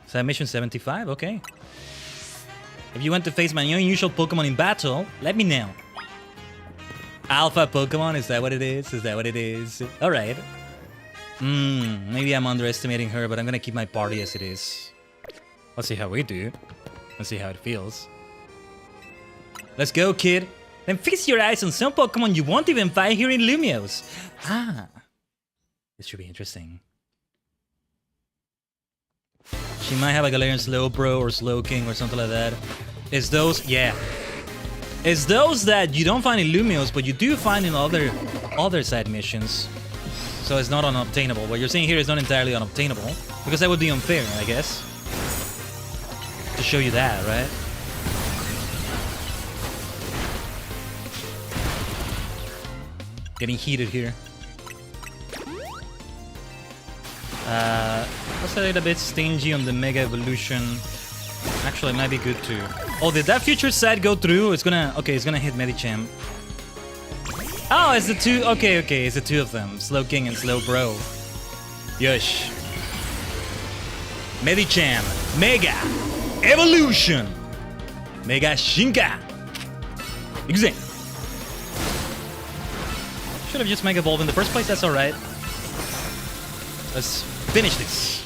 So mission 75, okay. If you want to face my unusual Pokemon in battle, let me know. Alpha Pokemon, is that what it is? Is that what it is? Alright. Maybe I'm underestimating her, but I'm gonna keep my party as it is. Let's see how we do. Let's see how it feels. Let's go, kid. Then fix your eyes on some Pokemon you won't even find here in Lumiose. Ah. This should be interesting. She might have a Galarian Slowbro or Slowking or something like that. It's those, yeah. It's those that you don't find in Lumiose, but you do find in other side missions. So it's not unobtainable. What you're saying here is not entirely unobtainable, because that would be unfair, I guess. To show you that, right? Getting heated here. Was a little bit stingy on the Mega Evolution. Actually, it might be good too. Oh, did that future side go through? It's gonna... Okay, it's gonna hit Medicham. Oh, it's the two... Okay, it's the two of them. Slowking and Slowbro. Yush. Medicham. Mega Evolution. Mega Shinka. Exam. Should have just Mega Evolved in the first place. That's alright. Let's finish this.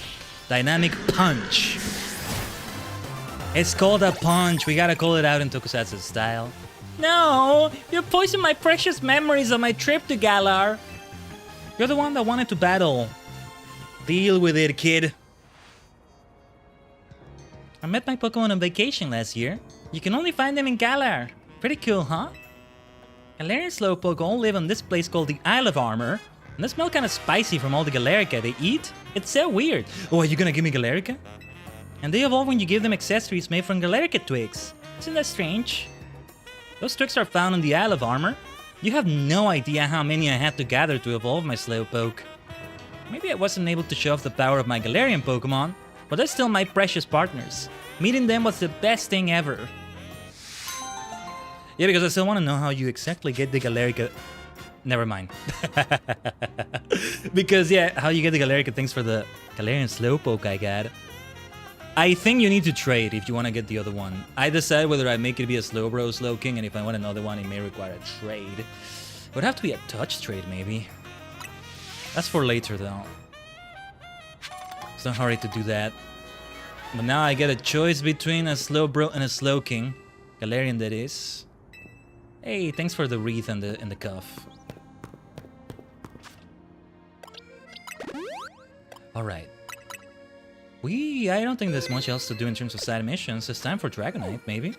Dynamic Punch. It's called a punch. We gotta call it out in Tokusatsu style. No! You poisoned my precious memories of my trip to Galar. You're the one that wanted to battle. Deal with it, kid. I met my Pokemon on vacation last year. You can only find them in Galar. Pretty cool, huh? Galarian Slowpoke all live on this place called the Isle of Armor. And they smell kind of spicy from all the Galarica they eat. It's so weird. Oh, are you gonna give me Galarica? And they evolve when you give them accessories made from Galarica twigs. Isn't that strange? Those twigs are found on the Isle of Armor. You have no idea how many I had to gather to evolve my Slowpoke. Maybe I wasn't able to show off the power of my Galarian Pokemon, but they're still my precious partners. Meeting them was the best thing ever. Yeah, because I still want to know how you exactly get the Galarica... Never mind. Because, yeah, how you get the Galarica things for the Galarian Slowpoke I got. I think you need to trade if you want to get the other one. I decide whether I make it be a Slowbro, Slowking, and if I want another one, it may require a trade. It would have to be a touch trade, maybe. That's for later, though. It's no hurry to do that. But now I get a choice between a Slowbro and a Slowking. Galarian, that is. Hey, thanks for the wreath and the cuff. Alright. I don't think there's much else to do in terms of side missions. It's time for Dragonite, maybe?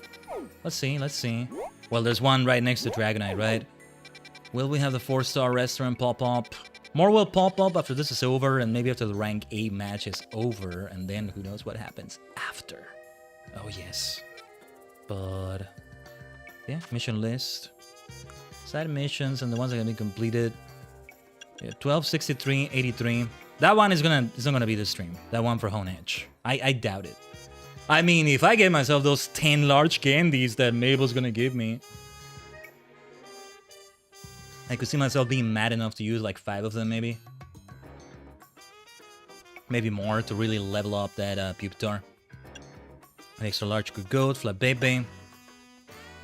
Let's see. Well, there's one right next to Dragonite, right? Will we have the 4-star restaurant pop up? More will pop up after this is over, and maybe after the rank 8 match is over, and then who knows what happens after. Oh yes. But yeah, mission list. Side missions and the ones that can be completed. Yeah, 12, 63, 83. That one is not gonna be the stream. That one for Hone Edge. I doubt it. I mean, if I get myself those 10 large candies that Mabel's gonna give me, I could see myself being mad enough to use like 5 of them, maybe. Maybe more to really level up that Pupitar. An extra large good goat, flat baby.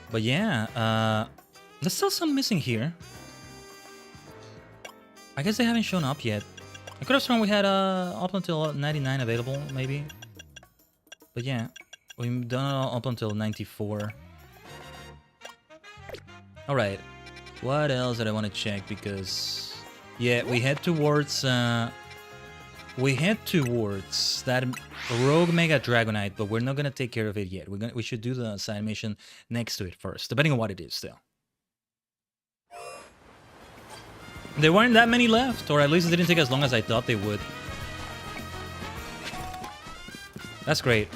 But yeah, there's still some missing here. I guess they haven't shown up yet. I could have sworn we had up until 99 available, maybe. But yeah, we've done it up until 94. Alright, what else did I want to check? Because, yeah, we head towards that Rogue Mega Dragonite, but we're not gonna take care of it yet. We should do the side mission next to it first, depending on what it is still. There weren't that many left, or at least it didn't take as long as I thought they would. That's great.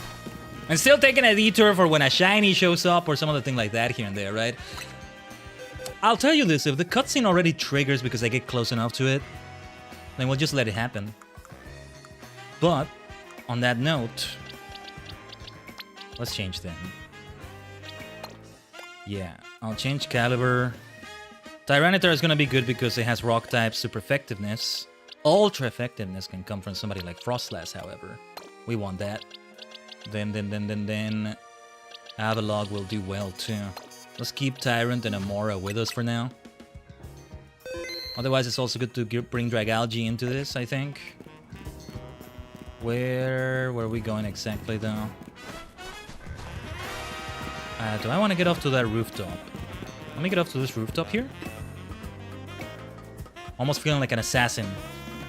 And still taking a detour for when a shiny shows up or some other thing like that here and there, right? I'll tell you this, if the cutscene already triggers because I get close enough to it, then we'll just let it happen. But, on that note, let's change them. Yeah, I'll change Caliber. Tyranitar is gonna be good because it has rock type super effectiveness. Ultra effectiveness can come from somebody like Frostlass, however. We want that. Then Avalog will do well too. Let's keep Tyrant and Amora with us for now. Otherwise, it's also good to bring Dragalge into this, I think. Where were we going exactly, though? Do I want to get off to that rooftop? Let me get off to this rooftop here. Almost feeling like an assassin.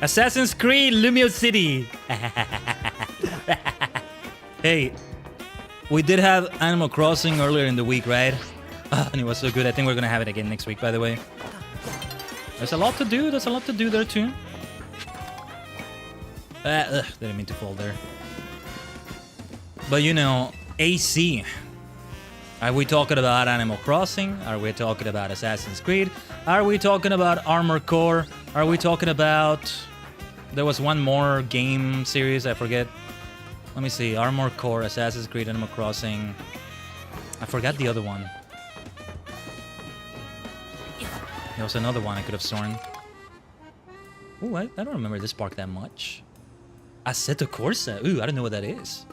Assassin's Creed, Lumio City! Hey, we did have Animal Crossing earlier in the week, right? And it was so good. I think we're gonna have it again next week, by the way. There's a lot to do. There's a lot to do there, too. Didn't mean to fall there. But, you know, AC. Are we talking about Animal Crossing? Are we talking about Assassin's Creed? Are we talking about Armored Core? Are we talking about... There was one more game series, I forget. Let me see. Armored Core, Assassin's Creed, Animal Crossing. I forgot the other one. There was another one I could have sworn. Ooh, I don't remember this park that much. Assetto Corsa. Ooh, I don't know what that is.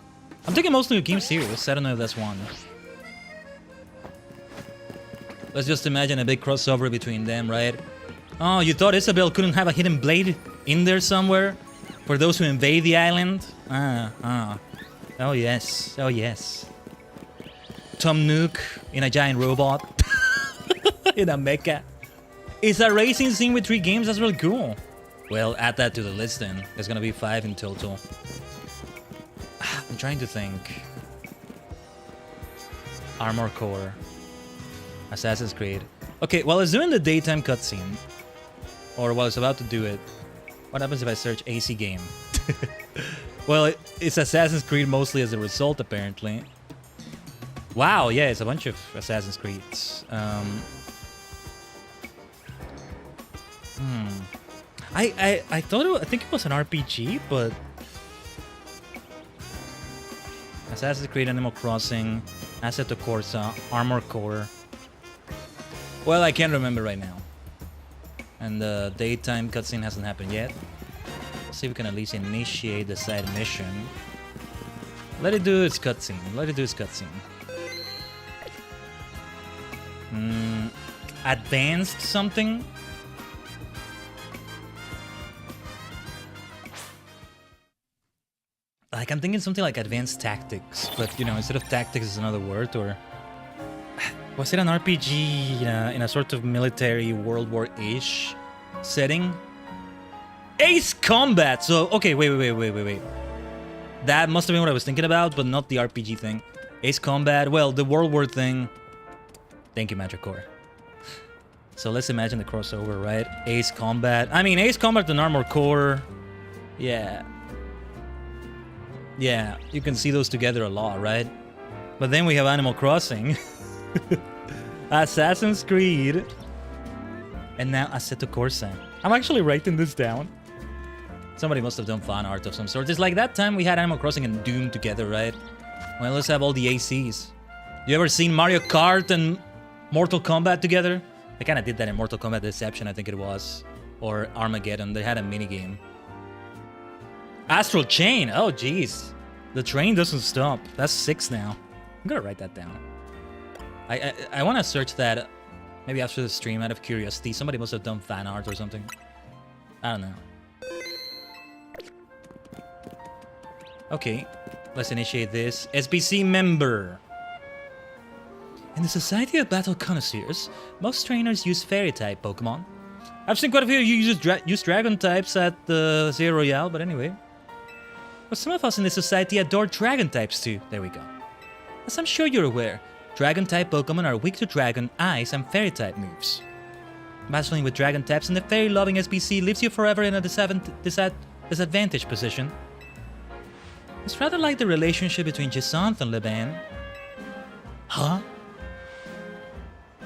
I'm thinking mostly of game series. I don't know if that's one. Let's just imagine a big crossover between them, right? Oh, you thought Isabel couldn't have a hidden blade in there somewhere? For those who invade the island? Oh yes, oh yes. Tom Nook in a giant robot. In a mecha. It's a racing scene with 3 games, that's really cool. Well, add that to the list then. There's gonna be 5 in total. I'm trying to think. Armored Core. Assassin's Creed. Okay, while it's doing the daytime cutscene, or while it's about to do it, what happens if I search AC game? Well, it's Assassin's Creed mostly as a result, apparently. Wow, yeah, it's a bunch of Assassin's Creeds. I thought I think it was an RPG, but Assassin's Creed, Animal Crossing, Assetto Corsa, Armored Core. Well, I can't remember right now. And the daytime cutscene hasn't happened yet. Let's see if we can at least initiate the side mission. Let it do its cutscene. Let it do its cutscene. Advanced something? Like, I'm thinking something like advanced tactics, but, you know, instead of tactics is another word, or... Was it an RPG in a sort of military World War-ish setting? Ace Combat! So, okay, wait. That must have been what I was thinking about, but not the RPG thing. Ace Combat, well, the World War thing. Thank you, Magic Core. So let's imagine the crossover, right? Ace Combat. I mean, Ace Combat and Armor Core. Yeah. Yeah, you can see those together a lot, right? But then we have Animal Crossing. Assassin's Creed. And now Assetto Corsa. I'm actually writing this down. Somebody must have done fan art of some sort. It's like that time we had Animal Crossing and Doom together, right? Well, let's have all the ACs. You ever seen Mario Kart and Mortal Kombat together? They kind of did that in Mortal Kombat Deception, I think it was. Or Armageddon. They had a minigame. Astral Chain. Oh, jeez. The train doesn't stop. That's 6 now. I'm gonna write that down. I want to search that maybe after the stream out of curiosity. Somebody must have done fan art or something. I don't know. Okay, let's initiate this. SBC member. In the Society of Battle Connoisseurs, most trainers use Fairy-type Pokemon. I've seen quite a few of you use Dragon types at the Zero Royale, but anyway. But some of us in the Society adore Dragon types too. There we go. As I'm sure you're aware, Dragon-type Pokemon are weak to Dragon, Ice, and Fairy-type moves. Battling with Dragon types in the Fairy-loving SBC leaves you forever in a disadvantaged position. It's rather like the relationship between Gisant and Leban. Huh?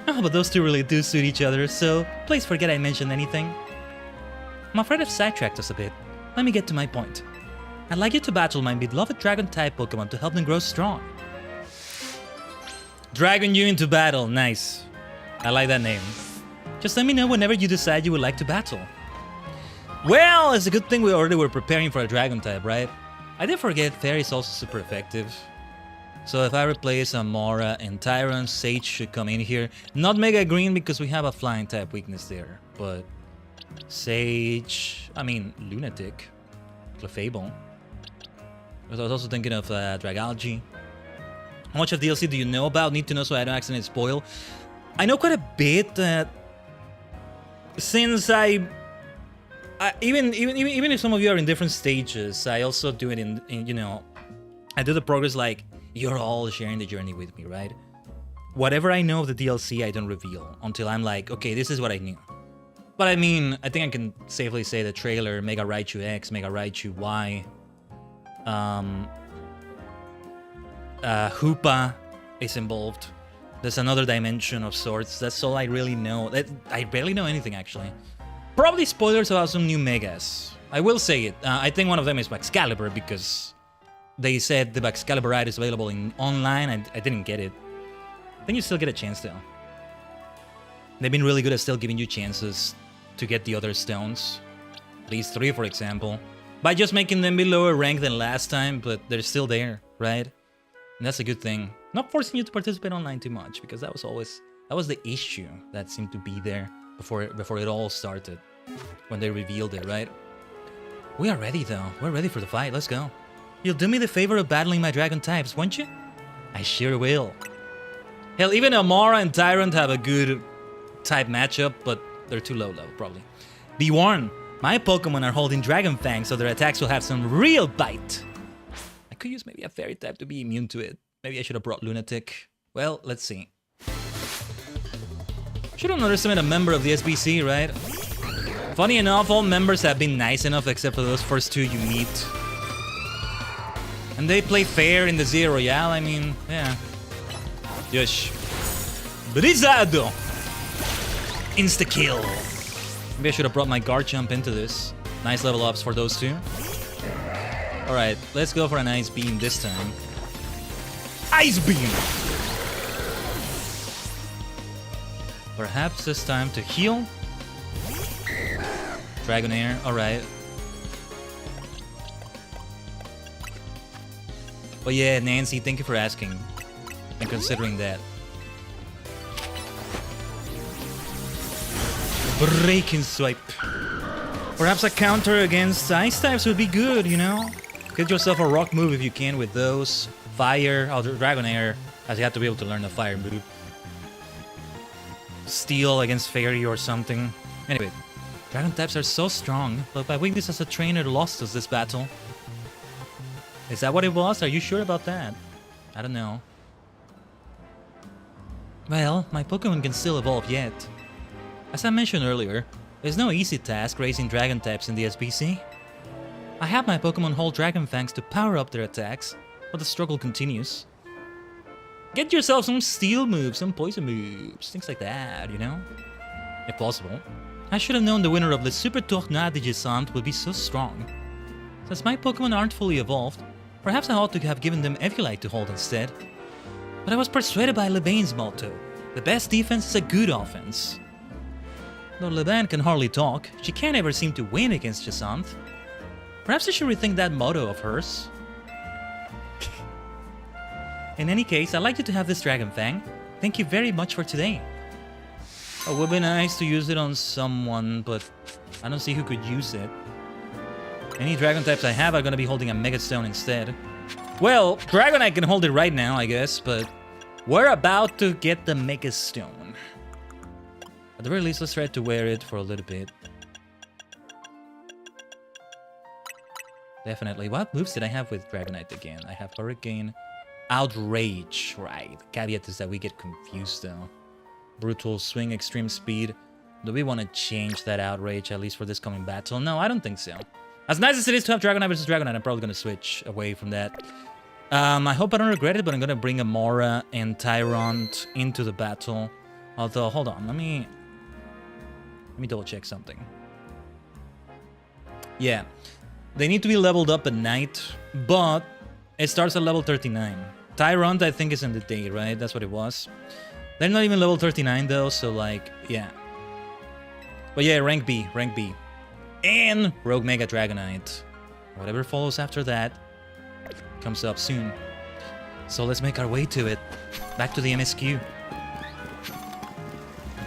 Oh, but those two really do suit each other, so please forget I mentioned anything. I'm afraid I've sidetracked us a bit. Let me get to my point. I'd like you to battle my beloved Dragon-type Pokemon to help them grow strong. Dragon you into battle, nice. I like that name. Just let me know whenever you decide you would like to battle. Well, it's a good thing we already were preparing for a Dragon type, right? I did forget Fairy is also super effective. So if I replace Amora and Tyrant, Sage should come in here. Not Mega Green because we have a flying type weakness there. But Sage, I mean Lunatic, Clefable. I was also thinking of Dragalge. How much of DLC do you know about? Need to know so I don't accidentally spoil. I know quite a bit. Since even if some of you are in different stages, I also do it in you know, I do the progress like you're all sharing the journey with me, right? Whatever I know of the DLC, I don't reveal until I'm like, okay, this is what I knew. But I mean, I think I can safely say the trailer, Mega Raichu X, Mega Raichu Y, Hoopa is involved. There's another dimension of sorts. That's all I really know. I barely know anything, actually. Probably spoilers about some new Megas. I will say it. I think one of them is Excalibur, because they said the Excalibur ride is available in online. I didn't get it. I think you still get a chance, though. They've been really good at still giving you chances to get the other stones. At least 3, for example. By just making them be lower ranked than last time, but they're still there, right? And that's a good thing. Not forcing you to participate online too much, because that was the issue that seemed to be there before it all started, when they revealed it, right? We are ready though. We're ready for the fight. Let's go. You'll do me the favor of battling my Dragon types, won't you? I sure will. Hell, even Amara and Tyrant have a good type matchup, but they're too low, probably. Be warned, my Pokemon are holding Dragon Fangs, so their attacks will have some real bite. I could use maybe a Fairy type to be immune to it. Maybe I should have brought Lunatic. Well, let's see. Shouldn't underestimate a member of the SBC, right? Funny enough, all members have been nice enough except for those first 2 you meet. And they play fair in the Zero Royale, I mean, yeah. Yosh. Brizado! Insta-kill. Maybe I should have brought my Garchomp into this. Nice level ups for those 2. Alright, let's go for an Ice Beam this time. Ice Beam! Perhaps it's time to heal. Dragonair, alright. But yeah, Nancy, thank you for asking and considering that. Breaking Swipe. Perhaps a counter against Ice types would be good, you know? Get yourself a rock move if you can with those. Fire, oh, Dragonair, as you have to be able to learn a fire move. Steel against Fairy or something. Anyway, Dragon types are so strong, but my weakness as a trainer lost us this battle. Is that what it was? Are you sure about that? I don't know. Well, my Pokemon can still evolve yet. As I mentioned earlier, it's no easy task raising dragon types in the SBC. I have my Pokemon hold Dragon Fangs to power up their attacks, but the struggle continues. Get yourself some steel moves, some poison moves, things like that, you know? If possible. I should have known the winner of the Super Tournoi de Descente would be so strong. Since my Pokemon aren't fully evolved, perhaps I ought to have given them Eviolite to hold instead. But I was persuaded by Lebane's motto, the best defense is a good offense. Though Lebane can hardly talk, she can't ever seem to win against Descente. Perhaps I should rethink that motto of hers. In any case, I'd like you to have this Dragon Fang. Thank you very much for today. It would be nice to use it on someone, but I don't see who could use it. Any Dragon types I have are gonna be holding a Mega Stone instead. Well, Dragonite can hold it right now, I guess, but we're about to get the Mega Stone. At the very least, let's try to wear it for a little bit. Definitely. What moves did I have with Dragonite again? I have Hurricane, Outrage, right. The caveat is that we get confused though. Brutal Swing, Extreme Speed. Do we want to change that Outrage, at least for this coming battle? No, I don't think so. As nice as it is to have Dragonite versus Dragonite, I'm probably going to switch away from that. I hope I don't regret it, but I'm going to bring Amora and Tyrant into the battle. Although, hold on, let me double check something. Yeah, they need to be leveled up at night, but it starts at level 39. Tyrant, I think, is in the day, right? That's what it was. They're not even level 39, though, so, like, yeah. But yeah, rank B, rank B. And Rogue Mega Dragonite. Whatever follows after that comes up soon. So let's make our way to it. Back to the MSQ.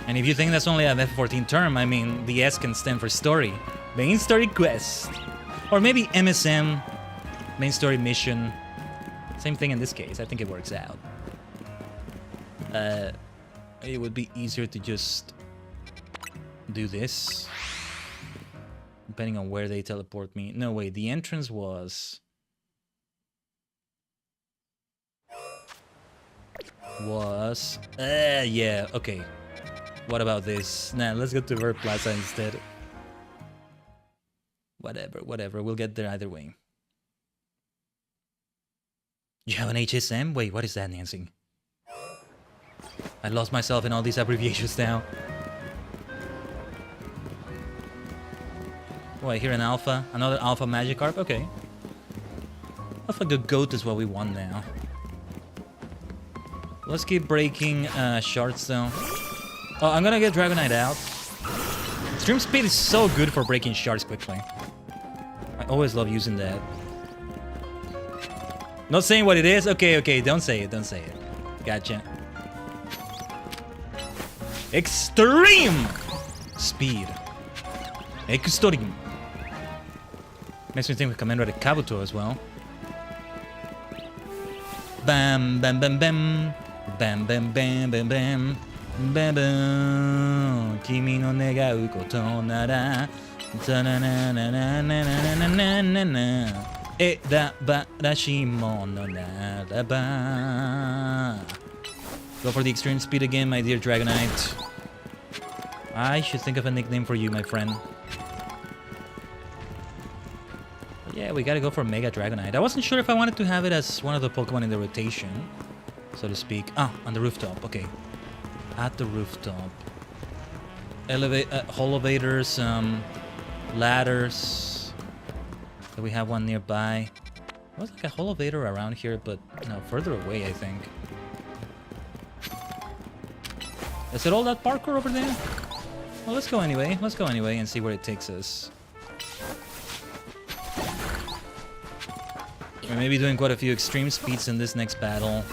And if you think that's only an F14 term, I mean, the S can stand for story. Main story quest. Or maybe MSM, main story mission. Same thing in this case. I think it works out. It would be easier to just do this. Depending on where they teleport me. No, wait, the entrance was... yeah, okay. What about this? Nah, let's go to Vert Plaza instead. Whatever, we'll get there either way. You have an HSM? Wait, what is that, Nancy? I lost myself in all these abbreviations now. Oh, I hear an Alpha. Another Alpha Magikarp? Okay. Alpha the Goat is what we want now. Let's keep breaking shards though. Oh, I'm gonna get Dragonite out. Extreme Speed is so good for breaking shards quickly. I always love using that. Not saying what it is? Okay, don't say it, don't say it. Gotcha. Extreme Speed. Extreme. Makes me think of Commander de Kabuto as well. Bam, bam, bam, bam. Bam, bam, bam, bam, bam. Bam, bam. Kimi no negau koto nara. Ta-na-na-na-na-na-na-na-na-na. E da ba da shimono naraba. Go for the extreme speed again, my dear Dragonite. I should think of a nickname for you, my friend. But yeah, we gotta go for Mega Dragonite. I wasn't sure if I wanted to have it as one of the Pokemon in the rotation, so to speak. Ah, on the rooftop, okay. At the rooftop. Elevators, ladders. Do we have one nearby? There was like a elevator around here, but no, further away, I think. Is it all that parkour over there? Well, let's go anyway. Let's go anyway and see where it takes us. We're maybe doing quite a few extreme speeds in this next battle.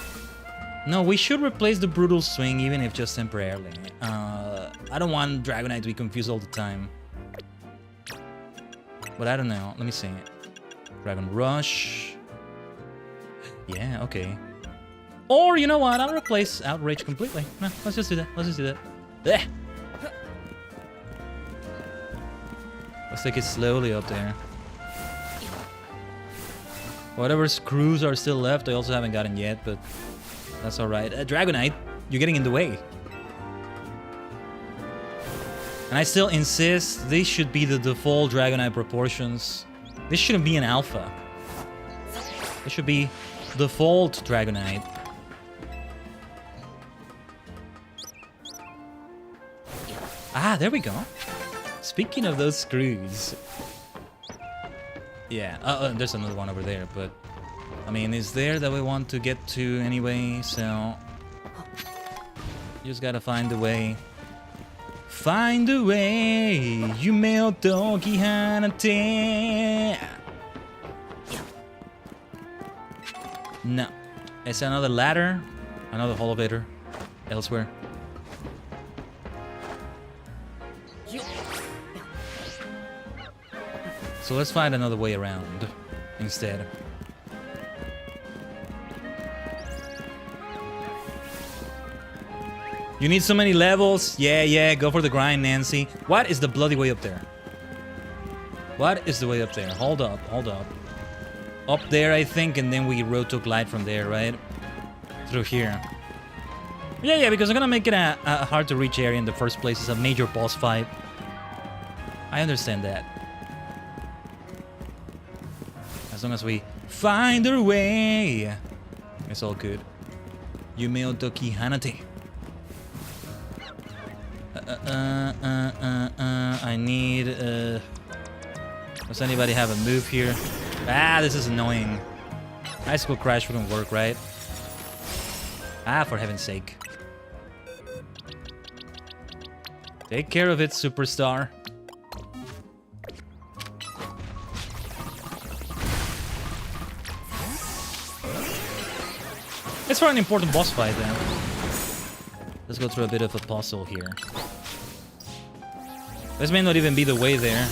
No, we should replace the Brutal Swing, even if just temporarily. I don't want Dragonite to be confused all the time. But I don't know. Let me see. Dragon Rush. Yeah, okay. Or, you know what? I'll replace Outrage completely. No, let's just do that. Let's just do that. Blech. Let's take it slowly up there. Whatever screws are still left, I also haven't gotten yet, but that's alright. Dragonite, you're getting in the way. And I still insist this should be the default Dragonite proportions. This shouldn't be an alpha. This should be default Dragonite. Ah, there we go. Speaking of those screws. Yeah, there's another one over there, but... I mean, it's there that we want to get to anyway, so... You just gotta find a way. Find a way, yume o toki hanate. No. It's another ladder, another elevator elsewhere. So let's find another way around instead. You need so many levels. Yeah, go for the grind, Nancy. What is the bloody way up there? What is the way up there? Hold up. Up there, I think, and then we roto glide from there, right? Through here. Yeah, because I'm gonna make it a hard to reach area in the first place. It's a major boss fight. I understand that. As long as we find our way, it's all good. Yume o toki hanate. I need, does anybody have a move here? Ah, this is annoying. High school crash wouldn't work, right? Ah, for heaven's sake. Take care of it, superstar. It's for an important boss fight, then. Let's go through a bit of a puzzle here. This may not even be the way there.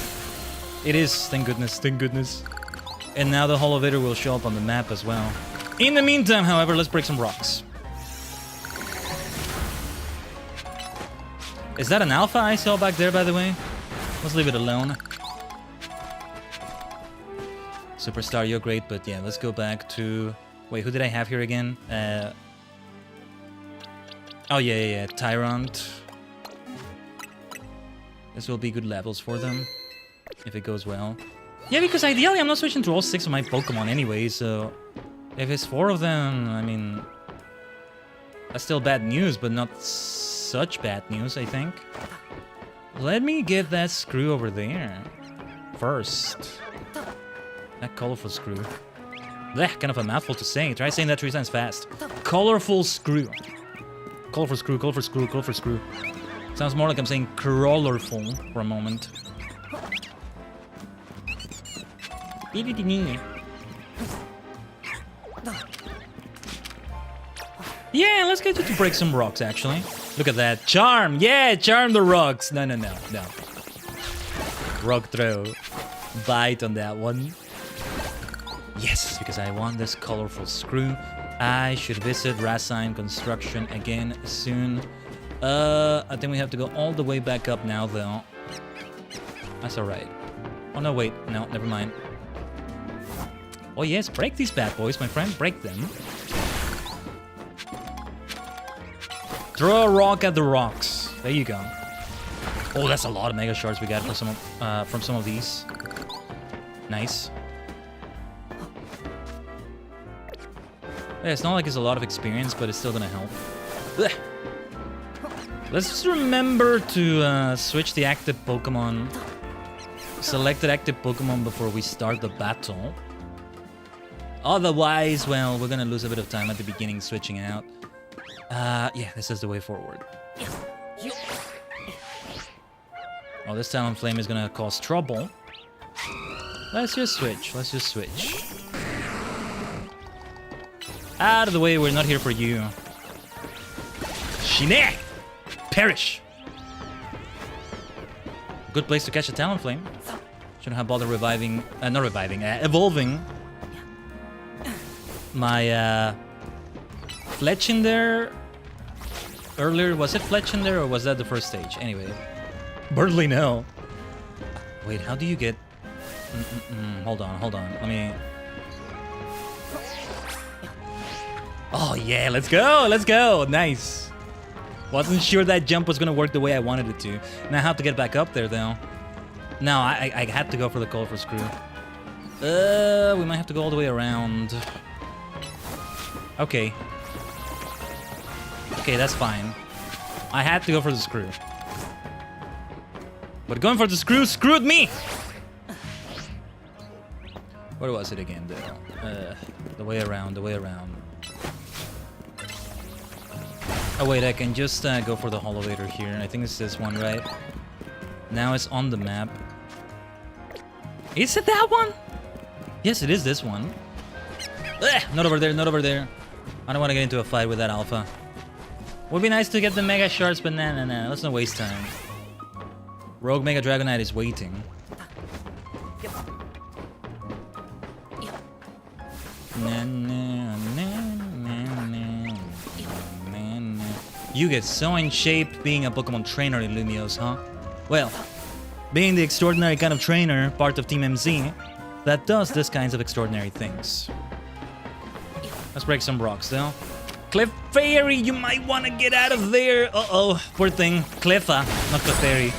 It is, thank goodness, thank goodness. And now the elevator will show up on the map as well. In the meantime, however, let's break some rocks. Is that an alpha I saw back there, by the way? Let's leave it alone. Superstar, you're great, but yeah, let's go back to... Wait, who did I have here again? Oh, yeah, Tyrant. This will be good levels for them, if it goes well. Yeah, because ideally I'm not switching to all 6 of my Pokemon anyway, so... If it's 4 of them, I mean... That's still bad news, but not such bad news, I think. Let me get that screw over there. First. That colorful screw. Blech, kind of a mouthful to say. Try saying that 3 times fast. Colorful screw. Colorful screw, colorful screw, colorful screw. Sounds more like I'm saying crawlerful for a moment. Yeah, let's get to break some rocks, actually. Look at that. Charm! Yeah, charm the rocks! No. Rock throw. Bite on that one. Yes, because I want this colorful screw. I should visit Racine Construction again soon. I think we have to go all the way back up now, though. That's alright. Oh, no, wait. No, never mind. Oh, yes, break these bad boys, my friend. Break them. Throw a rock at the rocks. There you go. Oh, that's a lot of Mega Shards we got from some of these. Nice. Yeah, it's not like it's a lot of experience, but it's still gonna help. Blech. Let's just remember to switch the active Pokemon. Select the active Pokemon before we start the battle. Otherwise, well, we're gonna lose a bit of time at the beginning switching out. Yeah, this is the way forward. Oh, this Talon Flame is gonna cause trouble. Let's just switch. Out of the way, we're not here for you. Shine! Perish! Good place to catch a Talonflame. Shouldn't have bothered evolving my Fletchinder earlier. Was it Fletchinder or was that the first stage? Anyway, Birdly, no. Wait, how do you get... Hold on. Let me... Oh yeah, let's go! Nice. Wasn't sure that jump was gonna work the way I wanted it to. Now I have to get back up there though. No, I had to go for the call for screw. We might have to go all the way around. Okay. Okay, that's fine. I had to go for the screw. But going for the screw screwed me! Where was it again, though? The way around, the way around. Oh wait, I can just go for the elevator here. I think it's this one, right? Now it's on the map. Is it that one? Yes, it is this one. Ugh, not over there, not over there. I don't want to get into a fight with that alpha. Would be nice to get the mega shards, but nah, let's not waste time. Rogue Mega Dragonite is waiting. You get so in shape being a Pokemon trainer in Lumiose, huh? Well, being the extraordinary kind of trainer, part of Team MC, that does this kinds of extraordinary things. Let's break some rocks, though. Clefairy, you might want to get out of there. Uh-oh, poor thing. Cleffa, not Clefairy.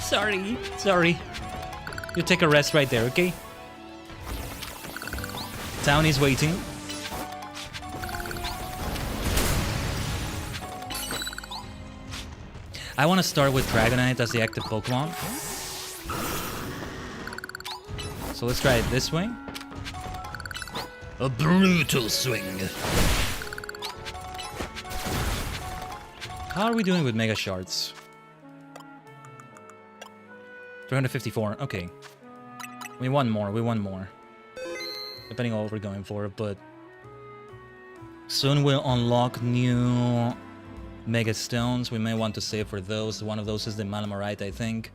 Sorry. You take a rest right there, okay? Townie's waiting. I want to start with Dragonite as the active Pokemon. So let's try it this way. A brutal swing. How are we doing with Mega Shards? 354, okay. We want more. Depending on what we're going for, but... Soon we'll unlock new Mega Stones. We may want to save for those. One of those is the Malamarite, I think.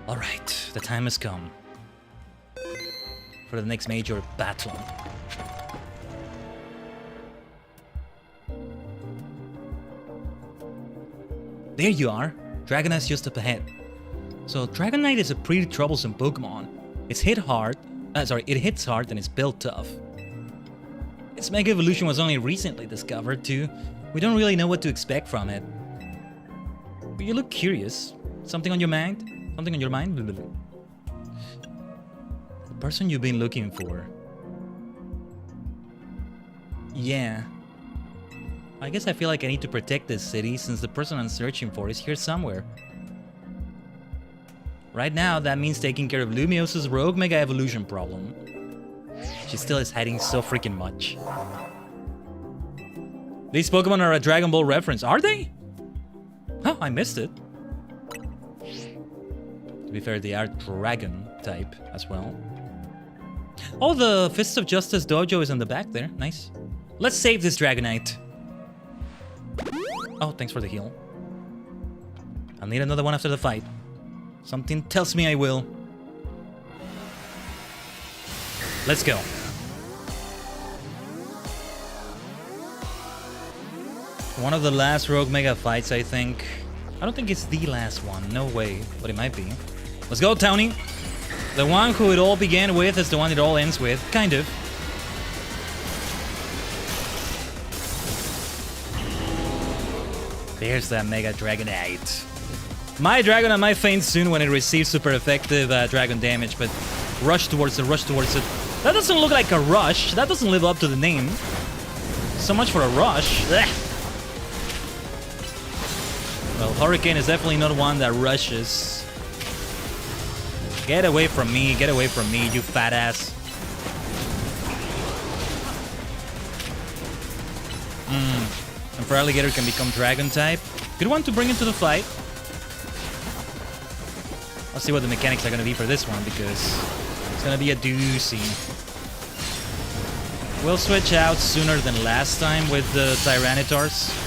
Alright, the time has come. For the next major battle. There you are. Dragonite's just up ahead. So Dragonite is a pretty troublesome Pokemon. It hits hard and it's built tough. Its Mega Evolution was only recently discovered too. We don't really know what to expect from it. But you look curious. Something on your mind? Something on your mind? The person you've been looking for. Yeah. I guess I feel like I need to protect this city since the person I'm searching for is here somewhere. Right now, that means taking care of Lumiose's Rogue Mega Evolution problem. She still is hiding so freaking much. These Pokemon are a Dragon Ball reference, are they? Oh, I missed it. To be fair, they are Dragon type as well. Oh, the Fists of Justice dojo is on the back there. Nice. Let's save this Dragonite. Oh, thanks for the heal. I'll need another one after the fight. Something tells me I will. Let's go. One of the last Rogue Mega fights, I think. I don't think it's the last one. No way. But it might be. Let's go, Townie. The one who it all began with is the one it all ends with. Kind of. There's that Mega Dragonite. My Dragonite might faint soon when it receives super effective dragon damage, but rush towards it, rush towards it. That doesn't look like a rush. That doesn't live up to the name. So much for a rush. Ugh. Well, Hurricane is definitely not one that rushes. Get away from me, you fat ass. And for Alligator can become Dragon type. Good one to bring into the fight. Let's see what the mechanics are going to be for this one, because it's going to be a doozy. We'll switch out sooner than last time with the Tyrannitars.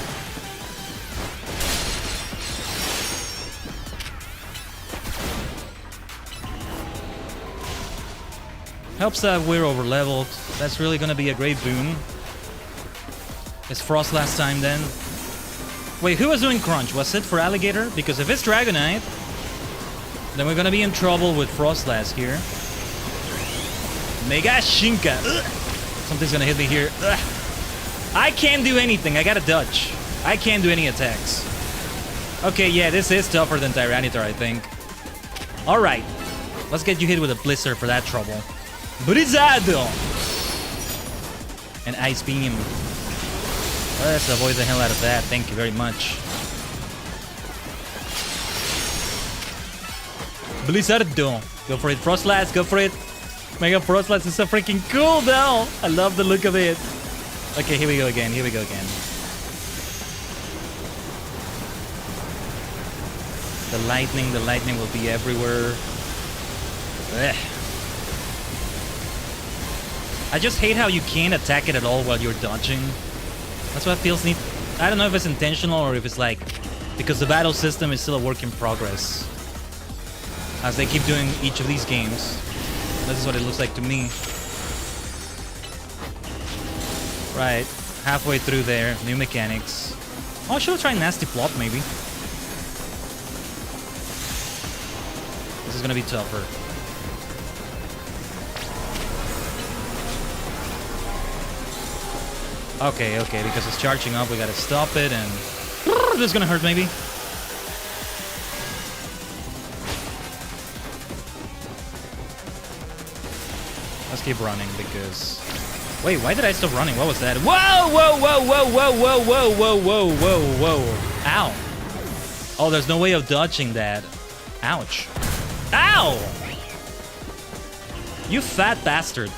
Helps that we're over leveled. That's really going to be a great boon. It's Frost last time then. Wait, who was doing Crunch? Was it for Alligator? Because if it's Dragonite, then we're gonna be in trouble with Frostlass here. Mega Shinka. Ugh. Something's gonna hit me here. Ugh. I can't do anything. I gotta dodge. I can't do any attacks. Okay, yeah, this is tougher than Tyranitar, I think. Alright. Let's get you hit with a Blizzard for that trouble. Brizado! And Ice Beam. Let's avoid the hell out of that. Thank you very much. Blizzardo. Go for it, Frostlass. Go for it. Mega Frostlass is so freaking cool, though. I love the look of it. Okay, here we go again. Here we go again. The lightning will be everywhere. Ugh. I just hate how you can't attack it at all while you're dodging. That's what feels neat. I don't know if it's intentional or if it's like because the battle system is still a work in progress. As they keep doing each of these games. This is what it looks like to me. Right. Halfway through there. New mechanics. Oh, I should try Nasty Plot maybe. This is gonna be tougher. Okay, because it's charging up, we gotta stop it, and this is gonna hurt maybe. Let's keep running because... Wait, why did I stop running? What was that? Whoa, whoa, whoa, whoa, whoa, whoa, whoa, whoa, whoa, whoa, whoa. Ow. Oh, there's no way of dodging that. Ouch. Ow! You fat bastard.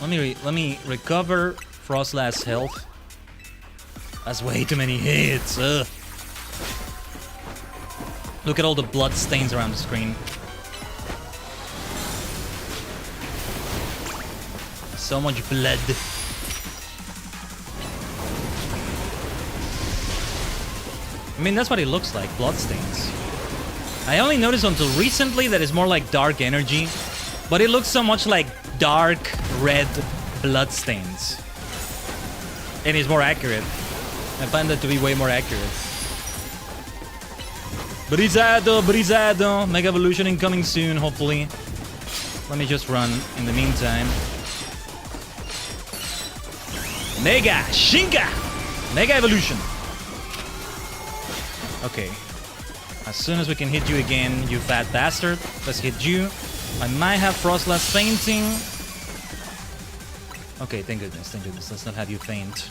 Let me recover Frostlass health. That's way too many hits. Ugh. Look at all the blood stains around the screen. So much blood. I mean, that's what it looks like, blood stains. I only noticed until recently that it's more like dark energy, but it looks so much like dark red blood stains. And it's more accurate. I find that to be way more accurate. Brizado. Mega Evolution incoming soon, hopefully. Let me just run in the meantime. Mega Shinka! Mega Evolution. Okay. As soon as we can hit you again, you fat bastard. Let's hit you. I might have Frostlass fainting. Okay, thank goodness. Let's not have you faint.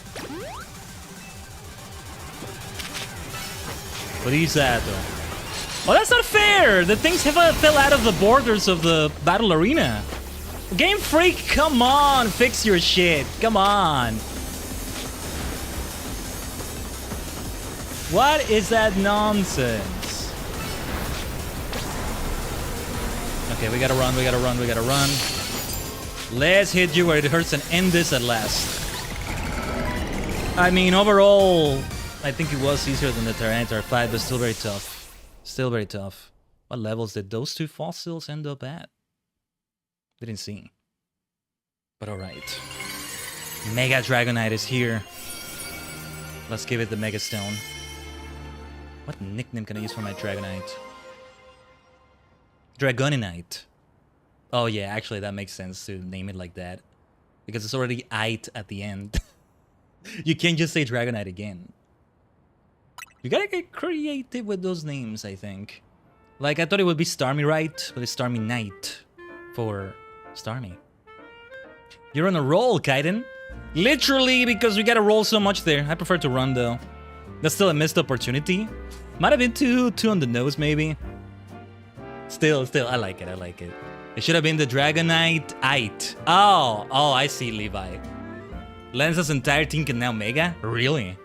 Brizado. Oh, that's not fair! The things fell out of the borders of the battle arena. Game Freak, come on! Fix your shit. Come on. What is that nonsense? Okay, we gotta run. Let's hit you where it hurts and end this at last. I mean, overall, I think it was easier than the Tyranitar fight, but still very tough. What levels did those two fossils end up at? Didn't see. But alright. Mega Dragonite is here. Let's give it the Mega Stone. What nickname can I use for my Dragonite? Dragoninite. Oh yeah, actually that makes sense to name it like that. Because it's already "ite" at the end. You can't just say Dragonite again. You gotta get creative with those names, I think. Like, I thought it would be Starmie, right? But it's Starmie Knight for Starmie. You're on a roll, Khaiden. Literally, because we gotta roll so much there. I prefer to run, though. That's still a missed opportunity. Might have been too on the nose, maybe. Still, I like it. It should have been the Dragonite-ite. Oh, I see, Levi. Lenza's entire team can now Mega? Really?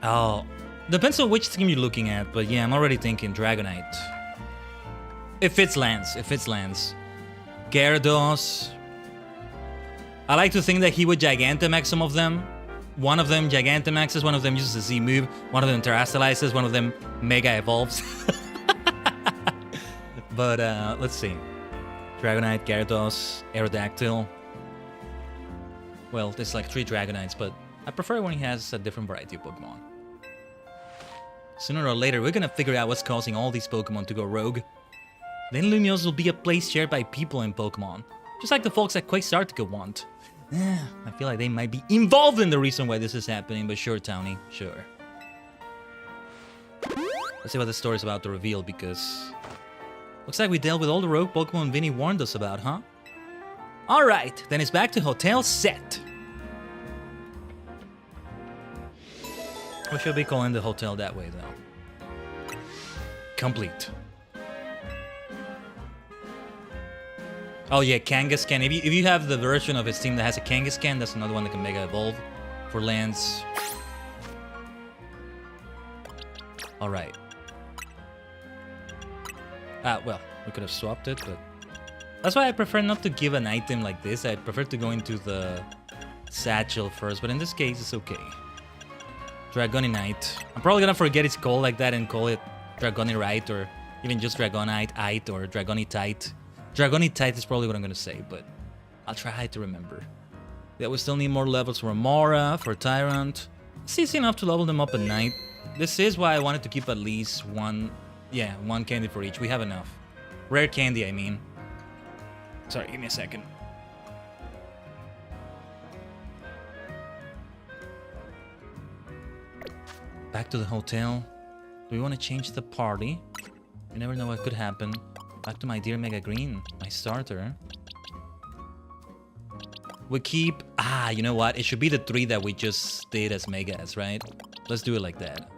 Oh, depends on which team you're looking at, but yeah, I'm already thinking Dragonite. It fits Lance. Gyarados. I like to think that he would Gigantamax some of them. One of them Gigantamaxes, one of them uses a Z move, one of them Terastalizes, one of them Mega Evolves. But let's see. Dragonite, Gyarados, Aerodactyl. Well, there's like 3 Dragonites, but I prefer when he has a different variety of Pokemon. Sooner or later, we're gonna figure out what's causing all these Pokemon to go rogue. Then Lumiose will be a place shared by people in Pokemon. Just like the folks at Quakes Arctica want. I feel like they might be involved in the reason why this is happening, but sure, Townie, sure. Let's see what the story's about to reveal, because... looks like we dealt with all the rogue Pokemon Vinny warned us about, huh? Alright, then it's back to Hotel Set. We should be calling the hotel that way, though. Complete. Oh yeah, Kangaskhan. If you have the version of his team that has a Kangaskhan, that's another one that can Mega Evolve for lands. Alright. Well, we could have swapped it, but... that's why I prefer not to give an item like this. I prefer to go into the satchel first, but in this case, it's okay. Dragonite. I'm probably gonna forget its call like that and call it Dragonite, or even just Dragonite or Dragonite. Dragonite is probably what I'm gonna say, but I'll try to remember. Yeah, we still need more levels for Amora, for Tyrant. It's easy enough to level them up at night. This is why I wanted to keep at least one candy for each. We have enough. Rare candy, I mean. Sorry, give me a second. Back to the hotel. Do we want to change the party? You never know what could happen. Back to my dear Mega Green, my starter. We keep... you know what? It should be the 3 that we just did as Megas, right? Let's do it like that.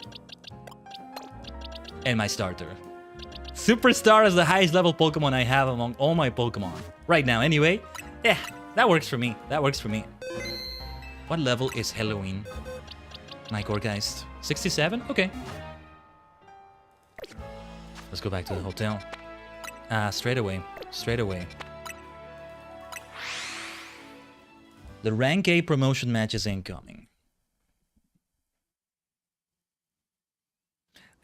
And my starter. Superstar is the highest level Pokemon I have among all my Pokemon. Right now, anyway. Yeah, that works for me. That works for me. What level is Halloween? My Gorgeist. 67? Okay. Let's go back to the hotel. Straight away. Straight away. The Rank A promotion match is incoming.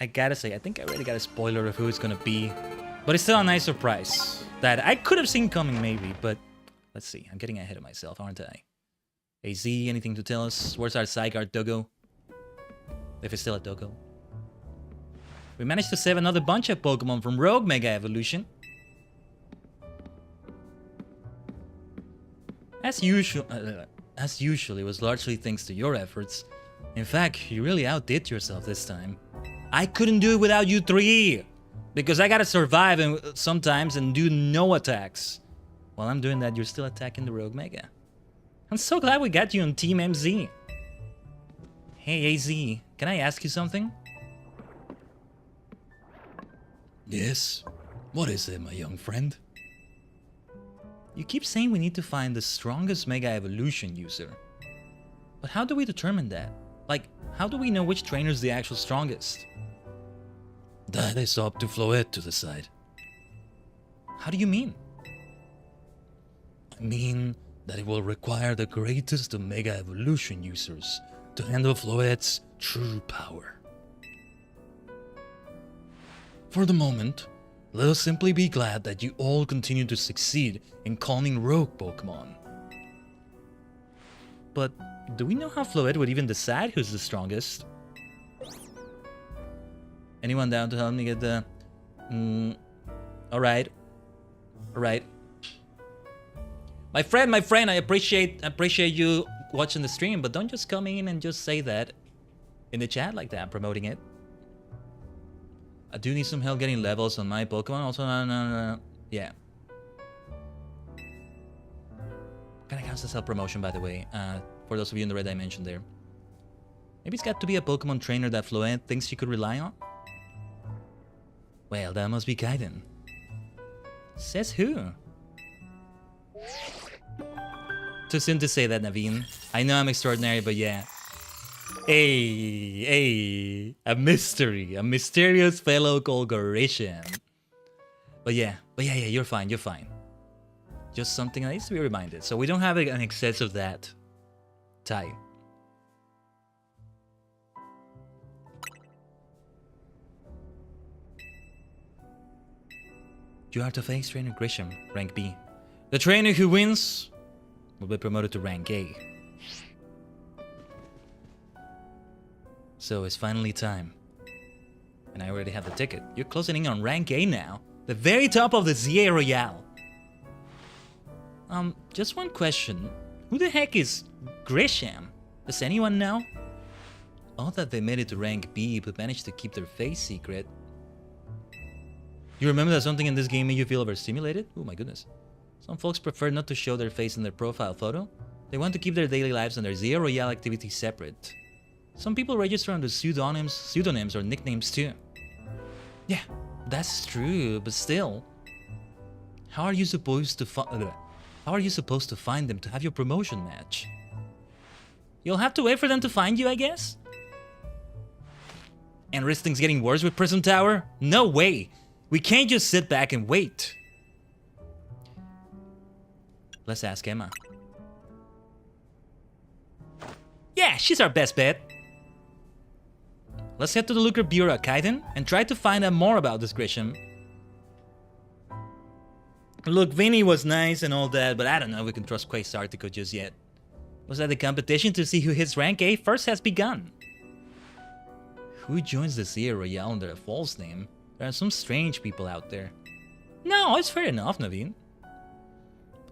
I gotta say, I think I already got a spoiler of who it's gonna be. But it's still a nice surprise that I could have seen coming maybe, but let's see. I'm getting ahead of myself, aren't I? AZ, anything to tell us? Where's our Zygarde Doggo? If it's still a Doggo. We managed to save another bunch of Pokemon from Rogue Mega Evolution. As usual, it was largely thanks to your efforts. In fact, you really outdid yourself this time. I couldn't do it without you 3! Because I gotta survive sometimes and do no attacks. While I'm doing that, you're still attacking the Rogue Mega. I'm so glad we got you on Team MZ. Hey AZ, can I ask you something? Yes? What is it, my young friend? You keep saying we need to find the strongest Mega Evolution user. But how do we determine that? Like, how do we know which trainer is the actual strongest? That is up to Floette to decide. How do you mean? I mean that it will require the greatest of Mega Evolution users to handle Floette's true power. For the moment, let us simply be glad that you all continue to succeed in calming rogue Pokemon. But do we know how Floette would even decide who's the strongest? Anyone down to help me get the... Alright. Alright. My friend, I appreciate you watching the stream, but don't just come in and just say that in the chat like that, promoting it. I do need some help getting levels on my Pokemon. Also, no. Yeah. Kinda counts as self-promotion, by the way. For those of you in the red dimension there. Maybe it's got to be a Pokemon trainer that Floette thinks she could rely on? Well, that must be Khaiden. Says who? Too soon to say that, Naveen. I know I'm extraordinary, but yeah. Hey, a mystery, a mysterious fellow called Gorishan. But yeah, you're fine. Just something that needs to be reminded, so we don't have an excess of that. Ty. You are to face Trainer Grisham, rank B. The trainer who wins will be promoted to rank A. So it's finally time. And I already have the ticket. You're closing in on rank A now. The very top of the ZA Royale. Just one question. Who the heck is Grisham? Does anyone know? Odd that they made it to rank B but managed to keep their face secret. You remember that something in this game made you feel overstimulated? Oh my goodness. Some folks prefer not to show their face in their profile photo. They want to keep their daily lives and their Zero Royale activities separate. Some people register under pseudonyms or nicknames too. Yeah, that's true, but still. How are you supposed to find them to have your promotion match? You'll have to wait for them to find you, I guess? And things getting worse with Prism Tower? No way! We can't just sit back and wait. Let's ask Emma. Yeah, she's our best bet. Let's head to the Looker Bureau, Khaiden, and try to find out more about this Grisham. Look, Vinny was nice and all that, but I don't know if we can trust Quasartico just yet. Looks like the competition to see who hits rank A first has begun. Who joins the Zero Royale under a false name? There are some strange people out there. No, it's fair enough, Naveen.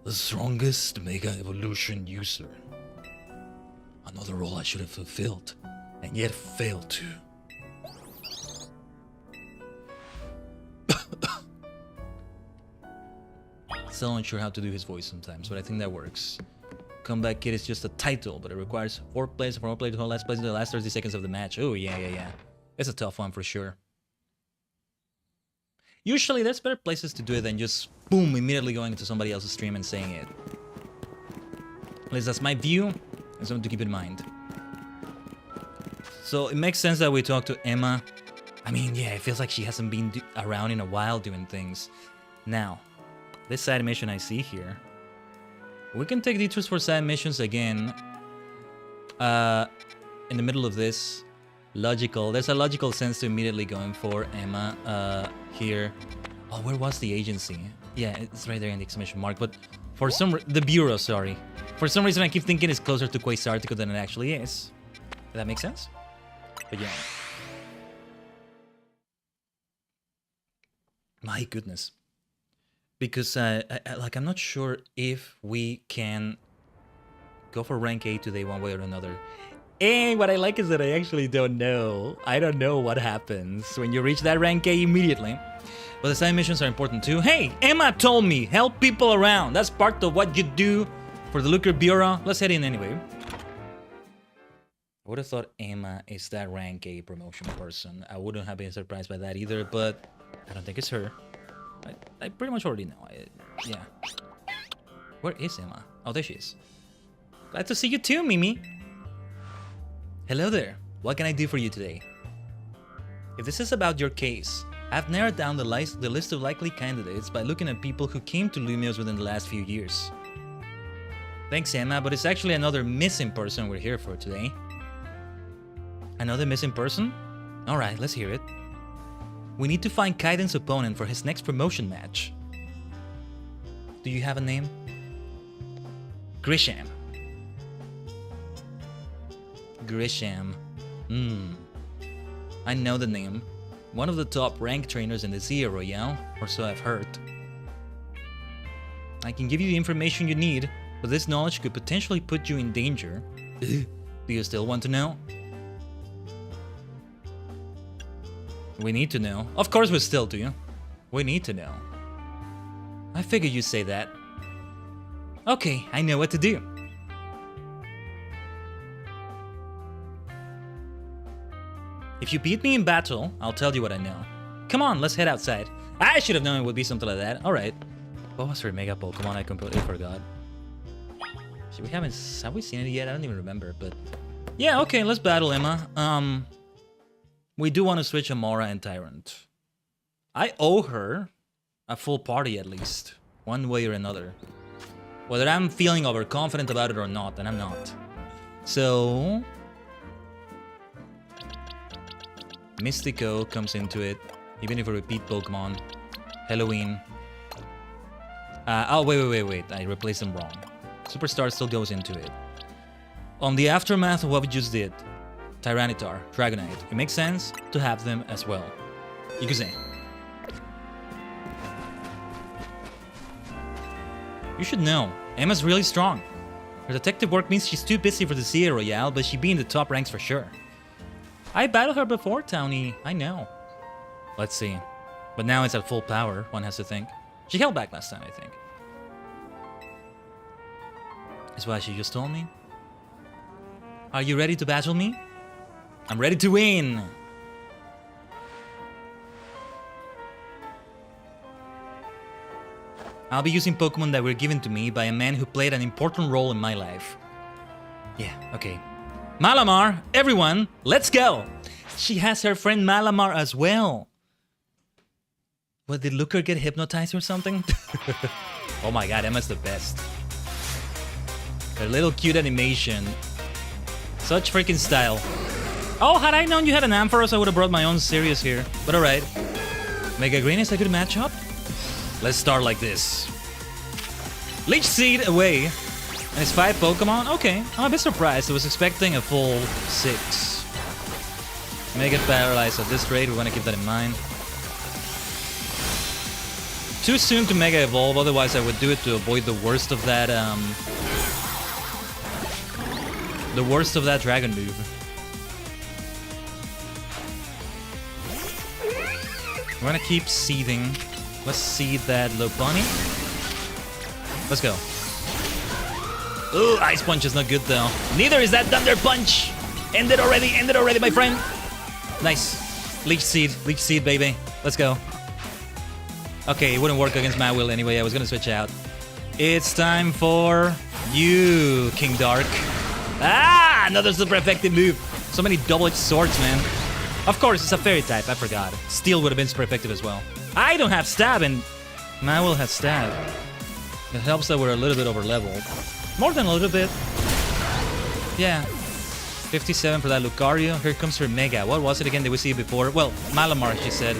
The strongest Mega Evolution user. Another role I should have fulfilled, and yet failed to. Still unsure how to do his voice sometimes, but I think that works. Comeback Kid is just a title, but it requires 4 players to hold last place in the last 30 seconds of the match. Oh, yeah. It's a tough one for sure. Usually, there's better places to do it than just, boom, immediately going into somebody else's stream and saying it. At least that's my view, and something to keep in mind. So, it makes sense that we talk to Emma. I mean, yeah, it feels like she hasn't been around in a while doing things. Now, this side mission I see here. We can take detours for side missions again. In the middle of this. There's a logical sense to immediately going for Emma here. Oh, where was the agency? Yeah, it's right there in the exclamation mark. But for the Bureau, sorry. For some reason I keep thinking it's closer to Quasartico than it actually is. Does that make sense? But yeah. My goodness. Because I'm not sure if we can go for rank A today one way or another. And what I like is that I actually don't know. I don't know what happens when you reach that rank A immediately. But the side missions are important too. Hey, Emma told me, help people around. That's part of what you do for the Looker Bureau. Let's head in anyway. I would have thought Emma is that rank A promotion person. I wouldn't have been surprised by that either, but I don't think it's her. I pretty much already know. Yeah. Where is Emma? Oh, there she is. Glad to see you too, Mimi. Hello there. What can I do for you today? If this is about your case, I've narrowed down the list of likely candidates by looking at people who came to Lumios within the last few years. Thanks, Emma, but it's actually another missing person we're here for today. Another missing person? Alright, let's hear it. We need to find Khaiden's opponent for his next promotion match. Do you have a name? Grisham. Grisham. I know the name. One of the top rank trainers in the Zero Royale, or so I've heard. I can give you the information you need, but this knowledge could potentially put you in danger. Do you still want to know? We need to know. Of course we still do. We need to know. I figured you'd say that. Okay, I know what to do. If you beat me in battle, I'll tell you what I know. Come on, let's head outside. I should have known it would be something like that. Alright. What was her Mega Pokemon? I completely forgot. Have we seen it yet? I don't even remember, but... Yeah, okay, let's battle Emma. We do want to switch Amora and Tyrant. I owe her a full party at least, one way or another. Whether I'm feeling overconfident about it or not, and I'm not. So... Mystico comes into it, even if we repeat Pokemon. Halloween. Oh, wait. I replaced them wrong. Superstar still goes into it. On the aftermath of what we just did, Tyranitar, Dragonite, it makes sense to have them as well. You could say. You should know, Emma's really strong. Her detective work means she's too busy for the Sea Royale, but she'd be in the top ranks for sure. I battled her before, Townie. I know. Let's see. But now it's at full power, one has to think. She held back last time, I think. Is what she just told me. Are you ready to battle me? I'm ready to win! I'll be using Pokemon that were given to me by a man who played an important role in my life. Yeah, okay. Malamar, everyone, let's go! She has her friend Malamar as well. What, did Looker get hypnotized or something? Oh my god, Emma's the best. Her little cute animation. Such freaking style. Oh, had I known you had an Ampharos, I would have brought my own Sirius here. But alright. Mega Green is a good matchup. Let's start like this. Leech Seed away. And it's 5 Pokemon? Okay, I'm a bit surprised. I was expecting a full 6. May get paralyzed at this rate, we want to keep that in mind. Too soon to Mega Evolve, otherwise I would do it to avoid the worst of that, Dragon move. We're gonna keep seething. Let's seed that Lopunny. Let's go. Ooh, Ice Punch is not good though. Neither is that Thunder Punch! End it already, my friend! Nice. Leech Seed, baby. Let's go. Okay, it wouldn't work against my will anyway, I was gonna switch out. It's time for you, King Dark. Ah, another super effective move. So many double-edged swords, man. Of course, it's a fairy type, I forgot. Steel would have been super effective as well. I don't have stab and my will has stab. It helps that we're a little bit over leveled. More than a little bit. Yeah. 57 for that Lucario. Here comes her Mega. What was it again? Did we see it before? Well, Malamar, she said.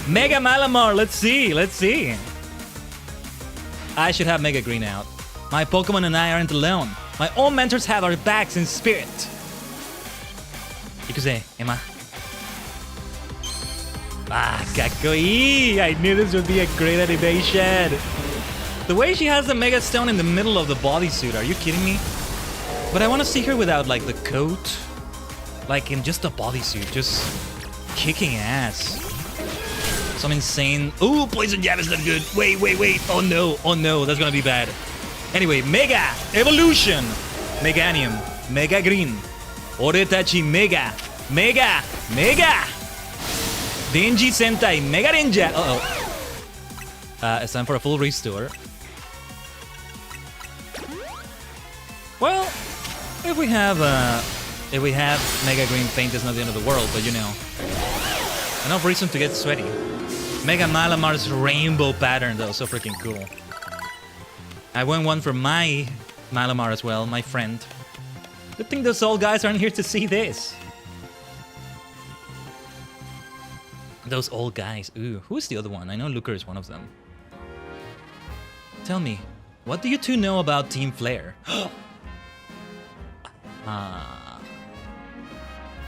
Mega Malamar! Let's see! I should have Mega Green out. My Pokemon and I aren't alone. My own mentors have our backs in spirit. Ikuse, Emma. Ah, Kakoi! I knew this would be a great animation. The way she has the Mega Stone in the middle of the bodysuit, are you kidding me? But I want to see her without, like, the coat. Like, in just a bodysuit, just kicking ass. Some insane... Ooh, Poison Jab is not good. Wait. Oh no, that's gonna be bad. Anyway, Mega Evolution. Meganium. Mega Green. Oretachi Mega. Mega. Denji Sentai. Mega Ninja. It's time for a full restore. Well, if we have Mega Green Paint, it's not the end of the world, but you know. Enough reason to get sweaty. Mega Malamar's rainbow pattern, though, so freaking cool. I won one for my Malamar as well, my friend. Good thing those old guys aren't here to see this. Those old guys. Ooh, who's the other one? I know Luker is one of them. Tell me, what do you two know about Team Flare?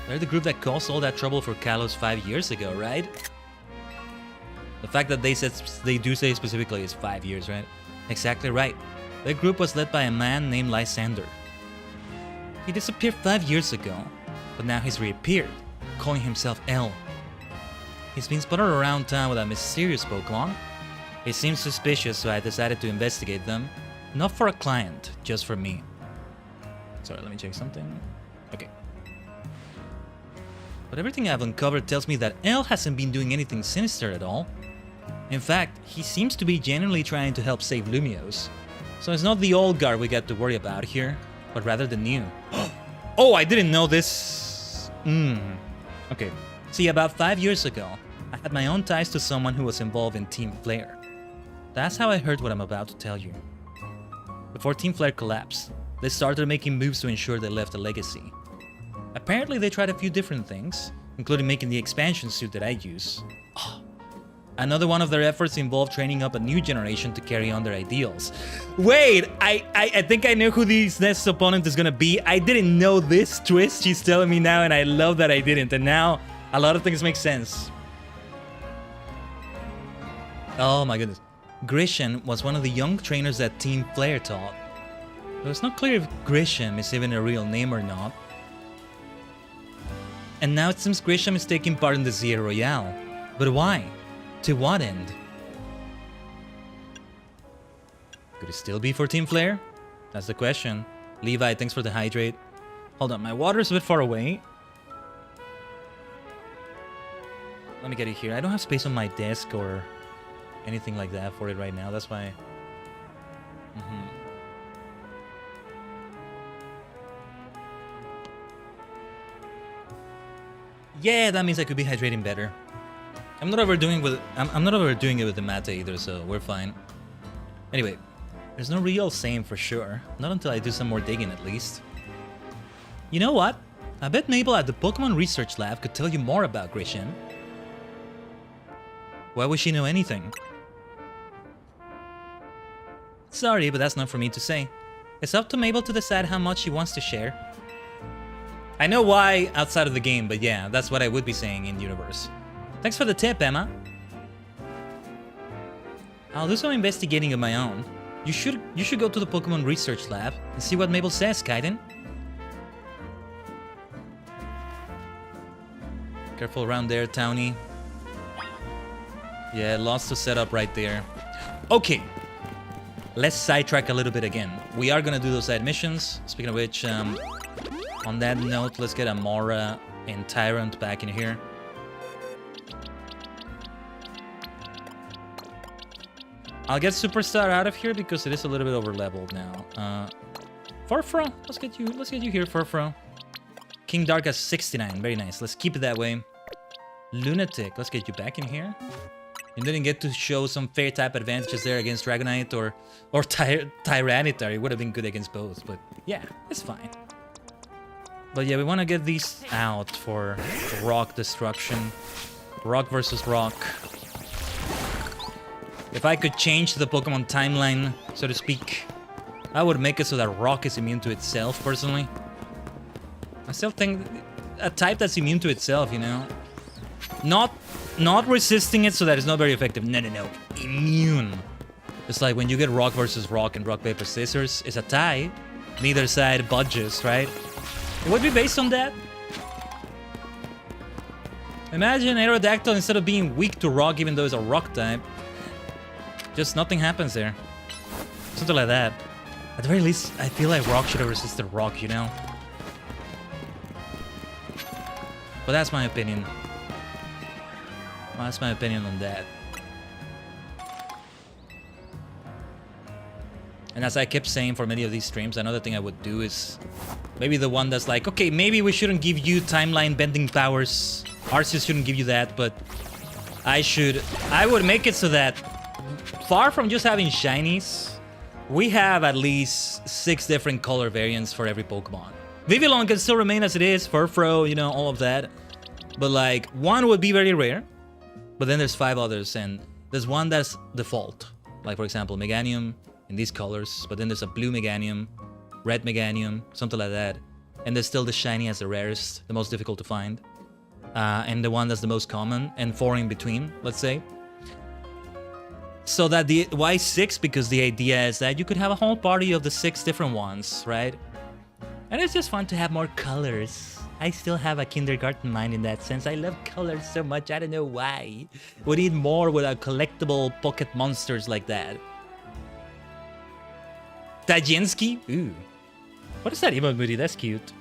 They're the group that caused all that trouble for Kalos 5 years ago, right? The fact that they do say specifically is 5 years, right? Exactly right. That group was led by a man named Lysander. He disappeared 5 years ago, but now he's reappeared, calling himself L. He's been spotted around town with a mysterious Pokemon. He seems suspicious, so I decided to investigate them. Not for a client, just for me. Sorry, let me check something. Okay. But everything I've uncovered tells me that L hasn't been doing anything sinister at all. In fact, he seems to be genuinely trying to help save Lumiose. So it's not the old guard we got to worry about here, but rather the new. Oh, I didn't know this. Okay. See, about 5 years ago, I had my own ties to someone who was involved in Team Flare. That's how I heard what I'm about to tell you. Before Team Flare collapsed, they started making moves to ensure they left a legacy. Apparently they tried a few different things, including making the expansion suit that I use. Another one of their efforts involved training up a new generation to carry on their ideals. Wait, I think I know who this next opponent is gonna be. I didn't know this twist she's telling me now, and I love that I didn't. And now, a lot of things make sense. Oh my goodness. Grishan was one of the young trainers that Team Flare taught. Though it's not clear if Grisham is even a real name or not. And now it seems Grisham is taking part in the Zia Royale. But why? To what end? Could it still be for Team Flare? That's the question. Levi, thanks for the hydrate. Hold on, my water's a bit far away. Let me get it here. I don't have space on my desk or anything like that for it right now. That's why... Yeah, that means I could be hydrating better. I'm not overdoing it with the mate either, so we're fine. Anyway, there's no real same for sure. Not until I do some more digging at least. You know what? I bet Mabel at the Pokemon Research Lab could tell you more about Grisham. Why would she know anything? Sorry, but that's not for me to say. It's up to Mabel to decide how much she wants to share. I know why outside of the game, but yeah, that's what I would be saying in universe. Thanks for the tip, Emma. I'll do some investigating of my own. You should go to the Pokemon Research Lab and see what Mabel says, Khaiden. Careful around there, Townie. Yeah, lots to set up right there. Okay. Let's sidetrack a little bit again. We are gonna do those side missions. Speaking of which, on that note, let's get Amora and Tyrant back in here. I'll get Superstar out of here because it is a little bit over leveled now. Furfro, let's get you here, Furfro. King Dark has 69, very nice. Let's keep it that way. Lunatic, let's get you back in here. You didn't get to show some fair type advantages there against Dragonite or Tyranitar. It would have been good against both, but yeah, it's fine. But yeah, we want to get these out for rock destruction. Rock versus rock. If I could change the Pokemon timeline, so to speak, I would make it so that rock is immune to itself, personally. I still think a type that's immune to itself, you know? Not resisting it so that it's not very effective. No. Immune. It's like when you get rock versus rock and rock, paper, scissors, it's a tie. Neither side budges, right? It would be based on that. Imagine Aerodactyl, instead of being weak to rock, even though it's a rock type, just nothing happens there. Something like that. At the very least, I feel like rock should have resisted rock, you know? But that's my opinion. Well, that's my opinion on that. And as I kept saying for many of these streams, another thing I would do is maybe the one that's like, okay, maybe we shouldn't give you timeline bending powers. Arceus shouldn't give you that, but I would make it so that far from just having shinies, we have at least 6 different color variants for every Pokemon. Vivillon can still remain as it is, Furfro, you know, all of that. But like, one would be very rare, but then there's 5 others, and there's one that's default. Like, for example, Meganium in these colors, but then there's a blue Meganium, red Meganium, something like that. And there's still the shiny as the rarest, the most difficult to find. And the one that's the most common, and 4 in between, let's say. So that why 6? Because the idea is that you could have a whole party of the 6 different ones, right? And it's just fun to have more colors. I still have a kindergarten mind in that sense. I love colors so much, I don't know why. We need more with our collectible pocket monsters like that. Tajensky? Ooh. What is that emote, Moody? That's cute.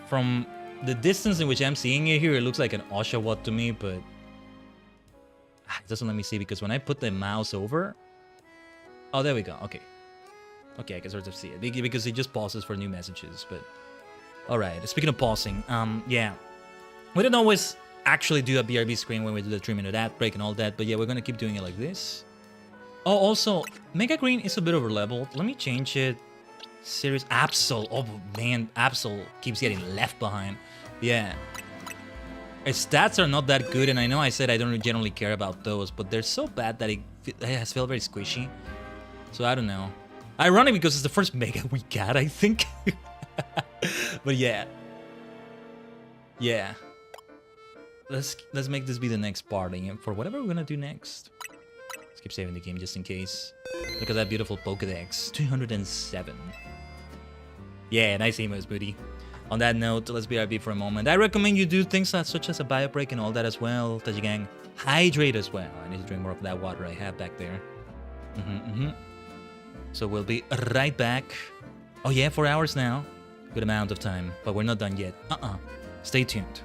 From the distance in which I'm seeing it here, it looks like an Oshawott to me, but... it doesn't let me see because when I put the mouse over... Oh, there we go. Okay. Okay, I can sort of see it. Because it just pauses for new messages, but... Alright, speaking of pausing, yeah. We don't always actually do a BRB screen when we do the 3-minute ad break and all that, but yeah, we're gonna keep doing it like this. Oh, also, Mega Green is a bit over-leveled. Let me change it. Series Absol. Oh, man, Absol keeps getting left behind. Yeah. Its stats are not that good, and I know I said I don't generally care about those, but they're so bad that it has felt very squishy. So I don't know. Ironic because it's the first Mega we got, I think. But yeah. Yeah. Let's make this be the next party for whatever we're gonna do next. Let's keep saving the game just in case. Look at that beautiful Pokedex. 207. Yeah, nice emos, booty. On that note, let's BRB for a moment. I recommend you do things such as a bio break and all that as well, Tajigen. Hydrate as well. I need to drink more of that water I have back there. So we'll be right back. Oh yeah, 4 hours now. Good amount of time, but we're not done yet. Stay tuned.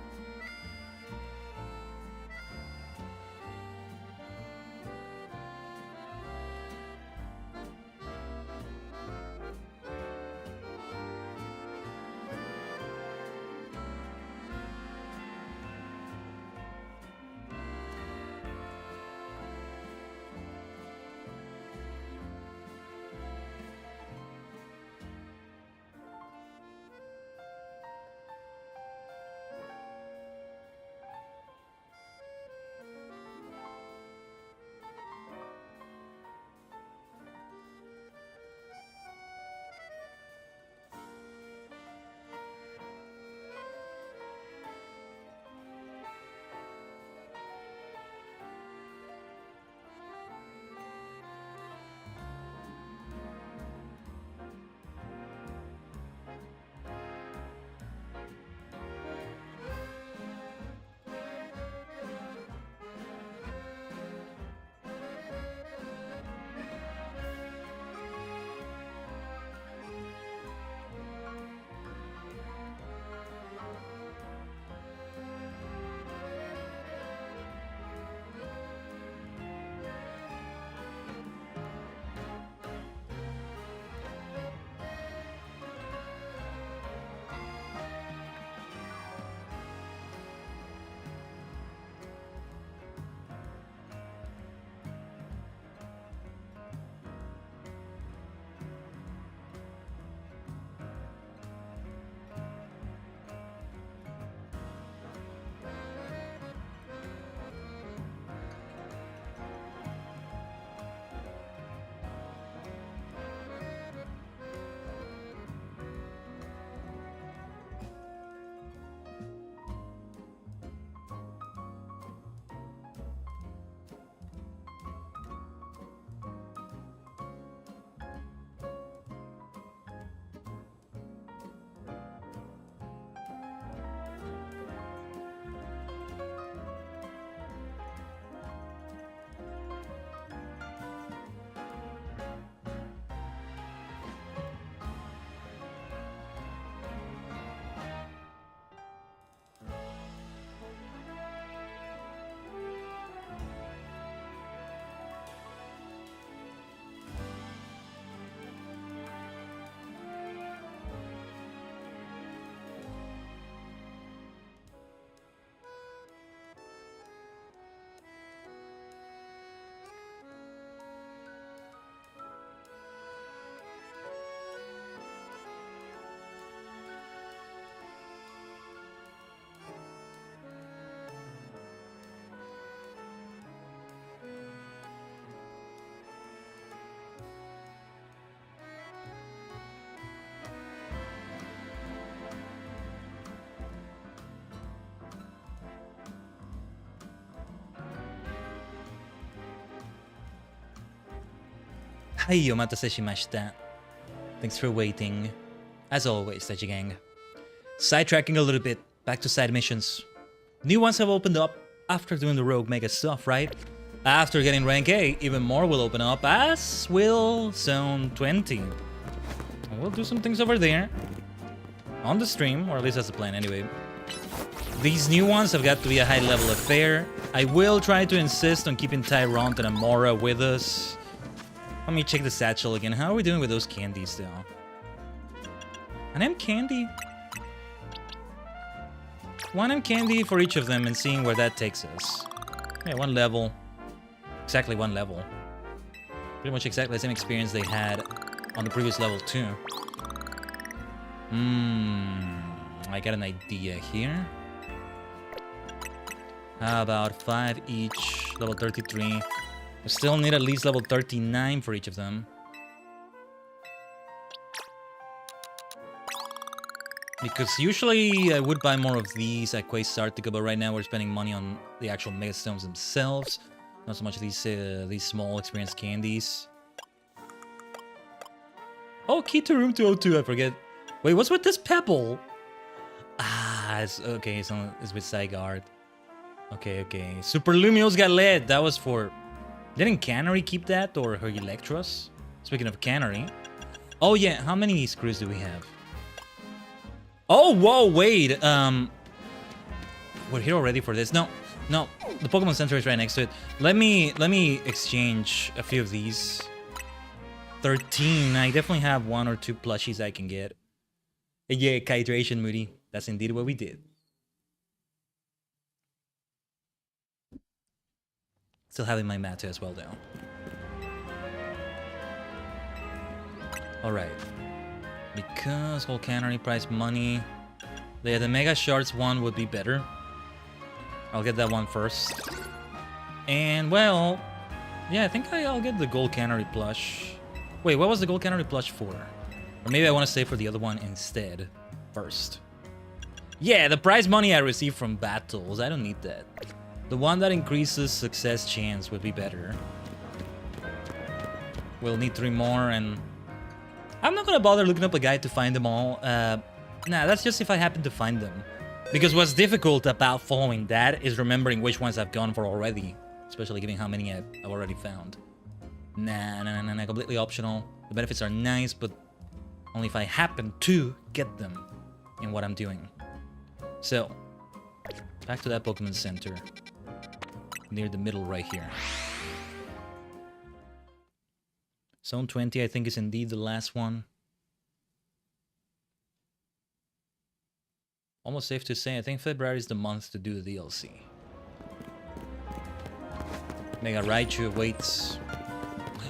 Hi, omatase shimashita. Thanks for waiting. As always, Tajigen. Sidetracking a little bit, back to side missions. New ones have opened up after doing the rogue mega stuff, right? After getting rank A, even more will open up, as will Zone 20. And we'll do some things over there. On the stream, or at least that's the plan anyway. These new ones have got to be a high level affair. I will try to insist on keeping Tyrant and Amora with us. Let me check the satchel again. How are we doing with those candies, though? An M candy? One M candy for each of them and seeing where that takes us. Yeah, one level. Exactly one level. Pretty much exactly the same experience they had on the previous level, too. I got an idea here. How about 5 each, level 33. We still need at least level 39 for each of them. Because usually I would buy more of these at Quest Arctica, but right now we're spending money on the actual Megastones themselves. Not so much these small experience candies. Oh, key to room 202, I forget. Wait, what's with this pebble? Ah, it's okay. It's with Zygarde. Okay. Super Lumiose got lead. That was for... Didn't Canary keep that, or her Electros? Speaking of Canary. Oh yeah, how many screws do we have? Oh, whoa, wait. We're here already for this. No. The Pokemon Center is right next to it. Let me exchange a few of these. 13. I definitely have 1 or 2 plushies I can get. Yeah, hydration, Moody. That's indeed what we did. Still having my Matu as well, though. Alright. Because whole cannery price money. Yeah, the Mega Shards one would be better. I'll get that one first. And, well... Yeah, I think I'll get the Gold Cannery plush. Wait, what was the Gold Cannery plush for? Or maybe I want to save for the other one instead. First. Yeah, the prize money I received from battles. I don't need that. The one that increases success chance would be better. We'll need 3 more, and... I'm not gonna bother looking up a guide to find them all. Nah, that's just if I happen to find them. Because what's difficult about following that is remembering which ones I've gone for already. Especially given how many I've already found. Nah, completely optional. The benefits are nice, but only if I happen to get them in what I'm doing. So, back to that Pokemon Center. Near the middle right here. Zone 20, I think, is indeed the last one. Almost safe to say, I think February is the month to do the DLC. Mega Raichu waits.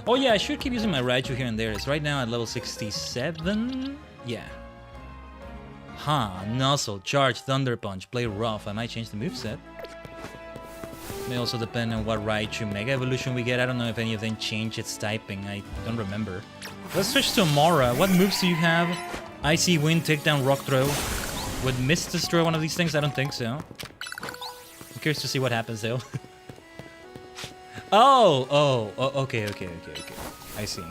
Oh yeah, I should keep using my Raichu here and there. It's right now at level 67? Yeah. Nuzzle, Charge, Thunder Punch, Play Rough. I might change the moveset. May also depend on what Raichu Mega Evolution we get. I don't know if any of them change its typing. I don't remember. Let's switch to Amora. What moves do you have? Icy Wind, Takedown, Rock Throw. Would Mist destroy one of these things? I don't think so. I'm curious to see what happens though. Okay. I see.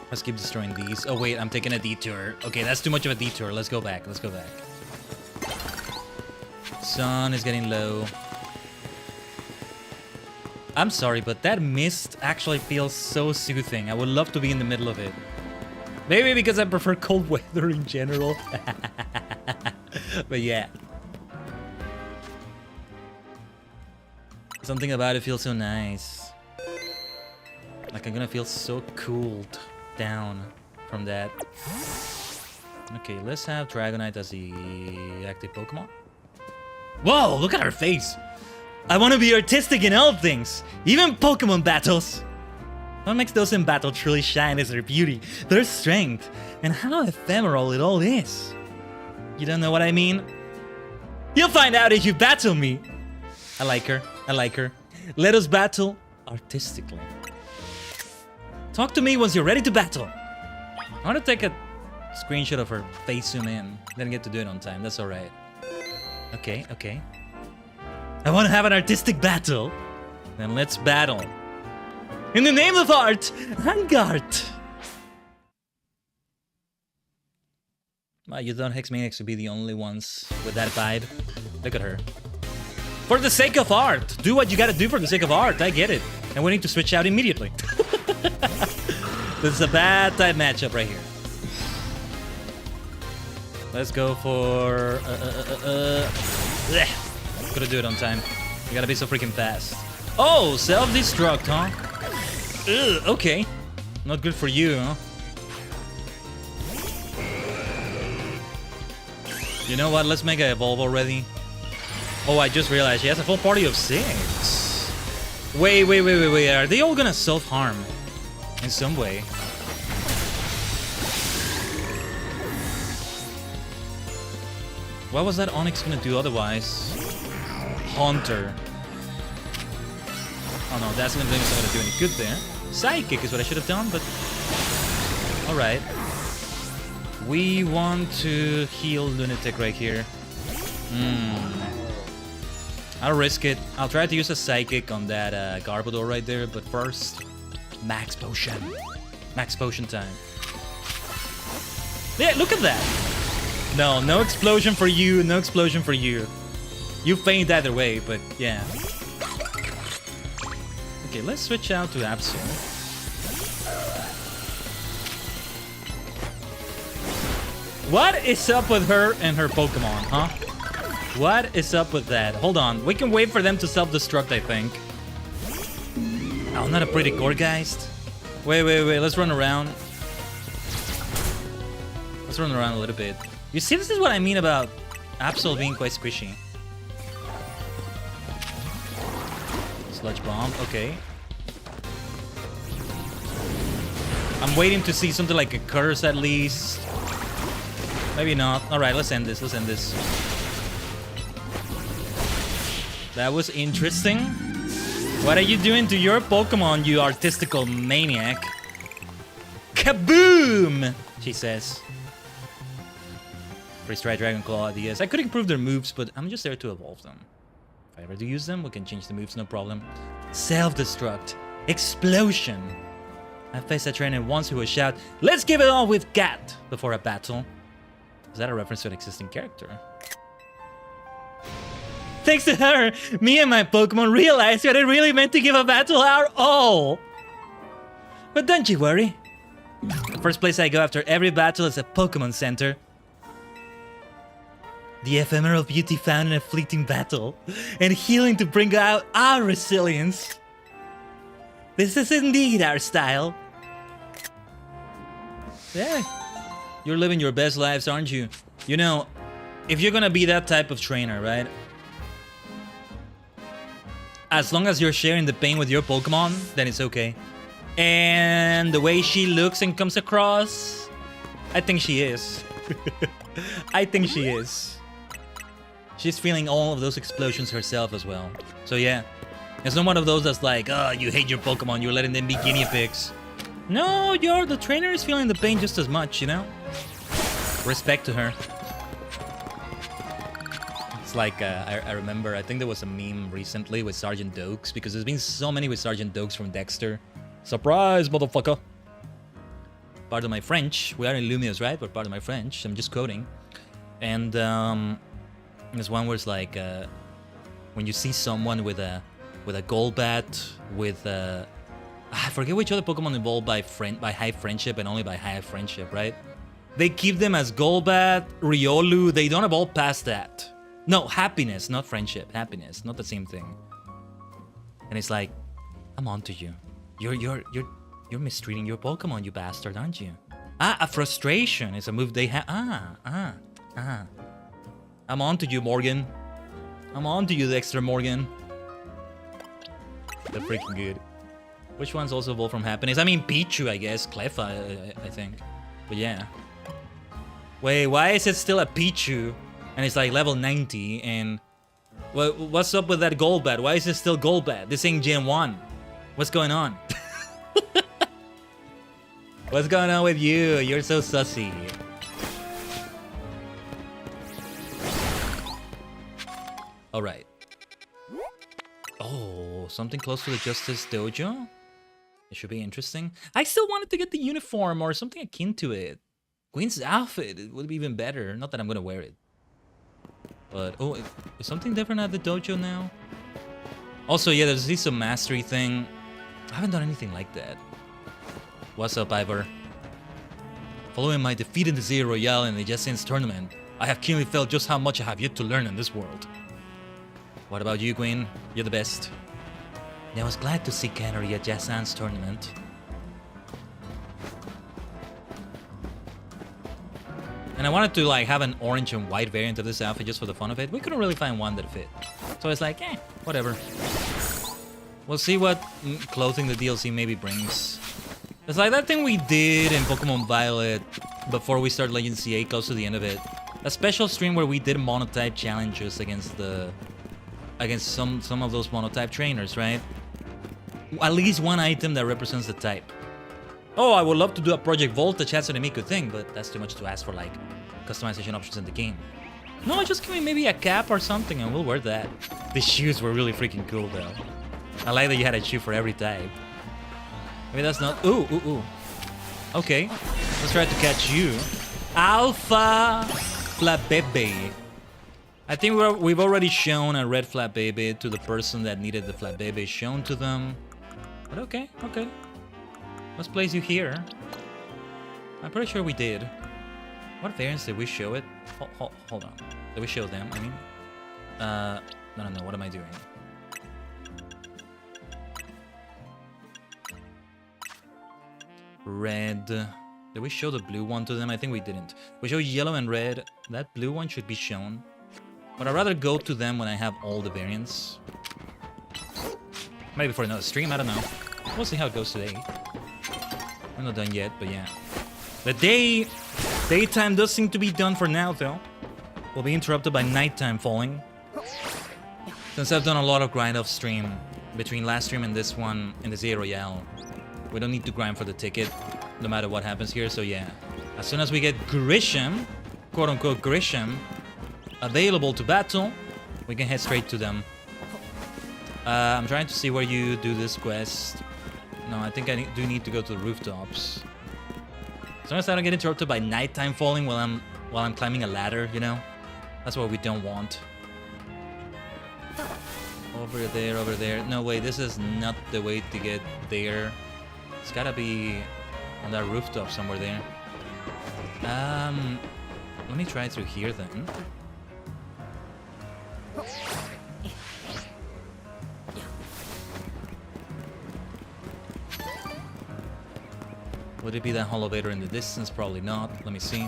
Let's keep destroying these. Oh wait, I'm taking a detour. Okay, that's too much of a detour. Let's go back. Sun is getting low. I'm sorry, but that mist actually feels so soothing. I would love to be in the middle of it. Maybe because I prefer cold weather in general. But yeah. Something about it feels so nice. Like I'm gonna feel so cooled down from that. Okay, let's have Dragonite as the active Pokemon. Whoa, look at her face! I want to be artistic in all things, even Pokemon battles! What makes those in battle truly shine is their beauty, their strength, and how ephemeral it all is. You don't know what I mean? You'll find out if you battle me! I like her. Let us battle artistically. Talk to me once you're ready to battle. I want to take a screenshot of her face zoom in. Didn't get to do it on time, that's alright. Okay. I want to have an artistic battle. Then let's battle. In the name of art and art. Well, you don't Hexmaniacs to be the only ones with that vibe. Look at her. For the sake of art. Do what you gotta do for the sake of art. I get it. And we need to switch out immediately. This is a bad type matchup right here. Let's go for... Couldn't do it on time. You gotta be so freaking fast. Oh, self-destruct, huh? Okay. Not good for you, huh? You know what? Let's make an evolve already. Oh, I just realized she has a full party of 6. Wait. Are they all gonna self-harm? In some way. What was that Onyx gonna do otherwise? Haunter. Oh no, that's not gonna do any good there. Psychic is what I should have done, but... Alright. We want to heal Lunatic right here. I'll risk it. I'll try to use a Psychic on that Garbodor right there, but first... Max Potion. Max potion time. Yeah, look at that. No, no explosion for you. No explosion for you. You faint either way, but yeah. Okay, let's switch out to Absol. What is up with her and her Pokemon, huh? What is up with that? Hold on. We can wait for them to self-destruct, I think. Oh, not a pretty Gorgeist. Wait. Let's run around. Let's run around a little bit. You see, this is what I mean about Absol being quite squishy. Sludge Bomb, okay. I'm waiting to see something like a curse at least. Maybe not. Alright, let's end this. That was interesting. What are you doing to your Pokemon, you artistical maniac? Kaboom! She says. Freeze Try Dragon Claw ideas. I could improve their moves, but I'm just there to evolve them. If I ever do use them, we can change the moves, no problem. Self-destruct. Explosion. I faced a trainer once who would shout, "Let's give it all with Gat!" before a battle. Is that a reference to an existing character? Thanks to her, me and my Pokemon realized that it really meant to give a battle our all. But don't you worry. The first place I go after every battle is a Pokemon Center. The ephemeral beauty found in a fleeting battle, and healing to bring out our resilience. This is indeed our style. Yeah, you're living your best lives, aren't you? You know, if you're gonna be that type of trainer, right? As long as you're sharing the pain with your Pokemon, then it's okay. And the way she looks and comes across, I think she is. I think she is. She's feeling all of those explosions herself as well. So yeah, it's not one of those that's like, oh, you hate your Pokemon, you're letting them be guinea pigs. No, the trainer is feeling the pain just as much, you know? Respect to her. It's like, I remember, I think there was a meme recently with Sergeant Dokes, because there's been so many with Sergeant Dokes from Dexter. Surprise, motherfucker! Part of my French. We are in Lumios, right? But part of my French. I'm just quoting. And there's one where it's like, when you see someone with a Golbat, with I forget which other Pokemon involved by high friendship and only by high friendship, right? They keep them as Golbat, Riolu. They don't evolve past that. No, happiness, not friendship. Happiness, not the same thing. And it's like, I'm onto you. You're mistreating your Pokemon, you bastard, aren't you? Ah, a frustration is a move they have. I'm onto you, Morgan. I'm onto you, Dexter Morgan. They're freaking good. Which one's also evolved from happiness? I mean, Pichu, I guess. Cleffa, I think. But yeah. Wait, why is it still a Pichu? And it's like level 90, and... what's up with that Golbat? Why is it still Golbat? This ain't Gen 1. What's going on? What's going on with you? You're so sussy. Alright. Oh, something close to the Justice Dojo? It should be interesting. I still wanted to get the uniform or something akin to it. Queen's outfit, it would be even better. Not that I'm gonna wear it. But, oh, is something different at the dojo now? Also, yeah, there's this mastery thing. I haven't done anything like that. What's up, Ivor? Following my defeat in the Zero Royale in the Jessens tournament, I have keenly felt just how much I have yet to learn in this world. What about you, Queen? You're the best. I was glad to see Canary at Jessens tournament. And I wanted to like have an orange and white variant of this outfit just for the fun of it. We couldn't really find one that fit. So it's like, whatever. We'll see what clothing the DLC maybe brings. It's like that thing we did in Pokemon Violet before we started Legend CA, close to the end of it. A special stream where we did monotype challenges against some of those monotype trainers, right? At least one item that represents the type. Oh, I would love to do a Project Voltage Hatsune Miku thing, but that's too much to ask for, like, customization options in the game. No, just give me maybe a cap or something and we'll wear that. The shoes were really freaking cool, though. I like that you had a shoe for every type. Maybe that's not... Ooh. Okay, let's try to catch you. Alpha Flabebe. I think we've already shown a red Flabebe to the person that needed the Flabebe shown to them. But okay. Let's place you here. I'm pretty sure we did. What variants did we show it? Hold on. Did we show them? I mean, no. What am I doing? Red. Did we show the blue one to them? I think we didn't. We showed yellow and red. That blue one should be shown. But I'd rather go to them when I have all the variants. Maybe for another stream, I don't know. We'll see how it goes today. I'm not done yet, but yeah. The daytime does seem to be done for now, though. We'll be interrupted by nighttime falling. Since I've done a lot of grind off stream between last stream and this one in the Z Royale. We don't need to grind for the ticket, no matter what happens here, so yeah. As soon as we get Grisham, quote-unquote Grisham, available to battle, we can head straight to them. I'm trying to see where you do this quest. No, I think I do need to go to the rooftops. As long as I don't get interrupted by nighttime falling while I'm climbing a ladder, you know? That's what we don't want. Over there. No, wait, this is not the way to get there. It's gotta be on that rooftop somewhere there. Let me try through here then. Would it be that elevator in the distance? Probably not. Let me see.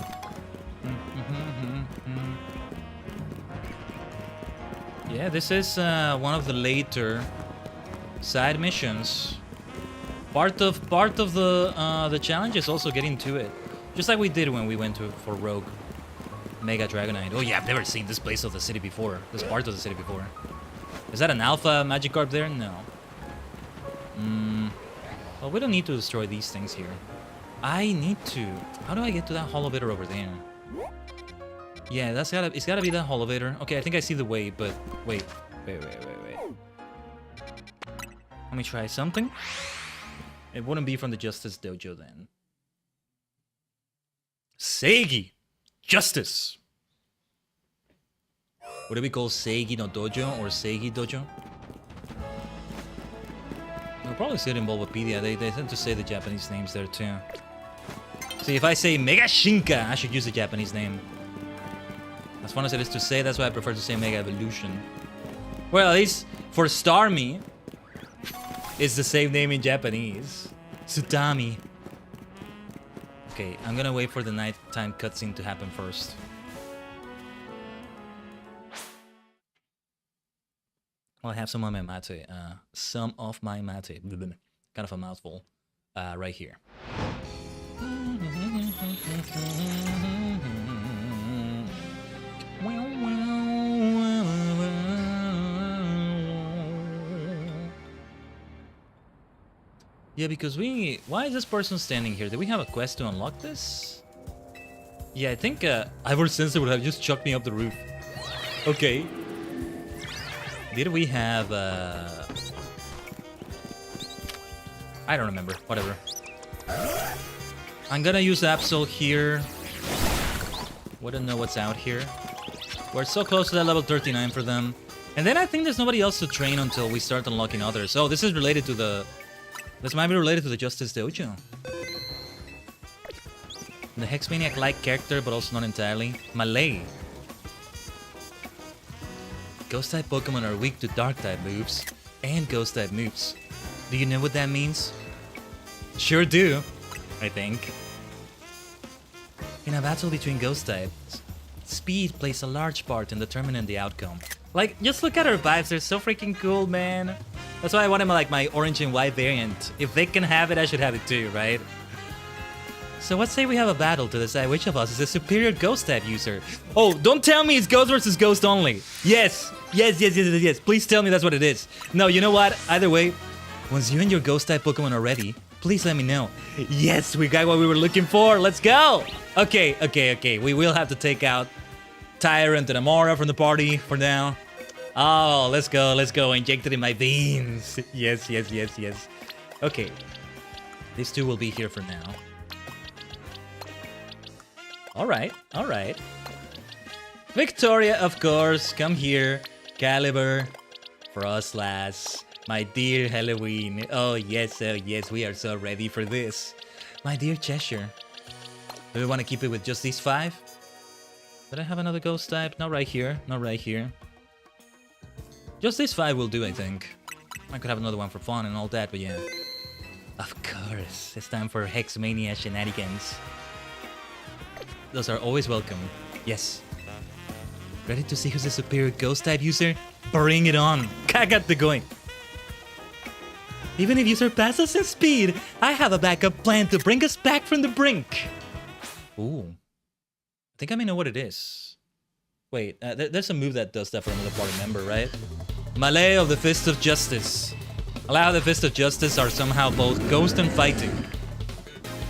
Yeah, this is one of the later side missions. Part of the challenge is also getting to it, just like we did when we went for Rogue Mega Dragonite. Oh yeah, I've never seen this place of the city before. This part of the city before. Is that an alpha Magikarp there? No. Well, we don't need to destroy these things here. I need to. How do I get to that elevator over there? Yeah, it's gotta be that elevator. Okay, I think I see the way, but wait. Let me try something. It wouldn't be from the Justice Dojo then. Seigi! Justice! Would it be called Seigi no Dojo or Seigi Dojo? You'll probably see it in Bulbapedia. They tend to say the Japanese names there too. See, if I say Mega Shinka, I should use the Japanese name. As fun as it is to say, that's why I prefer to say Mega Evolution. Well, at least for Starmie, it's the same name in Japanese. Tsutami. Okay, I'm gonna wait for the nighttime cutscene to happen first. Well, I have some of my mate. Some of my mate. Kind of a mouthful. Right here. Yeah, because why is this person standing here? Did we have a quest to unlock this? Yeah, I think Ivor Sensei would have just chucked me up the roof. Okay. Did we have I don't remember. Whatever. I'm gonna use Absol here. We don't know what's out here. We're so close to that level 39 for them. And then I think there's nobody else to train until we start unlocking others. Oh, this is related to the... This might be related to the Justice Dojo. The Hexmaniac-like character, but also not entirely. Malay. Ghost-type Pokemon are weak to Dark-type moves and Ghost-type moves. Do you know what that means? Sure do, I think. In a battle between Ghost-types, speed plays a large part in determining the outcome. Like, just look at her vibes, they're so freaking cool, man. That's why I wanted my orange and white variant. If they can have it, I should have it too, right? So let's say we have a battle to decide which of us is a superior Ghost-type user. Oh, don't tell me it's Ghost versus Ghost only. Yes. Yes. Please tell me that's what it is. No, you know what? Either way, once you and your Ghost-type Pokemon are ready, please let me know. Yes, we got what we were looking for. Let's go. Okay. We will have to take out Tyrant and Amora from the party for now. Oh, let's go. Inject it in my veins. Yes. Okay. These two will be here for now. Alright, alright. Victoria, of course, come here. Caliber, Frostlass, my dear Halloween. Oh yes, we are so ready for this. My dear Cheshire. Do we want to keep it with just these 5? Did I have another ghost type? Not right here, not right here. Just these 5 will do, I think. I could have another one for fun and all that, but yeah. Of course, it's time for Hexmania shenanigans. Those are always welcome. Yes. Ready to see who's the superior ghost type user? Bring it on! I got the going! Even if you surpass us in speed, I have a backup plan to bring us back from the brink! Ooh. I think I may know what it is. Wait, there's a move that does that for another party member, right? Melee of the Fist of Justice. Allow the Fist of Justice are somehow both ghost and fighting.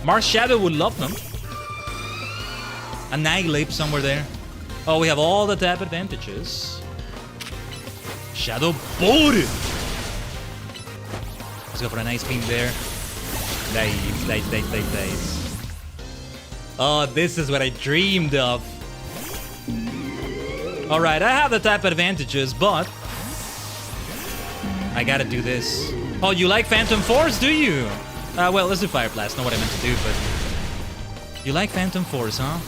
Mars Shadow would love them. Annihilate somewhere there. Oh, we have all the tap advantages. Shadow Bolt! Let's go for a nice beam there. Nice. Oh, this is what I dreamed of. Alright, I have the tap advantages, but I gotta do this. Oh, you like Phantom Force, do you? Well, let's do Fire Blast. Not what I meant to do, but... You like Phantom Force, huh?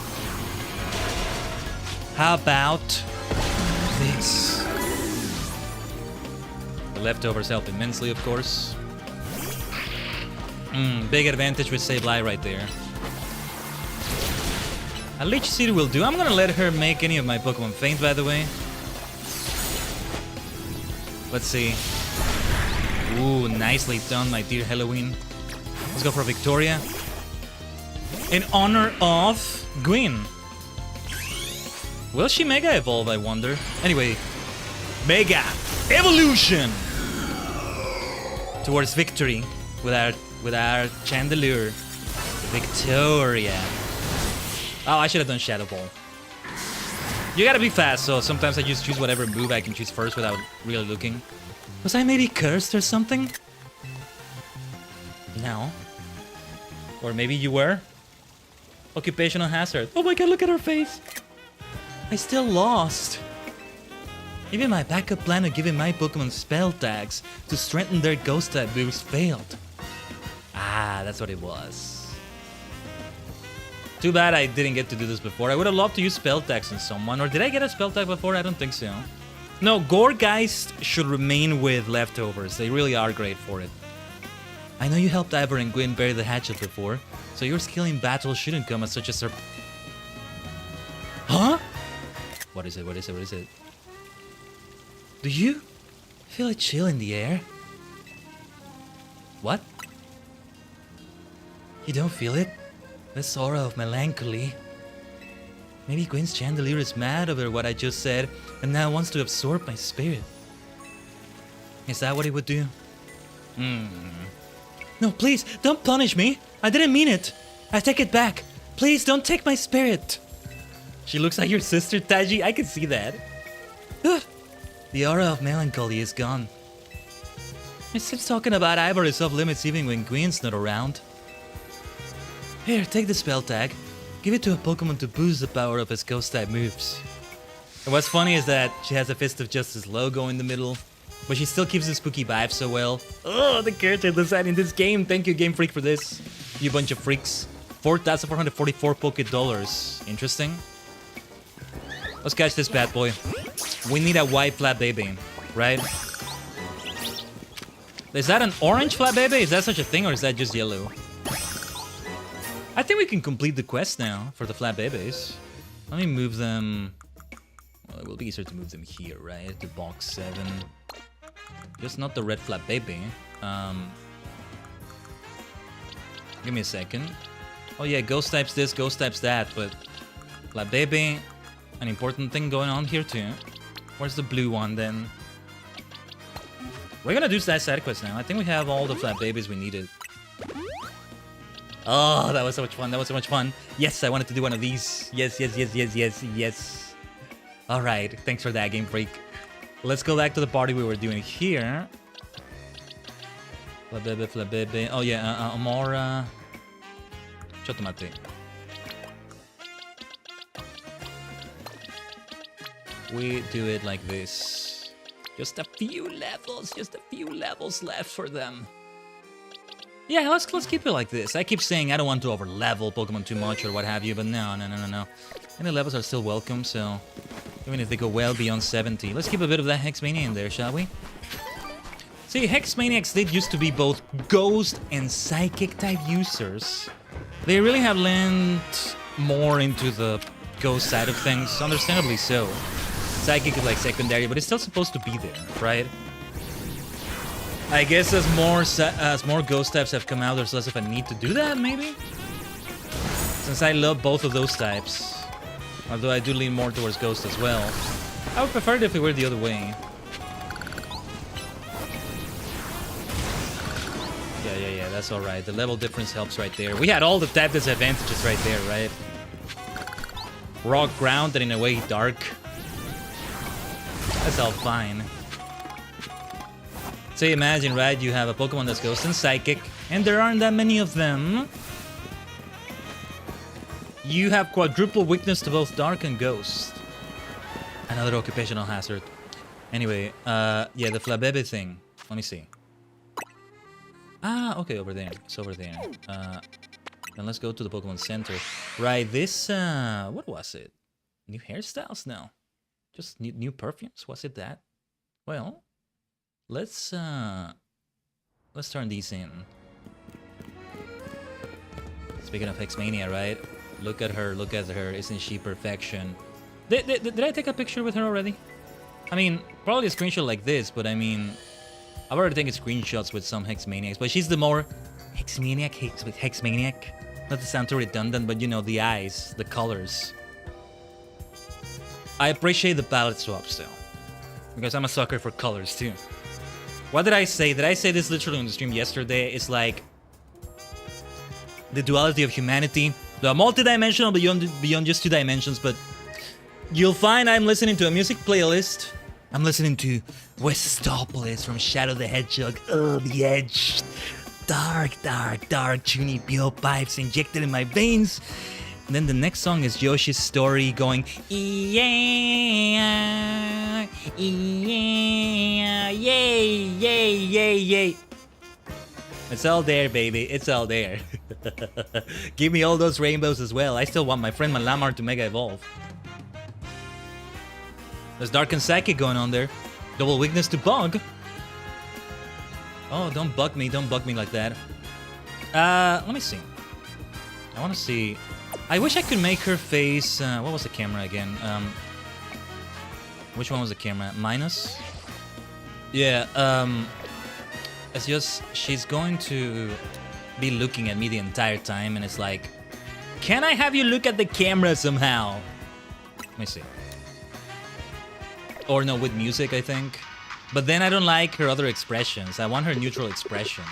How about this? The leftovers help immensely, of course. Big advantage with Sableye right there. A Leech Seed will do. I'm gonna let her make any of my Pokemon faint, by the way. Let's see. Ooh, nicely done, my dear Halloween. Let's go for Victoria. In honor of Gwyn. Will she Mega Evolve, I wonder? Anyway, Mega Evolution! Towards victory with our Chandelure. Victoria. Oh, I should have done Shadow Ball. You gotta be fast, so sometimes I just choose whatever move I can choose first without really looking. Was I maybe cursed or something? No. Or maybe you were? Occupational hazard. Oh my god, look at her face! I still lost. Even my backup plan of giving my Pokemon spell tags to strengthen their ghost type moves failed. Ah, that's what it was. Too bad I didn't get to do this before. I would have loved to use spell tags on someone. Or did I get a spell tag before? I don't think so. No, Goregeist should remain with leftovers. They really are great for it. I know you helped Ivor and Gwyn bury the hatchet before, so your skill in battle shouldn't come as such a surprise. Huh? What is it? What is it? What is it? Do you feel a chill in the air? What? You don't feel it? This aura of melancholy. Maybe Gwyn's Chandelier is mad over what I just said and now wants to absorb my spirit. Is that what he would do? No, please, don't punish me. I didn't mean it. I take it back. Please don't take my spirit. She looks like your sister, Taji. I can see that. The aura of melancholy is gone. It seems talking about Ivor is off limits even when Gwyn's not around. Here, take the spell tag. Give it to a Pokemon to boost the power of its ghost type moves. And what's funny is that she has a Fist of Justice logo in the middle, but she still keeps the spooky vibe so well. Oh, the character design in this game. Thank you, Game Freak, for this. You bunch of freaks. 4,444 Poké-dollars. Interesting. Let's catch this bad boy. We need a white flat baby, right? Is that an orange flat baby? Is that such a thing, or is that just yellow? I think we can complete the quest now for the flat babies. Let me move them. Well, it will be easier to move them here, right? To box 7. Just not the red flat baby. Give me a second. Oh yeah, ghost types this, ghost types that, but flat baby, an important thing going on here too. Where's the blue one then? We're gonna do that side quest now. I think we have all the flat babies we needed. Oh, that was so much fun. That was so much fun. Yes, I wanted to do one of these. Yes. Alright, thanks for that, Game Freak. Let's go back to the party we were doing here. Flabebe. Oh yeah, Amora. Chotomate. we do it like this? Just a few levels left for them. Yeah, let's keep it like this. I keep saying I don't want to over-level Pokemon too much or what have you, but no. Any levels are still welcome, so even if they go well beyond 70. Let's keep a bit of that Hexmania in there, shall we? See, Hexmaniacs did used to be both Ghost and Psychic type users. They really have leaned more into the Ghost side of things, understandably so. Psychic is like secondary, but it's still supposed to be there, right? I guess as more Ghost types have come out, there's less of a need to do that, maybe? Since I love both of those types. Although I do lean more towards Ghost as well. I would prefer it if it were the other way. Yeah, that's alright. The level difference helps right there. We had all the type disadvantages right there, right? Rock, ground, and in a way, dark. That's all fine. So imagine, right, you have a Pokemon that's Ghost and Psychic, and there aren't that many of them. You have quadruple weakness to both Dark and Ghost. Another occupational hazard. Anyway, yeah, the Flabébé thing. Let me see. Ah, okay, over there. It's over there. Then let's go to the Pokemon Center. Right, this, what was it? New hairstyles? No. Just new perfumes? Was it that? Well... Let's turn these in. Speaking of Hexmania, right? Look at her, isn't she perfection? Did I take a picture with her already? I mean, probably a screenshot like this, but I mean... I've already taken screenshots with some Hexmaniacs, but she's the more... Hexmaniac? Not to sound too redundant, but you know, the eyes, the colors. I appreciate the palette swaps, though. Because I'm a sucker for colors, too. What did I say? Did I say this literally on the stream yesterday? It's like the duality of humanity, the multidimensional beyond just 2 dimensions, but you'll find I'm listening to a music playlist. I'm listening to Westopolis from Shadow the Hedgehog. Oh, the edge. Dark, tuny bio pipes injected in my veins. And then the next song is Yoshi's story going, yeah, yay. It's all there, baby. It's all there. Give me all those rainbows as well. I still want my friend Malamar to Mega Evolve. There's Dark and Psychic going on there. Double weakness to Bug. Oh, don't bug me like that. Let me see. I want to see... I wish I could make her face... what was the camera again? Which one was the camera? Minus? Yeah, it's just... She's going to be looking at me the entire time, and it's like... Can I have you look at the camera somehow? Let me see. Or no, with music, I think. But then I don't like her other expressions. I want her neutral expression.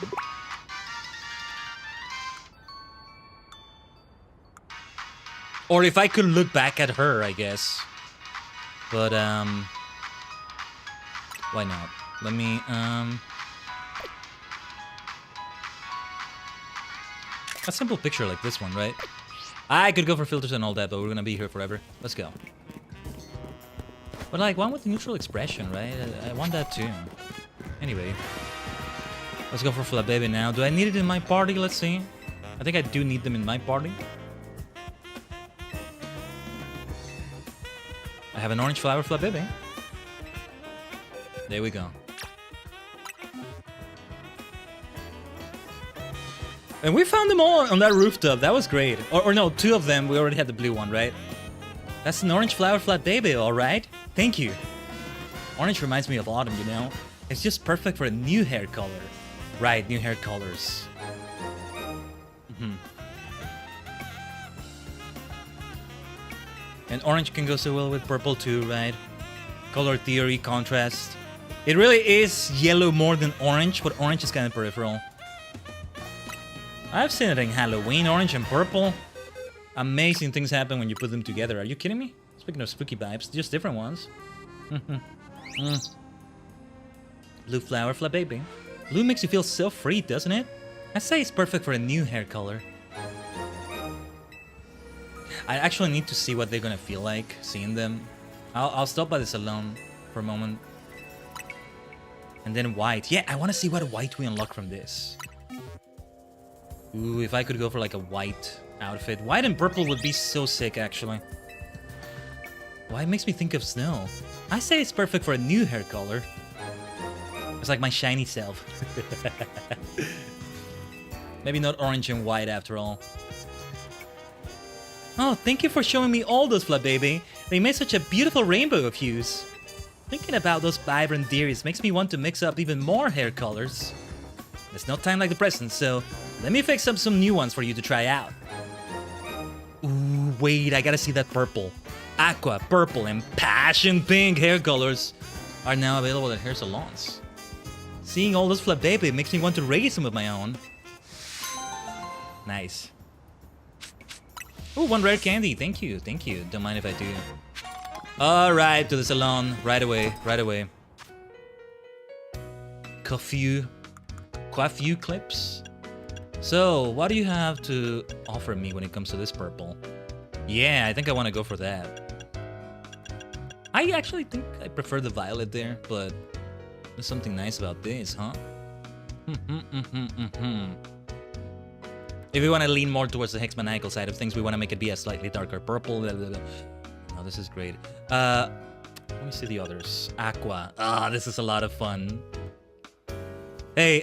Or if I could look back at her, I guess. But, why not? Let me, a simple picture like this one, right? I could go for filters and all that, but we're gonna be here forever. Let's go. But like, one with neutral expression, right? I want that too. Anyway. Let's go for Flabébé now. Do I need it in my party? Let's see. I think I do need them in my party. I have an orange flower Flabébé. There we go. And we found them all on that rooftop. That was great. Or no, 2 of them. We already had the blue one, right? That's an orange flower Flabébé, alright? Thank you. Orange reminds me of autumn, you know? It's just perfect for a new hair color. Right, new hair colors. And orange can go so well with purple too, right? Color theory, contrast. It really is yellow more than orange, but orange is kind of peripheral. I've seen it in Halloween, orange and purple. Amazing things happen when you put them together. Are you kidding me? Speaking of spooky vibes, just different ones. Blue flower Flabébé. Blue makes you feel so free, doesn't it? I say it's perfect for a new hair color. I actually need to see what they're gonna feel like, seeing them. I'll stop by the salon for a moment. And then white. Yeah, I want to see what white we unlock from this. Ooh, if I could go for like a white outfit. White and purple would be so sick, actually. White makes me think of snow. I say it's perfect for a new hair color. It's like my shiny self. Maybe not orange and white after all. Oh, thank you for showing me all those, Flat Baby. They made such a beautiful rainbow of hues. Thinking about those vibrant dairies makes me want to mix up even more hair colors. There's no time like the present, so let me fix up some new ones for you to try out. Ooh, wait, I gotta see that purple. Aqua, purple, and passion pink hair colors are now available at hair salons. Seeing all those Flat Baby makes me want to raise some of my own. Nice. Ooh, one rare candy. Thank you, thank you. Don't mind if I do. Alright, to the salon. Right away, right away. Coiffure clips. So, what do you have to offer me when it comes to this purple? Yeah, I think I want to go for that. I actually think I prefer the violet there, but there's something nice about this, huh? If we want to lean more towards the hexamaniacal side of things, we want to make it be a slightly darker purple. Blah, blah, blah. Oh, this is great. Let me see the others. Aqua. Ah, this is a lot of fun. Hey,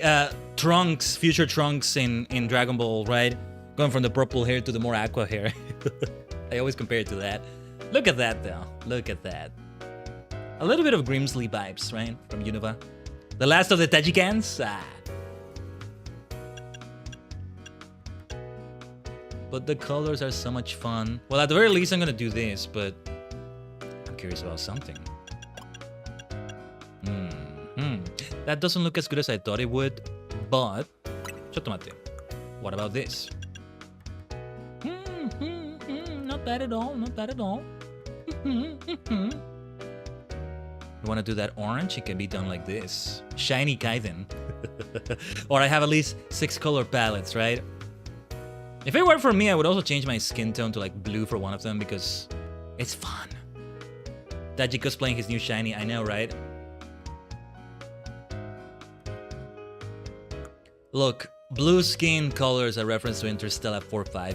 Trunks, future Trunks in Dragon Ball, right? Going from the purple hair to the more aqua hair. I always compare it to that. Look at that, though. Look at that. A little bit of Grimsley vibes, right? From Unova. The last of the Tajigens? Ah. But the colors are so much fun. Well, at the very least, I'm gonna do this, but I'm curious about something. That doesn't look as good as I thought it would, but... Chotomate. What about this? Not bad at all, not bad at all. You wanna do that orange? It can be done like this. Shiny Khaiden. Or I have at least 6 color palettes, right? If it were for me, I would also change my skin tone to like blue for one of them because it's fun. Tajigen's playing his new shiny, I know, right? Look, blue skin color is a reference to Interstellar 4-5.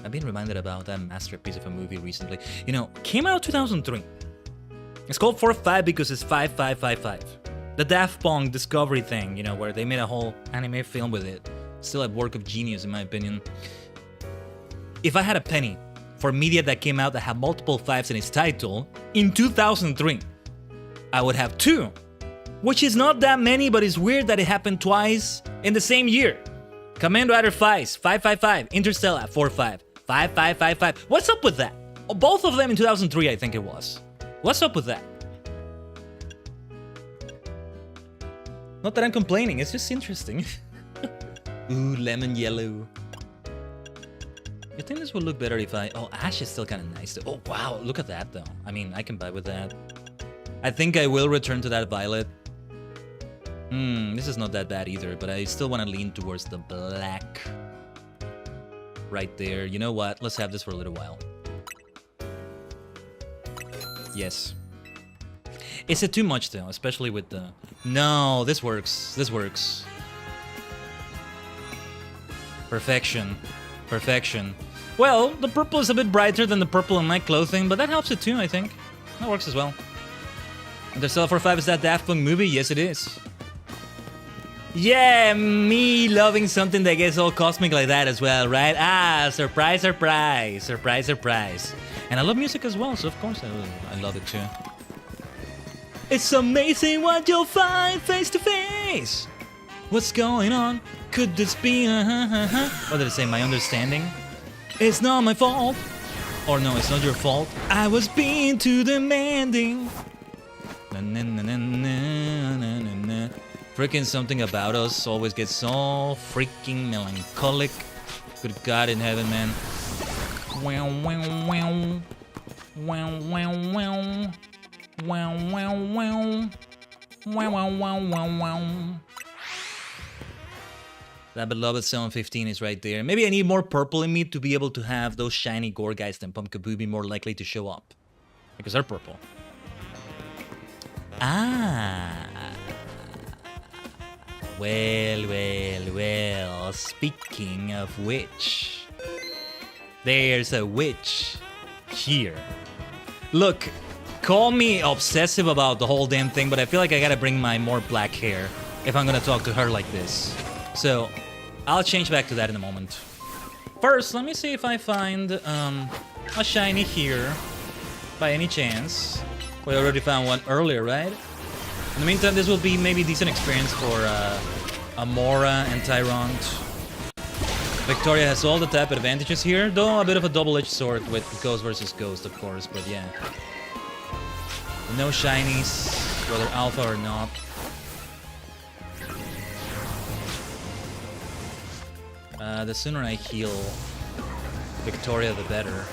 I've been reminded about that masterpiece of a movie recently. You know, came out 2003. It's called 4-5 because it's 5555. The Daft Punk Discovery thing, you know, where they made a whole anime film with it. Still a work of genius in my opinion. If I had a penny for media that came out that had multiple 5s in its title in 2003, I would have 2. Which is not that many, but it's weird that it happened twice in the same year. Commando Rider 5s, 555, Interstellar 4-5, 5555. What's up with that? Oh, both of them in 2003, I think it was. What's up with that? Not that I'm complaining, it's just interesting. Ooh, lemon yellow. You think this would look better if I... Oh, ash is still kind of nice. Oh, wow. Look at that, though. I mean, I can buy with that. I think I will return to that violet. This is not that bad either, but I still want to lean towards the black. Right there. You know what? Let's have this for a little while. Yes. Is it too much, though? Especially with the... No, this works. This works. Perfection. Perfection. Well, the purple is a bit brighter than the purple in my clothing, but that helps it too, I think. That works as well. Interstellar 4-5 is that Daft Punk movie? Yes, it is. Yeah, me loving something that gets all cosmic like that as well, right? Ah, surprise, surprise. Surprise, surprise. And I love music as well, so of course I love it too. It's amazing what you'll find face to face. What's going on? Could this be What did it say? My understanding? It's not my fault. Or no, it's not your fault. I was being too demanding. Na, na, na, na, na, na, na, na. Freaking something about us always gets so freaking melancholic. Good God in heaven, man. Wow, wow, wow. Wow, wow, wow. Wow, wow, wow. Wow, wow, wow, wow, wow. That beloved 715 is right there. Maybe I need more purple in me to be able to have those shiny gore guys than Pumpkaboo be more likely to show up. Because they're purple. Ah. Well. Speaking of which, there's a witch here. Look, call me obsessive about the whole damn thing, but I feel like I gotta bring my more black hair if I'm gonna talk to her like this. So, I'll change back to that in a moment. First, let me see if I find a shiny here, by any chance. We already found one earlier, right? In the meantime, this will be maybe a decent experience for Amora and Tyrant. Victoria has all the type advantages here, though a bit of a double-edged sword with Ghost versus Ghost, of course, but yeah. No shinies, whether alpha or not. The sooner I heal Victoria, the better.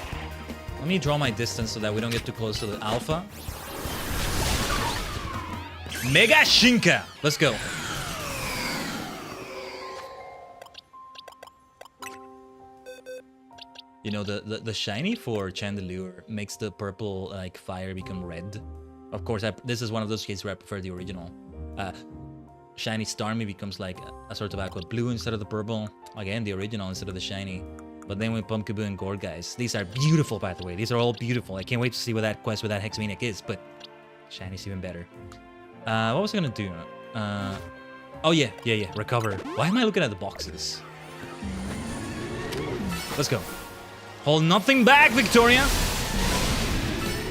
Let me draw my distance so that we don't get too close to the alpha. Mega Shinka! Let's go. You know, the shiny for Chandelure makes the purple like fire become red. Of course, this is one of those cases where I prefer the original. Shiny Starmie becomes like a sort of aqua blue instead of the purple. Again, the original instead of the shiny. But then with Pumpkaboo and Gore, guys, these are beautiful, by the way. These are all beautiful. I can't wait to see what that quest with that Hexmaniac is, but shiny's even better. What was I gonna do? Oh yeah, recover. Why am I looking at the boxes? Let's go. Hold nothing back, Victoria!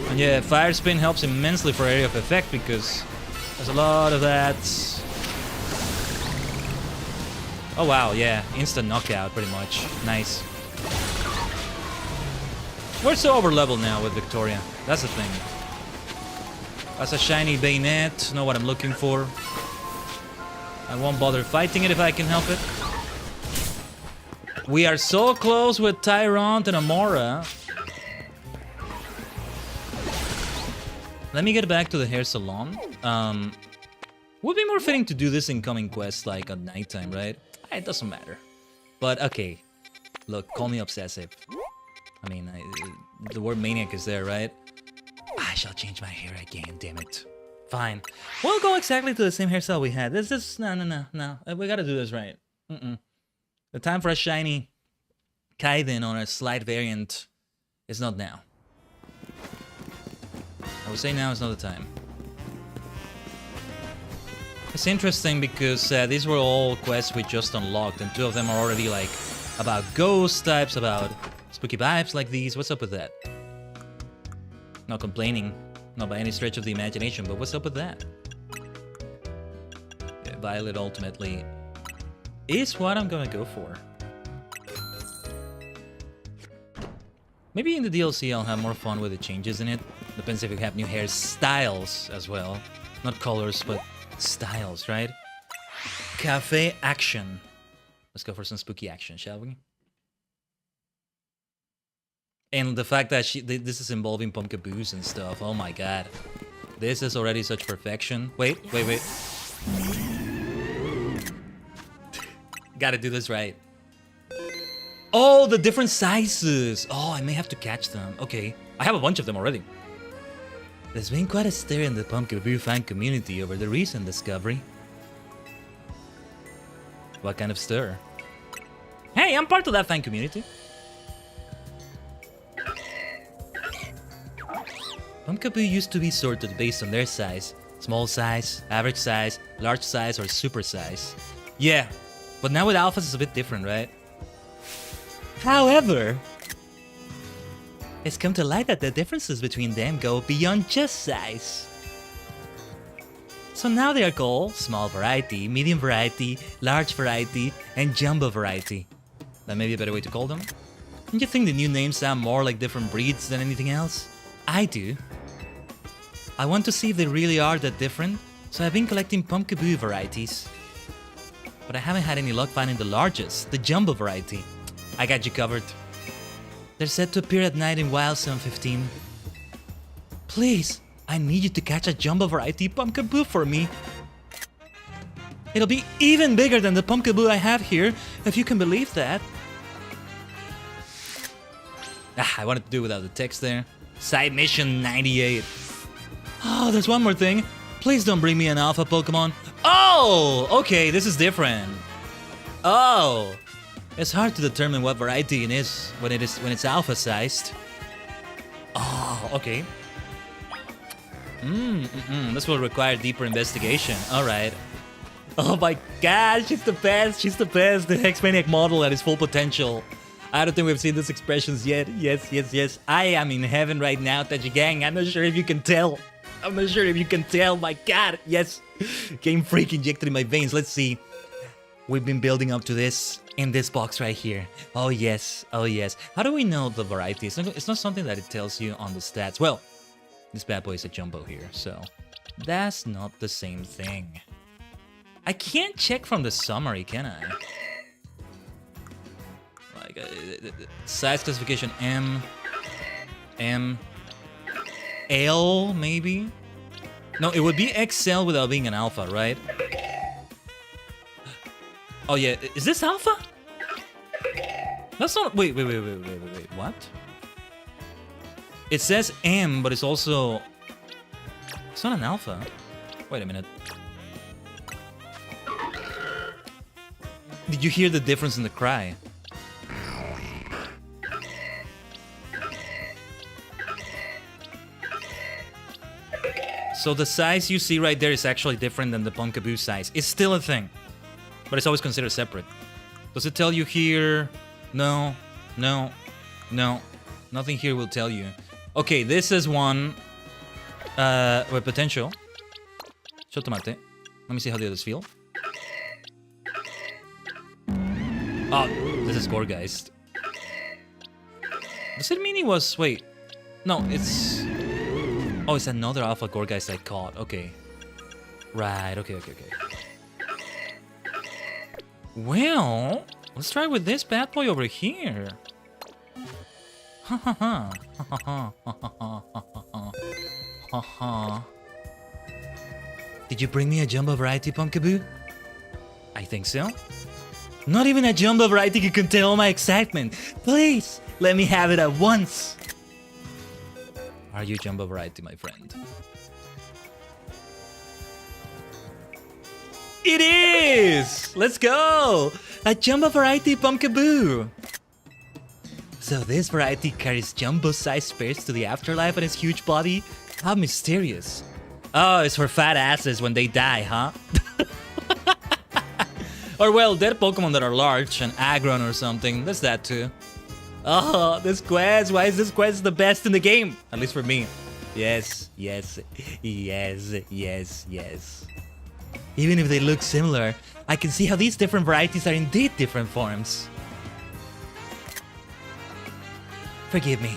And yeah, Fire Spin helps immensely for area of effect because there's a lot of that. Oh wow, yeah, instant knockout pretty much. Nice. We're so over level now with Victoria. That's the thing. That's a shiny bayonet. Know what I'm looking for. I won't bother fighting it if I can help it. We are so close with Tyrant and Amora. Let me get back to the hair salon. Would be more fitting to do this in coming quests like at nighttime, right? It doesn't matter. But okay. Look, call me obsessive. I mean, the word maniac is there, right? I shall change my hair again, damn it. Fine. We'll go exactly to the same hairstyle we had. This is... No. We gotta do this right. The time for a shiny Khaiden on a slight variant is not now. I would say now is not the time. It's interesting because these were all quests we just unlocked, and 2 of them are already like about ghost types, about spooky vibes like these. What's up with that? Not complaining, not by any stretch of the imagination, but what's up with that? Yeah, Violet ultimately is what I'm gonna go for. Maybe in the DLC I'll have more fun with the changes in it. Depends if we have new hairstyles as well. Not colors, but styles, right? Cafe action. Let's go for some spooky action, shall we? And the fact that this is involving Pumpkaboos and stuff, oh my god. This is already such perfection. Wait. Gotta do this right. Oh, the different sizes. Oh, I may have to catch them. Okay, I have a bunch of them already. There's been quite a stir in the Pumpkaboo fan community over the recent discovery. What kind of stir? Hey, I'm part of that fan community. Pumpkaboo used to be sorted based on their size. Small size, average size, large size, or super size. Yeah, but now with alphas it's a bit different, right? However, it's come to light that the differences between them go beyond just size. So now they are called small variety, medium variety, large variety, and jumbo variety. That may be a better way to call them. Don't you think the new names sound more like different breeds than anything else? I do. I want to see if they really are that different, so I've been collecting Pumpkaboo varieties. But I haven't had any luck finding the largest, the jumbo variety. I got you covered. They're set to appear at night in Wild Zone 15. Please, I need you to catch a jumbo variety Pumpkaboo for me. It'll be even bigger than the Pumpkaboo I have here, if you can believe that. I wanted to do without the text there. Side mission 98. Oh, there's one more thing. Please don't bring me an alpha Pokemon. Oh, okay, this is different. Oh, it's hard to determine what variety it is when it's alpha sized. Oh, okay. This will require deeper investigation. All right. Oh my god, she's the best. She's the best. The Hexmaniac model at its full potential. I don't think we've seen these expressions yet. Yes, yes, yes. I am in heaven right now, Tajigen. I'm not sure if you can tell. I'm not sure if you can tell. My god, yes. Game Freak injected in my veins. Let's see. We've been building up to this in this box right here. Oh yes, oh yes. How do we know the variety? It's not something that it tells you on the stats. Well, this bad boy is a jumbo here, so that's not the same thing. I can't check from the summary, can I? Like size classification M, L maybe? No, it would be XL without being an alpha, right? Oh yeah, is this alpha? That's not. Wait. What? It says M, but it's also. It's not an alpha. Wait a minute. Did you hear the difference in the cry? So the size you see right there is actually different than the Punkaboo size. It's still a thing, but it's always considered separate. Does it tell you here? No. Nothing here will tell you. Okay, this is one with potential. Shotomate. Let me see how the others feel. Oh, this is Gorgeist. Does it mean he was... Wait. No, it's... Oh, it's another Alpha Gorgeist I caught. Okay. Right, okay. Well, let's try with this bad boy over here. Did you bring me a jumbo variety, Punkaboo? I think so. Not even a jumbo variety can contain my excitement. Please, let me have it at once. Are you jumbo variety, my friend? It is! Let's go! A jumbo variety Punkaboo! So this variety carries jumbo-sized spirits to the afterlife on its huge body? How mysterious. Oh, it's for fat asses when they die, huh? Or well, dead Pokemon that are large and aggron or something. There's that too. Oh, this quest. Why is this quest the best in the game? At least for me. Yes. Even if they look similar, I can see how these different varieties are indeed different forms. Forgive me.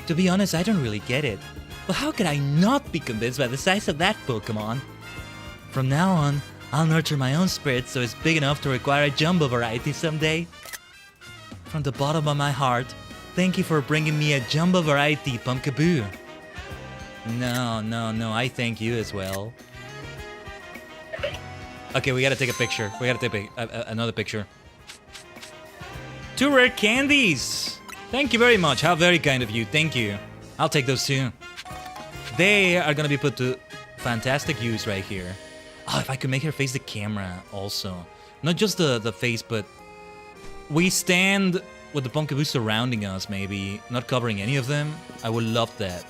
To be honest, I don't really get it. But how could I not be convinced by the size of that Pokemon? From now on, I'll nurture my own spirit so it's big enough to require a jumbo variety someday. From the bottom of my heart, thank you for bringing me a jumbo variety, Punkaboo. No, I thank you as well. Okay, we gotta take a picture. We gotta take another picture. 2 rare candies! Thank you very much. How very kind of you. Thank you. I'll take those too. They are gonna be put to fantastic use right here. Oh, if I could make her face the camera also. Not just the face, but we stand with the Punkaboo surrounding us, maybe. Not covering any of them. I would love that.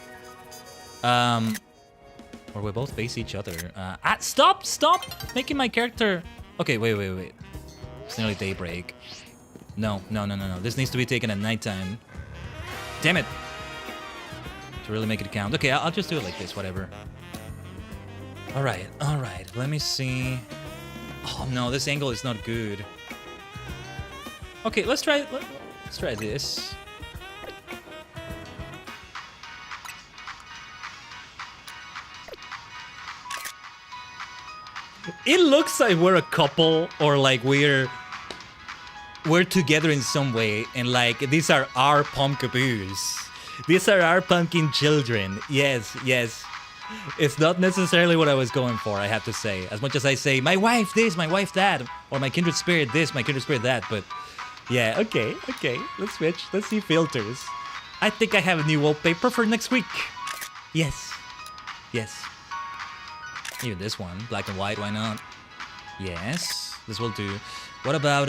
Or we both face each other. Stop making my character... Okay, wait. It's nearly daybreak. No. This needs to be taken at nighttime. Damn it. To really make it count. Okay, I'll just do it like this, whatever. Alright. Let me see. Oh no, this angle is not good. Okay, let's try this. It looks like we're a couple, or like we're together in some way, and like these are our Punkaboos. These are our pumpkin children. Yes. It's not necessarily what I was going for, I have to say. As much as I say, my wife this, my wife that, or my kindred spirit this, my kindred spirit that, but yeah, okay. Let's switch. Let's see filters. I think I have a new wallpaper for next week. Yes. Even this one, black and white, why not? Yes, this will do. What about,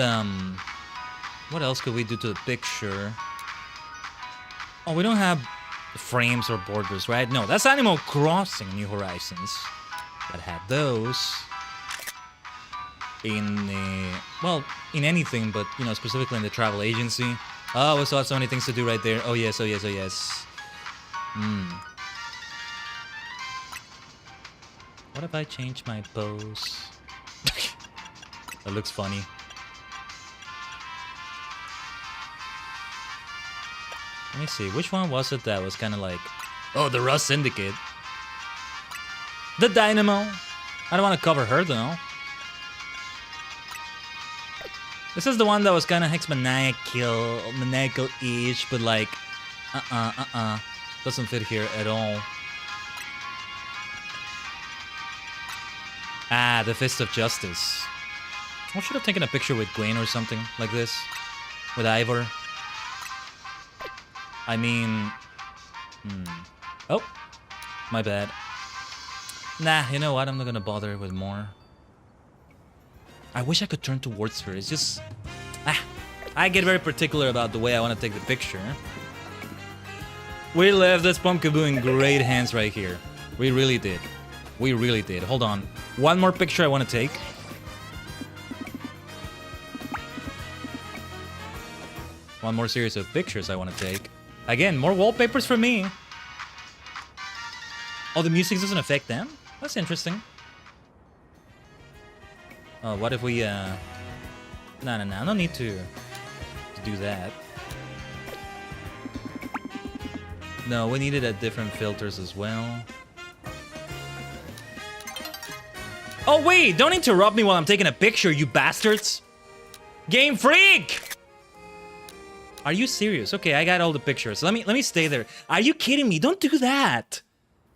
what else could we do to the picture? Oh, we don't have frames or borders, right? No, that's Animal Crossing New Horizons. That had those. In, well, in anything, but, you know, specifically in the travel agency. Oh, we still have so many things to do right there. Oh, yes, oh, yes, oh, yes. What if I change my pose? That looks funny. Let me see, which one was it that was kind of like... Oh, the Rust Syndicate. The Dynamo. I don't want to cover her, though. This is the one that was kind of maniacal-ish, but like... Doesn't fit here at all. Ah, the Fist of Justice. I should have taken a picture with Gwen or something like this. With Ivor. I mean... Oh, my bad. Nah, you know what? I'm not gonna bother with more. I wish I could turn towards her. It's just... I get very particular about the way I want to take the picture. We left this Pumpkaboo in great hands right here. We really did. We really did. Hold on. One more picture I want to take. One more series of pictures I want to take. Again, more wallpapers for me. Oh, the music doesn't affect them? That's interesting. Oh, what if we, No, no need to do that. No, we needed a different filters as well. Oh, wait! Don't interrupt me while I'm taking a picture, you bastards! Game Freak! Are you serious? Okay, I got all the pictures. Let me stay there. Are you kidding me? Don't do that!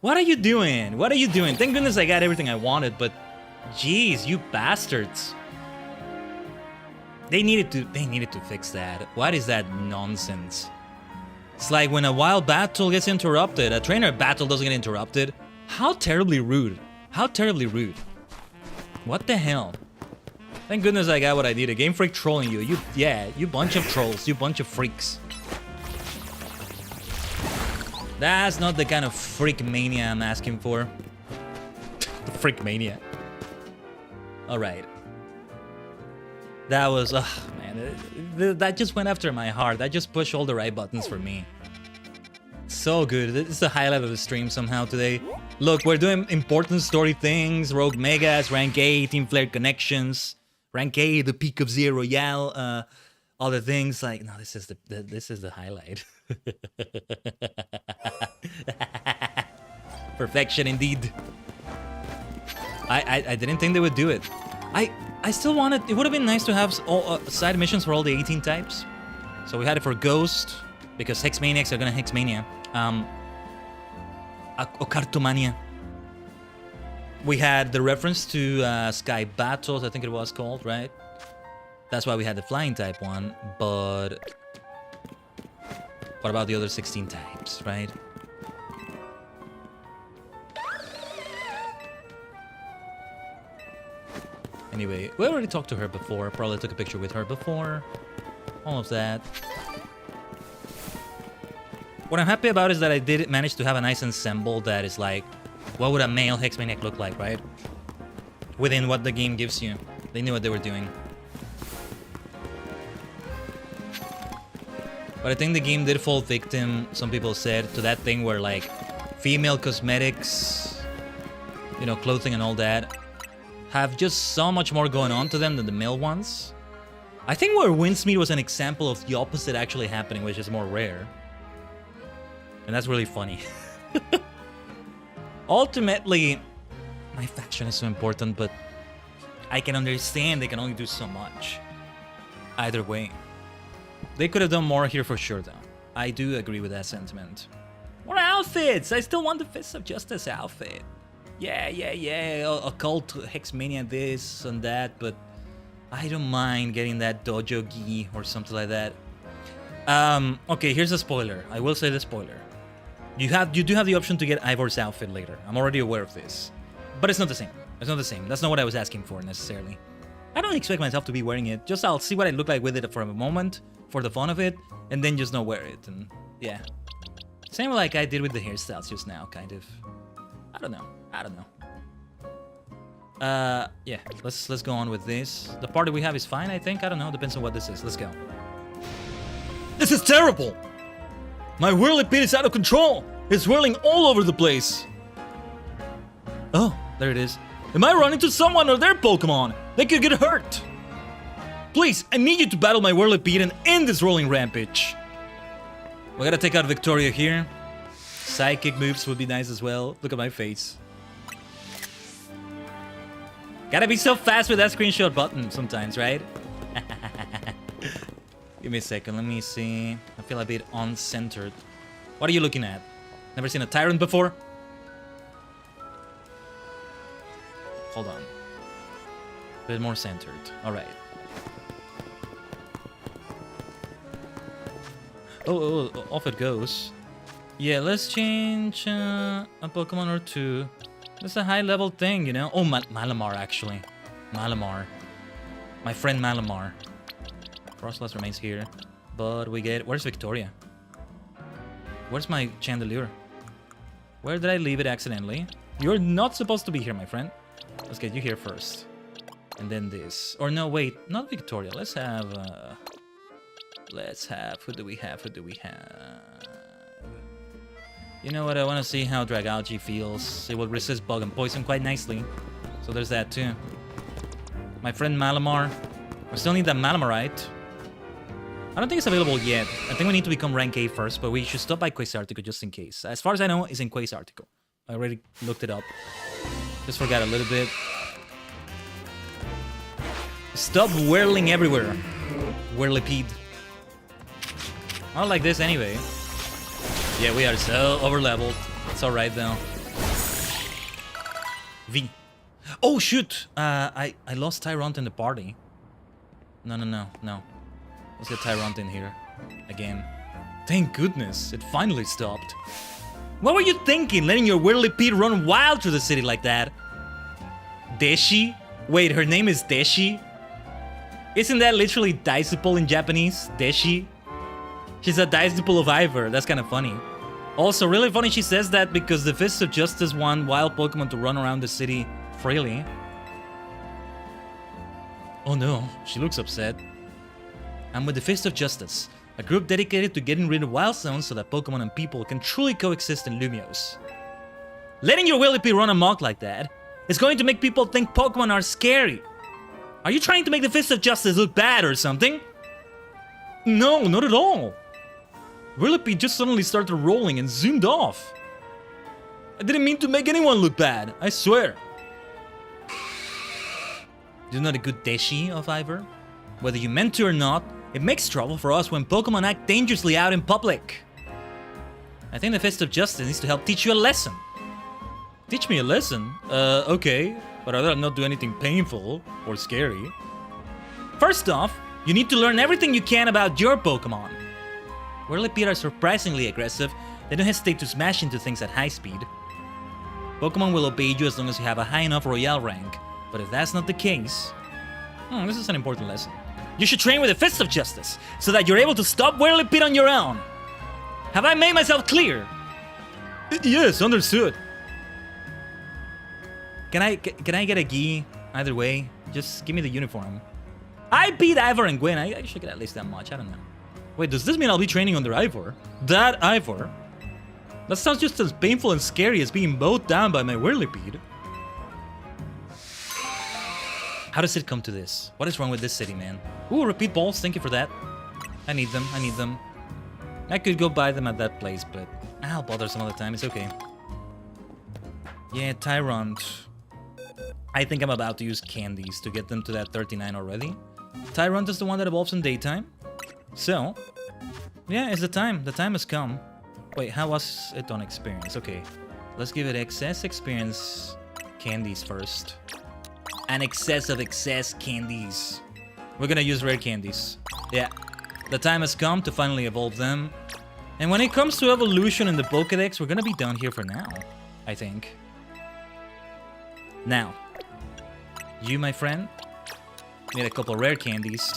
What are you doing? What are you doing? Thank goodness I got everything I wanted, but... Jeez, you bastards. They needed to fix that. What is that nonsense? It's like when a wild battle gets interrupted, a trainer battle doesn't get interrupted. How terribly rude. How terribly rude. What the hell? Thank goodness I got what I needed. Game Freak trolling you. You bunch of trolls. You bunch of freaks. That's not the kind of freak mania I'm asking for. The freak mania. Alright. That was... Ugh, man. That just went after my heart. That just pushed all the right buttons for me. So good. This is the highlight of the stream somehow today. Look, we're doing important story things. Rogue Megas, Rank A, Team Flare Connections. Rank A, the peak of Zero Royale. Other things like... No, this is the highlight. Perfection indeed. I didn't think they would do it. I still wanted... It would have been nice to have all, side missions for all the 18 types. So we had it for Ghost, because Hexmaniacs are gonna Hexmania. Ocartomania. We had the reference to Sky Battles, I think it was called, right? That's why we had the Flying type one, but... What about the other 16 types, right? Anyway, we already talked to her before. Probably took a picture with her before. All of that. What I'm happy about is that I did manage to have a nice ensemble that is like, what would a male Hexmaniac look like, right? Within what the game gives you. They knew what they were doing. But I think the game did fall victim, some people said, to that thing where like female cosmetics, you know, clothing and all that, have just so much more going on to them than the male ones. I think where Windsmeet was an example of the opposite actually happening, which is more rare. And that's really funny. Ultimately, my fashion is so important, but I can understand they can only do so much. Either way. They could have done more here for sure, though. I do agree with that sentiment. More outfits! I still want the Fist of Justice outfit. Yeah. Occult Hexmania this and that, but I don't mind getting that Dojo Gi or something like that. Okay, here's a spoiler. I will say the spoiler. You do have the option to get Ivor's outfit later. I'm already aware of this. But it's not the same. It's not the same. That's not what I was asking for, necessarily. I don't expect myself to be wearing it. Just I'll see what I look like with it for a moment, for the fun of it, and then just not wear it. And yeah. Same like I did with the hairstyles just now, kind of. I don't know. Yeah, let's go on with this. The party we have is fine, I think. I don't know. Depends on what this is. Let's go. This is terrible! My whirlipede is out of control! It's whirling all over the place! Oh, there it is. Am I running into someone or their Pokemon? They could get hurt! Please, I need you to battle my whirlipede and end this rolling rampage. We gotta take out Victoria here. Psychic moves would be nice as well. Look at my face. Gotta be so fast with that screenshot button sometimes, right? Give me a second, let me see. I feel a bit uncentered. What are you looking at? Never seen a tyrant before? Hold on. A bit more centered. Alright. Oh, off it goes. Yeah, let's change a Pokemon or two. That's a high-level thing, you know? Oh, Malamar, actually. Malamar. My friend Malamar. Frostlass remains here. But we get... Where's Victoria? Where's my Chandelier? Where did I leave it accidentally? You're not supposed to be here, my friend. Let's get you here first. And then this. Or no, wait. Not Victoria. Let's have... Who do we have? You know what? I want to see how Dragalge feels. It will resist bug and poison quite nicely. So there's that too. My friend Malamar. We still need that Malamarite. I don't think it's available yet. I think we need to become rank A first, but we should stop by Quasartico just in case. As far as I know, it's in Quasartico. I already looked it up. Just forgot a little bit. Stop whirling everywhere. Whirlipede. I don't like this anyway. Yeah, we are so over-leveled. It's alright though. V. Oh shoot! I lost Tyrant in the party. No. Let's get Tyrant in here. Again. Thank goodness, it finally stopped. What were you thinking, letting your Whirlipede run wild through the city like that? Deshi? Wait, her name is Deshi? Isn't that literally Disciple in Japanese? Deshi? She's a disciple of Ivor. That's kind of funny. Also, really funny she says that because the Fist of Justice want wild Pokemon to run around the city freely. Oh no, she looks upset. I'm with the Fist of Justice, a group dedicated to getting rid of wild zones so that Pokemon and people can truly coexist in Lumiose. Letting your Whirlipede run amok like that is going to make people think Pokemon are scary. Are you trying to make the Fist of Justice look bad or something? No, not at all. Whirlipede just suddenly started rolling and zoomed off. I didn't mean to make anyone look bad, I swear. You're not a good Deshi of Ivor? Whether you meant to or not, it makes trouble for us when Pokemon act dangerously out in public. I think the Fist of Justice needs to help teach you a lesson. Teach me a lesson? Okay. But I'd rather not do anything painful or scary. First off, you need to learn everything you can about your Pokemon. Whirlipede are surprisingly aggressive. They don't hesitate to smash into things at high speed. Pokemon will obey you as long as you have a high enough Royale rank. But if that's not the case... this is an important lesson. You should train with the Fist of Justice, so that you're able to stop Whirlipede on your own. Have I made myself clear? Yes, understood. Can I get a gi? Either way, just give me the uniform. I beat Ivor and Gwen. I should get at least that much. I don't know. Wait, does this mean I'll be training under Ivor? That Ivor? That sounds just as painful and scary as being mowed down by my Whirlipede. How does it come to this? What is wrong with this city, man? Ooh, repeat balls. Thank you for that. I need them. I could go buy them at that place, but I'll bother some other time. It's okay. Yeah, Tyrant. I think I'm about to use candies to get them to that 39 already. Tyrant is the one that evolves in daytime. So, yeah, it's the time. The time has come. Wait, how was it on experience? Okay, let's give it excess experience candies first. An excess of excess candies. We're gonna use rare candies. Yeah, the time has come to finally evolve them. And when it comes to evolution in the Pokédex, we're gonna be done here for now, I think. Now, you, my friend, need a couple rare candies.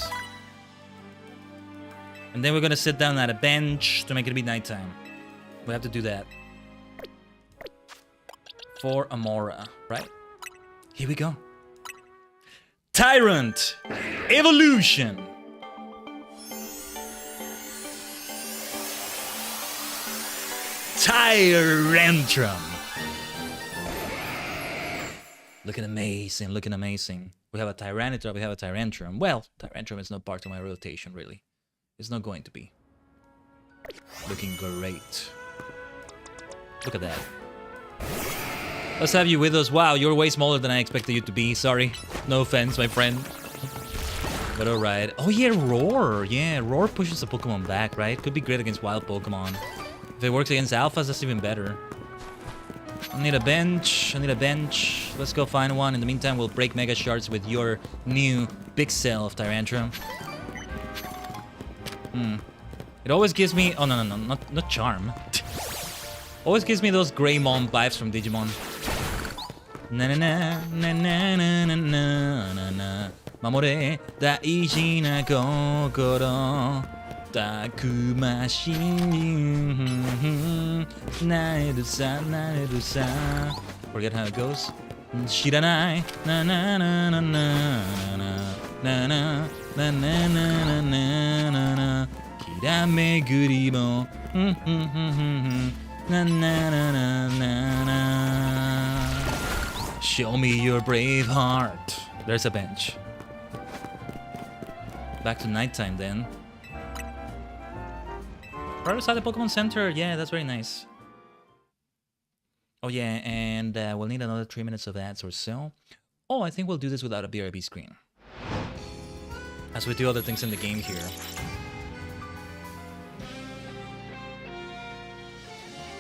And then we're gonna sit down at a bench to make it be nighttime. We have to do that. For Amora, right? Here we go. Tyrant Evolution. Tyrantrum. Looking amazing, looking amazing. We have a Tyranitar, we have a Tyrantrum. Well, Tyrantrum is not part of my rotation, really. It's not going to be. Looking great. Look at that. Let's have you with us. Wow, you're way smaller than I expected you to be. Sorry. No offense, my friend. But alright. Oh yeah, Roar. Yeah, Roar pushes the Pokemon back, right? Could be great against wild Pokemon. If it works against Alphas, that's even better. I need a bench. I need a bench. Let's go find one. In the meantime, we'll break Mega Shards with your new big cell of Tyrantrum. It always gives me... Oh, no, not Charm. Always gives me those Greymon vibes from Digimon. Na na na na na na na na na na. Mamore daiji na kokoro takumashi naeru sa naeru sa. Forget how it goes. Shiranai na na na na na na na na na na na na na. Kira meguri mo. Na na na na na na. Show me your brave heart. There's a bench. Back to nighttime then. Right beside the Pokemon Center. Yeah, that's very nice. Oh yeah, and we'll need another 3 minutes of ads or so. Oh, I think we'll do this without a BRB screen. As we do other things in the game here.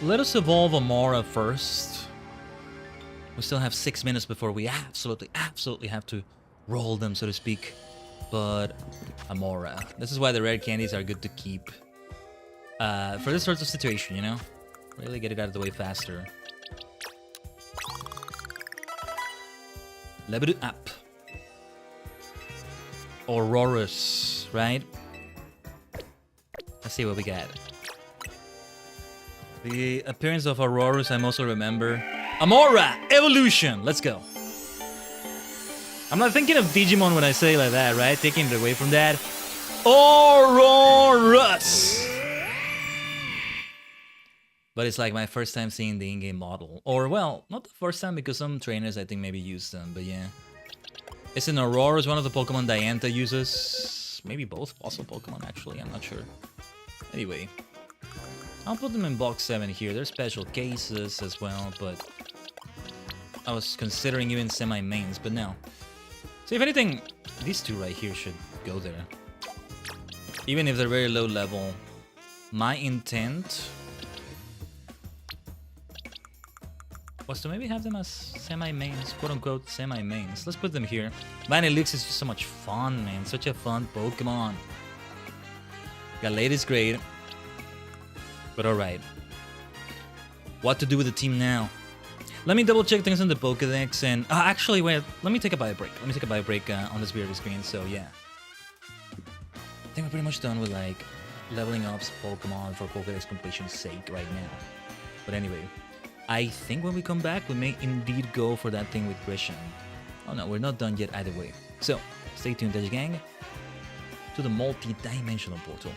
Let us evolve Amora first. We still have 6 minutes before we absolutely have to roll them, so to speak. But Amora. This is why the rare candies are good to keep. For this sort of situation, you know? Really get it out of the way faster. Level up. Aurorus, right? Let's see what we got. The appearance of Aurorus, I also remember. Amora! Evolution! Let's go. I'm not thinking of Digimon when I say like that, right? Taking it away from that. Aurorus! But it's like my first time seeing the in-game model. Or, well, not the first time because some trainers I think maybe use them, but yeah. Isn't Aurorus one of the Pokemon Diantha uses? Maybe both possible Pokemon, actually. I'm not sure. Anyway. I'll put them in box 7 here. They're special cases as well, but I was considering even semi-mains, but no. So if anything, these two right here should go there. Even if they're very low level. My intent was to maybe have them as semi-mains, quote-unquote semi-mains. Let's put them here. Vanillix is just so much fun, man. Such a fun Pokemon. Galate is great. But alright. What to do with the team now? Let me double check things on the Pokedex and... actually, wait. Let me take a bio break. Let me take a bio break on this BRB screen, so yeah. I think we're pretty much done with, like, leveling up Pokemon for Pokedex completion's sake right now. But anyway, I think when we come back, we may indeed go for that thing with Grisham. Oh no, we're not done yet either way. So, stay tuned, Tajigen, to the multi-dimensional portal.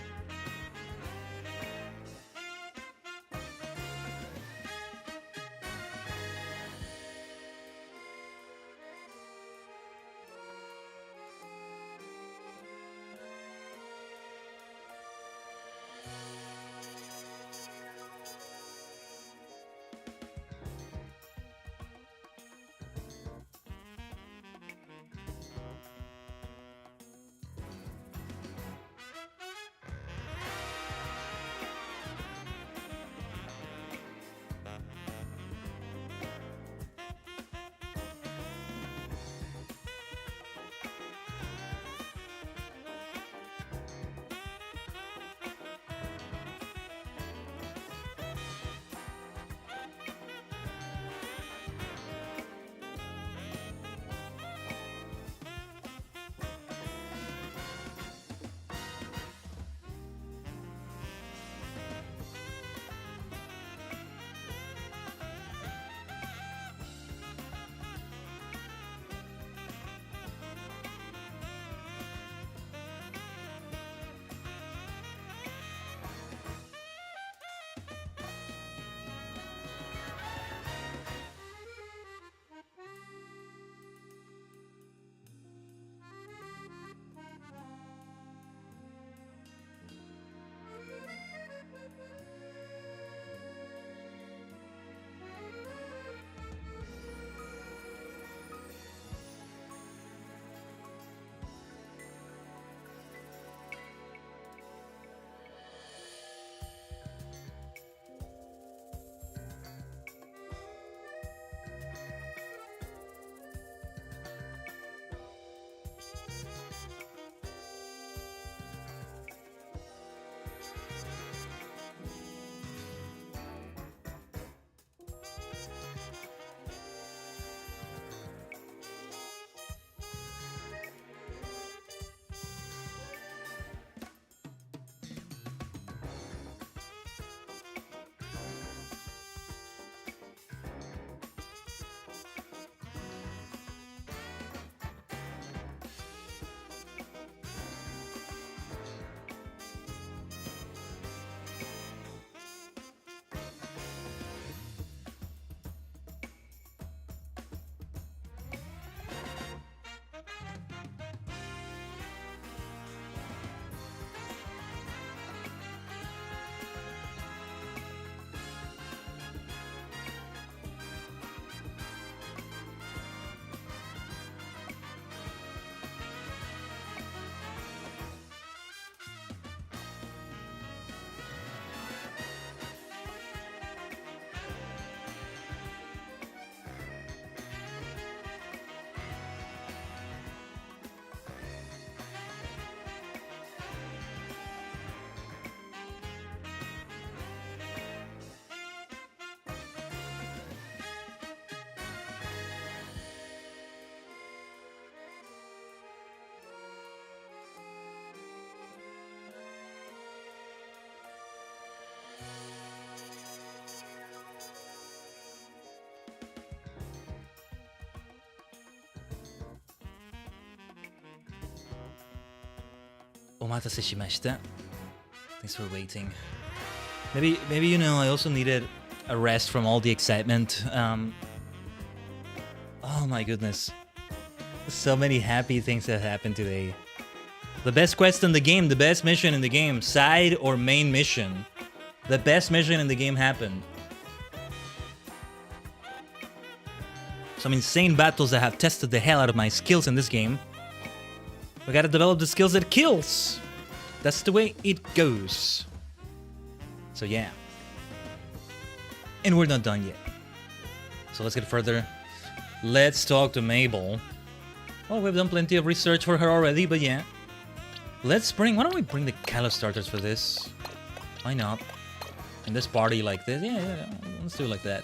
Omatase shimashita. Thanks for waiting. Maybe you know, I also needed a rest from all the excitement. Oh my goodness. So many happy things that happened today. The best quest in the game, the best mission in the game, side or main mission. The best mission in the game happened. Some insane battles that have tested the hell out of my skills in this game. We gotta develop the skills that kills. That's the way it goes. So yeah. And we're not done yet. So let's get further. Let's talk to Mabel. Well, we've done plenty of research for her already, but yeah. Let's bring... Why don't we bring the Kalos starters for this? Why not? In this party like this? Yeah, let's do it like that.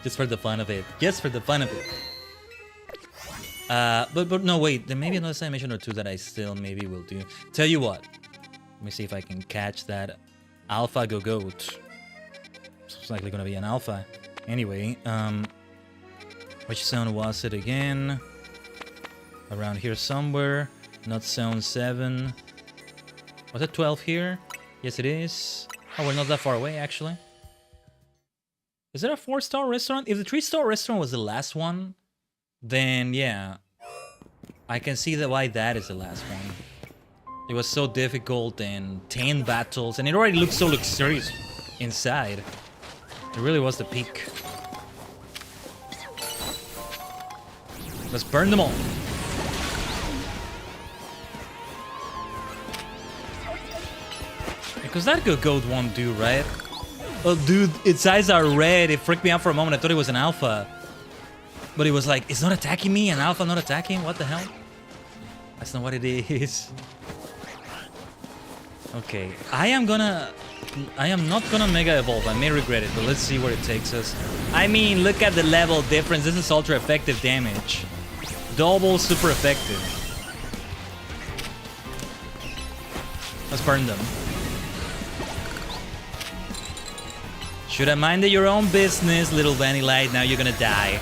Just for the fun of it. Just for the fun of it. But no, wait. There may be another side mission or two that I still maybe will do. Tell you what. Let me see if I can catch that Alpha Goat. It's likely gonna be an Alpha. Anyway, which zone was it again? Around here somewhere. Not zone 7. Was it 12 here? Yes, it is. Oh, we're not that far away, actually. Is there a 4-star restaurant? If the 3-star restaurant was the last one, then yeah. I can see that why that is the last one. It was so difficult and 10 battles, and it already looked so luxurious inside. It really was the peak. Let's burn them all. Because that goat won't do, right? Oh, dude, its eyes are red. It freaked me out for a moment. I thought it was an alpha. But it was like, it's not attacking me? An alpha not attacking? What the hell? That's not what it is. Okay. I am not gonna Mega Evolve. I may regret it, but let's see where it takes us. I mean, look at the level difference. This is ultra effective damage. Double super effective. Let's burn them. Should have minded your own business, little Vanillite. Now you're gonna die.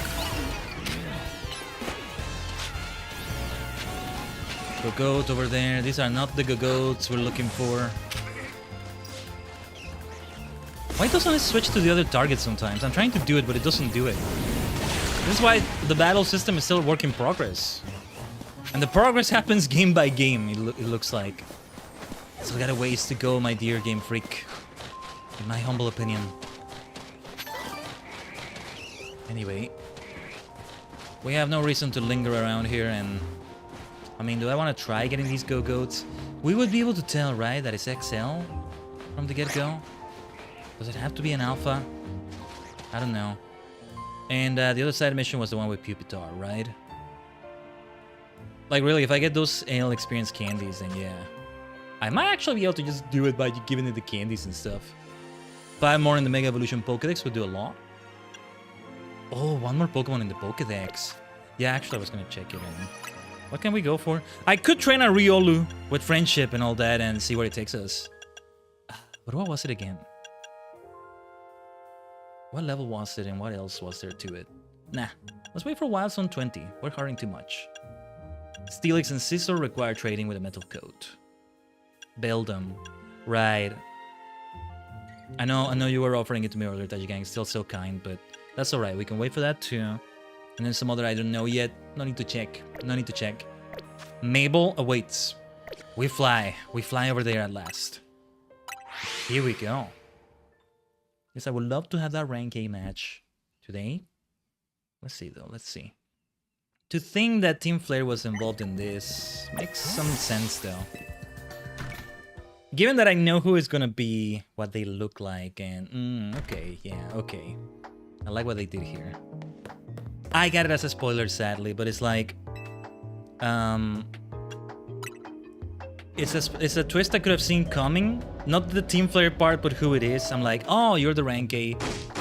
Goat over there. These are not the goats we're looking for. Why doesn't it switch to the other target sometimes? I'm trying to do it, but it doesn't do it. This is why the battle system is still a work in progress. And the progress happens game by game, it looks like. Still got a ways to go, my dear Game Freak. In my humble opinion. Anyway, we have no reason to linger around here, and I mean, do I want to try getting these goats? We would be able to tell, right, that it's XL from the get-go? Does it have to be an alpha? I don't know. And the other side mission was the one with Pupitar, right? Like, really, if I get those ale experience candies, then yeah. I might actually be able to just do it by giving it the candies and stuff. 5 more in the Mega Evolution Pokédex would do a lot. Oh, 1 more Pokemon in the Pokédex. Yeah, actually, I was gonna check it in. What can we go for? I could train a Riolu with friendship and all that and see where it takes us. But what was it again? What level was it and what else was there to it? Nah, let's wait for Wildstorm 20. We're hurrying too much. Steelix and Scizor require trading with a metal coat. Beldum. Right. I know you were offering it to me earlier, Tajigen. Still so kind, but that's alright. We can wait for that too. And then some other I don't know yet. No need to check. No need to check. Mabel awaits. We fly. We fly over there at last. Here we go. Yes, I would love to have that rank A match today. Let's see though. Let's see. To think that Team Flare was involved in this makes some sense though. Given that I know who is gonna be, what they look like, and okay, yeah, okay. I like what they did here. I got it as a spoiler, sadly, but it's like, it's a twist I could have seen coming. Not the Team Flare part, but who it is. I'm like, oh, you're the rank A,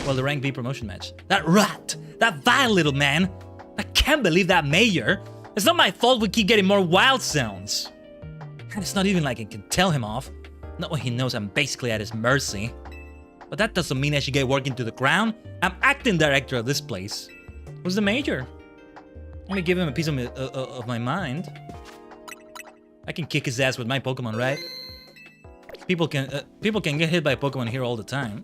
well, the rank B promotion match. That rat, that vile little man. I can't believe that mayor. It's not my fault we keep getting more wild sounds. And it's not even like I can tell him off. Not when he knows I'm basically at his mercy. But that doesn't mean I should get working to the ground. I'm acting director of this place. Who's the mayor? Let me give him a piece of my mind. I can kick his ass with my Pokemon, right? People can get hit by Pokemon here all the time.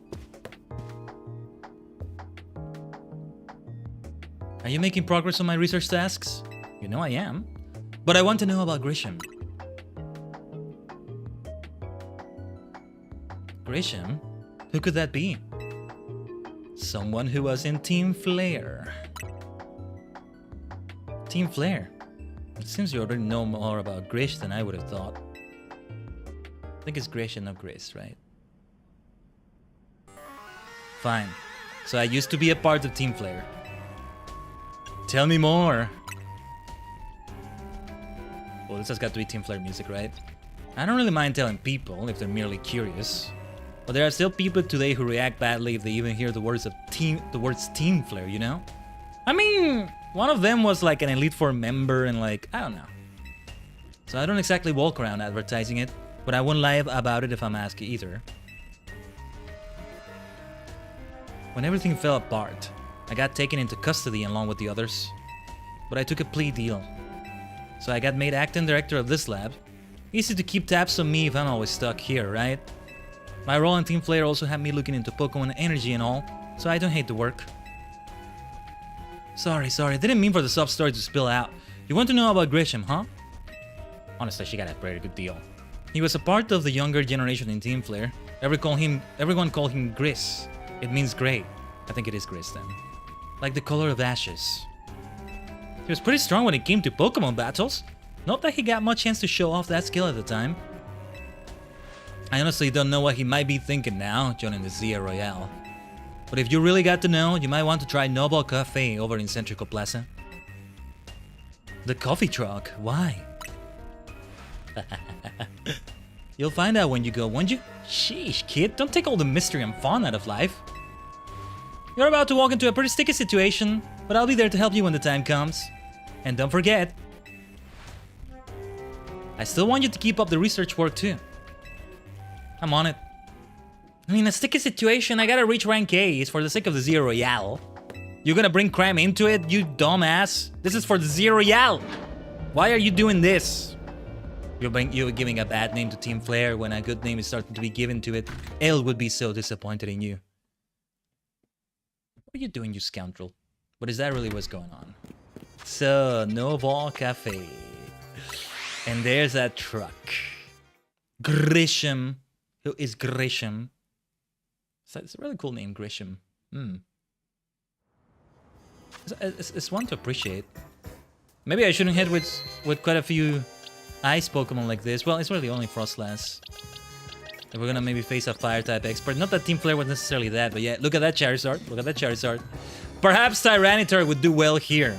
Are you making progress on my research tasks? You know I am. But I want to know about Grisham. Grisham? Who could that be? Someone who was in Team Flare. Team Flare? It seems you already know more about Grish than I would have thought. I think it's Grish and not Gris, right? Fine. So I used to be a part of Team Flare. Tell me more. Well, this has got to be Team Flare music, right? I don't really mind telling people if they're merely curious. But there are still people today who react badly if they even hear the words Team Flare, you know? I mean, one of them was like an Elite Four member and like, I don't know. So I don't exactly walk around advertising it, but I won't lie about it if I'm asked either. When everything fell apart, I got taken into custody along with the others. But I took a plea deal. So I got made acting director of this lab. Easy to keep tabs on me if I'm always stuck here, right? My role in Team Flare also had me looking into Pokemon energy and all, so I don't hate the work. Sorry, I didn't mean for the sub-story to spill out. You want to know about Grisham, huh? Honestly, she got a pretty good deal. He was a part of the younger generation in Team Flare. Everyone called him Gris. It means gray. I think it is Gris then. Like the color of ashes. He was pretty strong when it came to Pokemon battles. Not that he got much chance to show off that skill at the time. I honestly don't know what he might be thinking now, joining the Zia Royale. But if you really got to know, you might want to try Noble Cafe over in Centrico Plaza. The coffee truck, why? You'll find out when you go, won't you? Sheesh, kid, don't take all the mystery and fun out of life. You're about to walk into a pretty sticky situation, but I'll be there to help you when the time comes. And don't forget, I still want you to keep up the research work too. I'm on it. I mean, a sticky situation, I gotta reach rank A. It's for the sake of the Zero Royale. You're gonna bring crime into it, you dumbass? This is for the Zero Royale. Why are you doing this? You're giving a bad name to Team Flare when a good name is starting to be given to it. Elle would be so disappointed in you. What are you doing, you scoundrel? But is that really what's going on? So, Noble Cafe. And there's that truck. Grisham. Who is Grisham? It's a really cool name, Grisham. It's one to appreciate. Maybe I shouldn't head with quite a few ice Pokemon like this. Well, it's really only Frostlass. If we're gonna maybe face a Fire-type expert. Not that Team Flare was necessarily that, but yeah, look at that Charizard. Look at that Charizard. Perhaps Tyranitar would do well here.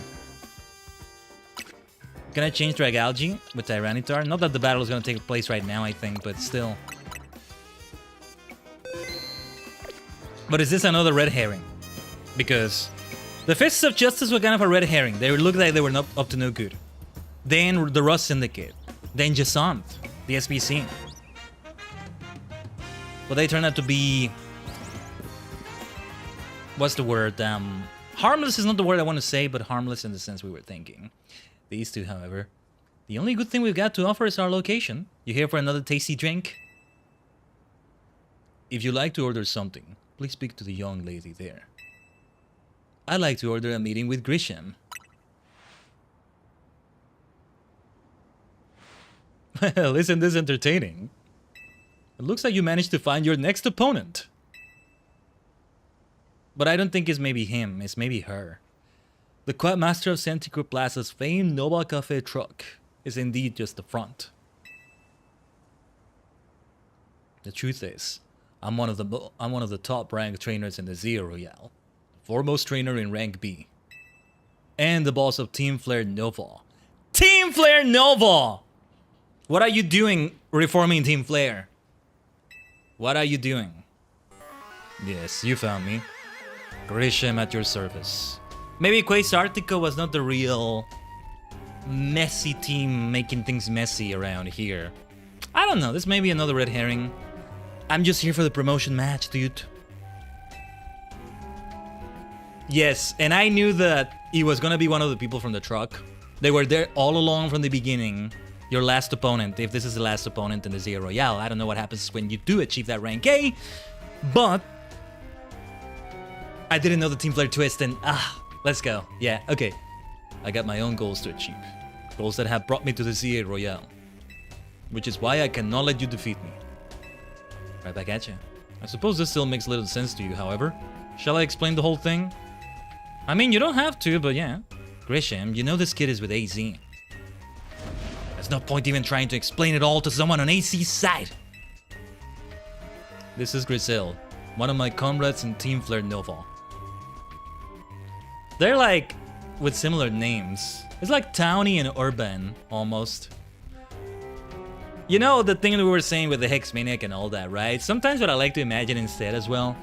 Can I change Dragalge with Tyranitar? Not that the battle is gonna take place right now, I think, but still. But is this another red herring? Because the Fists of Justice were kind of a red herring. They looked like they were not up to no good. Then the Rust Syndicate. Then Jasant, the SBC. But they turned out to be... What's the word? Harmless is not the word I want to say, but harmless in the sense we were thinking. These two, however. The only good thing we've got to offer is our location. You here for another tasty drink? If you'd like to order something, please speak to the young lady there. I'd like to order a meeting with Grisham. Well, isn't this entertaining? It looks like you managed to find your next opponent. But I don't think it's maybe him, it's maybe her. The Quadmaster of Centrico Plaza's famed Noble Cafe truck is indeed just the front. The truth is, I'm one of the top ranked trainers in the Zero Royale, the foremost trainer in rank B, and the boss of Team Flare Nova. Team Flare Nova! What are you doing reforming Team Flare? What are you doing? Yes, you found me. Grisham at your service. Maybe Quasartico was not the real messy team making things messy around here. I don't know, this may be another red herring. I'm just here for the promotion match, dude. Yes, and I knew that he was gonna be one of the people from the truck. They were there all along from the beginning. your last opponent, if this is the last opponent in the Zero Royale. I don't know what happens when you do achieve that rank A, but I didn't know the team player twist, and let's go. Yeah, okay. I got my own goals to achieve. Goals that have brought me to the Zero Royale. Which is why I cannot let you defeat me. Right back at you. I suppose this still makes little sense to you, however. Shall I explain the whole thing? I mean, you don't have to, but yeah. Grisham, you know this kid is with AZ. There's no point even trying to explain it all to someone on AZ's side. This is Grisel, one of my comrades in Team Flare Nova. They're like with similar names. It's like Towny and Urban, almost. You know, the thing that we were saying with the Hex Maniac and all that, right? Sometimes what I like to imagine instead as well.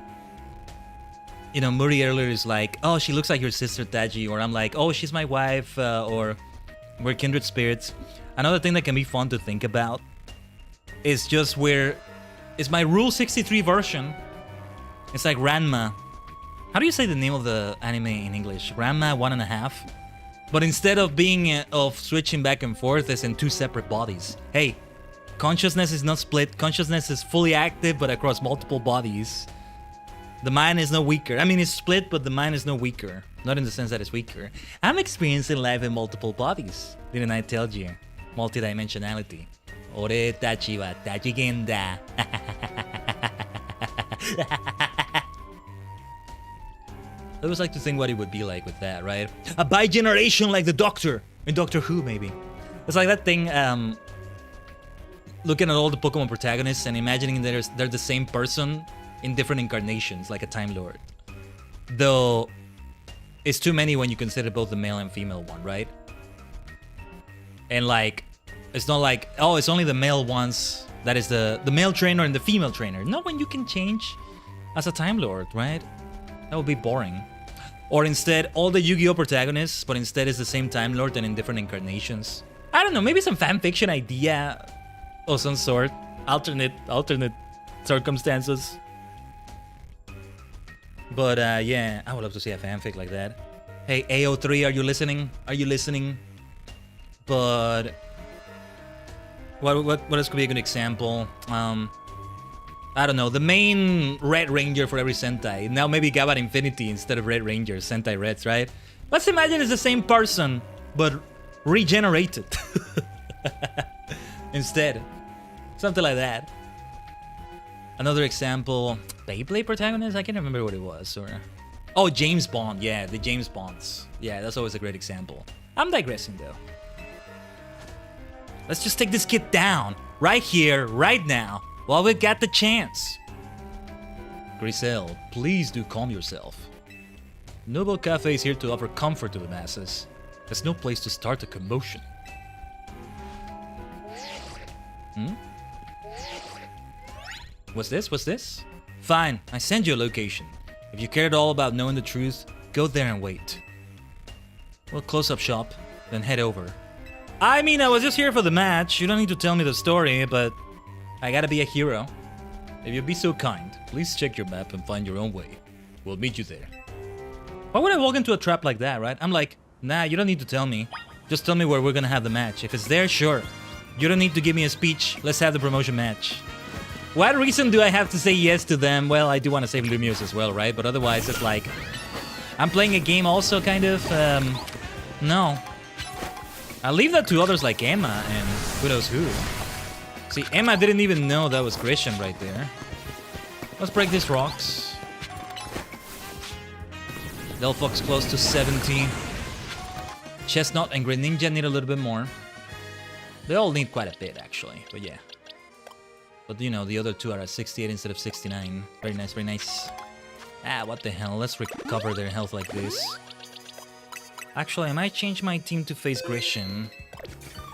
You know, Muri earlier is like, oh, she looks like your sister Taji, or I'm like, oh, she's my wife, or we're kindred spirits. Another thing that can be fun to think about is just where is my Rule 63 version. It's like Ranma. How do you say the name of the anime in English? Ranma 1.5? But instead of being switching back and forth, it's in two separate bodies. Hey, consciousness is not split. Consciousness is fully active, but across multiple bodies. The mind is no weaker. I mean, it's split, but the mind is no weaker. Not in the sense that it's weaker. I'm experiencing life in multiple bodies. Didn't I tell you? Multidimensionality. Ore tachi wa Tajigen da. I always like to think what it would be like with that, right? A bi-generation like the Doctor in Doctor Who, maybe. It's like that thing, looking at all the Pokemon protagonists and imagining that they're the same person in different incarnations, like a Time Lord. Though, it's too many when you consider both the male and female one, right? And like, it's not like, oh, it's only the male ones that is the male trainer and the female trainer. Not when you can change as a Time Lord, right? That would be boring. Or instead, all the Yu-Gi-Oh! Protagonists, but instead it's the same Time Lord and in different incarnations. I don't know, maybe some fanfiction idea of some sort. Alternate circumstances. But yeah, I would love to see a fanfic like that. Hey, AO3, are you listening? Are you listening? But what else could be a good example? I don't know, the main Red Ranger for every Sentai. Now maybe Gabat Infinity instead of Red Ranger, Sentai Reds, right? Let's imagine it's the same person, but regenerated. Instead. Something like that. Another example, Beyblade protagonist? I can't remember what it was. Or oh, James Bond. Yeah, the James Bonds. Yeah, that's always a great example. I'm digressing though. Let's just take this kid down. Right here, right now. While we've got the chance. Grisel, please do calm yourself. Noble Cafe is here to offer comfort to the masses. There's no place to start a commotion. What's this? What's this? Fine, I send you a location. If you care at all about knowing the truth, go there and wait. We'll close up shop, then head over. I mean, I was just here for the match. You don't need to tell me the story, but I gotta be a hero. If you'd be so kind, please check your map and find your own way. We'll meet you there. Why would I walk into a trap like that, right? I'm like, nah, you don't need to tell me. Just tell me where we're gonna have the match. If it's there, sure. You don't need to give me a speech. Let's have the promotion match. What reason do I have to say yes to them? Well, I do want to save Lumiose as well, right? But otherwise, it's like, I'm playing a game also, kind of. No. I'll leave that to others like Emma and who knows who. See, Emma didn't even know that was Grisham right there. Let's break these rocks. Delphox close to 70. Chestnut and Greninja need a little bit more. They all need quite a bit, actually, but yeah. But you know, the other two are at 68 instead of 69. Very nice, very nice. Ah, what the hell? Let's recover their health like this. Actually, I might change my team to face Grisham.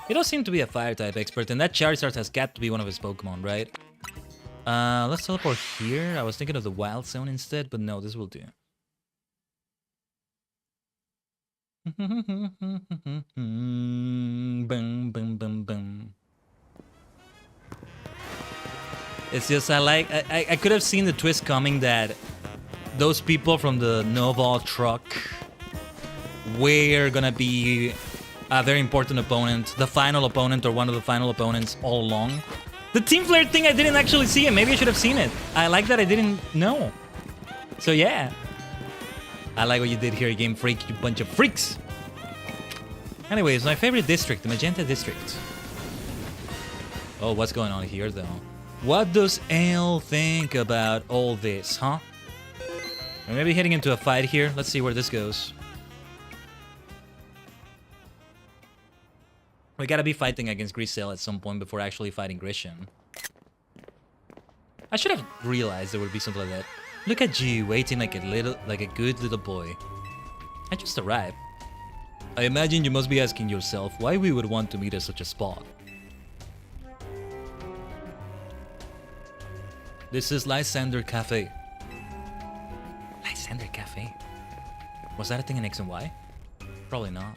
He does seem to be a fire-type expert, and that Charizard has got to be one of his Pokemon, right? Let's teleport here. I was thinking of the Wild Zone instead, but no, this will do. Boom, boom, boom, boom. It's just, I could have seen the twist coming that those people from the Nova truck were gonna be a very important opponent, the final opponent or one of the final opponents all along. The Team Flare thing, I didn't actually see it. Maybe I should have seen it. I like that I didn't know. So yeah. I like what you did here, Game Freak, you bunch of freaks. Anyways, my favorite district, the Magenta District. Oh, what's going on here, though? What does Ale think about all this, huh? We're maybe heading into a fight here. Let's see where this goes. We gotta be fighting against Grisel at some point before actually fighting Grisham. I should have realized there would be something like that. Look at you, waiting like a good little boy. I just arrived. I imagine you must be asking yourself why we would want to meet at such a spot. This is Lysander Cafe. Lysander Cafe? Was that a thing in X and Y? Probably not.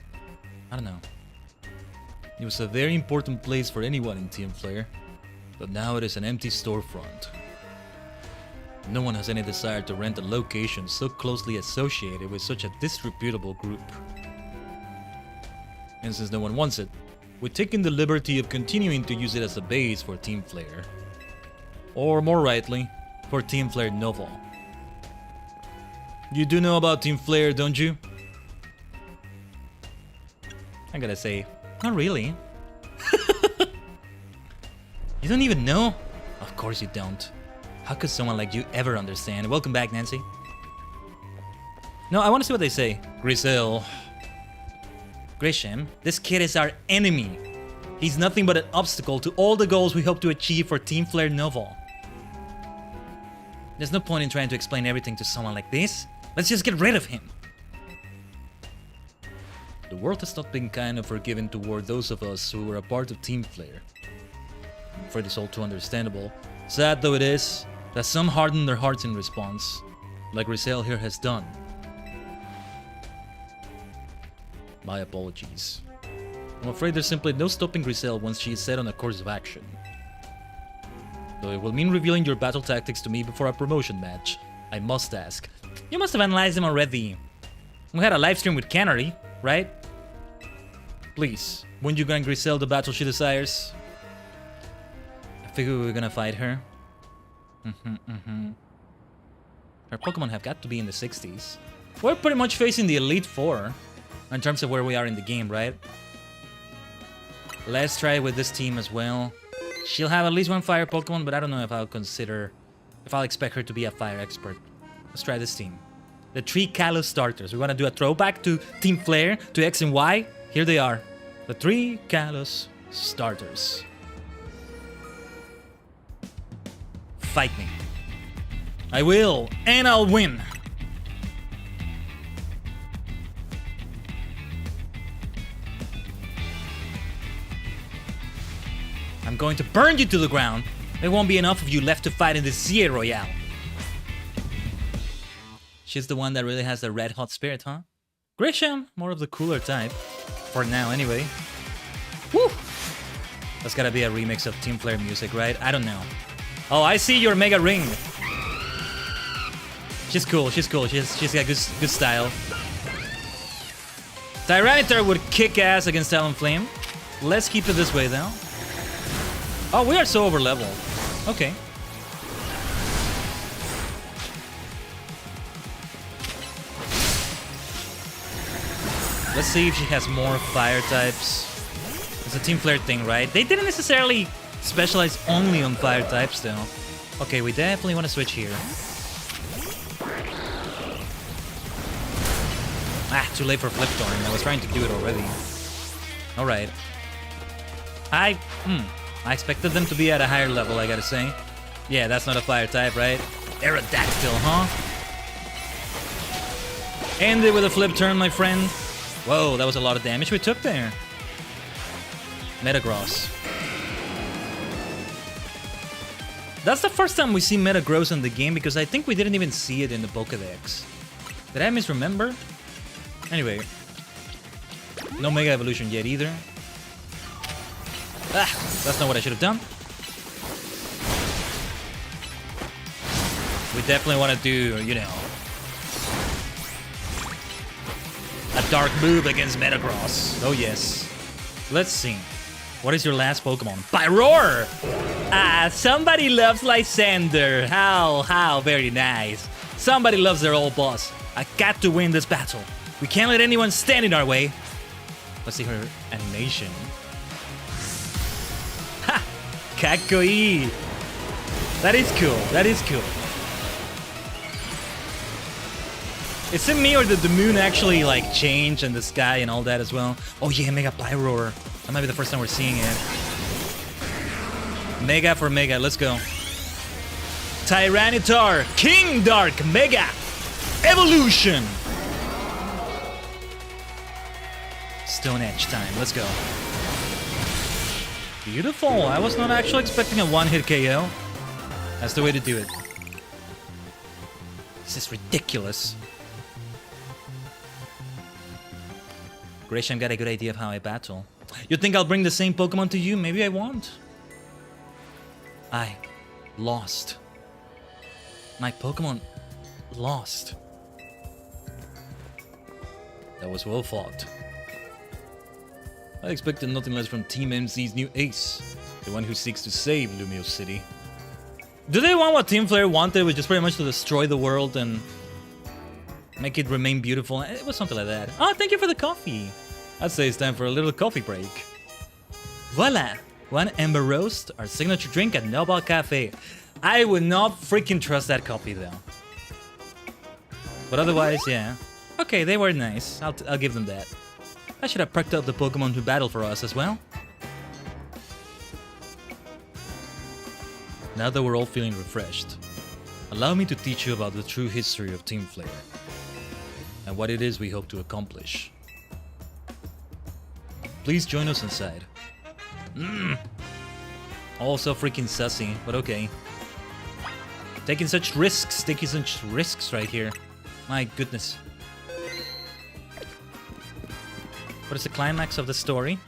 I don't know. It was a very important place for anyone in Team Flare, but now it is an empty storefront. No one has any desire to rent a location so closely associated with such a disreputable group. And since no one wants it, we're taking the liberty of continuing to use it as a base for Team Flare. Or more rightly, for Team Flare Novel. You do know about Team Flare, don't you? I gotta say, not really. You don't even know? Of course you don't. How could someone like you ever understand? Welcome back, Nancy. No, I want to see what they say. Grisel. Grisham, this kid is our enemy. He's nothing but an obstacle to all the goals we hope to achieve for Team Flare Novel. There's no point in trying to explain everything to someone like this. Let's just get rid of him. The world has not been kind of forgiving toward those of us who were a part of Team Flare. I'm afraid it's all too understandable. Sad though it is, that some harden their hearts in response, like Grisel here has done. My apologies. I'm afraid there's simply no stopping Grisel once she is set on a course of action. Though it will mean revealing your battle tactics to me before a promotion match, I must ask. You must have analyzed them already. We had a live stream with Canary, right? Please, won't you grant Grisel the battle she desires? I figured we were gonna fight her. Her Pokemon have got to be in the 60s. We're pretty much facing the Elite Four in terms of where we are in the game, right? Let's try with this team as well. She'll have at least one fire Pokemon, but I don't know if I'll expect her to be a fire expert. Let's try this team. The 3 Kalos starters. We want to do a throwback to Team Flare, to X and Y. Here they are. The 3 Kalos starters. Fight me. I will, and I'll win. I'm going to burn you to the ground. There won't be enough of you left to fight in this Zero Royale. She's the one that really has the red hot spirit, huh? Grisham, more of the cooler type. For now, anyway. Woo! That's gotta be a remix of Team Flare music, right? I don't know. Oh, I see your Mega Ring. She's cool, she's cool. She's got good style. Tyranitar would kick ass against Talonflame. Let's keep it this way, though. Oh, we are so over leveled. Okay. Let's see if she has more fire types. It's a Team Flare thing, right? They didn't necessarily specialize only on fire types, though. Okay, we definitely want to switch here. Ah, too late for Flip Thorn. I was trying to do it already. Alright. I expected them to be at a higher level, I gotta say. Yeah, that's not a fire type, right? Aerodactyl, huh? End it with a flip turn, my friend. Whoa, that was a lot of damage we took there. Metagross. That's the first time we see Metagross in the game because I think we didn't even see it in the Pokédex. Did I misremember? Anyway. No Mega Evolution yet either. Ah, that's not what I should have done. We definitely want to do, you know. A dark move against Metagross. Oh yes. Let's see. What is your last Pokemon? Pyroar! Ah, somebody loves Lysander. How very nice. Somebody loves their old boss. I got to win this battle. We can't let anyone stand in our way. Let's see her animation. Ha! Kakoi! That is cool. That is cool. Is it me or did the moon actually like change in the sky and all that as well? Oh yeah, Mega Pyroar. That might be the first time we're seeing it. Mega for Mega, let's go. Tyranitar, King Dark Mega Evolution. Stone Edge time, let's go. Beautiful. I was not actually expecting a one-hit KO. That's the way to do it. This is ridiculous. Gresham got a good idea of how I battle. You think I'll bring the same Pokemon to you? Maybe I won't. I lost. My Pokemon lost. That was well fought. I expected nothing less from Team MC's new ace, the one who seeks to save Lumiose City. Do they want what Team Flare wanted, which is pretty much to destroy the world and make it remain beautiful? It was something like that. Oh, thank you for the coffee. I'd say it's time for a little coffee break. Voila! One Ember Roast, our signature drink at Noble Cafe. I would not freaking trust that coffee though. But otherwise, yeah. Okay, they were nice. I'll give them that. I should have perked up the Pokemon who battle for us as well. Now that we're all feeling refreshed, allow me to teach you about the true history of Team Flare and what it is we hope to accomplish. Please join us inside. Also freaking sussy, but okay. Taking such risks right here. My goodness. What is the climax of the story?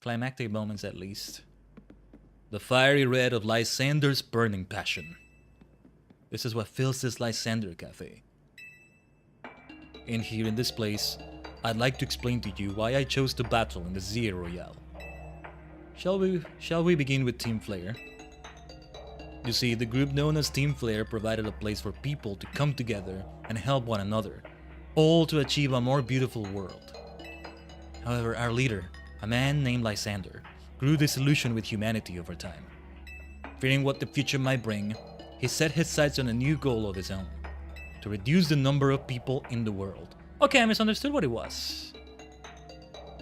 Climactic moments at least. The fiery red of Lysander's burning passion. This is what fills this Lysander Cafe. In here in this place, I'd like to explain to you why I chose to battle in the Zia Royale. Shall we begin with Team Flare? You see, the group known as Team Flare provided a place for people to come together and help one another, all to achieve a more beautiful world. However, our leader, a man named Lysander, grew disillusioned with humanity over time. Fearing what the future might bring, he set his sights on a new goal of his own, to reduce the number of people in the world. Okay, I misunderstood what it was.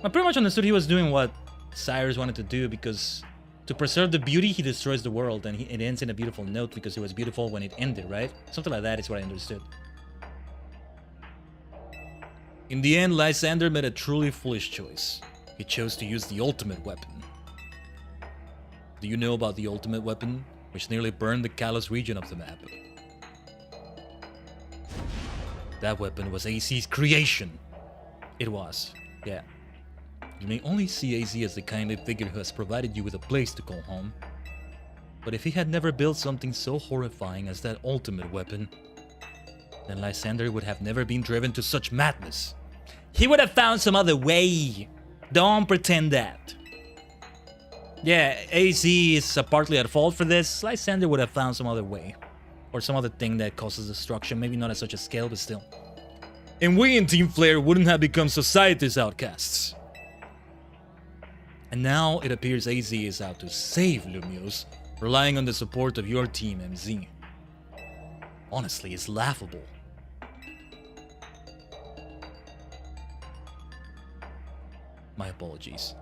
I pretty much understood he was doing what Cyrus wanted to do, because to preserve the beauty, he destroys the world, and it ends in a beautiful note because it was beautiful when it ended, right? Something like that is what I understood. In the end, Lysander made a truly foolish choice. He chose to use the ultimate weapon. Do you know about the ultimate weapon, which nearly burned the Kalos region of the map? That weapon was AZ's creation. It was, yeah. You may only see AZ as the kindly figure who has provided you with a place to call home. But if he had never built something so horrifying as that ultimate weapon, then Lysander would have never been driven to such madness. He would have found some other way. Don't pretend that. Yeah, AZ is partly at fault for this. Lysander would have found some other way. Or some other thing that causes destruction. Maybe not at such a scale, but still. And we in Team Flare wouldn't have become society's outcasts. And now it appears AZ is out to save Lumiose, relying on the support of your team, MZ. Honestly, it's laughable. My apologies.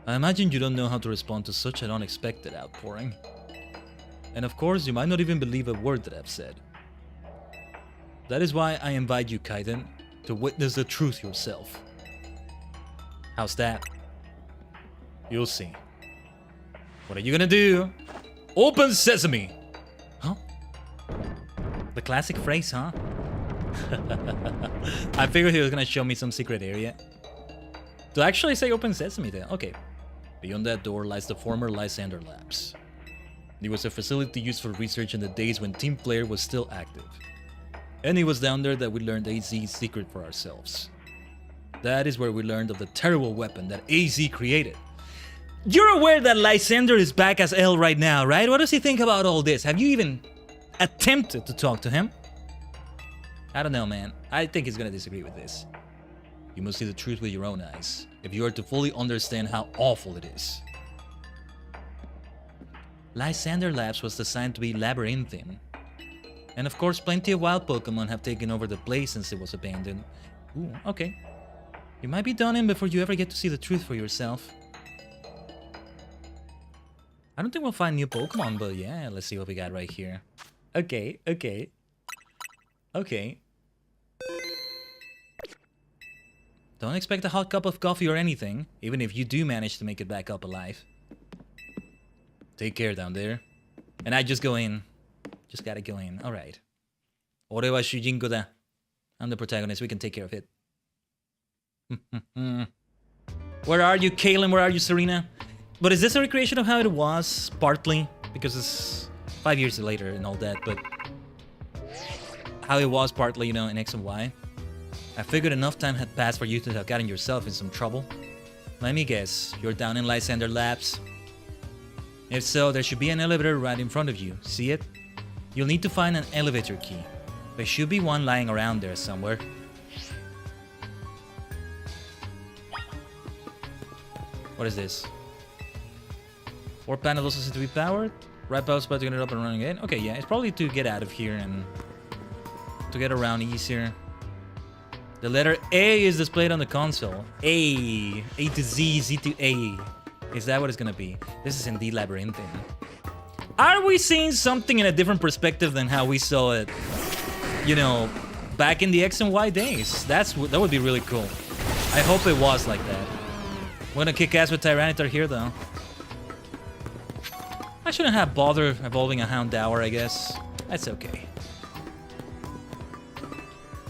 I imagine you don't know how to respond to such an unexpected outpouring. And of course, you might not even believe a word that I've said. That is why I invite you, Khaiden, to witness the truth yourself. How's that? You'll see. What are you gonna do? Open sesame! Huh? The classic phrase, huh? I figured he was gonna show me some secret area. To actually say open sesame then, okay. Beyond that door lies the former Lysander Labs. It was a facility used for research in the days when Team Flare was still active. And it was down there that we learned AZ's secret for ourselves. That is where we learned of the terrible weapon that AZ created. You're aware that Lysander is back as L right now, right? What does he think about all this? Have you even attempted to talk to him? I don't know, man. I think he's gonna disagree with this. You must see the truth with your own eyes, if you are to fully understand how awful it is. Lysander Labs was designed to be labyrinthine. And of course, plenty of wild Pokemon have taken over the place since it was abandoned. Ooh, okay. You might be done in before you ever get to see the truth for yourself. I don't think we'll find new Pokemon, but yeah, let's see what we got right here. Okay, okay. Okay. Don't expect a hot cup of coffee or anything, even if you do manage to make it back up alive. Take care down there. And I just go in. Just gotta go in. Alright. Ore wa shujinko da. I'm the protagonist, we can take care of it. Where are you, Kaylin? Where are you, Serena? But is this a recreation of how it was? Partly, because it's 5 years later and all that, but how it was partly, you know, in X and Y. I figured enough time had passed for you to have gotten yourself in some trouble. Let me guess, you're down in Lysander Labs? If so, there should be an elevator right in front of you. See it? You'll need to find an elevator key. There should be one lying around there somewhere. What is this? 4 panels also seem to be powered. Right power spot to get it up and running again. Okay, yeah, it's probably to get out of here and to get around easier. The letter A is displayed on the console. A to Z, Z to A. Is that what it's gonna be? This is indeed labyrinthine. Are we seeing something in a different perspective than how we saw it, you know, back in the X and Y days? That would be really cool. I hope it was like that. We're gonna kick ass with Tyranitar here, though. I shouldn't have bothered evolving a Houndour, I guess. That's okay.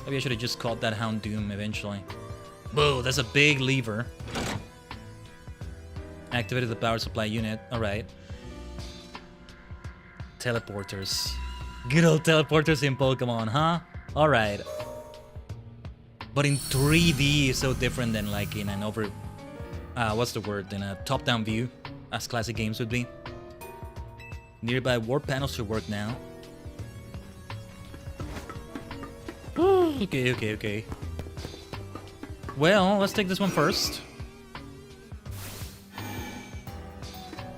Maybe I should have just caught that Houndoom eventually. Whoa, that's a big lever. Activated the power supply unit. Alright. Teleporters. Good old teleporters in Pokemon, huh? Alright. But in 3D is so different than like in an what's the word? In a top-down view, as classic games would be. Nearby warp panels should work now. Okay. Well, let's take this one first.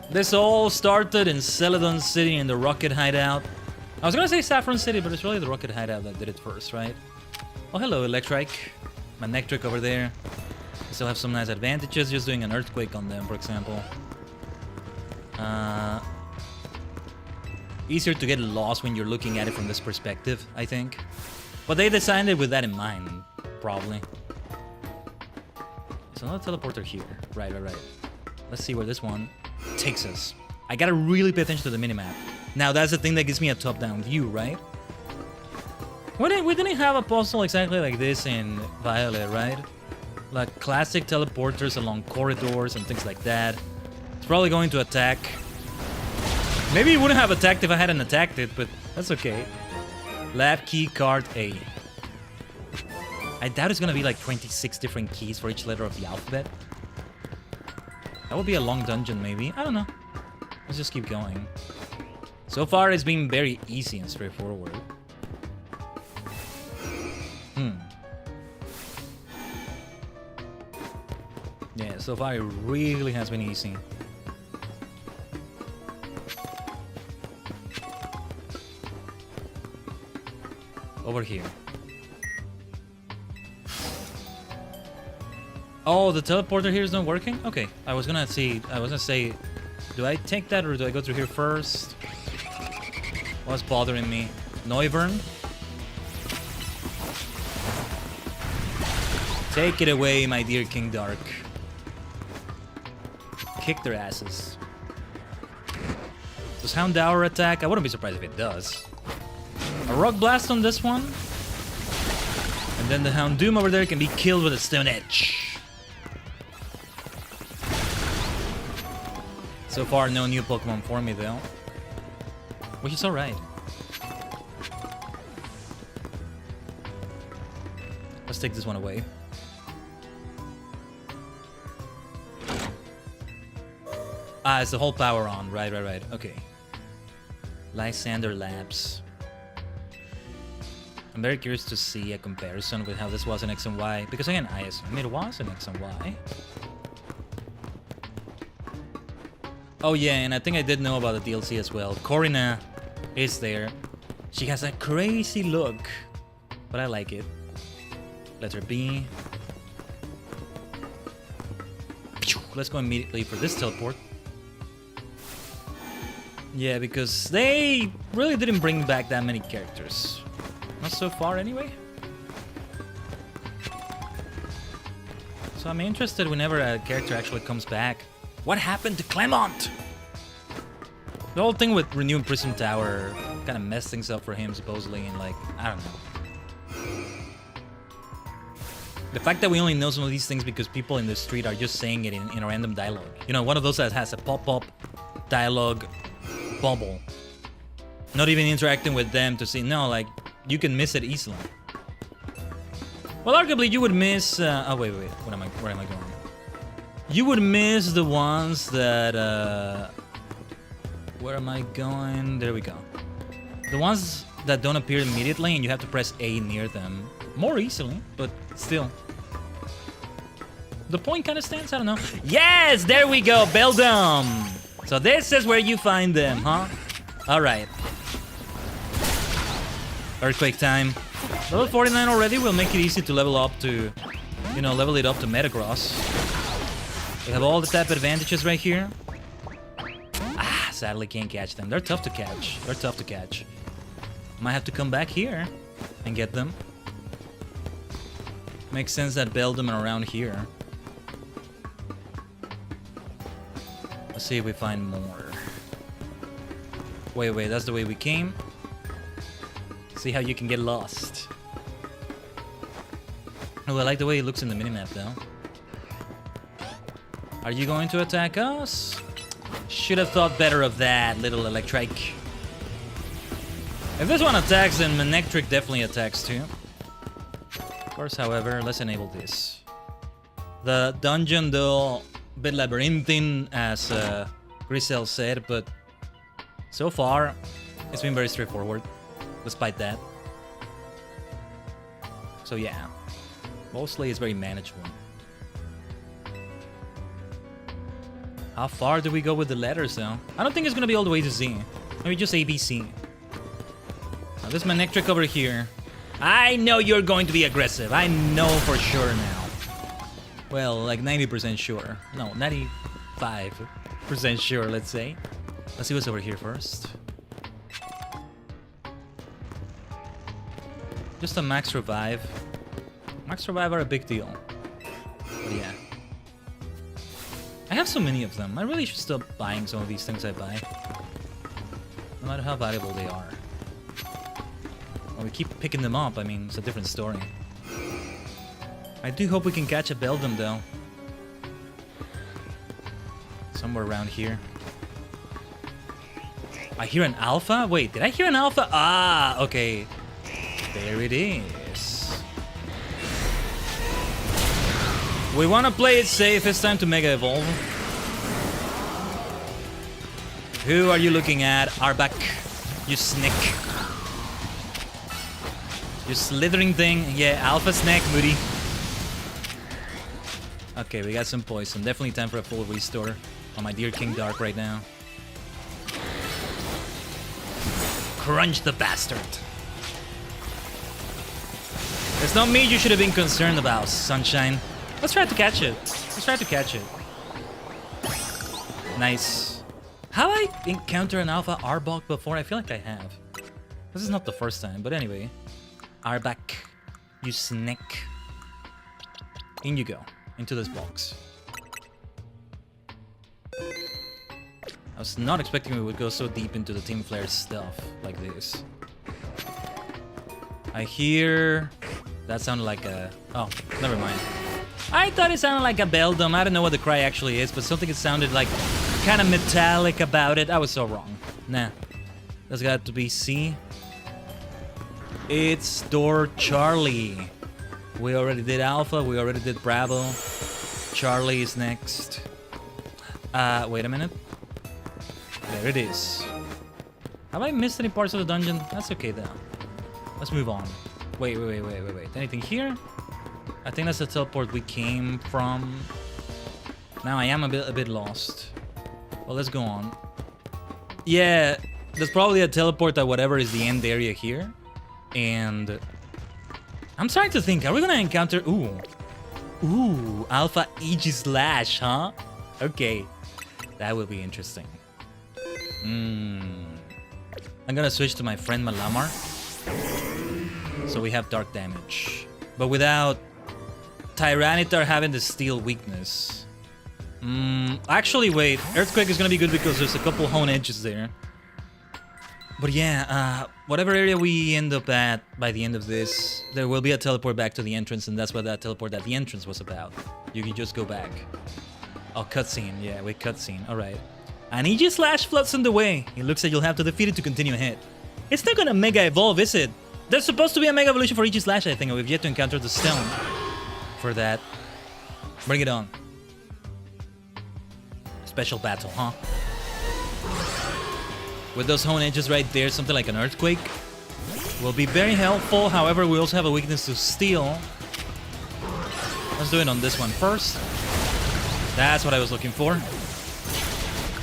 This all started in Celadon City in the Rocket Hideout. I was gonna say Saffron City, but it's really the Rocket Hideout that did it first, right? Oh, hello, Electrike. Manectric over there. We still have some nice advantages, just doing an Earthquake on them, for example. Easier to get lost when you're looking at it from this perspective, I think. But they designed it with that in mind, probably. There's another teleporter here. Right. Let's see where this one takes us. I gotta really pay attention to the minimap. Now, that's the thing that gives me a top-down view, right? We didn't have a puzzle exactly like this in Violet, right? Like classic teleporters along corridors and things like that. It's probably going to attack. Maybe it wouldn't have attacked if I hadn't attacked it, but that's okay. Lab key card A. I doubt it's gonna be like 26 different keys for each letter of the alphabet. That would be a long dungeon, maybe. I don't know. Let's just keep going. So far, it's been very easy and straightforward. Yeah, so far it really has been easy. Over here. Oh, the teleporter here is not working? Okay, I was gonna say, do I take that or do I go through here first? What's bothering me? Noivern? Take it away, my dear King Dark. Kick their asses. Does Houndour attack? I wouldn't be surprised if it does. A Rock Blast on this one. And then the Houndoom over there can be killed with a Stone Edge. So far, no new Pokemon for me, though. Which is alright. Let's take this one away. Ah, it's the whole power on. Right. Okay. Lysander Labs. I'm very curious to see a comparison with how this was in X and Y. Because again, I assume it was in X and Y. Oh yeah, and I think I did know about the DLC as well. Corina is there. She has a crazy look, but I like it. Letter B. Let's go immediately for this teleport. Yeah, because they really didn't bring back that many characters. Not so far anyway. So I'm interested whenever a character actually comes back. What happened to Clement? The whole thing with renewing Prism Tower kind of messed things up for him, supposedly, and like, I don't know. The fact that we only know some of these things because people in the street are just saying it in a random dialogue. You know, one of those that has a pop-up dialogue bubble. Not even interacting with them to see, no, like, you can miss it easily. Well, arguably, you would miss... oh, wait, where am I going? You would miss the ones that... where am I going? There we go. The ones that don't appear immediately and you have to press A near them. More easily, but still. The point kind of stands? I don't know. Yes! There we go! Beldum! So this is where you find them, huh? Alright. Earthquake time. Level 49 already will make it easy to level up to... You know, level it up to Metagross. We have all the tap advantages right here. Ah, sadly can't catch them. They're tough to catch. Might have to come back here and get them. Makes sense that Beldum are around here. Let's see if we find more. Wait, that's the way we came. See how you can get lost. Oh, I like the way it looks in the minimap though. Are you going to attack us? Should have thought better of that, little Electric. If this one attacks, then Manectric definitely attacks too. Of course, however, let's enable this. The dungeon, though, a bit labyrinthine, as Grisel said, but so far, it's been very straightforward, despite that. So yeah, mostly it's very manageable. How far do we go with the letters, though? I don't think it's gonna be all the way to Z. Maybe just ABC. Now, this Manectric over here. I know you're going to be aggressive. I know for sure now. Well, like 90% sure. No, 95% sure, let's say. Let's see what's over here first. Just a max revive. Max revive are a big deal. But yeah. I have so many of them. I really should stop buying some of these things I buy. No matter how valuable they are. When we keep picking them up, I mean, it's a different story. I do hope we can catch a Beldum, though. Somewhere around here. I hear an alpha? Wait, did I hear an alpha? Ah, okay. There it is. We want to play it safe. It's time to Mega Evolve. Who are you looking at? Arbak, you snick. You slithering thing. Yeah, Alpha Snack, Moody. Okay, we got some poison. Definitely time for a full restore on my dear King Dark right now. Crunch the bastard. It's not me you should have been concerned about, Sunshine. Let's try to catch it. Nice. Have I encountered an Alpha Arbok before? I feel like I have. This is not the first time, but anyway. Arbak, you snick. In you go. Into this box. I was not expecting we would go so deep into the Team Flare stuff like this. I hear... That sounded like a... Oh, never mind. I thought it sounded like a Beldum. I don't know what the cry actually is, but something it sounded like kind of metallic about it. I was so wrong. Nah. That's got to be C. It's Door Charlie. We already did Alpha. We already did Bravo. Charlie is next. Wait a minute. There it is. Have I missed any parts of the dungeon? That's okay though. Let's move on. Wait. Anything here? I think that's the teleport we came from. Now I am a bit lost. Well, let's go on. Yeah, there's probably a teleport at whatever is the end area here. And I'm starting to think, are we gonna encounter... Ooh, Alpha Aegis Slash, huh? Okay, that will be interesting. I'm gonna switch to my friend Malamar. So we have dark damage. But without Tyranitar having the steel weakness. Actually, wait. Earthquake is gonna be good because there's a couple hone edges there. But yeah, whatever area we end up at by the end of this, there will be a teleport back to the entrance, and that's what that teleport at the entrance was about. You can just go back. Oh, cutscene. Yeah, wait, cutscene. Alright. An Aegis Slash floats in the way. It looks like you'll have to defeat it to continue ahead. It's not gonna Mega Evolve, is it? There's supposed to be a Mega Evolution for Aegis Slash, I think, and we've yet to encounter the stone for that. Bring it on. Special battle, huh? With those hone edges right there, something like an earthquake will be very helpful. However, we also have a weakness to steel. Let's do it on this one first. That's what I was looking for.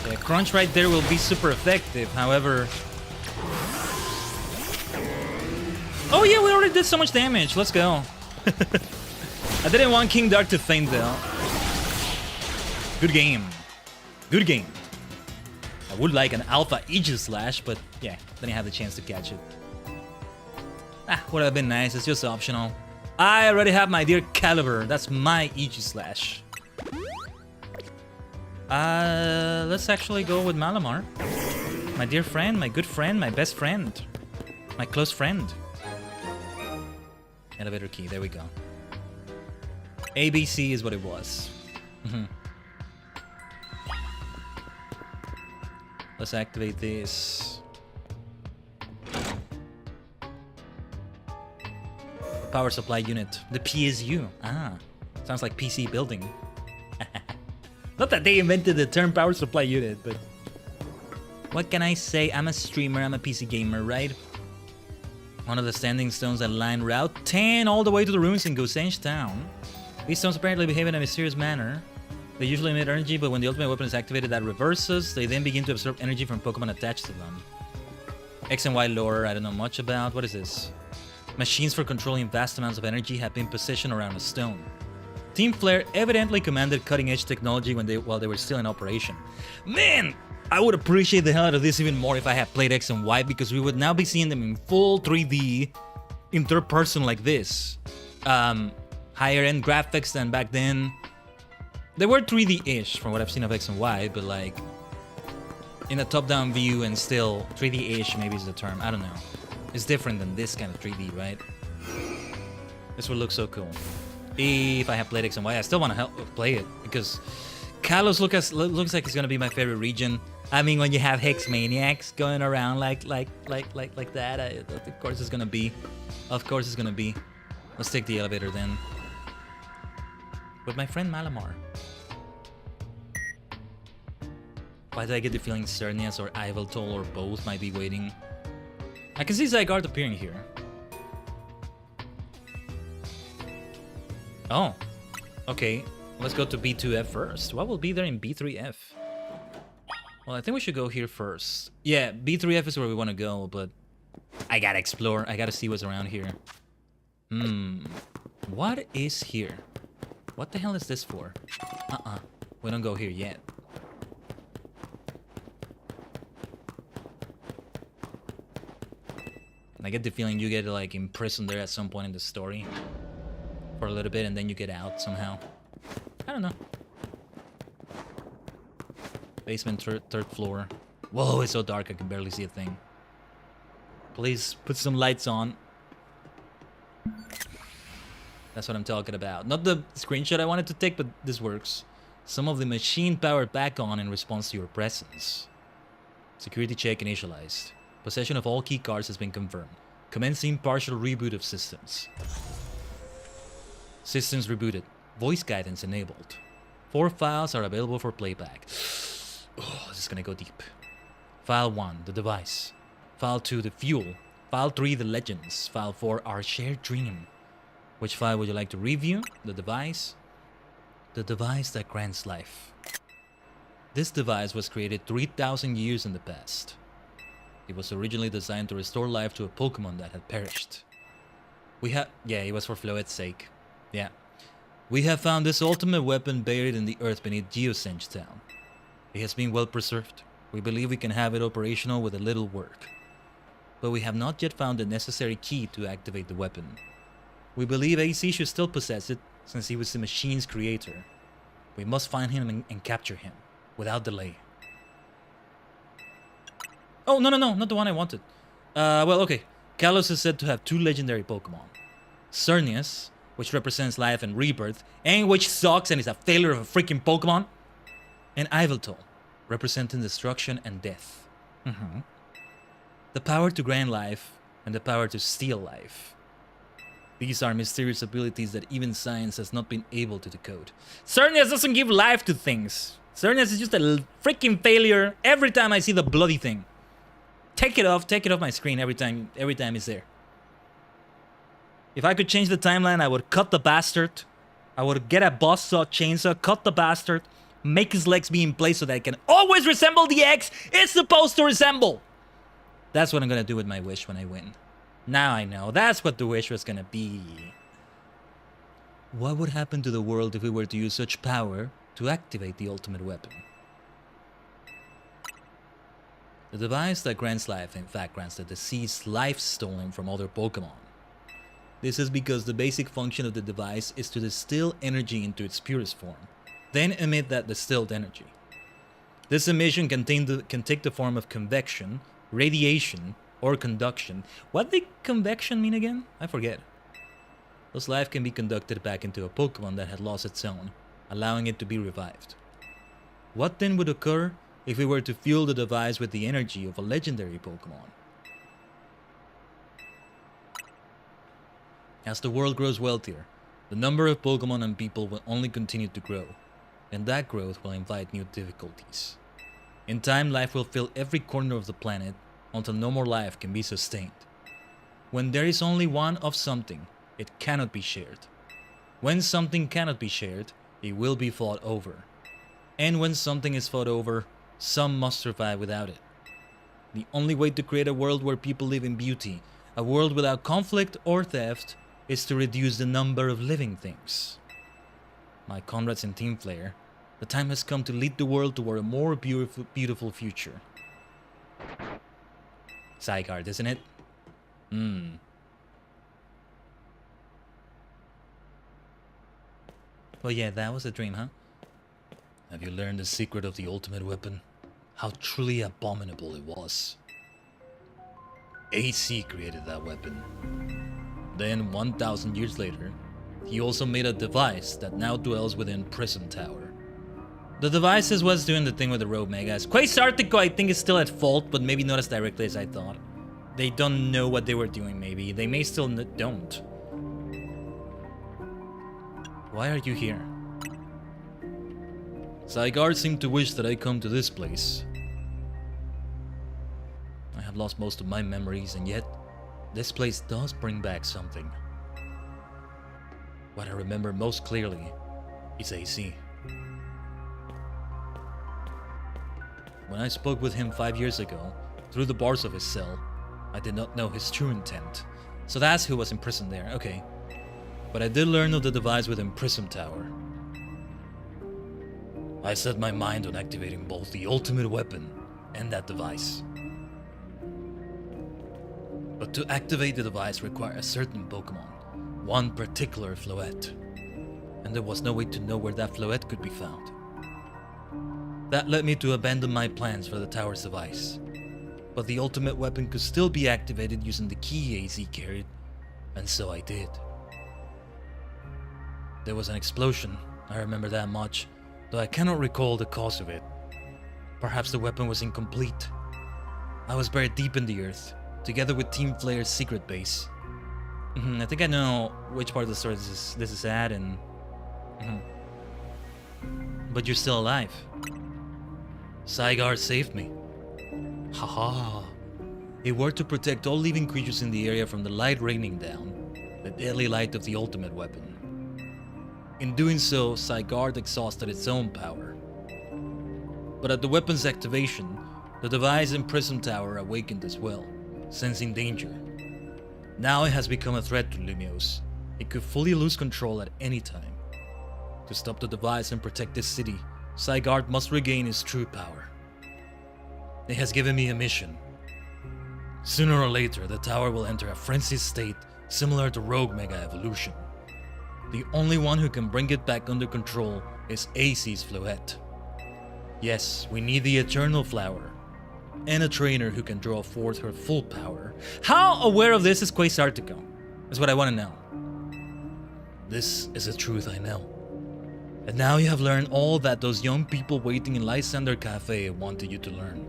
The crunch right there will be super effective. However... Oh yeah, we already did so much damage. Let's go. I didn't want King Dark to faint though. Good game. Good game. I would like an Alpha Aegis Slash, but yeah, didn't have the chance to catch it. Would have been nice. It's just optional. I already have my dear Caliber. That's my Aegis Slash. Let's actually go with Malamar. My dear friend, my good friend, my best friend. My close friend. Elevator key, there we go. ABC is what it was. Let's activate this. Power supply unit. The PSU. Sounds like PC building. Not that they invented the term power supply unit, but... What can I say? I'm a streamer, I'm a PC gamer, right? One of the standing stones that line Route 10 all the way to the ruins in Gosange Town. These stones apparently behave in a mysterious manner. They usually emit energy, but when the ultimate weapon is activated, that reverses. They then begin to absorb energy from Pokemon attached to them. X and Y lore, I don't know much about. What is this? Machines for controlling vast amounts of energy have been positioned around a stone. Team Flare evidently commanded cutting-edge technology while they were still in operation. Man, I would appreciate the hell out of this even more if I had played X and Y, because we would now be seeing them in full 3D, in third person like this. Higher-end graphics than back then. They were 3D-ish from what I've seen of X and Y, but like in a top-down view and still 3D-ish maybe is the term. I don't know. It's different than this kind of 3D, right? This would look so cool. If I have played X and Y, I still want to play it because Kalos looks like it's gonna be my favorite region. I mean, when you have Hex Maniacs going around like that, of course it's gonna be. Of course it's gonna be. Let's take the elevator then. With my friend Malamar. Why did I get the feeling Cernias or Yveltal or both might be waiting? I can see Zygarde appearing here. Oh, okay. Let's go to B2F first. What will be there in B3F? Well, I think we should go here first. Yeah, B3F is where we want to go, but I gotta explore. I gotta see what's around here. What is here? What the hell is this for? We don't go here yet. I get the feeling you get like imprisoned there at some point in the story for a little bit and then you get out somehow. I don't know. Basement, third floor. Whoa, it's so dark I can barely see a thing. Please put some lights on. That's what I'm talking about. Not the screenshot I wanted to take, but this works. Some of the machine powered back on in response to your presence. Security check initialized. Possession of all key cards has been confirmed. Commencing partial reboot of systems. Systems rebooted. Voice guidance enabled. 4 files are available for playback. Oh, this is gonna go deep. File 1, the device. File 2, the fuel. File 3, the legends. File 4, our shared dream. Which file would you like to review? The device. The device that grants life. This device was created 3,000 years in the past. It was originally designed to restore life to a Pokemon that had perished. Yeah, it was for Floette's sake. Yeah. We have found this ultimate weapon buried in the earth beneath Geosenge Town. It has been well preserved. We believe we can have it operational with a little work. But we have not yet found the necessary key to activate the weapon. We believe AC should still possess it, since he was the machine's creator. We must find him and capture him, without delay. Oh, no, not the one I wanted. Well, okay. Kalos is said to have 2 legendary Pokemon. Cernius, which represents life and rebirth, and which sucks and is a failure of a freaking Pokemon. And Yveltal, representing destruction and death. The power to grant life, and the power to steal life. These are mysterious abilities that even science has not been able to decode. Cernius doesn't give life to things. Cernius is just a freaking failure every time I see the bloody thing. Take it off my screen every time it's there. If I could change the timeline, I would cut the bastard. I would get a boss saw chainsaw, cut the bastard, make his legs be in place so that it can always resemble the eggs it's supposed to resemble. That's what I'm gonna do with my wish when I win. Now I know, that's what the wish was gonna be. What would happen to the world if we were to use such power to activate the ultimate weapon? The device that grants life, in fact, grants the deceased life stolen from other Pokemon. This is because the basic function of the device is to distill energy into its purest form, then emit that distilled energy. This emission can take the form of convection, radiation, or conduction. What did convection mean again? I forget. Thus life can be conducted back into a Pokemon that had lost its own, allowing it to be revived. What then would occur if we were to fuel the device with the energy of a legendary Pokemon? As the world grows wealthier, the number of Pokemon and people will only continue to grow, and that growth will invite new difficulties. In time, life will fill every corner of the planet until no more life can be sustained. When there is only one of something, it cannot be shared. When something cannot be shared, it will be fought over. And when something is fought over, some must survive without it. The only way to create a world where people live in beauty, a world without conflict or theft, is to reduce the number of living things. My comrades in Team Flare, the time has come to lead the world toward a more beautiful future. Zygarde, isn't it? Well, yeah, that was a dream, huh? Have you learned the secret of the ultimate weapon? How truly abominable it was. AC created that weapon. Then, 1,000 years later, he also made a device that now dwells within Prism Tower. The device is what's doing the thing with the rogue megas. Quasartico, I think, is still at fault, but maybe not as directly as I thought. They don't know what they were doing, maybe. They may still don't. Why are you here? Zygarde seemed to wish that I come to this place. I have lost most of my memories, and yet, this place does bring back something. What I remember most clearly is AC. When I spoke with him 5 years ago, through the bars of his cell, I did not know his true intent. So that's who was imprisoned there, okay. But I did learn of the device within Prism Tower. I set my mind on activating both the ultimate weapon and that device. But to activate the device required a certain Pokemon, one particular Floette. And there was no way to know where that Floette could be found. That led me to abandon my plans for the tower's device. But the ultimate weapon could still be activated using the key AC carried, and so I did. There was an explosion, I remember that much, though I cannot recall the cause of it. Perhaps the weapon was incomplete. I was buried deep in the earth, together with Team Flare's secret base. I think I know which part of the story this is at, and... But you're still alive. Zygarde saved me. Haha. He worked to protect all living creatures in the area from the light raining down, the deadly light of the ultimate weapon. In doing so, Zygarde exhausted its own power. But at the weapon's activation, the device in Prism Tower awakened as well, sensing danger. Now it has become a threat to Lumiose. It could fully lose control at any time. To stop the device and protect this city, Zygarde must regain his true power. It has given me a mission. Sooner or later, the tower will enter a frenzied state similar to Rogue Mega Evolution. The only one who can bring it back under control is AC's Floette. Yes, we need the Eternal Flower, and a trainer who can draw forth her full power. How aware of this is Quasartico? Is what I want to know. This is a truth I know. And now you have learned all that those young people waiting in Lysander Cafe wanted you to learn.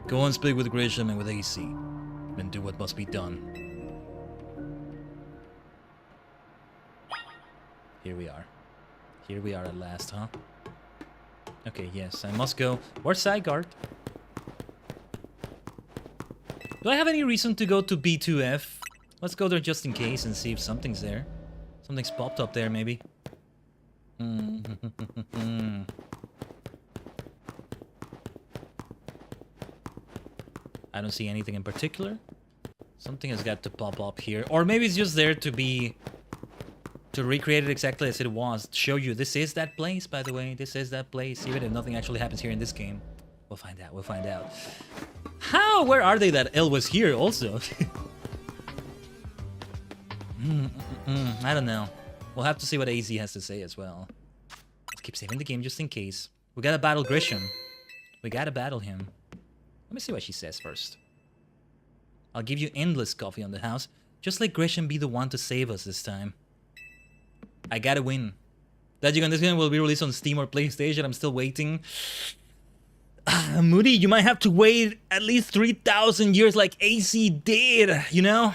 Go and speak with Grisham and with AC, and do what must be done. Here we are. Here we are at last, huh? Okay, yes, I must go. Where's Zygarde? Do I have any reason to go to B2F? Let's go there just in case and see if something's there. Something's popped up there, maybe. I don't see anything in particular. Something has got to pop up here. Or maybe it's just there to be... to recreate it exactly as it was. To show you, this is that place, by the way. This is that place, even if nothing actually happens here in this game. We'll find out, we'll find out. How? Where are they that L was here also? I don't know. We'll have to see what AZ has to say as well. Let's keep saving the game just in case. We gotta battle Grisham. We gotta battle him. Let me see what she says first. I'll give you endless coffee on the house. Just let Grisham be the one to save us this time. I gotta win. Tajigen, this game will be released on Steam or PlayStation. I'm still waiting. Moody, you might have to wait at least 3,000 years like AC did, you know?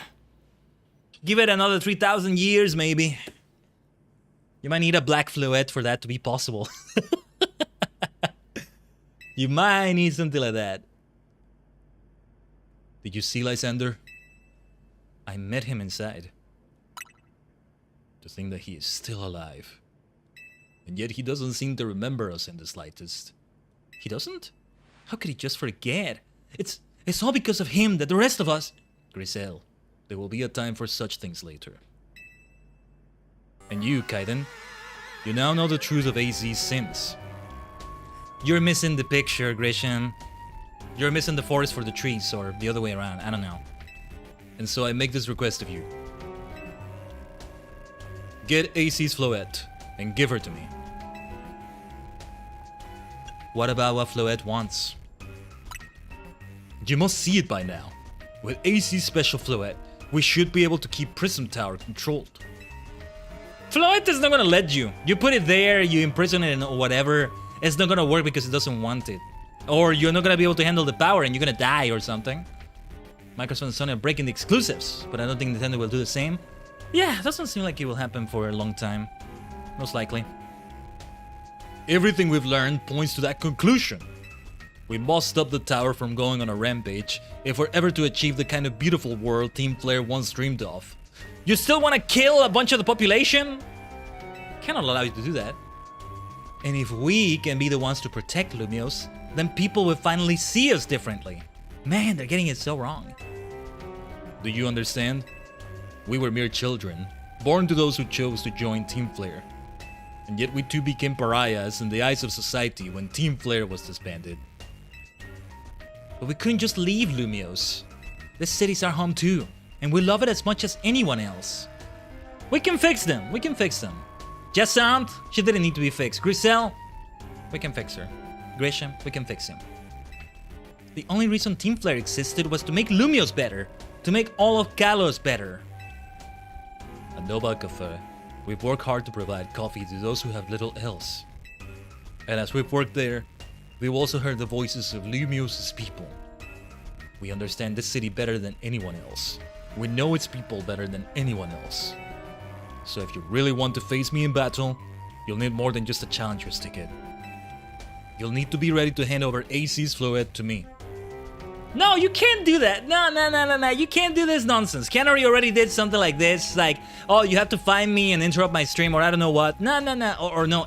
Give it another 3,000 years, maybe. You might need a black Floette for that to be possible. You might need something like that. Did you see Lysander? I met him inside. To think that he is still alive. And yet he doesn't seem to remember us in the slightest. He doesn't? How could he just forget? It's all because of him that the rest of us... Griselle, there will be a time for such things later. And you, Khaiden, you now know the truth of AZ's sins. You're missing the picture, Grisham. You're missing the forest for the trees, or the other way around, I don't know. And so I make this request of you. Get AC's Floette, and give her to me. What about what Floette wants? You must see it by now. With AC's special Floette, we should be able to keep Prism Tower controlled. Floette is not gonna let you. You put it there, you imprison it or whatever. It's not gonna work because it doesn't want it. Or you're not gonna be able to handle the power and you're gonna die or something. Microsoft and Sony are breaking the exclusives, but I don't think Nintendo will do the same. Yeah, it doesn't seem like it will happen for a long time. Most likely. Everything we've learned points to that conclusion. We must stop the tower from going on a rampage if we're ever to achieve the kind of beautiful world Team Flare once dreamed of. You still want to kill a bunch of the population? Cannot allow you to do that. And if we can be the ones to protect Lumiose, then people will finally see us differently. Man, they're getting it so wrong. Do you understand? We were mere children, born to those who chose to join Team Flare. And yet we too became pariahs in the eyes of society when Team Flare was disbanded. But we couldn't just leave Lumiose. This city's our home too, and we love it as much as anyone else. We can fix them, we can fix them. Jessant, she didn't need to be fixed. Griselle, we can fix her. Grisham, we can fix him. The only reason Team Flare existed was to make Lumiose better, to make all of Kalos better. At Nova Cafe, we've worked hard to provide coffee to those who have little else. And as we've worked there, we've also heard the voices of Lumiose's people. We understand this city better than anyone else. We know its people better than anyone else. So if you really want to face me in battle, you'll need more than just a challenger's ticket. You'll need to be ready to hand over AC's fluid to me. No, you can't do that. No. You can't do this nonsense. Canary already did something like this. Like, oh, you have to find me and interrupt my stream or I don't know what. No. Or no,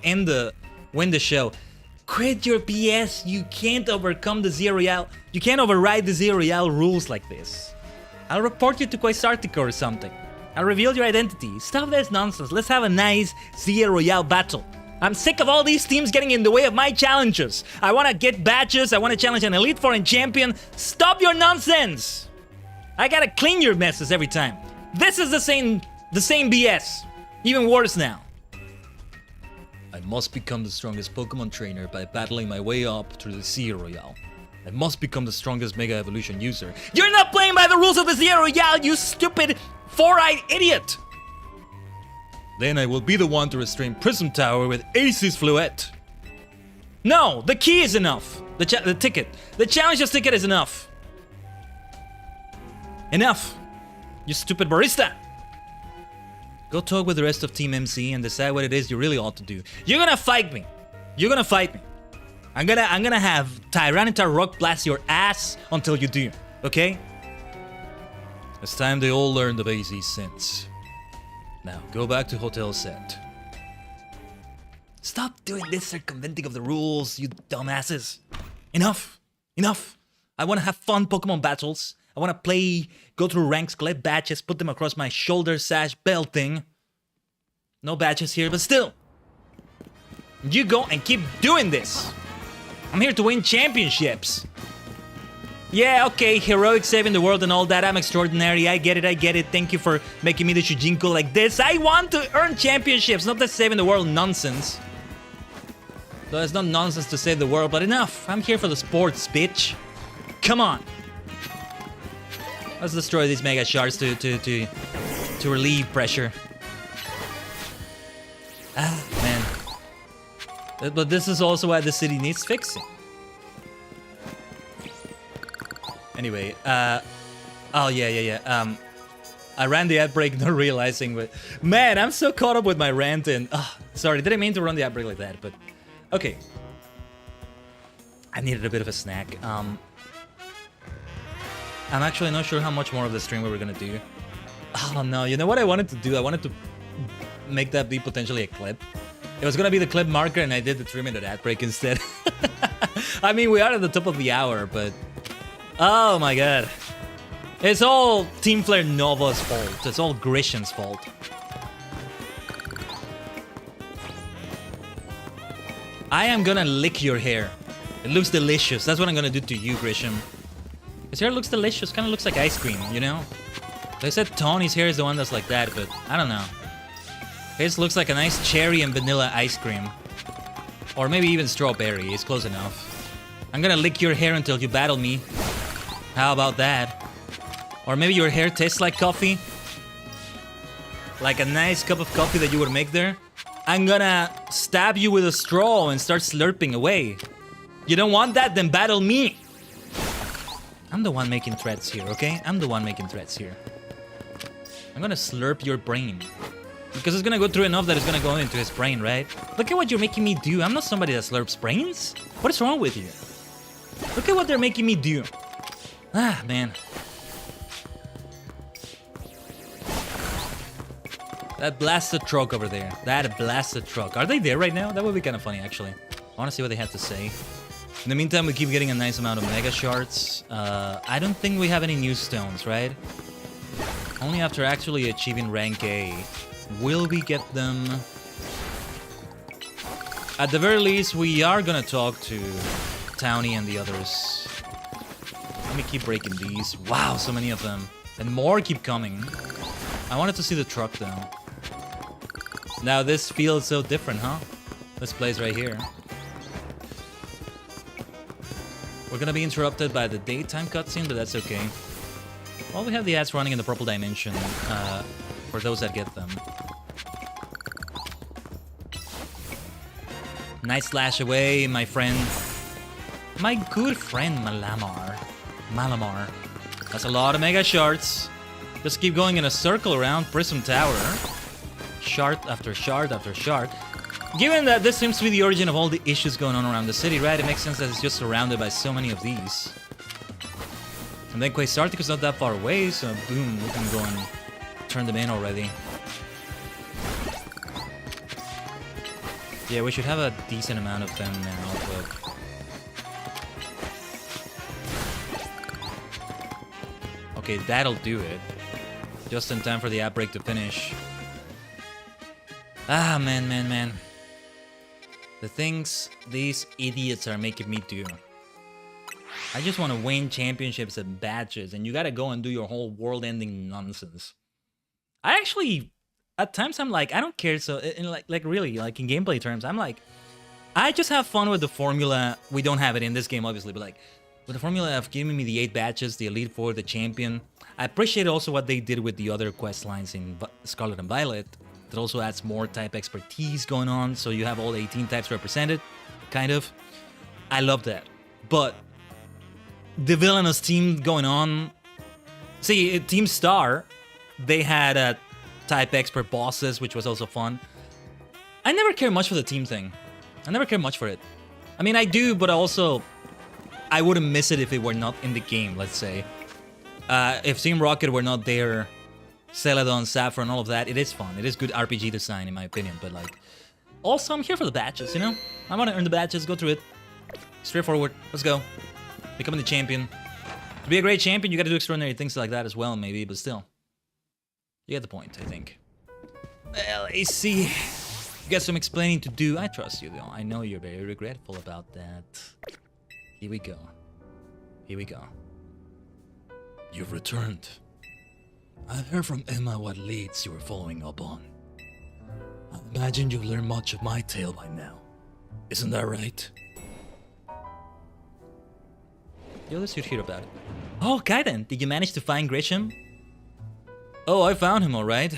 win the show. Quit your BS. You can't overcome the Zero Real. You can't override the Zero Real rules like this. I'll report you to Quasartica or something. I'll reveal your identity. Stop this nonsense. Let's have a nice Zero Real battle. I'm sick of all these teams getting in the way of my challenges. I want to get badges. I want to challenge an Elite Foreign champion. Stop your nonsense. I gotta clean your messes every time. This is the same BS. Even worse now. I must become the strongest Pokemon trainer by battling my way up through the Zero Royale. I must become the strongest Mega Evolution user. You're not playing by the rules of the Zero Royale, you stupid four-eyed idiot! Then I will be the one to restrain Prism Tower with Ace's Fluette. No, the key is enough. The ticket. The challenger's ticket is enough. Enough. You stupid barista. Go talk with the rest of Team MC and decide what it is you really ought to do. You're gonna fight me. You're gonna fight me. I'm gonna have Tyranitar Rock blast your ass until you do. Okay? It's time they all learned of AZ's sins. Now, go back to Hotel Set. Stop doing this circumventing of the rules, you dumbasses. Enough. Enough. I want to have fun Pokemon battles. I want to play, go through ranks, collect badges, put them across my shoulder sash belt thing. No badges here, but still. You go and keep doing this. I'm here to win championships. Yeah, okay, heroic saving the world and all that. I'm extraordinary. I get it. Thank you for making me the Shujinko like this. I want to earn championships, not the saving the world nonsense. Though it's not nonsense to save the world, but enough. I'm here for the sports, bitch. Come on. Let's destroy these Mega Shards to relieve pressure. Ah, man. But this is also why the city needs fixing. Anyway, oh yeah. I ran the ad break not realizing, but man, I'm so caught up with my rant and sorry, didn't mean to run the ad break like that, but okay. I needed a bit of a snack. I'm actually not sure how much more of the stream we were gonna do. Oh no, you know what I wanted to do? I wanted to make that be potentially a clip. It was gonna be the clip marker and I did the 3-minute ad break instead. I mean, we are at the top of the hour, but oh my god. It's all Team Flare Nova's fault. It's all Grisham's fault. I am gonna lick your hair. It looks delicious. That's what I'm gonna do to you, Grisham. His hair looks delicious. Kinda looks like ice cream, you know? They said Tony's hair is the one that's like that, but I don't know. His looks like a nice cherry and vanilla ice cream. Or maybe even strawberry. It's close enough. I'm gonna lick your hair until you battle me. How about that? Or maybe your hair tastes like coffee? Like a nice cup of coffee that you would make there? I'm gonna stab you with a straw and start slurping away. You don't want that? Then battle me! I'm the one making threats here, okay? I'm the one making threats here. I'm gonna slurp your brain. Because it's gonna go through enough that it's gonna go into his brain, right? Look at what you're making me do. I'm not somebody that slurps brains. What is wrong with you? Look at what they're making me do. Ah, man. That blasted truck over there. That blasted truck. Are they there right now? That would be kind of funny, actually. I want to see what they have to say. In the meantime, we keep getting a nice amount of Mega Shards. I don't think we have any new stones, right? Only after actually achieving rank A will we get them. At the very least, we are gonna talk to Townie and the others. Let me keep breaking these. Wow, so many of them. And more keep coming. I wanted to see the truck, though. Now, this feels so different, huh? This place right here. We're gonna be interrupted by the daytime cutscene, but that's okay. Well, we have the ads running in the purple dimension, for those that get them. Nice slash away, my friend. My good friend, Malamar. That's a lot of Mega Shards. Just keep going in a circle around Prism Tower. Shard after shard after shard. Given that this seems to be the origin of all the issues going on around the city, right? It makes sense that it's just surrounded by so many of these. And then Quasartica's not that far away, so boom, we can go and turn them in already. Yeah, we should have a decent amount of them now, but... Okay, that'll do it. Just in time for the outbreak to finish. Ah, man. The things these idiots are making me do. I just want to win championships and badges, and you gotta go and do your whole world-ending nonsense. I actually, at times, I'm like, I don't care. So, in really, like in gameplay terms, I'm like, I just have fun with the formula. We don't have it in this game, obviously, but like, with the formula of giving me the 8 badges, the Elite Four, the Champion. I appreciate also what they did with the other quest lines in Scarlet and Violet. That also adds more type expertise going on, so you have all 18 types represented, kind of. I love that. But the villainous team going on... See, Team Star, they had type expert bosses, which was also fun. I never cared much for the team thing. I never cared much for it. I mean, I do, but also... I wouldn't miss it if it were not in the game, let's say. If Team Rocket were not there... Celadon, Saffron, all of that, it is fun. It is good RPG design, in my opinion, but like... Also, I'm here for the badges, you know? I want to earn the badges, go through it. Straightforward, let's go. Becoming the champion. To be a great champion, you gotta do extraordinary things like that as well, maybe, but still. You get the point, I think. Well, AC, you got some explaining to do. I trust you, though. I know you're very regretful about that. Here we go. Here we go. You've returned. I've heard from Emma what leads you were following up on. I imagine you've learned much of my tale by now. Isn't that right? Yo, let's hear about it. Oh, Khaiden, did you manage to find Grisham? Oh, I found him, alright.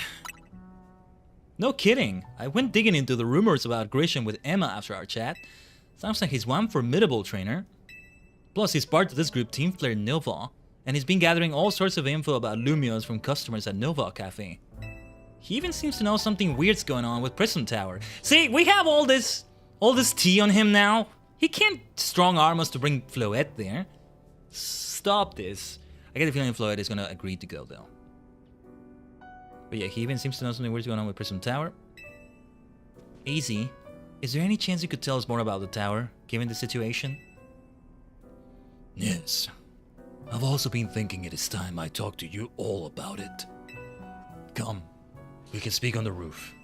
No kidding. I went digging into the rumors about Grisham with Emma after our chat. Sounds like he's one formidable trainer. Plus, he's part of this group, Team Flare Nova. And he's been gathering all sorts of info about Lumios from customers at Nova Cafe. He even seems to know something weird's going on with Prism Tower. See, we have all this tea on him now. He can't strong arm us to bring Floette there. Stop this. I get the feeling Floette is gonna agree to go though. But yeah, he even seems to know something weird's going on with Prism Tower. Easy. Is there any chance you could tell us more about the tower, given the situation? Yes. I've also been thinking it is time I talk to you all about it. Come, we can speak on the roof.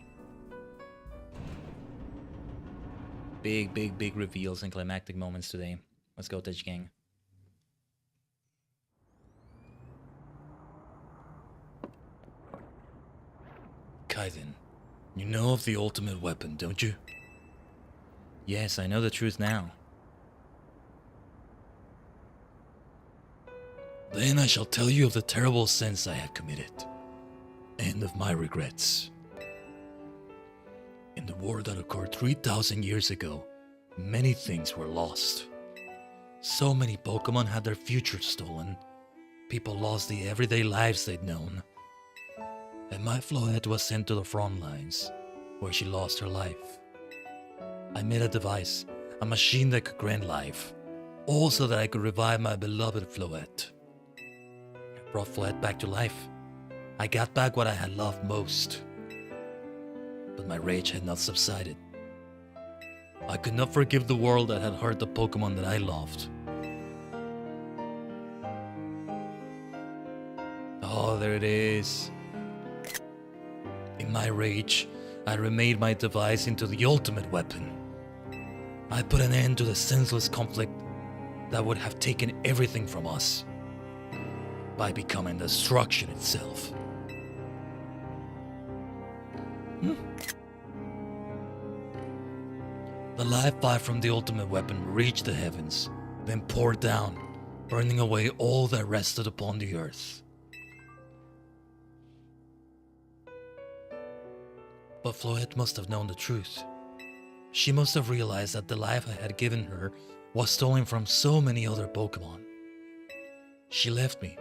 Big reveals and climactic moments today. Let's go, Tajigen. Khaiden, you know of the ultimate weapon, don't you? Yes, I know the truth now. Then I shall tell you of the terrible sins I had committed, and of my regrets. In the war that occurred 3,000 years ago, many things were lost. So many Pokemon had their futures stolen. People lost the everyday lives they'd known. And my Floette was sent to the front lines, where she lost her life. I made a device, a machine that could grant life, all so that I could revive my beloved Floette. Brought Floette back to life. I got back what I had loved most. But my rage had not subsided. I could not forgive the world that had hurt the Pokemon that I loved. Oh, there it is. In my rage, I remade my device into the ultimate weapon. I put an end to the senseless conflict that would have taken everything from us, by becoming destruction itself. The life fire from the ultimate weapon reached the heavens, then poured down, burning away all that rested upon the earth. But Floette must have known the truth. She must have realized that the life I had given her was stolen from so many other Pokemon. She left me,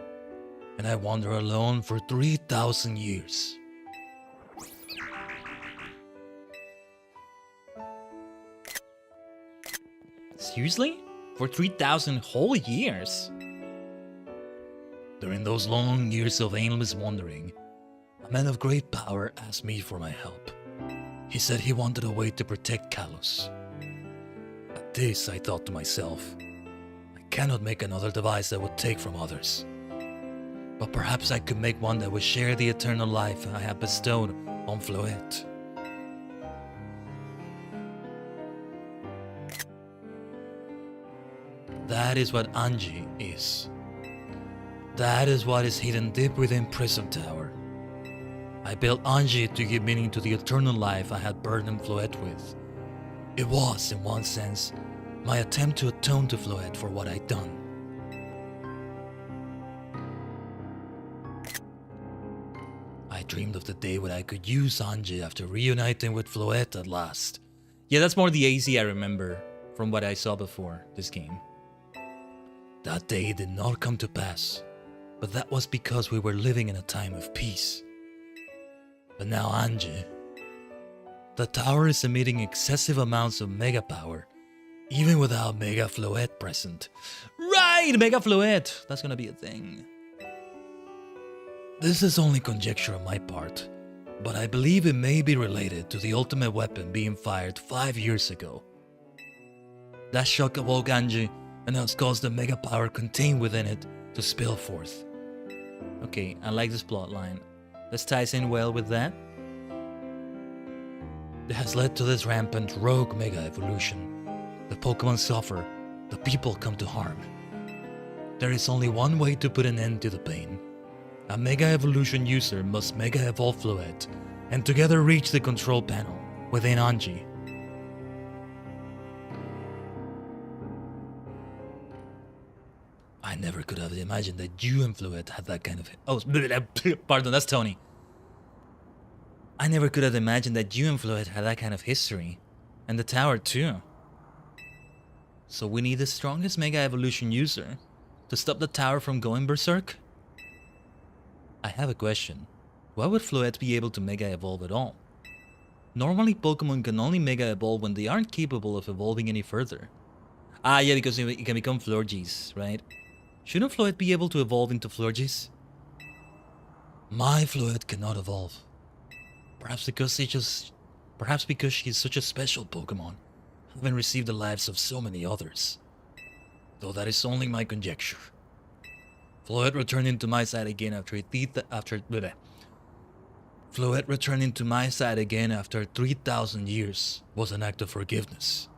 and I wander alone for 3,000 years. Seriously? For 3,000 whole years? During those long years of aimless wandering, a man of great power asked me for my help. He said he wanted a way to protect Kalos. At this, I thought to myself, I cannot make another device that would take from others. But perhaps I could make one that would share the eternal life I have bestowed on Floette. That is what Anji is. That is what is hidden deep within Prism Tower. I built Anji to give meaning to the eternal life I had burdened Floette with. It was, in one sense, my attempt to atone to Floette for what I'd done. I dreamed of the day when I could use Anji after reuniting with Floette at last. Yeah, that's more the AZ I remember from what I saw before this game. That day did not come to pass, but that was because we were living in a time of peace. But now Anji, the tower is emitting excessive amounts of mega power, even without Mega Floette present. Right, Mega Floette! That's gonna be a thing. This is only conjecture on my part, but I believe it may be related to the ultimate weapon being fired 5 years ago. That shock awoke Anji and has caused the mega power contained within it to spill forth. Okay, I like this plotline. This ties in well with that. It has led to this rampant rogue mega evolution. The Pokemon suffer, the people come to harm. There is only one way to put an end to the pain. A Mega Evolution user must Mega Evolve Floette and together reach the control panel within Anji. I never could have imagined that you and Floette had that kind of... Oh, pardon, that's Tony. I never could have imagined that you and Floette had that kind of history. And the tower too. So we need the strongest Mega Evolution user to stop the tower from going berserk? I have a question. Why would Floette be able to Mega Evolve at all? Normally Pokemon can only Mega Evolve when they aren't capable of evolving any further. Ah yeah, because it can become Florges, right? Shouldn't Floette be able to evolve into Florges? My Floette cannot evolve. Perhaps because she is such a special Pokemon, having received the lives of so many others. Though that is only my conjecture. Floette returning to my side again after 3,000 years was an act of forgiveness.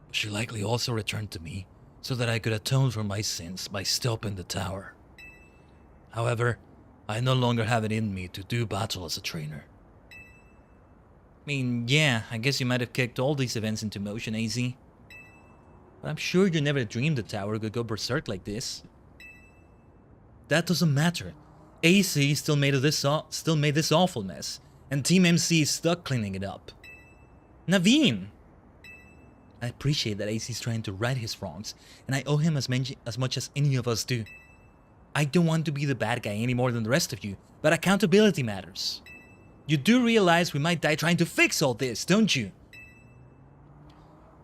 She likely also returned to me so that I could atone for my sins by stopping the tower. However, I no longer have it in me to do battle as a trainer. I mean, yeah, I guess you might have kicked all these events into motion, AZ. But I'm sure you never dreamed the tower could go berserk like this. That doesn't matter. AC still made this awful mess, and Team MC is stuck cleaning it up. Naveen! I appreciate that AC is trying to right his wrongs, and I owe him as much as any of us do. I don't want to be the bad guy any more than the rest of you, but accountability matters. You do realize we might die trying to fix all this, don't you?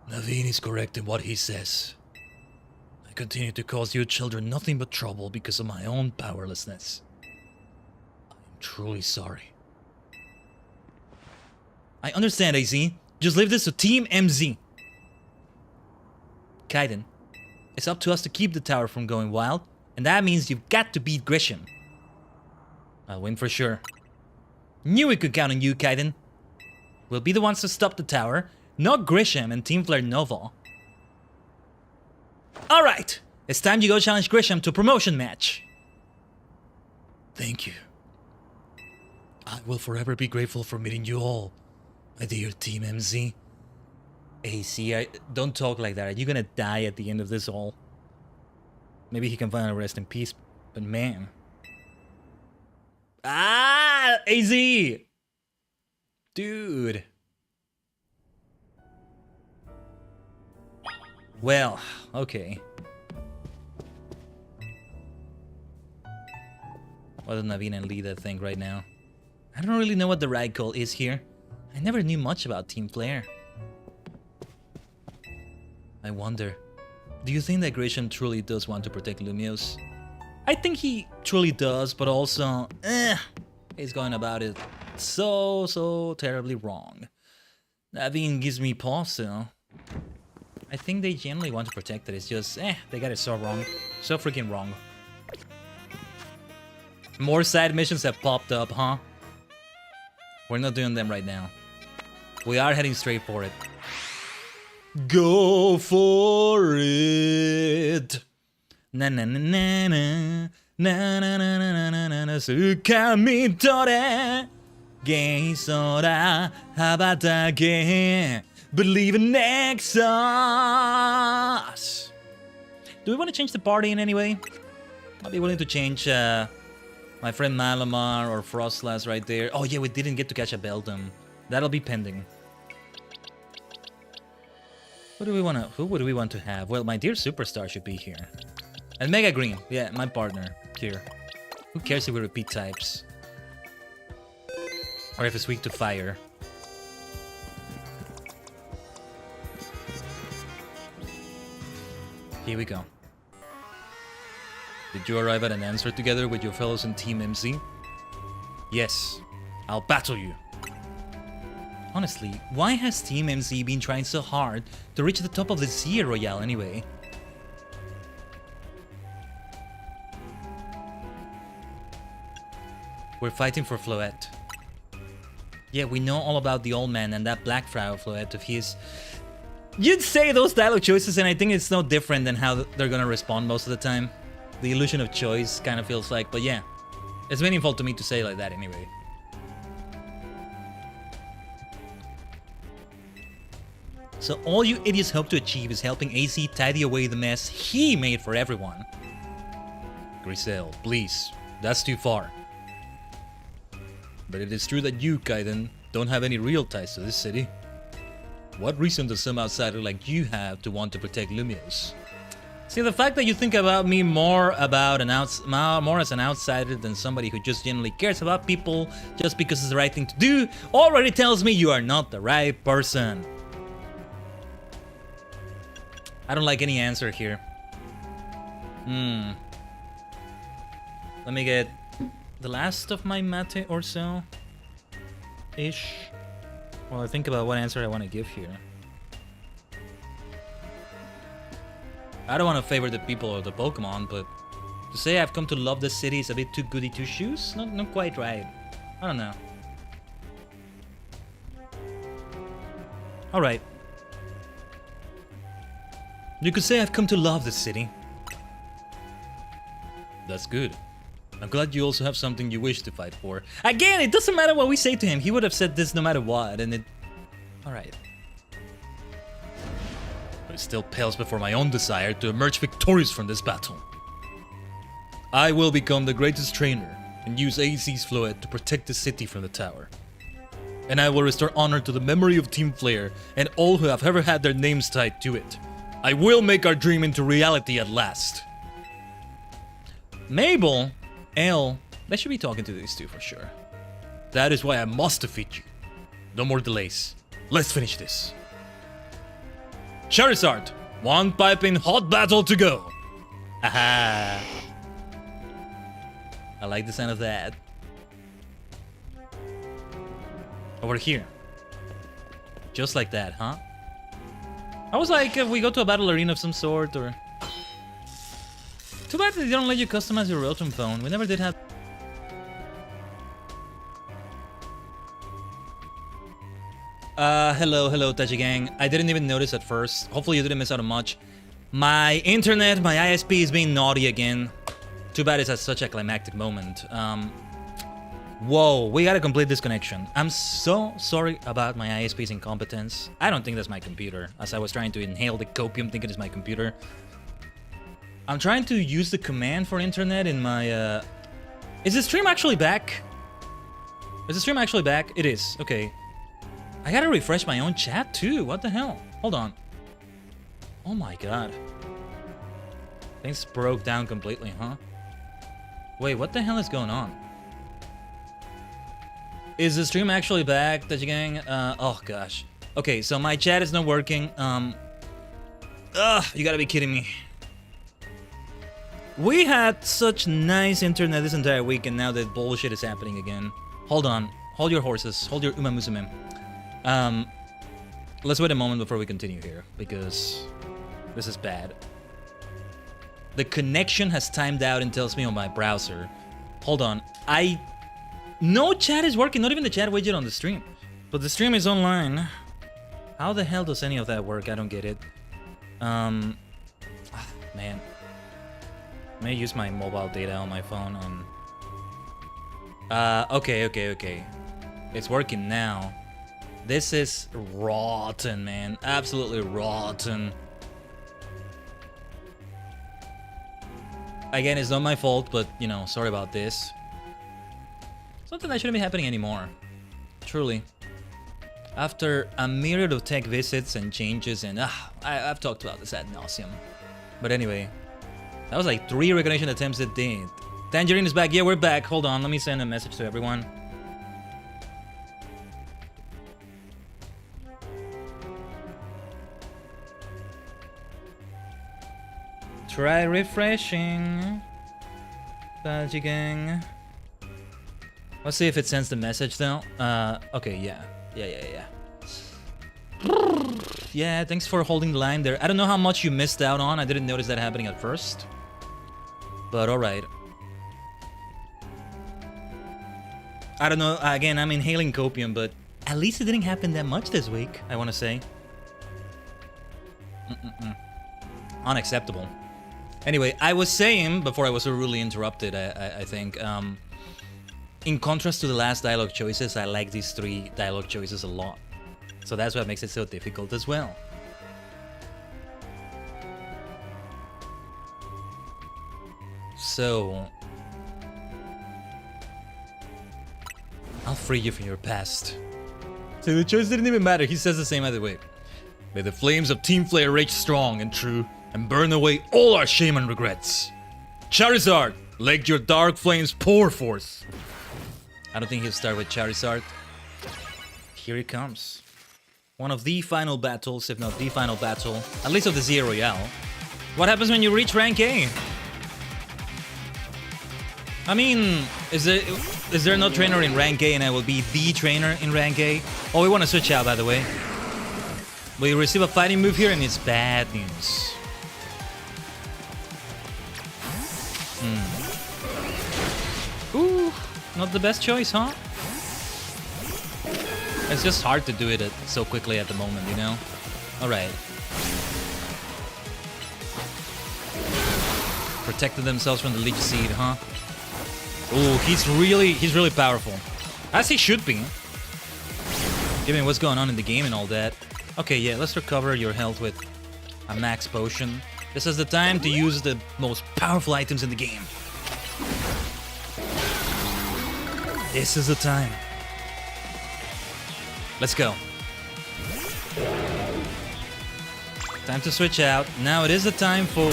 Naveen is correct in what he says. I continue to cause you children nothing but trouble because of my own powerlessness. I am truly sorry. I understand, AZ. Just leave this to Team MZ. Khaiden, it's up to us to keep the tower from going wild, and that means you've got to beat Grisham. I'll win for sure. Knew we could count on you, Khaiden. We'll be the ones to stop the tower, not Grisham and Team Flare Nova. Alright, it's time you go challenge Grisham to a promotion match. Thank you. I will forever be grateful for meeting you all, my dear Team MZ. AC, don't talk like that. Are you gonna die at the end of this all? Maybe he can finally rest in peace, but man. Ah, AZ! Dude. Well, okay. Other than Naveen and Lee, I think, right now. I don't really know what the right call is here. I never knew much about Team Flare. I wonder, do you think that Grisham truly does want to protect Lumios? I think he truly does, but also, he's going about it so terribly wrong. Naveen gives me pause, though. I think they genuinely want to protect it, it's just, they got it so wrong. So freaking wrong. More side missions have popped up, huh? We're not doing them right now. We are heading straight for it. Go for it! Na na na na na na na na na na na na Sukami tore Gei sora habatake Believe in Nexus! Do we want to change the party in any way? I'll be willing to change my friend Malamar or Frostlass right there. Oh yeah, we didn't get to catch a Beldum. That'll be pending. Who would we want to have? Well, my dear Superstar should be here. And Mega Green, yeah, my partner, here. Who cares if we repeat types? Or if it's weak to fire. Here we go. Did you arrive at an answer together with your fellows in Team MC? Yes, I'll battle you. Honestly, why has Team MC been trying so hard to reach the top of the Zia Royale anyway? We're fighting for Floette. Yeah, we know all about the old man and that Black Flower Floette of his. You'd say those dialogue choices and I think it's no different than how they're gonna respond most of the time. The illusion of choice kind of feels like, but yeah. It's meaningful to me to say like that anyway. So all you idiots hope to achieve is helping AC tidy away the mess he made for everyone. Griselle, please, that's too far. But it is true that you, Khaiden, don't have any real ties to this city. What reason does some outsider like you have to want to protect Lumios? See, the fact that you think about me more as an outsider than somebody who just genuinely cares about people just because it's the right thing to do already tells me you are not the right person. I don't like any answer here. Let me get the last of my mate or so. Ish. While I think about what answer I want to give here. I don't want to favor the people or the Pokemon, but to say I've come to love the city is a bit too goody two shoes? Not quite right. I don't know. Alright. You could say I've come to love the city. That's good. I'm glad you also have something you wish to fight for. Again, it doesn't matter what we say to him. He would have said this no matter what, and it... Alright. But it still pales before my own desire to emerge victorious from this battle. I will become the greatest trainer and use AC's Floette to protect the city from the tower. And I will restore honor to the memory of Team Flare and all who have ever had their names tied to it. I will make our dream into reality at last. Mabel, Elle, they should be talking to these two for sure. That is why I must defeat you. No more delays. Let's finish this. Charizard, one piping hot battle to go. Aha. I like the sound of that. Over here. Just like that, huh? I was like, if we go to a battle arena of some sort, or... Too bad they don't let you customize your Realtron phone. We never did have... Hello, Tajigen. I didn't even notice at first. Hopefully you didn't miss out on much. My internet, my ISP is being naughty again. Too bad it's at such a climactic moment. Whoa, we got a complete disconnection. I'm so sorry about my ISP's incompetence. I don't think that's my computer, as I was trying to inhale the copium thinking it's my computer. I'm trying to use the command for internet in my, Is the stream actually back? Is the stream actually back? It is, okay. I gotta refresh my own chat too, what the hell? Hold on. Oh my god. Things broke down completely, huh? Wait, what the hell is going on? Is the stream actually back, Tajigen? Oh gosh. Okay, so my chat is not working. You gotta be kidding me. We had such nice internet this entire week, and now that bullshit is happening again. Hold on. Hold your horses. Hold your umamusume. Let's wait a moment before we continue here, because this is bad. The connection has timed out and tells me on my browser. Hold on. No chat is working, not even the chat widget on the stream. But the stream is online. How the hell does any of that work? I don't get it. Man. May I use my mobile data on my phone on... Okay. It's working now. This is rotten, man. Absolutely rotten. Again, it's not my fault, but, you know, sorry about this. Something that shouldn't be happening anymore. Truly. After a myriad of tech visits and changes, and I've talked about this ad nauseum. But anyway, that was like 3 recognition attempts that did. Tangerine is back. Yeah, we're back. Hold on, let me send a message to everyone. Try refreshing. Tajigen. Let's see if it sends the message though. Okay, yeah. Yeah, thanks for holding the line there. I don't know how much you missed out on. I didn't notice that happening at first. But alright. I don't know. Again, I'm inhaling copium, but at least it didn't happen that much this week, I want to say. Unacceptable. Anyway, I was saying, before I was so rudely interrupted, I think, in contrast to the last dialogue choices, I like these 3 dialogue choices a lot. So that's what makes it so difficult as well. So... I'll free you from your past. So the choice didn't even matter, he says the same either way. May the flames of Team Flare rage strong and true, and burn away all our shame and regrets. Charizard, let your dark flames pour forth. I don't think he'll start with Charizard. Here he comes. One of the final battles, if not the final battle, at least of the Z Royale. What happens when you reach rank A? I mean, is there no trainer in rank A and I will be the trainer in rank A? Oh, we want to switch out, by the way. We receive a fighting move here and it's bad news. Ooh, not the best choice, huh? It's just hard to do it so quickly at the moment, you know? Alright. Protected themselves from the Leech Seed, huh? Ooh, he's really powerful. As he should be. Given what's going on in the game and all that. Okay, yeah, let's recover your health with a max potion. This is the time to use the most powerful items in the game. This is the time. Let's go. Time to switch out. Now it is the time for...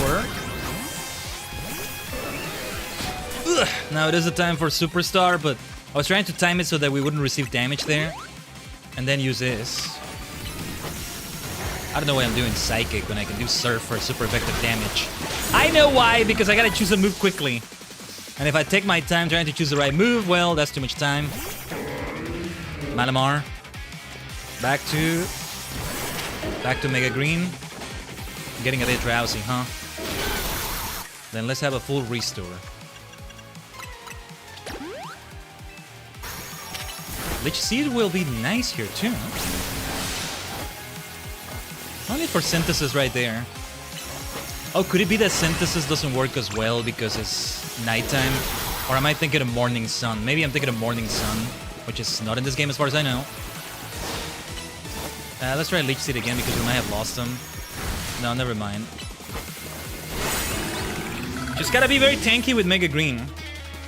Now it is the time for Superstar, but I was trying to time it so that we wouldn't receive damage there. And then use this. I don't know why I'm doing Psychic when I can do Surf for super effective damage. I know why, because I gotta choose a move quickly. And if I take my time trying to choose the right move, well, that's too much time. Malamar. Back to Mega Green. I'm getting a bit drowsy, huh? Then let's have a full restore. Lich Seed will be nice here too. Only for Synthesis right there. Oh, could it be that Synthesis doesn't work as well because it's nighttime? Or am I thinking of Morning Sun? Maybe I'm thinking of Morning Sun, which is not in this game as far as I know. Let's try Leech Seed again because we might have lost him. No, never mind. Just gotta be very tanky with Mega Green.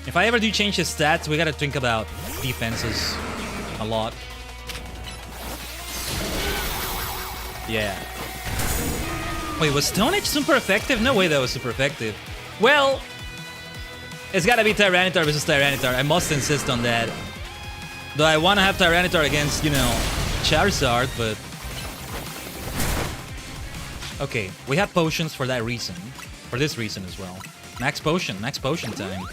If I ever do change his stats, we gotta think about defenses a lot. Yeah. Wait, was Stone Edge super effective? No way that was super effective. Well, It's gotta be Tyranitar versus Tyranitar. I must insist on that. Though I want to have Tyranitar against, you know, Charizard, but... Okay, we have potions for that reason. For this reason as well. Max potion time.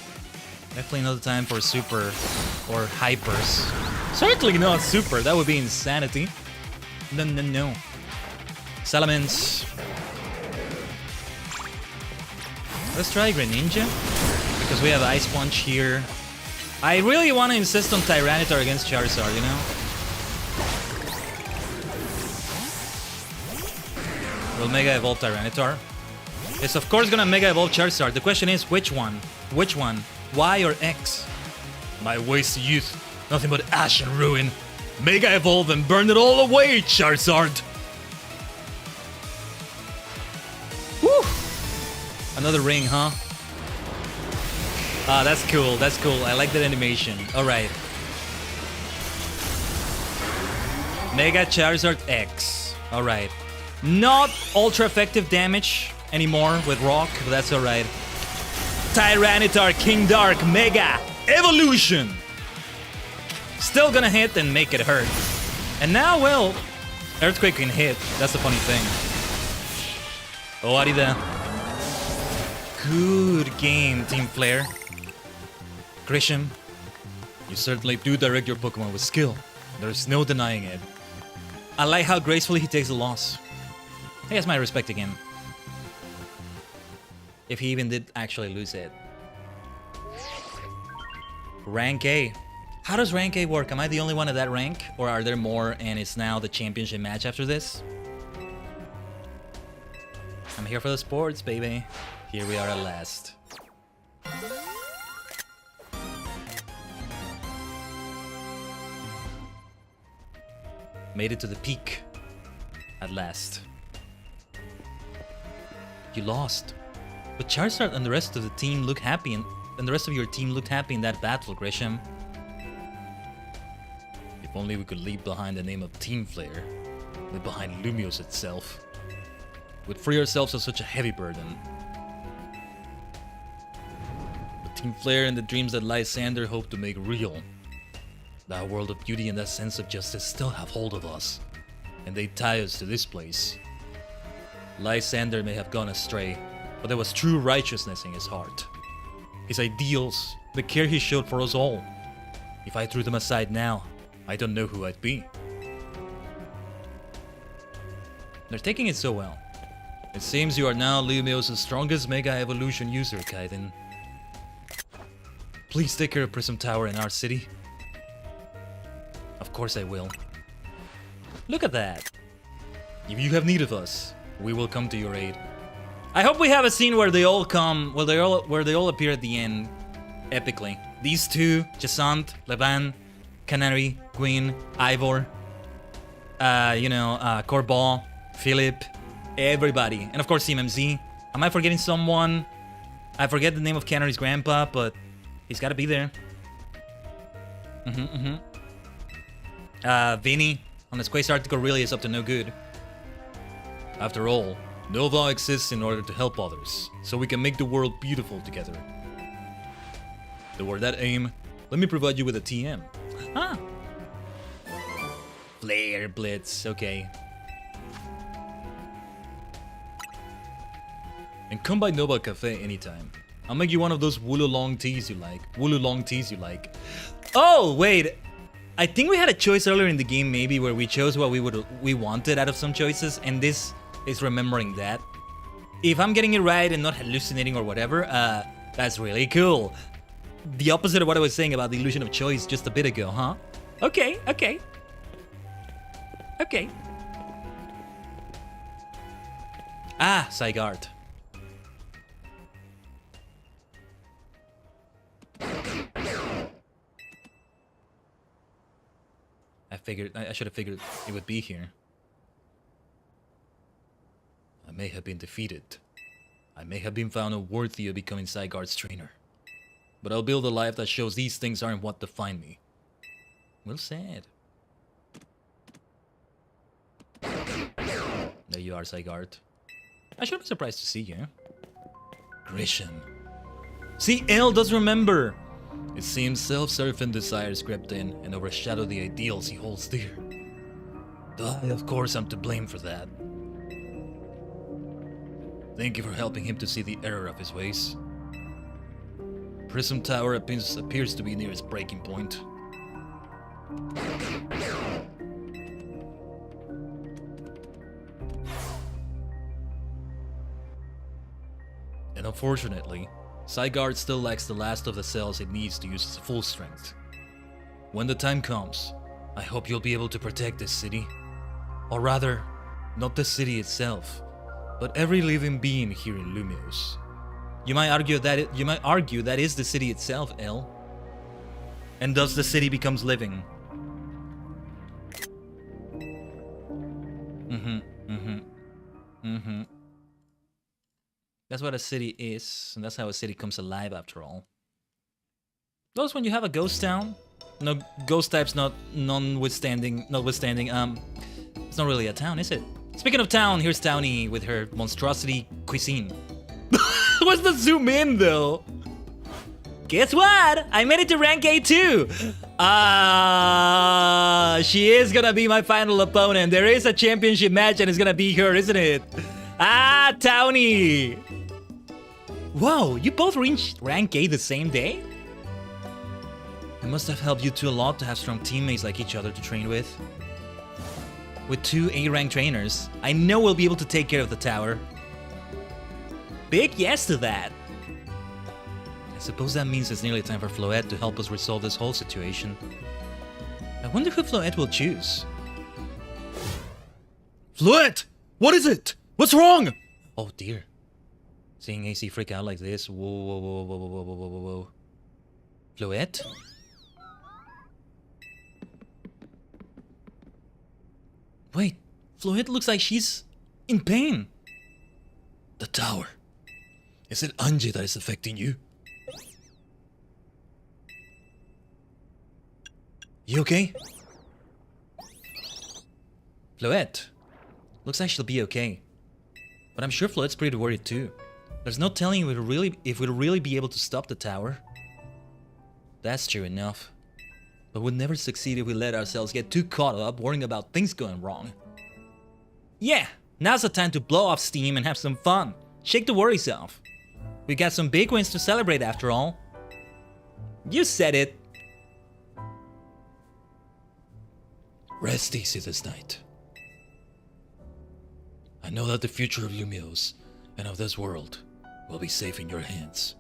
Definitely another time for super or hypers. Certainly not super, that would be insanity. No. Salamence. Let's try Greninja, because we have Ice Punch here. I really want to insist on Tyranitar against Charizard, you know? Will Mega Evolve Tyranitar? It's of course gonna Mega Evolve Charizard. The question is, which one? Which one? Y or X? My wasted youth. Nothing but ash and ruin. Mega Evolve and burn it all away, Charizard! Woo! Another ring, huh? Ah, that's cool, that's cool. I like that animation. Alright. Mega Charizard X. Alright. Not ultra effective damage anymore with Rock, but that's alright. Tyranitar King Dark Mega Evolution! Still gonna hit and make it hurt. And now, well, Earthquake can hit. That's the funny thing. Oh, Arida. Good game, Team Flare. Grisham, you certainly do direct your Pokemon with skill. There's no denying it. I like how gracefully he takes the loss. He has my respect again. If he even did actually lose it. Rank A. How does Rank A work? Am I the only one at that rank? Or are there more and it's now the championship match after this? I'm here for the sports, baby. Here we are at last. Made it to the peak. At last. You lost. But Charizard and the rest of the team look happy and the rest of your team looked happy in that battle, Grisham. If only we could leave behind the name of Team Flare. Leave behind Lumiose itself. We'd free ourselves of such a heavy burden. But Team Flare and the dreams that Lysander hoped to make real. That world of beauty and that sense of justice still have hold of us. And they tie us to this place. Lysander may have gone astray, but there was true righteousness in his heart. His ideals, the care he showed for us all. If I threw them aside now, I don't know who I'd be. They're taking it so well. It seems you are now Lumiose's strongest Mega Evolution user, Khaiden. Please take care of Prism Tower in our city. Of course I will. Look at that. If you have need of us, we will come to your aid. I hope we have a scene where they all come, where they all appear at the end, epically. These two, Jasant, Levan, Canary, Queen, Ivor, Corball, Philip, everybody, and of course CMMZ. Am I forgetting someone? I forget the name of Canary's grandpa, but he's got to be there. Vinny on the Space article really is up to no good. After all, Nova exists in order to help others, so we can make the world beautiful together. Toward that aim, let me provide you with a TM. Ah! Flare Blitz, okay. And come by Nova Cafe anytime. I'll make you one of those Wooloo long teas you like. Oh, wait! I think we had a choice earlier in the game, maybe, where we chose what we wanted out of some choices, and this is remembering that. If I'm getting it right and not hallucinating or whatever, that's really cool. The opposite of what I was saying about the illusion of choice just a bit ago, huh? Okay. Ah, Zygarde. I should have figured it would be here. I may have been defeated. I may have been found unworthy of becoming Zygarde's trainer. But I'll build a life that shows these things aren't what define me. Well said. There you are, Zygarde. I should be surprised to see you. Grisham. See, L does remember. It seems self-serving desires crept in and overshadowed the ideals he holds dear. Though I, of course, am to blame for that. Thank you for helping him to see the error of his ways. Prism Tower appears to be near its breaking point. And unfortunately, Zygarde still lacks the last of the cells it needs to use its full strength. When the time comes, I hope you'll be able to protect this city. Or rather, not the city itself, but every living being here in Lumiose. You might argue that is the city itself, L. And thus the city becomes living. That's what a city is, and that's how a city comes alive after all. Those when you have a ghost town. No, ghost types notwithstanding, it's not really a town, is it? Speaking of town, here's Townie with her monstrosity cuisine. What's the zoom in though? Guess what? I made it to rank A too! She is gonna be my final opponent. There is a championship match and it's gonna be her, isn't it? Townie! Whoa, you both reached rank A the same day? It must have helped you two a lot to have strong teammates like each other to train with. With 2 A-rank trainers, I know we'll be able to take care of the tower. Big yes to that! I suppose that means it's nearly time for Floette to help us resolve this whole situation. I wonder who Floette will choose. Floette! What is it? What's wrong? Oh dear. Seeing AC freak out like this. Whoa. Floette? Wait, Floette looks like she's in pain. The tower. Is it Anji that is affecting you? You okay? Floette. Looks like she'll be okay. But I'm sure Floette's pretty worried too. There's no telling if we'd really be able to stop the tower. That's true enough. But we'd never succeed if we let ourselves get too caught up worrying about things going wrong. Yeah, now's the time to blow off steam and have some fun. Shake the worries off. We got some big wins to celebrate after all. You said it. Rest easy this night. I know that the future of Lumiose and of this world will be safe in your hands.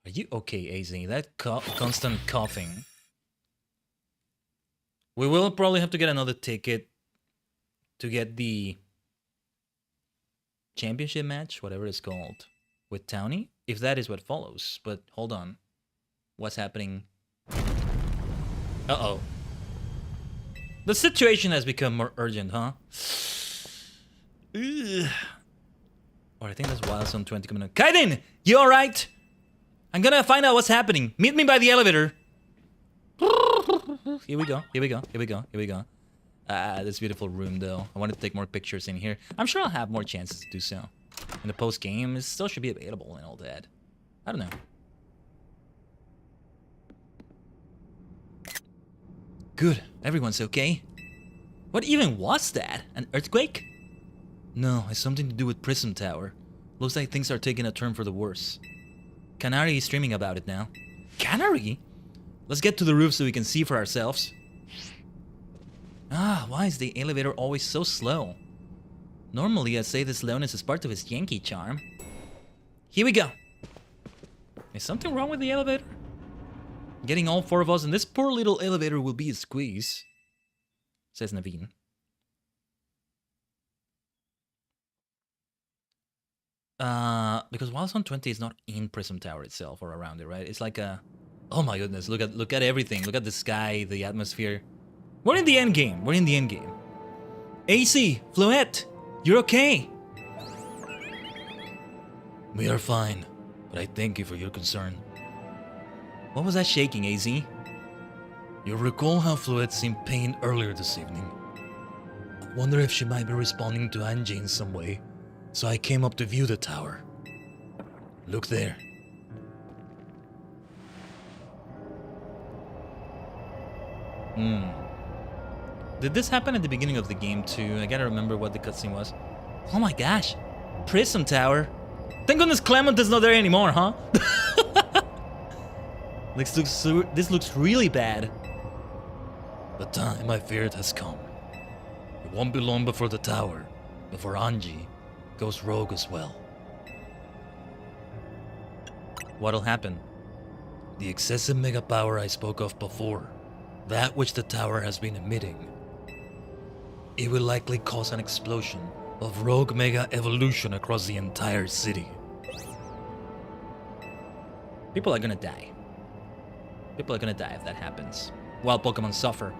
Are you okay, AZ? That constant coughing. We will probably have to get another ticket to get the championship match, whatever it's called, with Townie, if that is what follows. But hold on. What's happening? Uh-oh. The situation has become more urgent, huh? Ugh. Or I think that's Wildstorm 20 coming up. Khaiden! You alright? I'm gonna find out what's happening. Meet me by the elevator. Here we go. This beautiful room, though. I wanted to take more pictures in here. I'm sure I'll have more chances to do so. In the post-game, it still should be available and all that. I don't know. Good. Everyone's okay. What even was that? An earthquake? No, it's something to do with Prism Tower. Looks like things are taking a turn for the worse. Canary is streaming about it now. Canary? Let's get to the roof so we can see for ourselves. Why is the elevator always so slow? Normally I'd say the slowness is part of his Yankee charm. Here we go. Is something wrong with the elevator? Getting all 4 of us in this poor little elevator will be a squeeze, says Naveen. Because Wildstorm 20 is not in Prism Tower itself or around it, right? It's like a... Oh my goodness, look at everything. Look at the sky, the atmosphere. We're in the endgame. We're in the endgame. AC, Floette, you're okay. We are fine, but I thank you for your concern. What was that shaking, AZ? You'll recall how Floette seemed pain earlier this evening. I wonder if she might be responding to Anji in some way. So I came up to view the tower. Look there. Did this happen at the beginning of the game too? I gotta remember what the cutscene was. Oh my gosh. Prison tower. Thank goodness Clement is not there anymore, huh? This looks really bad. The time I feared has come. It won't be long before the tower, before Anji goes rogue as well. What'll happen? The excessive mega power I spoke of before, that which the tower has been emitting, it will likely cause an explosion of rogue mega evolution across the entire city. People are gonna die. People are gonna die if that happens, while Pokemon suffer.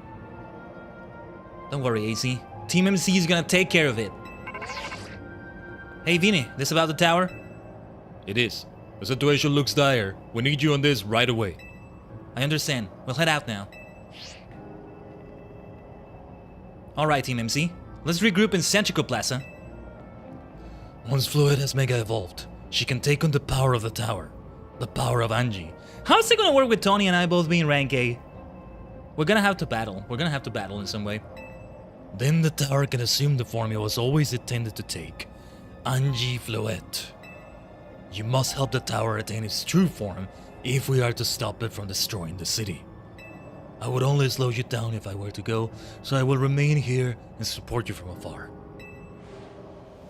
Don't worry, AC. Team MC is gonna take care of it. Hey, Vinny, this about the tower? It is. The situation looks dire. We need you on this right away. I understand. We'll head out now. Alright, Team MC. Let's regroup in Sanchico Plaza. Once Fluid has Mega Evolved, she can take on the power of the tower. The power of Anji. How's it gonna work with Tony and I both being rank A? We're gonna have to battle. We're gonna have to battle in some way. Then the tower can assume the form it was always intended to take. Anji Floette. You must help the tower attain its true form if we are to stop it from destroying the city. I would only slow you down if I were to go, so I will remain here and support you from afar.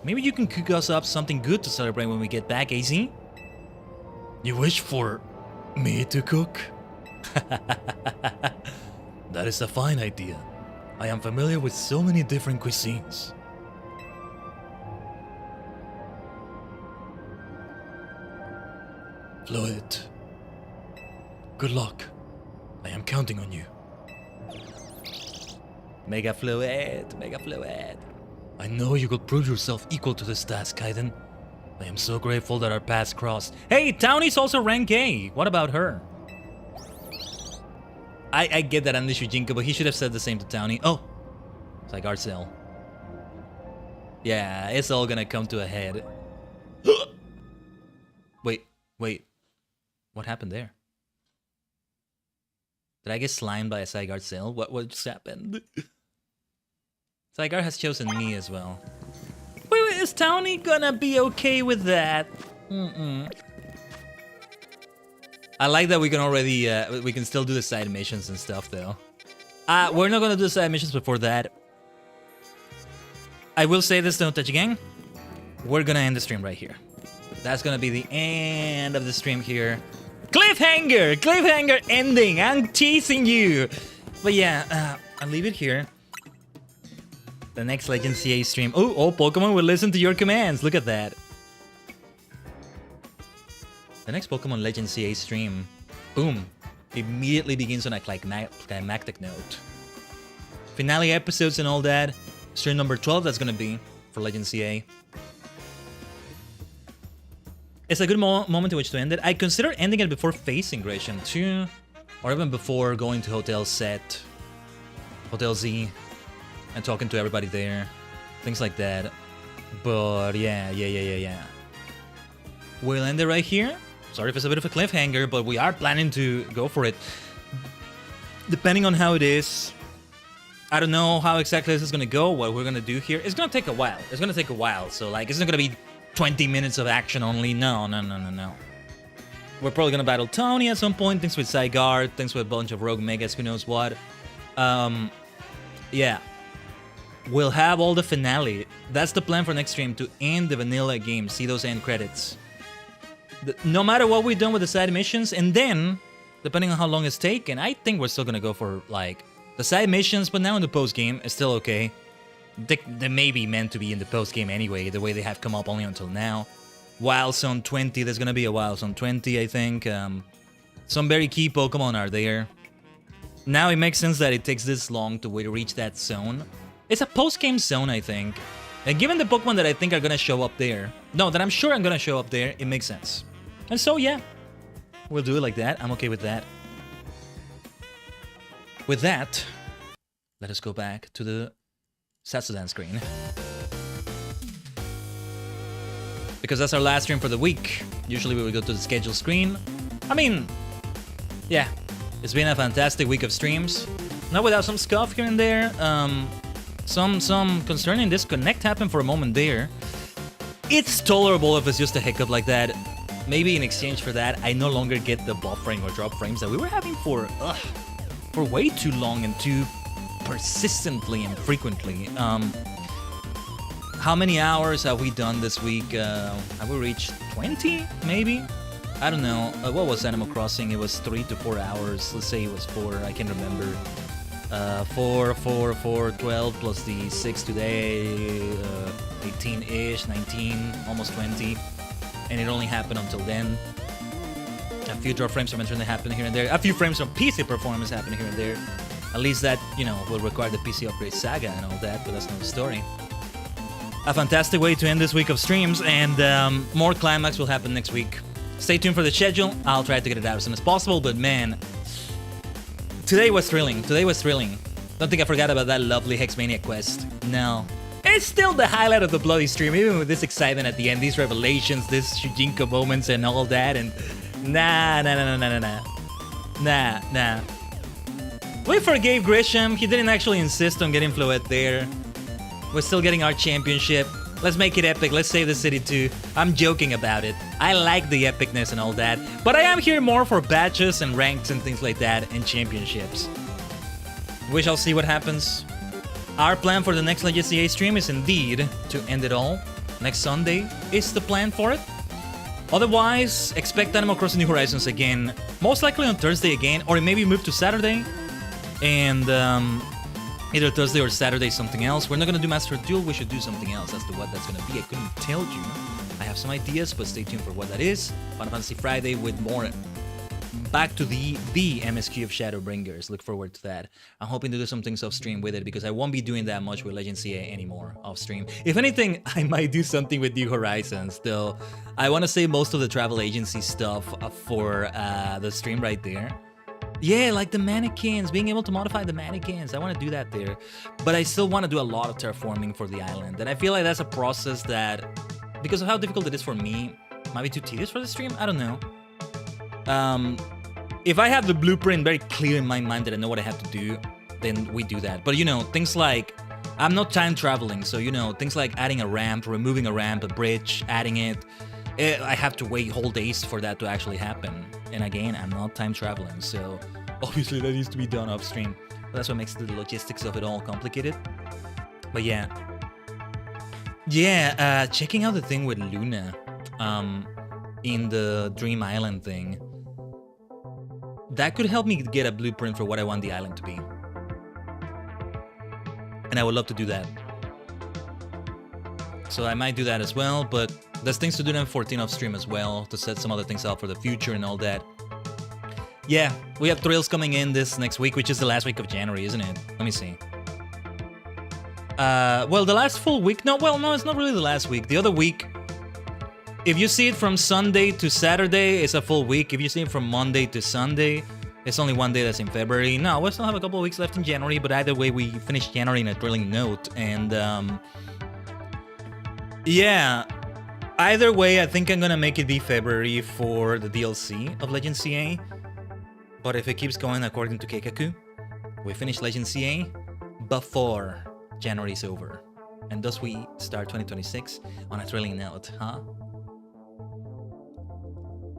Maybe you can cook us up something good to celebrate when we get back, AZ? You wish for me to cook? That is a fine idea. I am familiar with so many different cuisines. Fluid. Good luck. I am counting on you. Mega Fluid, Mega Fluid. I know you could prove yourself equal to this task, Khaiden. I am so grateful that our paths crossed. Hey, Townie's also rank A. What about her? I get that I'm the Shujinko, but he should have said the same to Townie. Oh, it's like Arcel. Yeah, it's all gonna come to a head. Wait. What happened there? Did I get slimed by a Zygarde cell? What just happened? Zygarde has chosen me as well. Wait, is Townie gonna be okay with that? I like that we can already, we can still do the side missions and stuff though. We're not gonna do the side missions before that. I will say this though, Tajigen. We're gonna end the stream right here. That's gonna be the end of the stream here. Cliffhanger! Cliffhanger ending! I'm teasing you! But yeah, I'll leave it here. The next Legend CA stream. Oh, all Pokemon will listen to your commands. Look at that. The next Pokemon Legend CA stream, boom, immediately begins on a climactic note. Finale episodes and all that. Stream number 12 that's gonna be for Legend CA. It's a good moment in which to end it. I consider ending it before facing Gratian too, or even before going to Hotel Set, Hotel Z, and talking to everybody there, things like that. But yeah. We'll end it right here. Sorry if it's a bit of a cliffhanger, but we are planning to go for it. Depending on how it is, I don't know how exactly this is gonna go, what we're gonna do here. It's gonna take a while. It's gonna take a while, so like, it's not gonna be 20 minutes of action only. No. We're probably gonna battle Tony at some point, things with Zygarde, things with a bunch of rogue megas, who knows what. Yeah. We'll have all the finale. That's the plan for next stream, to end the vanilla game, see those end credits. No matter what we've done with the side missions, and then, depending on how long it's taken, I think we're still gonna go for, like, the side missions, but now in the post-game, it's still okay. They may be meant to be in the post-game anyway, the way they have come up only until now. Wild Zone 20, there's gonna be a Wild Zone 20, I think. Some very key Pokemon are there. Now it makes sense that it takes this long to reach that zone. It's a post-game zone, I think. And given the Pokemon that I think are gonna show up there, no, that I'm sure I'm gonna show up there, it makes sense. And so, yeah, we'll do it like that. I'm okay with that. With that, let us go back to the Satsudan screen. because that's our last stream for the week. Usually we would go to the schedule screen. I mean, yeah, it's been a fantastic week of streams. Not without some scuff here and there. Some concerning disconnect happened for a moment there. It's tolerable if it's just a hiccup like that. Maybe in exchange for that, I no longer get the buffering or drop frames that we were having for way too long and too persistently and frequently. How many hours have we done this week? Have we reached 20, maybe? I don't know. What was Animal Crossing? It was 3 to 4 hours. Let's say it was 4. I can't remember. 4, 12, plus the 6 today, 18-ish, 19, almost 20. And it only happened until then. A few drop frames from internet happening here and there. A few frames from PC performance happening here and there. At least that, you know, will require the PC upgrade saga and all that, but that's another story. A fantastic way to end this week of streams, and more climax will happen next week. Stay tuned for the schedule. I'll try to get it out as soon as possible, but man, today was thrilling. Today was thrilling. Don't think I forgot about that lovely Hexmania quest. No. It's still the highlight of the bloody stream, even with this excitement at the end, these revelations, this Shujinko moments and all that, and nah. We forgave Grisham. He didn't actually insist on getting Floette there. We're still getting our championship. Let's make it epic. Let's save the city too. I'm joking about it. I like the epicness and all that, but I am here more for badges and ranks and things like that and championships. We shall see what happens. Our plan for the next Legacy A stream is indeed to end it all. Next Sunday is the plan for it. Otherwise, expect Animal Crossing New Horizons again. Most likely on Thursday again, or maybe move to Saturday. And either Thursday or Saturday something else. We're not going to do Master Duel, we should do something else as to what that's going to be. I couldn't tell you. I have some ideas, but stay tuned for what that is. Final Fantasy Friday with more back to the MSQ of Shadowbringers. Look forward to that. I'm hoping to do some things off stream with it because I won't be doing that much with Legend CA anymore off stream. If anything, I might do something with New Horizons, though. I want to save most of the travel agency stuff for the stream right there. Yeah, like the mannequins, being able to modify the mannequins. I want to do that there. But I still want to do a lot of terraforming for the island. And I feel like that's a process that, because of how difficult it is for me, might be too tedious for the stream. I don't know. If I have the blueprint very clear in my mind that I know what I have to do, then we do that. But you know, things like, I'm not time traveling, so you know, things like adding a ramp, removing a ramp, a bridge, adding it, I have to wait whole days for that to actually happen. And again, I'm not time traveling, so obviously that needs to be done off stream. But that's what makes the logistics of it all complicated. But yeah. Yeah, checking out the thing with Luna in the Dream Island thing. That could help me get a blueprint for what I want the island to be. And I would love to do that. So I might do that as well, but there's things to do in 14 off stream as well, to set some other things up for the future and all that. Yeah, we have thrills coming in this next week, which is the last week of January, isn't it? Let me see. Well, the last full week? No, well, no, it's not really the last week. The other week, if you see it from Sunday to Saturday, it's a full week. If you see it from Monday to Sunday, it's only one day that's in February. No, we still have a couple of weeks left in January, but either way, we finish January in a thrilling note. And, yeah, either way, I think I'm gonna make it be February for the DLC of Legend CA. But if it keeps going according to Keikaku, we finish Legend CA before January is over. And thus we start 2026 on a thrilling note, huh?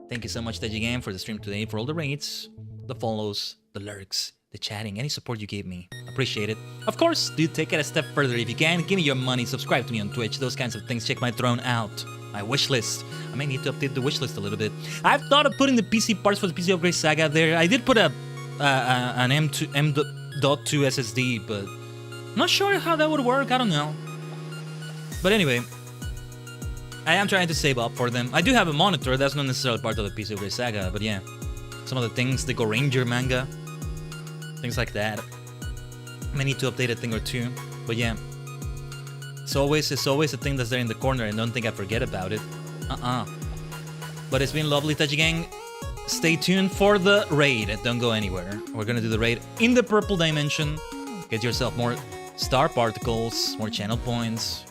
Thank you so much, Tajigen, for the stream today, for all the raids, the follows, the lurks, the chatting, any support you gave me. Appreciate it. Of course, do take it a step further if you can. Give me your money, subscribe to me on Twitch, those kinds of things. Check my throne out, my wish list. I may need to update the wish list a little bit. I've thought of putting the PC parts for the PC upgrade saga there. I did put an M.2 SSD, but not sure how that would work. I don't know. But anyway, I am trying to save up for them. I do have a monitor. That's not necessarily part of the PC upgrade saga, but yeah, some of the things, the Go Ranger manga, things like that. I may need to update a thing or two, but yeah. It's always a thing that's there in the corner, and don't think I forget about it. But it's been lovely, Tajigen. Stay tuned for the raid. Don't go anywhere. We're gonna do the raid in the purple dimension. Get yourself more star particles, more channel points.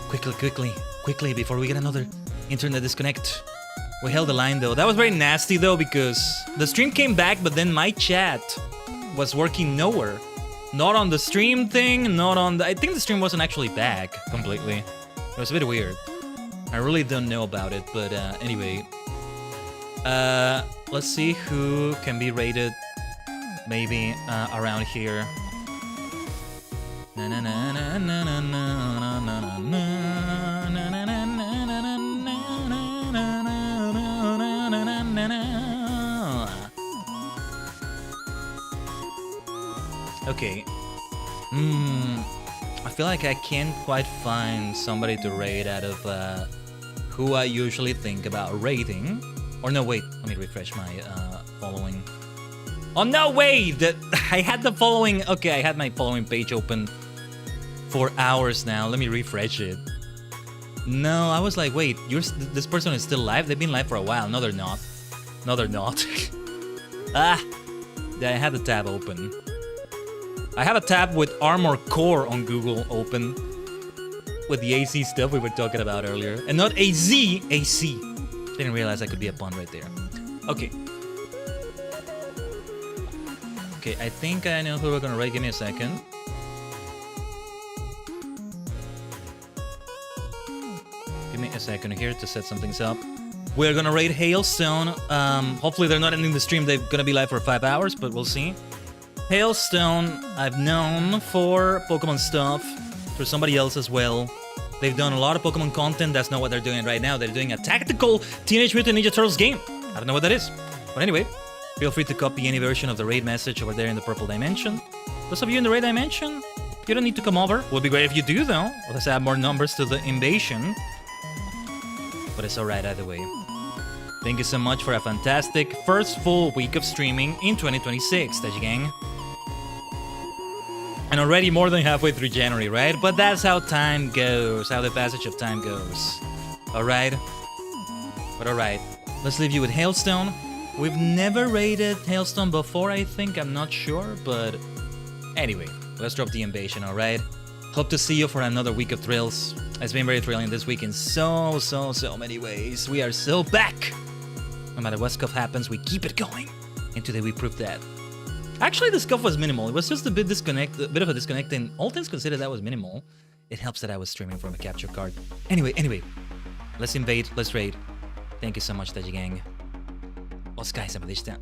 Quickly quickly before we get another internet disconnect. We held the line though. That was very nasty though because the stream came back, but then my chat was working nowhere. Not on the stream thing, not on the... I think the stream wasn't actually back completely. It was a bit weird. I really don't know about it, but anyway. Let's see who can be rated maybe around here. Okay. I feel like I can't quite find somebody to rate out of who I usually think about rating. Or no, wait. Let me refresh my following. Oh, no, wait! I had the following... Okay, I had my following page open for hours now. Let me refresh it. No, I was like, wait, this person is still live? They've been live for a while. No, they're not. No, they're not. Ah! I had the tab open. I have a tab with Armor Core on Google open. With the AC stuff we were talking about earlier. And not AZ, AC. Didn't realize that could be a pun right there. Okay. Okay, I think I know who we're gonna rate. Give me a second. Give me a second here to set some things up. We're gonna rate Hailstone. Hopefully they're not ending the stream. They're gonna be live for 5 hours, but we'll see. Hailstone, I've known for Pokemon stuff, for somebody else as well. They've done a lot of Pokemon content. That's not what they're doing right now. They're doing a tactical Teenage Mutant Ninja Turtles game. I don't know what that is. But anyway, feel free to copy any version of the raid message over there in the purple dimension. Those of you in the raid dimension, you don't need to come over. Would be great if you do, though. Let's add more numbers to the invasion. But it's alright either way. Thank you so much for a fantastic first full week of streaming in 2026, Tajigen. And already more than halfway through January, right? But that's how time goes, how the passage of time goes. Alright? But alright, let's leave you with Hailstone. We've never rated Hailstone before, I think. I'm not sure, but... Anyway, let's drop the invasion, alright? Hope to see you for another week of thrills. It's been very thrilling this week in so many ways. We are so back! No matter what stuff happens, we keep it going. And today we proved that. Actually, the scuff was minimal. It was just a bit of a disconnect, and all things considered, that was minimal. It helps that I was streaming from a capture card. Anyway, let's invade, let's raid. Thank you so much, Tajigen. お疲れ様でした。